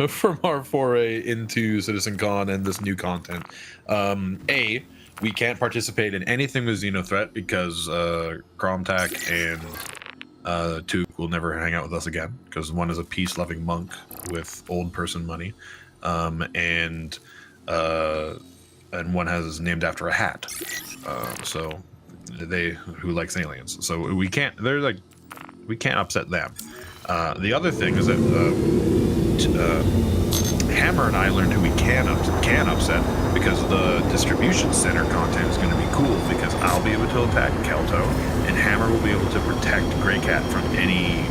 from our foray into CitizenCon and this new content. A, we can't participate in anything with Xenothreat because Kromtak and Tuke will never hang out with us again because one is a peace-loving monk with old person money, and one is named after a hat. So they who likes aliens. So we can't. They're like we can't upset them. The other thing is that Hammer and I learned who we can upset because the distribution center content is going to be cool because I'll be able to attack Kelto and Hammer will be able to protect Grey Cat from anyone.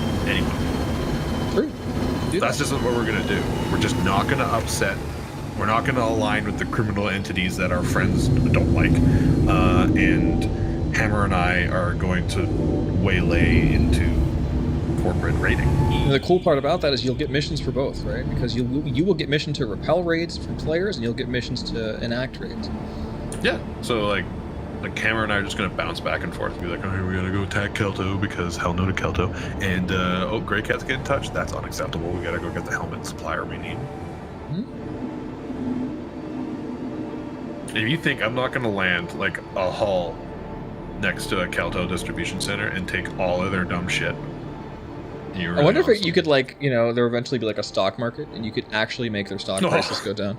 True. That's just what we're going to do. We're just not going to upset. We're not going to align with the criminal entities that our friends don't like. And Hammer and I are going to waylay into corporate raiding. And the cool part about that is you'll get missions for both, right? Because you will get mission to repel raids from players, and you'll get missions to enact raids. Yeah. So like Hammer and I are just gonna bounce back and forth, and be like, "Oh, we gotta go attack Kelto because hell no to Kelto," and oh, Grey Cat's getting touched. That's unacceptable. We gotta go get the helmet supplier we need. If you think I'm not gonna land like a hull next to a Kelto distribution center and take all of their dumb shit. Really I wonder if you could, like, you know, there eventually be like a stock market and you could actually make their stock prices go down.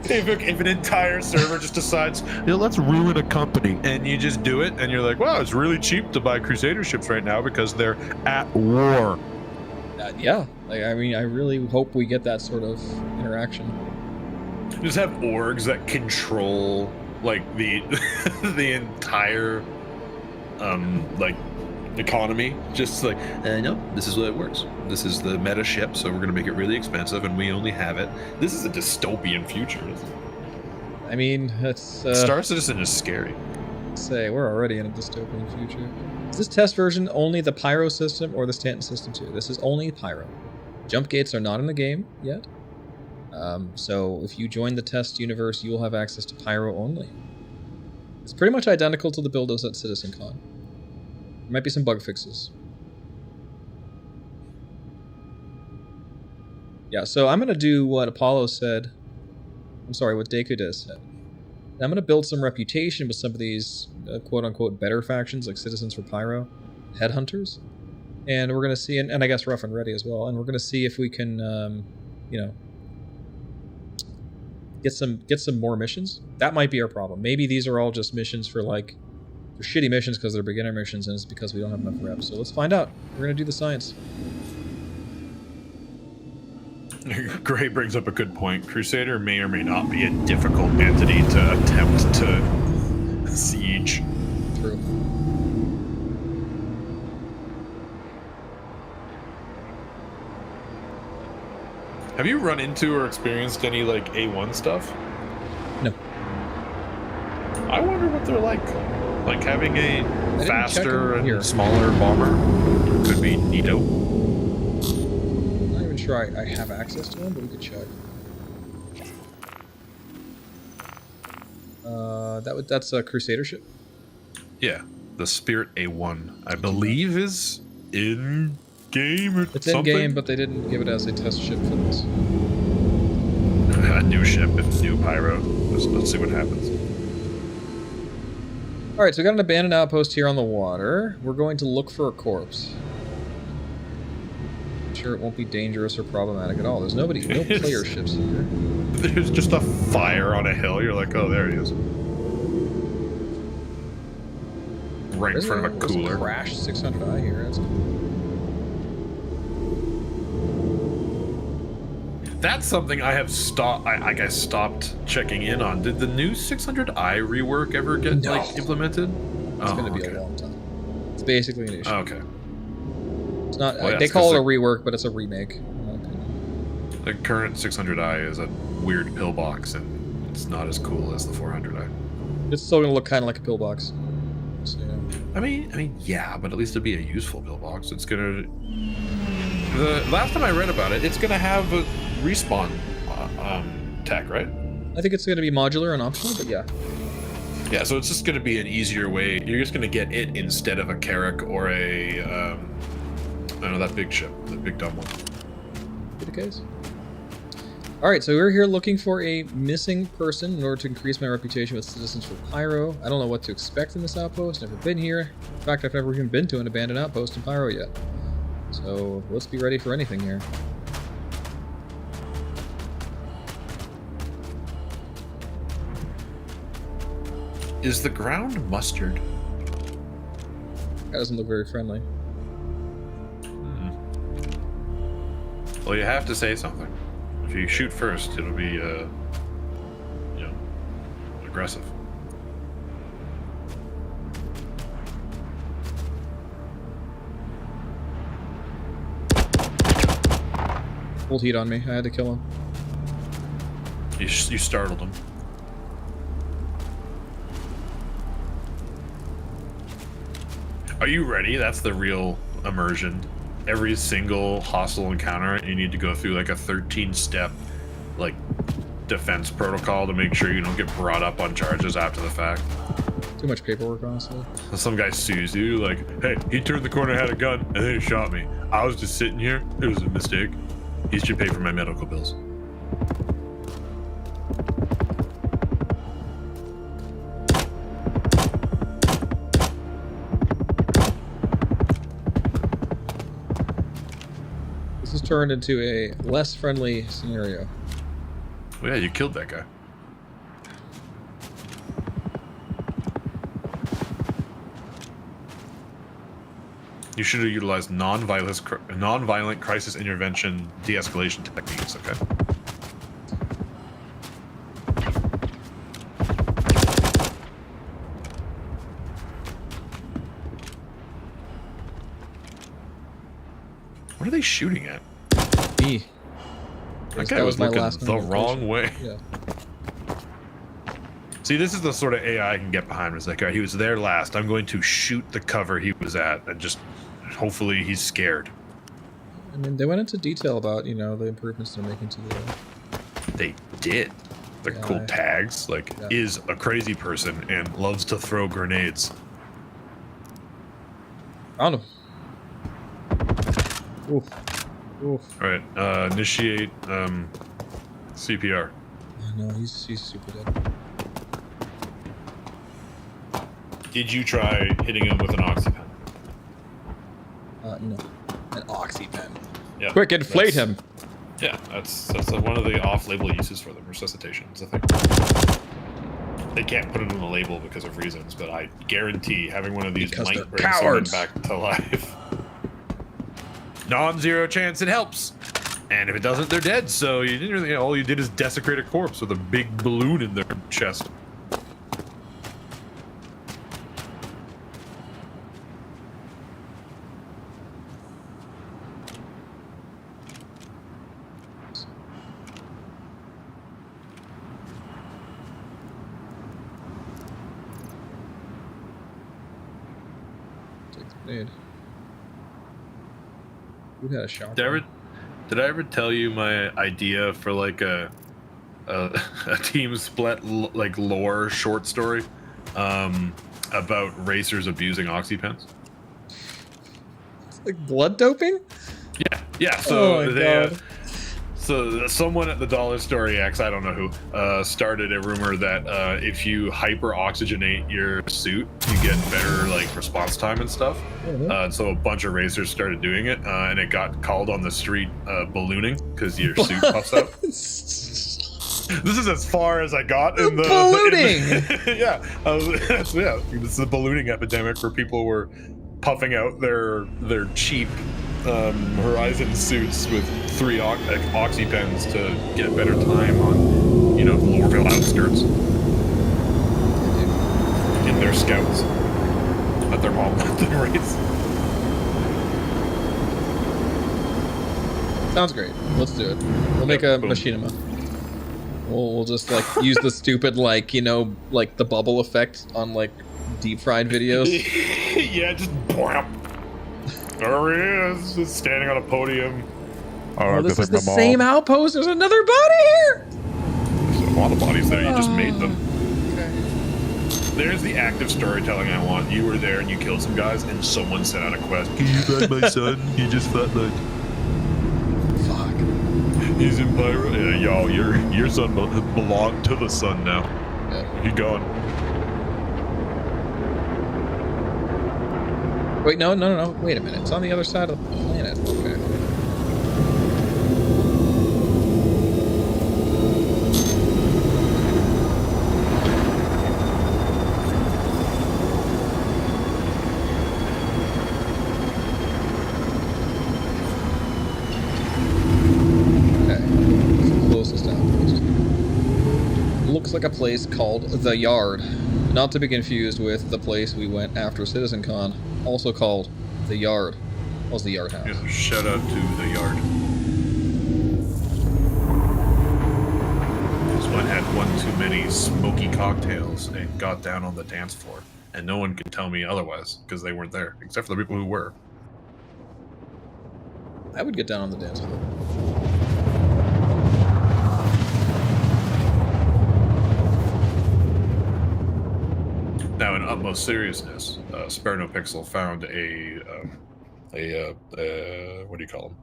If an entire server just decides, let's ruin a company, and you just do it, and you're like, wow, it's really cheap to buy Crusader ships right now because they're at war. Yeah, like, I mean, I really hope we get that sort of interaction. Just have orgs that control like the the entire like economy, just like no, this is what it works. This is the meta ship, so we're gonna make it really expensive, and we only have it. This is a dystopian future. I mean, that's Star Citizen is scary. Say we're already in a dystopian future. Is this test version only the Pyro system or the Stanton system too? This is only Pyro. Jump gates are not in the game yet. So if you join the test universe, you will have access to Pyro only. It's pretty much identical to the build at CitizenCon. There might be some bug fixes. Yeah, so I'm going to do what Apollo said. I'm sorry, what Dekuda said. I'm going to build some reputation with some of these quote-unquote better factions like Citizens for Pyro, Headhunters. And we're going to see, and I guess Rough and Ready as well, and we're going to see if we can, you know, get some more missions. That might be our problem. Maybe these are all just missions for like, for shitty missions because they're beginner missions and it's because we don't have enough reps. So let's find out. We're going to do the science. Gray brings up a good point. Crusader may or may not be a difficult entity to attempt to siege. True. Have you run into or experienced any like A1 stuff? No. I wonder what they're like. Like having a faster and here. smaller bomber could be neato. I'm not even sure I have access to them, but we could check. That's a Crusader ship? Yeah, the Spirit A1, I believe, is in game or it's something. in game, but they didn't give it as a test ship for this. A new ship and new pyro. Let's see what happens. Alright, so we got an abandoned outpost here on the water. We're going to look for a corpse. I'm sure it won't be dangerous or problematic at all. There's no player ships here. There's just a fire on a hill. You're like, oh, there he is. Right in front of a cooler. Crash 600i here. That's cool. That's something I have stopped. I guess stopped checking in on. Did the new 600i rework ever get like implemented? It's going to be a long time. It's basically an issue. Okay. It's not. Well, they call it a rework, but it's a remake. In my opinion. The current 600i is a weird pillbox, and it's not as cool as the 400i. It's still going to look kind of like a pillbox. So, yeah. I mean, yeah, but at least it'll be a useful pillbox. It's gonna. The last time I read about it, it's gonna have a respawn tech, right? I think it's going to be modular and optional, but yeah. Yeah, so it's just going to be an easier way. You're just going to get it instead of a Carrack or a, I don't know, that big ship, the big dumb one. Be the case. Alright, so we're here looking for a missing person in order to increase my reputation with Citizens for Pyro. I don't know what to expect in this outpost. Never been here. In fact, I've never even been to an abandoned outpost in Pyro yet. So let's be ready for anything here. Is the ground mustard? That doesn't look very friendly. Well, you have to say something. If you shoot first, it'll be, you know, aggressive. Full heat on me. I had to kill him. You startled him. Are you ready? That's the real immersion. Every single hostile encounter, you need to go through like a 13-step, like, defense protocol to make sure you don't get brought up on charges after the fact. Too much paperwork, honestly. Some guy sues you, like, hey, he turned the corner, had a gun, and then he shot me. I was just sitting here. It was a mistake. He should pay for my medical bills. This has turned into a less friendly scenario. Well, yeah, you killed that guy. You should have utilized non-violent crisis intervention de-escalation techniques, okay? they shooting at? Me. That guy was looking the wrong way. Yeah. See, this is the sort of AI I can get behind. It's like, all right, he was there last. I'm going to shoot the cover he was at, and just hopefully he's scared. I mean, they went into detail about, you know, the improvements they're making to the... They did. The cool tags, like, is a crazy person and loves to throw grenades. Found him. Oof. Oof. All right, initiate CPR. No, he's super dead. Did you try hitting him with an oxypen? No. An oxypen. Yeah. Quick, inflate him. Yeah, that's one of the off-label uses for them. Resuscitation is a thing. They can't put it on the label because of reasons, but I guarantee having one of these might bring someone back to life. Non-zero chance it helps, and if it doesn't, they're dead. So you didn't really. All you did is desecrate a corpse with a big balloon in their chest. Who had a shower? Did I ever tell you my idea for like a team split like lore short story about racers abusing oxypens? It's like blood doping? Yeah. So oh my God. So someone at the Dollar Story X, I don't know who, started a rumor that if you hyper oxygenate your suit, you get better like response time and stuff. Mm-hmm. So a bunch of racers started doing it, and it got called on the street ballooning because your suit puffs up. This is as far as I got in the ballooning. Yeah, this is a ballooning epidemic where people were puffing out their cheap Horizon suits with 3 oxy pens to get better time on, you know, Lorville outskirts. In their scouts. Let their mom let them race. Sounds great. Let's do it. We'll make a machinima. We'll just like use the stupid like, you know, like the bubble effect on like deep fried videos. Yeah, just blam. There he is, just standing on a podium. Oh, this is the same outpost. There's another body here. There's a lot of bodies there. You just made them. Okay. There's the active storytelling I want. You were there and you killed some guys, and someone sent out a quest. Can you find my son? He just flatlined. Fuck. He's in Pyro. Yeah, yo, your son belonged to the sun now. Yeah. He gone. Wait, no. Wait a minute. It's on the other side of the planet. Okay. Closest outpost. Looks like a place called The Yard. Not to be confused with the place we went after CitizenCon, also called The Yard. Was the Yard House. Yeah, shout out to The Yard. This one had one too many smoky cocktails and got down on the dance floor. And no one can tell me otherwise, because they weren't there, except for the people who were. I would get down on the dance floor. Now, in utmost seriousness, Spare No Pixel found a what do you call them?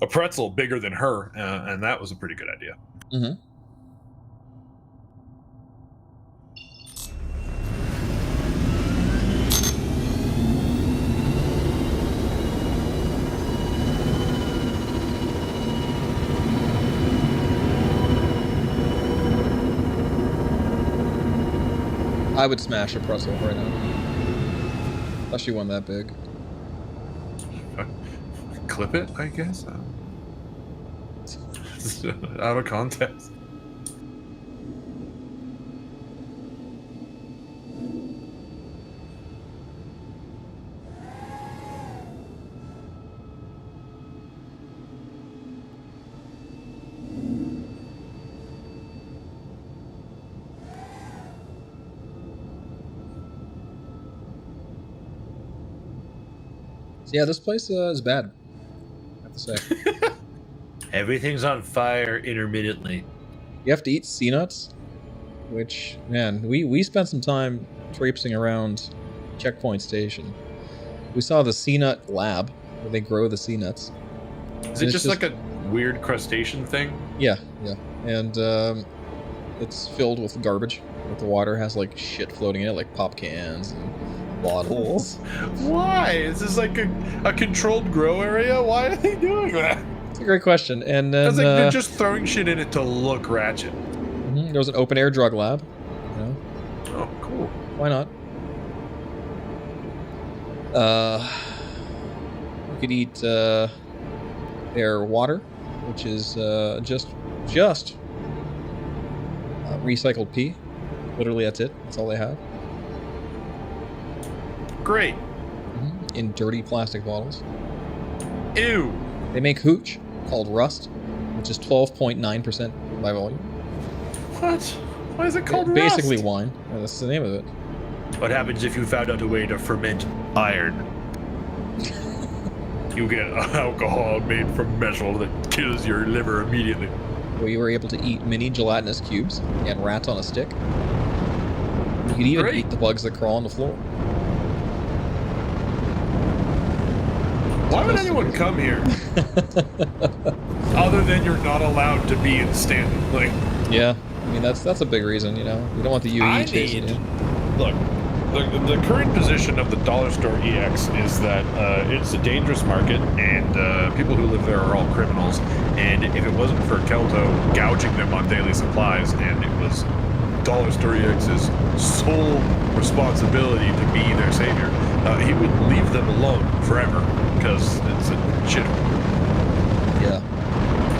A pretzel bigger than her, and that was a pretty good idea. Mm-hmm. I would smash a pretzel right now. Especially one that big. Clip it, I guess. Out of context. So yeah, this place is bad, I have to say. Everything's on fire intermittently. You have to eat sea nuts, which, man, we spent some time traipsing around Checkpoint Station. We saw the sea nut lab, where they grow the sea nuts. Is it just like a weird crustacean thing? Yeah, yeah. And it's filled with garbage. Like the water has like shit floating in it, like pop cans and bottles. Why? Is this like a controlled grow area? Why are they doing that? It's a great question. And then It's like they're just throwing shit in it to look ratchet. there was an open air drug lab. You know? Oh, cool. Why not? You could eat their water, which is just recycled pee. Literally, that's it. That's all they have. Great. In dirty plastic bottles. Ew. They make hooch called Rust, which is 12.9% by volume. What? Why is it called Basically rust? wine. That's the name of it. What happens if you found out a way to ferment iron? You get alcohol made from metal that kills your liver immediately. We were able to eat mini gelatinous cubes and rats on a stick. You could even eat the bugs that crawl on the floor. Why would anyone come here? Other than you're not allowed to be in Stanton. Like, yeah, I mean that's a big reason, you know. You don't want the UE chasing you. Look, the current position of the dollar store EX is that it's a dangerous market, and people who live there are all criminals. And if it wasn't for Kelto gouging them on daily supplies, and it was dollar store EX's sole responsibility to be their savior, he would leave them alone forever because it's a shit. Yeah.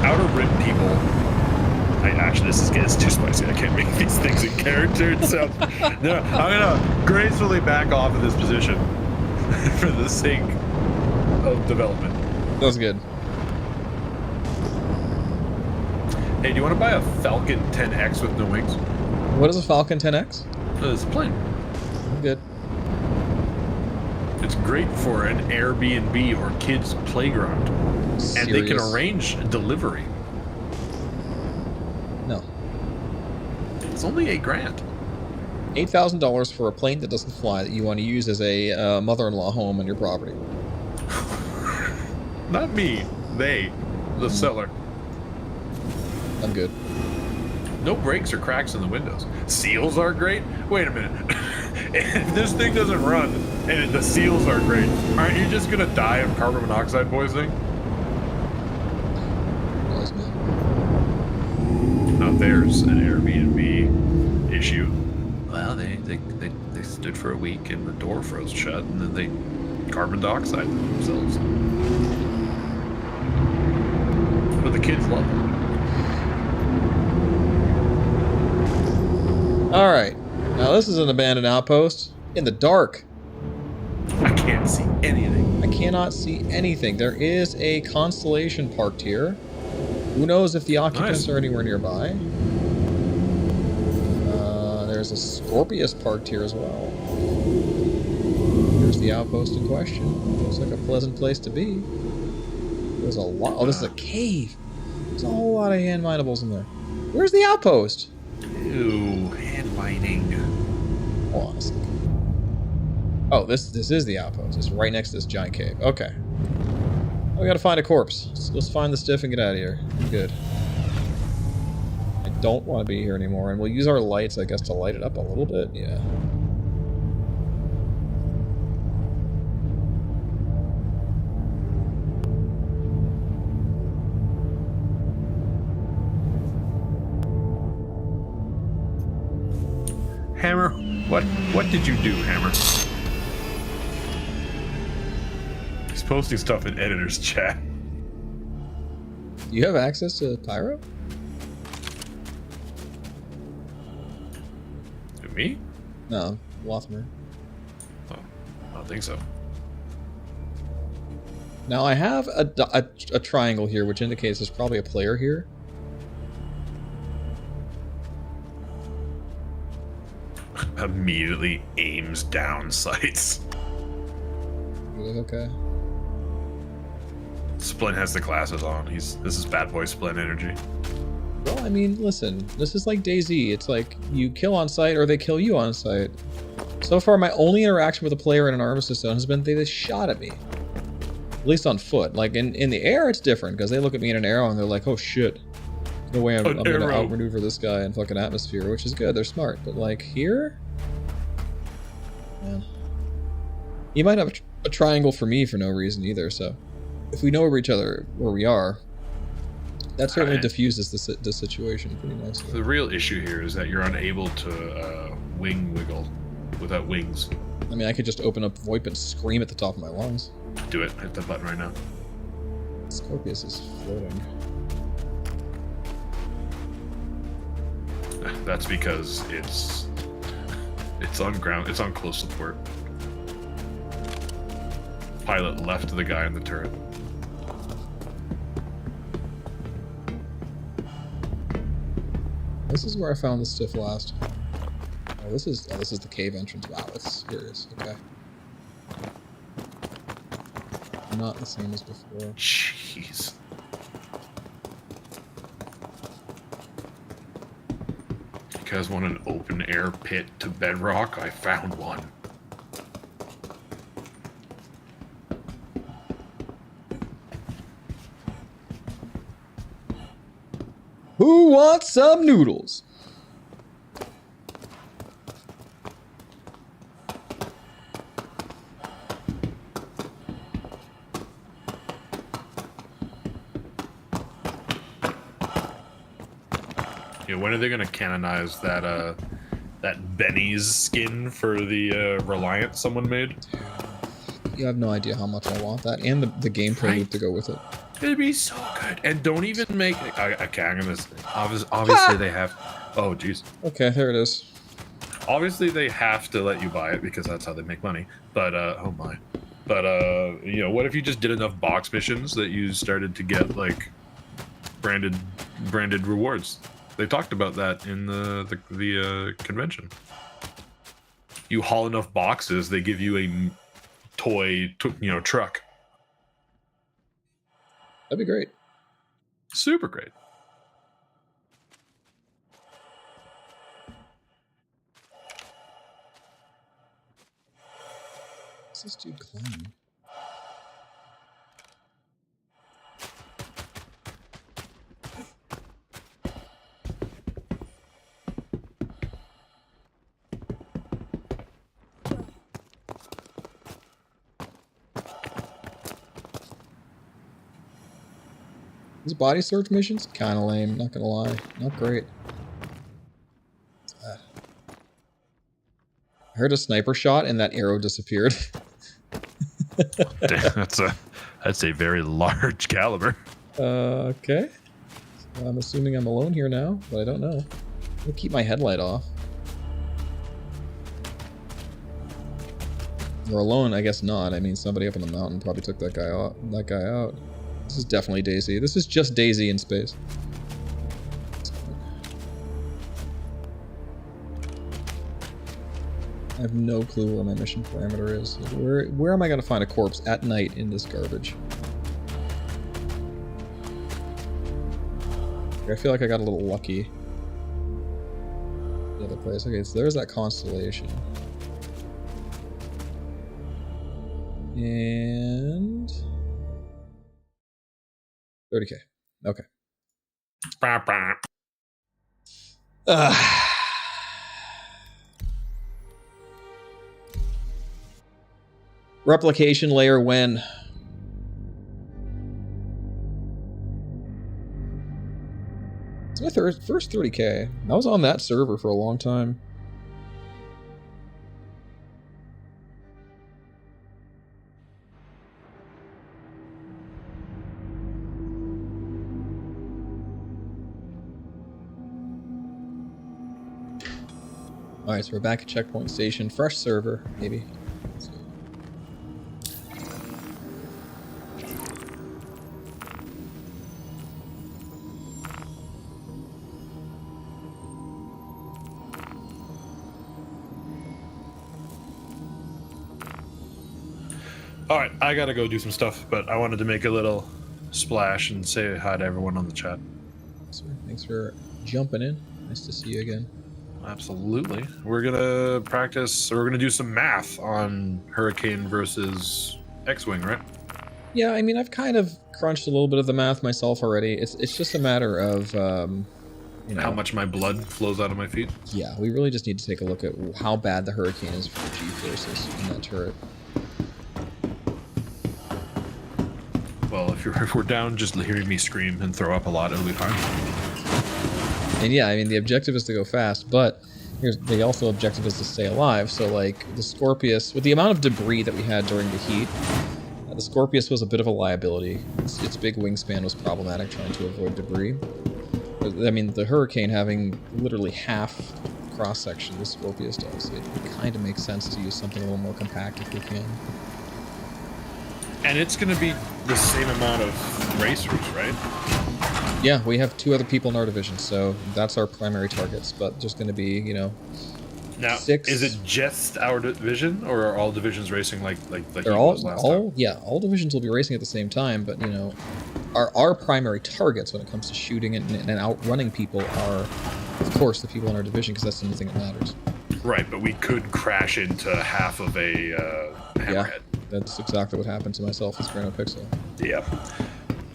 Outer Rim people. Actually, this is too spicy. I can't make these things in character. It sounds. No, I'm gonna gracefully back off of this position for the sake of development. That was good. Hey, do you want to buy a Falcon 10X with no wings? What is a Falcon 10X? It's a plane. Good. It's great for an Airbnb or kids' playground, and they can arrange delivery. No. It's only $8,000. $8,000 for a plane that doesn't fly that you want to use as a mother-in-law home on your property. Not me. They, the seller. I'm good. No breaks or cracks in the windows. Seals are great? Wait a minute. If this thing doesn't run and the seals are great, aren't you just gonna die of carbon monoxide poisoning? Now there's an Airbnb issue. Well, they stood for a week and the door froze shut, and then they carbon dioxide themselves. But the kids love it. All right. Now this is an abandoned outpost in the dark. I can't see anything. I cannot see anything. There is a Constellation parked here. Who knows if the occupants are anywhere nearby? There's a Scorpius parked here as well. Here's the outpost in question. Looks like a pleasant place to be. There's a lot. Oh, this is a cave. There's a whole lot of hand minables in there. Where's the outpost? Ew, hand mining. Hold on a second. Oh, this is the outpost. It's right next to this giant cave. Okay. Oh, we gotta find a corpse. Let's find the stiff and get out of here. Good. I don't want to be here anymore, and we'll use our lights, I guess, to light it up a little bit. Yeah. Hammer, what did you do, Hammer? He's posting stuff in editor's chat. Do you have access to Pyro? To me? No, Lothmer. Oh, I don't think so. Now I have a triangle here, which indicates there's probably a player here. Immediately aims down sights. You look okay? Splint has the glasses on. This is bad boy Splint energy. Well, I mean, listen, this is like DayZ. It's like you kill on sight or they kill you on sight. So far, my only interaction with a player in an armistice zone has been they shot at me. At least on foot. Like in the air, it's different because they look at me in an arrow and they're like, "Oh shit, no way I'm gonna outmaneuver this guy in fucking atmosphere," which is good. They're smart, but like here, man, you might have a triangle for me for no reason either. So if we know where each other where we are, that certainly diffuses the situation pretty nicely. The real issue here is that you're unable to wing wiggle without wings. I mean, I could just open up VoIP and scream at the top of my lungs. Do it. Hit the button right now. Scorpius is floating. That's because it's on ground. It's on close support. Pilot left the guy in the turret. This is where I found the stiff last. Oh, this is the cave entrance. Wow, that's serious. Okay. Not the same as before. Jeez. You guys want an open air pit to bedrock? I found one. Who wants some noodles? Yeah, when are they gonna canonize that Benny's skin for the Reliant someone made? You have no idea how much I want that, and the gameplay loop to go with it. It'd be so good. And don't even make. Okay, I'm gonna. Obviously, they have. Oh, jeez. Okay, there it is. Obviously, they have to let you buy it because that's how they make money. But oh my. But you know, what if you just did enough box missions that you started to get like branded rewards? They talked about that in the convention. You haul enough boxes, they give you a toy, truck. That'd be great. Super great. What's this dude climbing? These body search missions? Kinda lame, not gonna lie. Not great. What's that? I heard a sniper shot and that arrow disappeared. That's a very large caliber. Okay. So I'm assuming I'm alone here now, but I don't know. I'll keep my headlight off. Or alone, I guess not. I mean, somebody up on the mountain probably took that guy out. This is definitely DayZ. This is just DayZ in space. I have no clue where my mission parameter is. Where am I going to find a corpse at night in this garbage? I feel like I got a little lucky. The other place. Okay, so there's that constellation. And 30K. Okay. Replication layer when? It's my first 30K. I was on that server for a long time. Alright, so we're back at Checkpoint Station. Fresh server, maybe. All right, I gotta go do some stuff, but I wanted to make a little splash and say hi to everyone on the chat. Thanks for jumping in. Nice to see you again. Absolutely. We're gonna practice. We're gonna do some math on Hurricane versus X-wing, right? Yeah, I mean, I've kind of crunched a little bit of the math myself already. It's just a matter of, you know, how much my blood flows out of my feet. Yeah, we really just need to take a look at how bad the Hurricane is for the G-forces in that turret. Well, if we're down just hearing me scream and throw up a lot, it'll be fine. And yeah, I mean, the objective is to go fast, but the also objective is to stay alive. So, like, the Scorpius, with the amount of debris that we had during the heat, the Scorpius was a bit of a liability. Its big wingspan was problematic trying to avoid debris. I mean, the Hurricane having literally half cross-section the Scorpius does, it kind of makes sense to use something a little more compact if we can. And it's going to be the same amount of racers, right? Yeah, we have 2 other people in our division, so that's our primary targets, but just going to be, you know, now, 6. Is it just our division, or are all divisions racing like They're all divisions will be racing at the same time, but, you know, our primary targets when it comes to shooting and outrunning people are, of course, the people in our division, because that's the only thing that matters. Right, but we could crash into half of a hammerhead. Yeah, that's exactly what happened to myself as Grano Pixel. Yeah.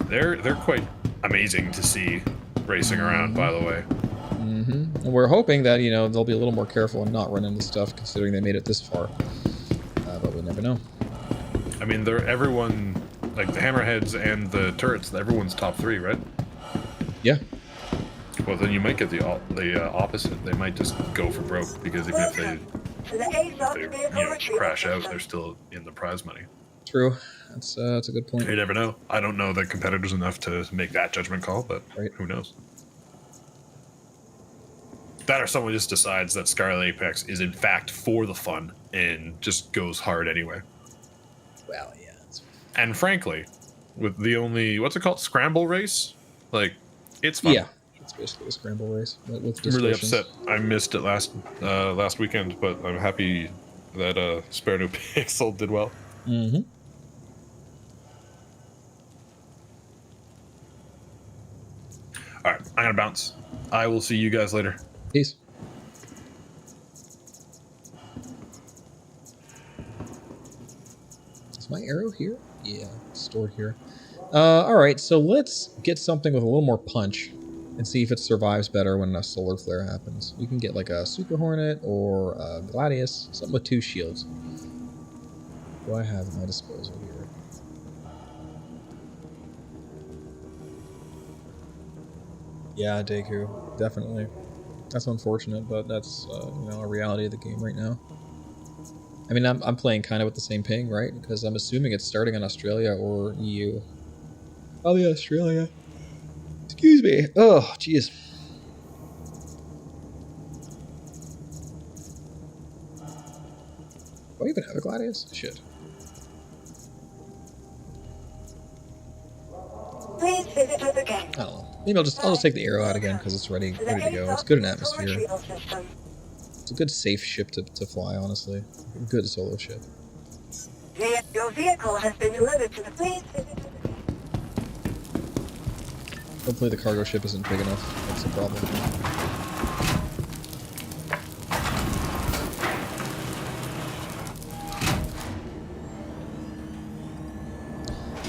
They're quite amazing to see racing around, by the way. Mm-hmm. And we're hoping that, you know, they'll be a little more careful and not run into stuff, considering they made it this far. But we never know. I mean, everyone, like the hammerheads and the turrets, everyone's top 3, right? Yeah. Well, then you might get the opposite. They might just go for broke, because even if they crash out, they're still in the prize money. True. That's a good point. You never know. I don't know the competitors enough to make that judgment call, but who knows? That or someone just decides that Scarlet Apex is in fact for the fun and just goes hard anyway. Well, yeah. And frankly, with the only, what's it called, scramble race? Like, it's fun. Yeah, it's basically a scramble race. With I'm really upset I missed it last weekend, but I'm happy that Spare No Pixel did well. Mm-hmm. All right, I'm gonna bounce. I will see you guys later. Peace. Is my arrow here? Yeah, it's stored here. Alright, so let's get something with a little more punch and see if it survives better when a solar flare happens. We can get like a Super Hornet or a Gladius, something with 2 shields. What do I have at my disposal here? Yeah, Deku, definitely. That's unfortunate, but that's you know, a reality of the game right now. I mean, I'm playing kind of with the same ping, right? Because I'm assuming it's starting in Australia or EU. Oh, yeah, Australia. Excuse me. Oh, jeez. Do I even have a Gladius? Shit. Please visit us again. I don't know. Maybe I'll just take the arrow out again because it's ready to go. It's good in atmosphere. It's a good safe ship to fly, honestly. A good solo ship. Your vehicle has been delivered to the fleet. Hopefully the cargo ship isn't big enough. That's the problem.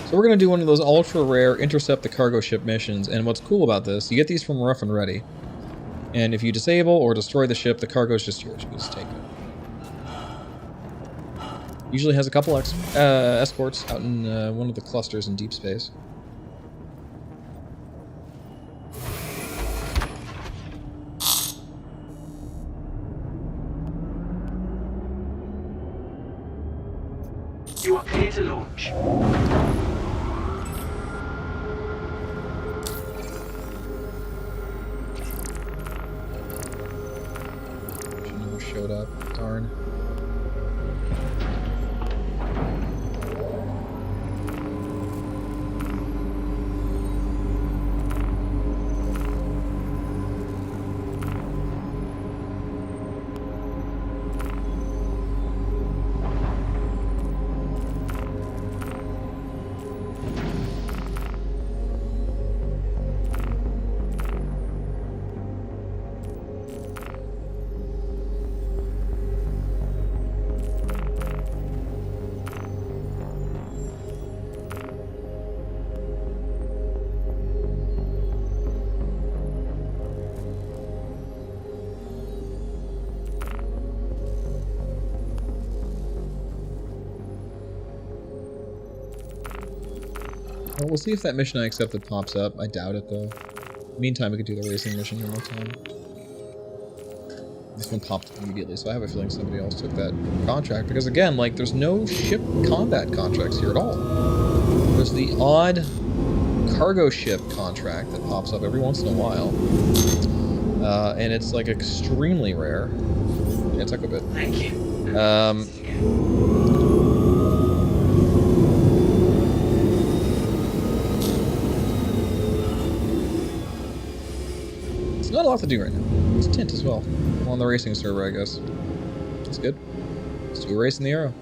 So we're going to do one of those ultra rare intercept the cargo ship missions, and what's cool about this, you get these from Rough and Ready. And if you disable or destroy the ship, the cargo is just yours. You can just take it. Usually has a couple escorts out in one of the clusters in deep space. You are clear to launch. She never showed up. Darn. Well, we'll see if that mission I accepted pops up. I doubt it, though. In the meantime, we could do the racing mission one more time. This one popped up immediately, so I have a feeling somebody else took that contract. Because again, like, there's no ship combat contracts here at all. There's the odd cargo ship contract that pops up every once in a while. And it's, like, extremely rare. Yeah, take a bit. Thank you. It's not a lot to do right now. It's tint as well. I'm on the racing server, I guess. That's good. Let's do a race in the Arrow.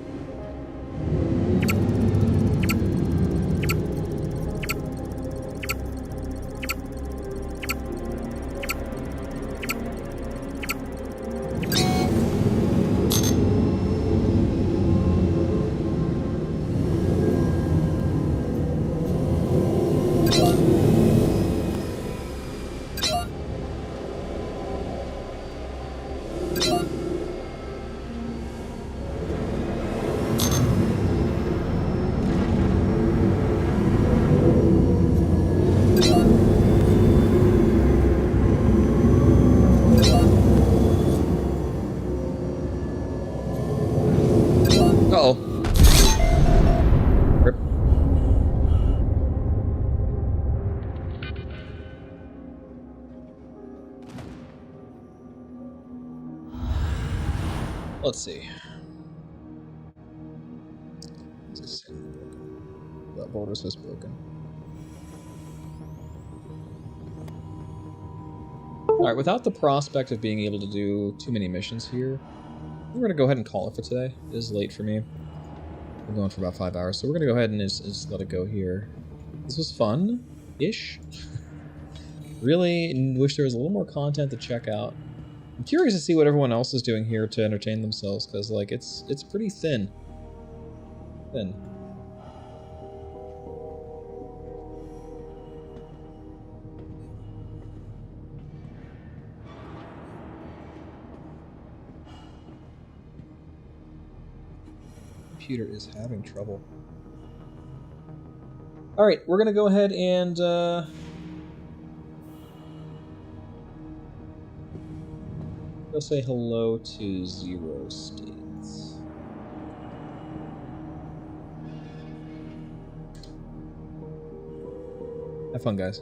Uh-oh. Rip. Let's see. What's this say? That border says broken. Alright, without the prospect of being able to do too many missions here, we're going to go ahead and call it for today. It is late for me. We're going for about 5 hours, so we're going to go ahead and just let it go here. This was fun-ish. Really wish there was a little more content to check out. I'm curious to see what everyone else is doing here to entertain themselves, because, like, it's pretty thin. Thin. Computer is having trouble. Alright, we're gonna go ahead and go say hello to Zero States. Have fun, guys.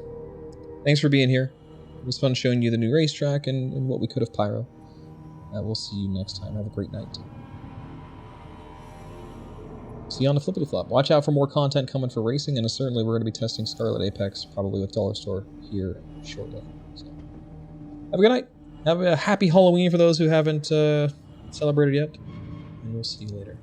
Thanks for being here. It was fun showing you the new racetrack and what we could have pyro. We'll see you next time. Have a great night. See you on the flippity flop. Watch out for more content coming for racing, and certainly we're going to be testing Scarlet Apex, probably with Dollar Store here shortly. So, have a good night. Have a happy Halloween for those who haven't celebrated yet, and we'll see you later.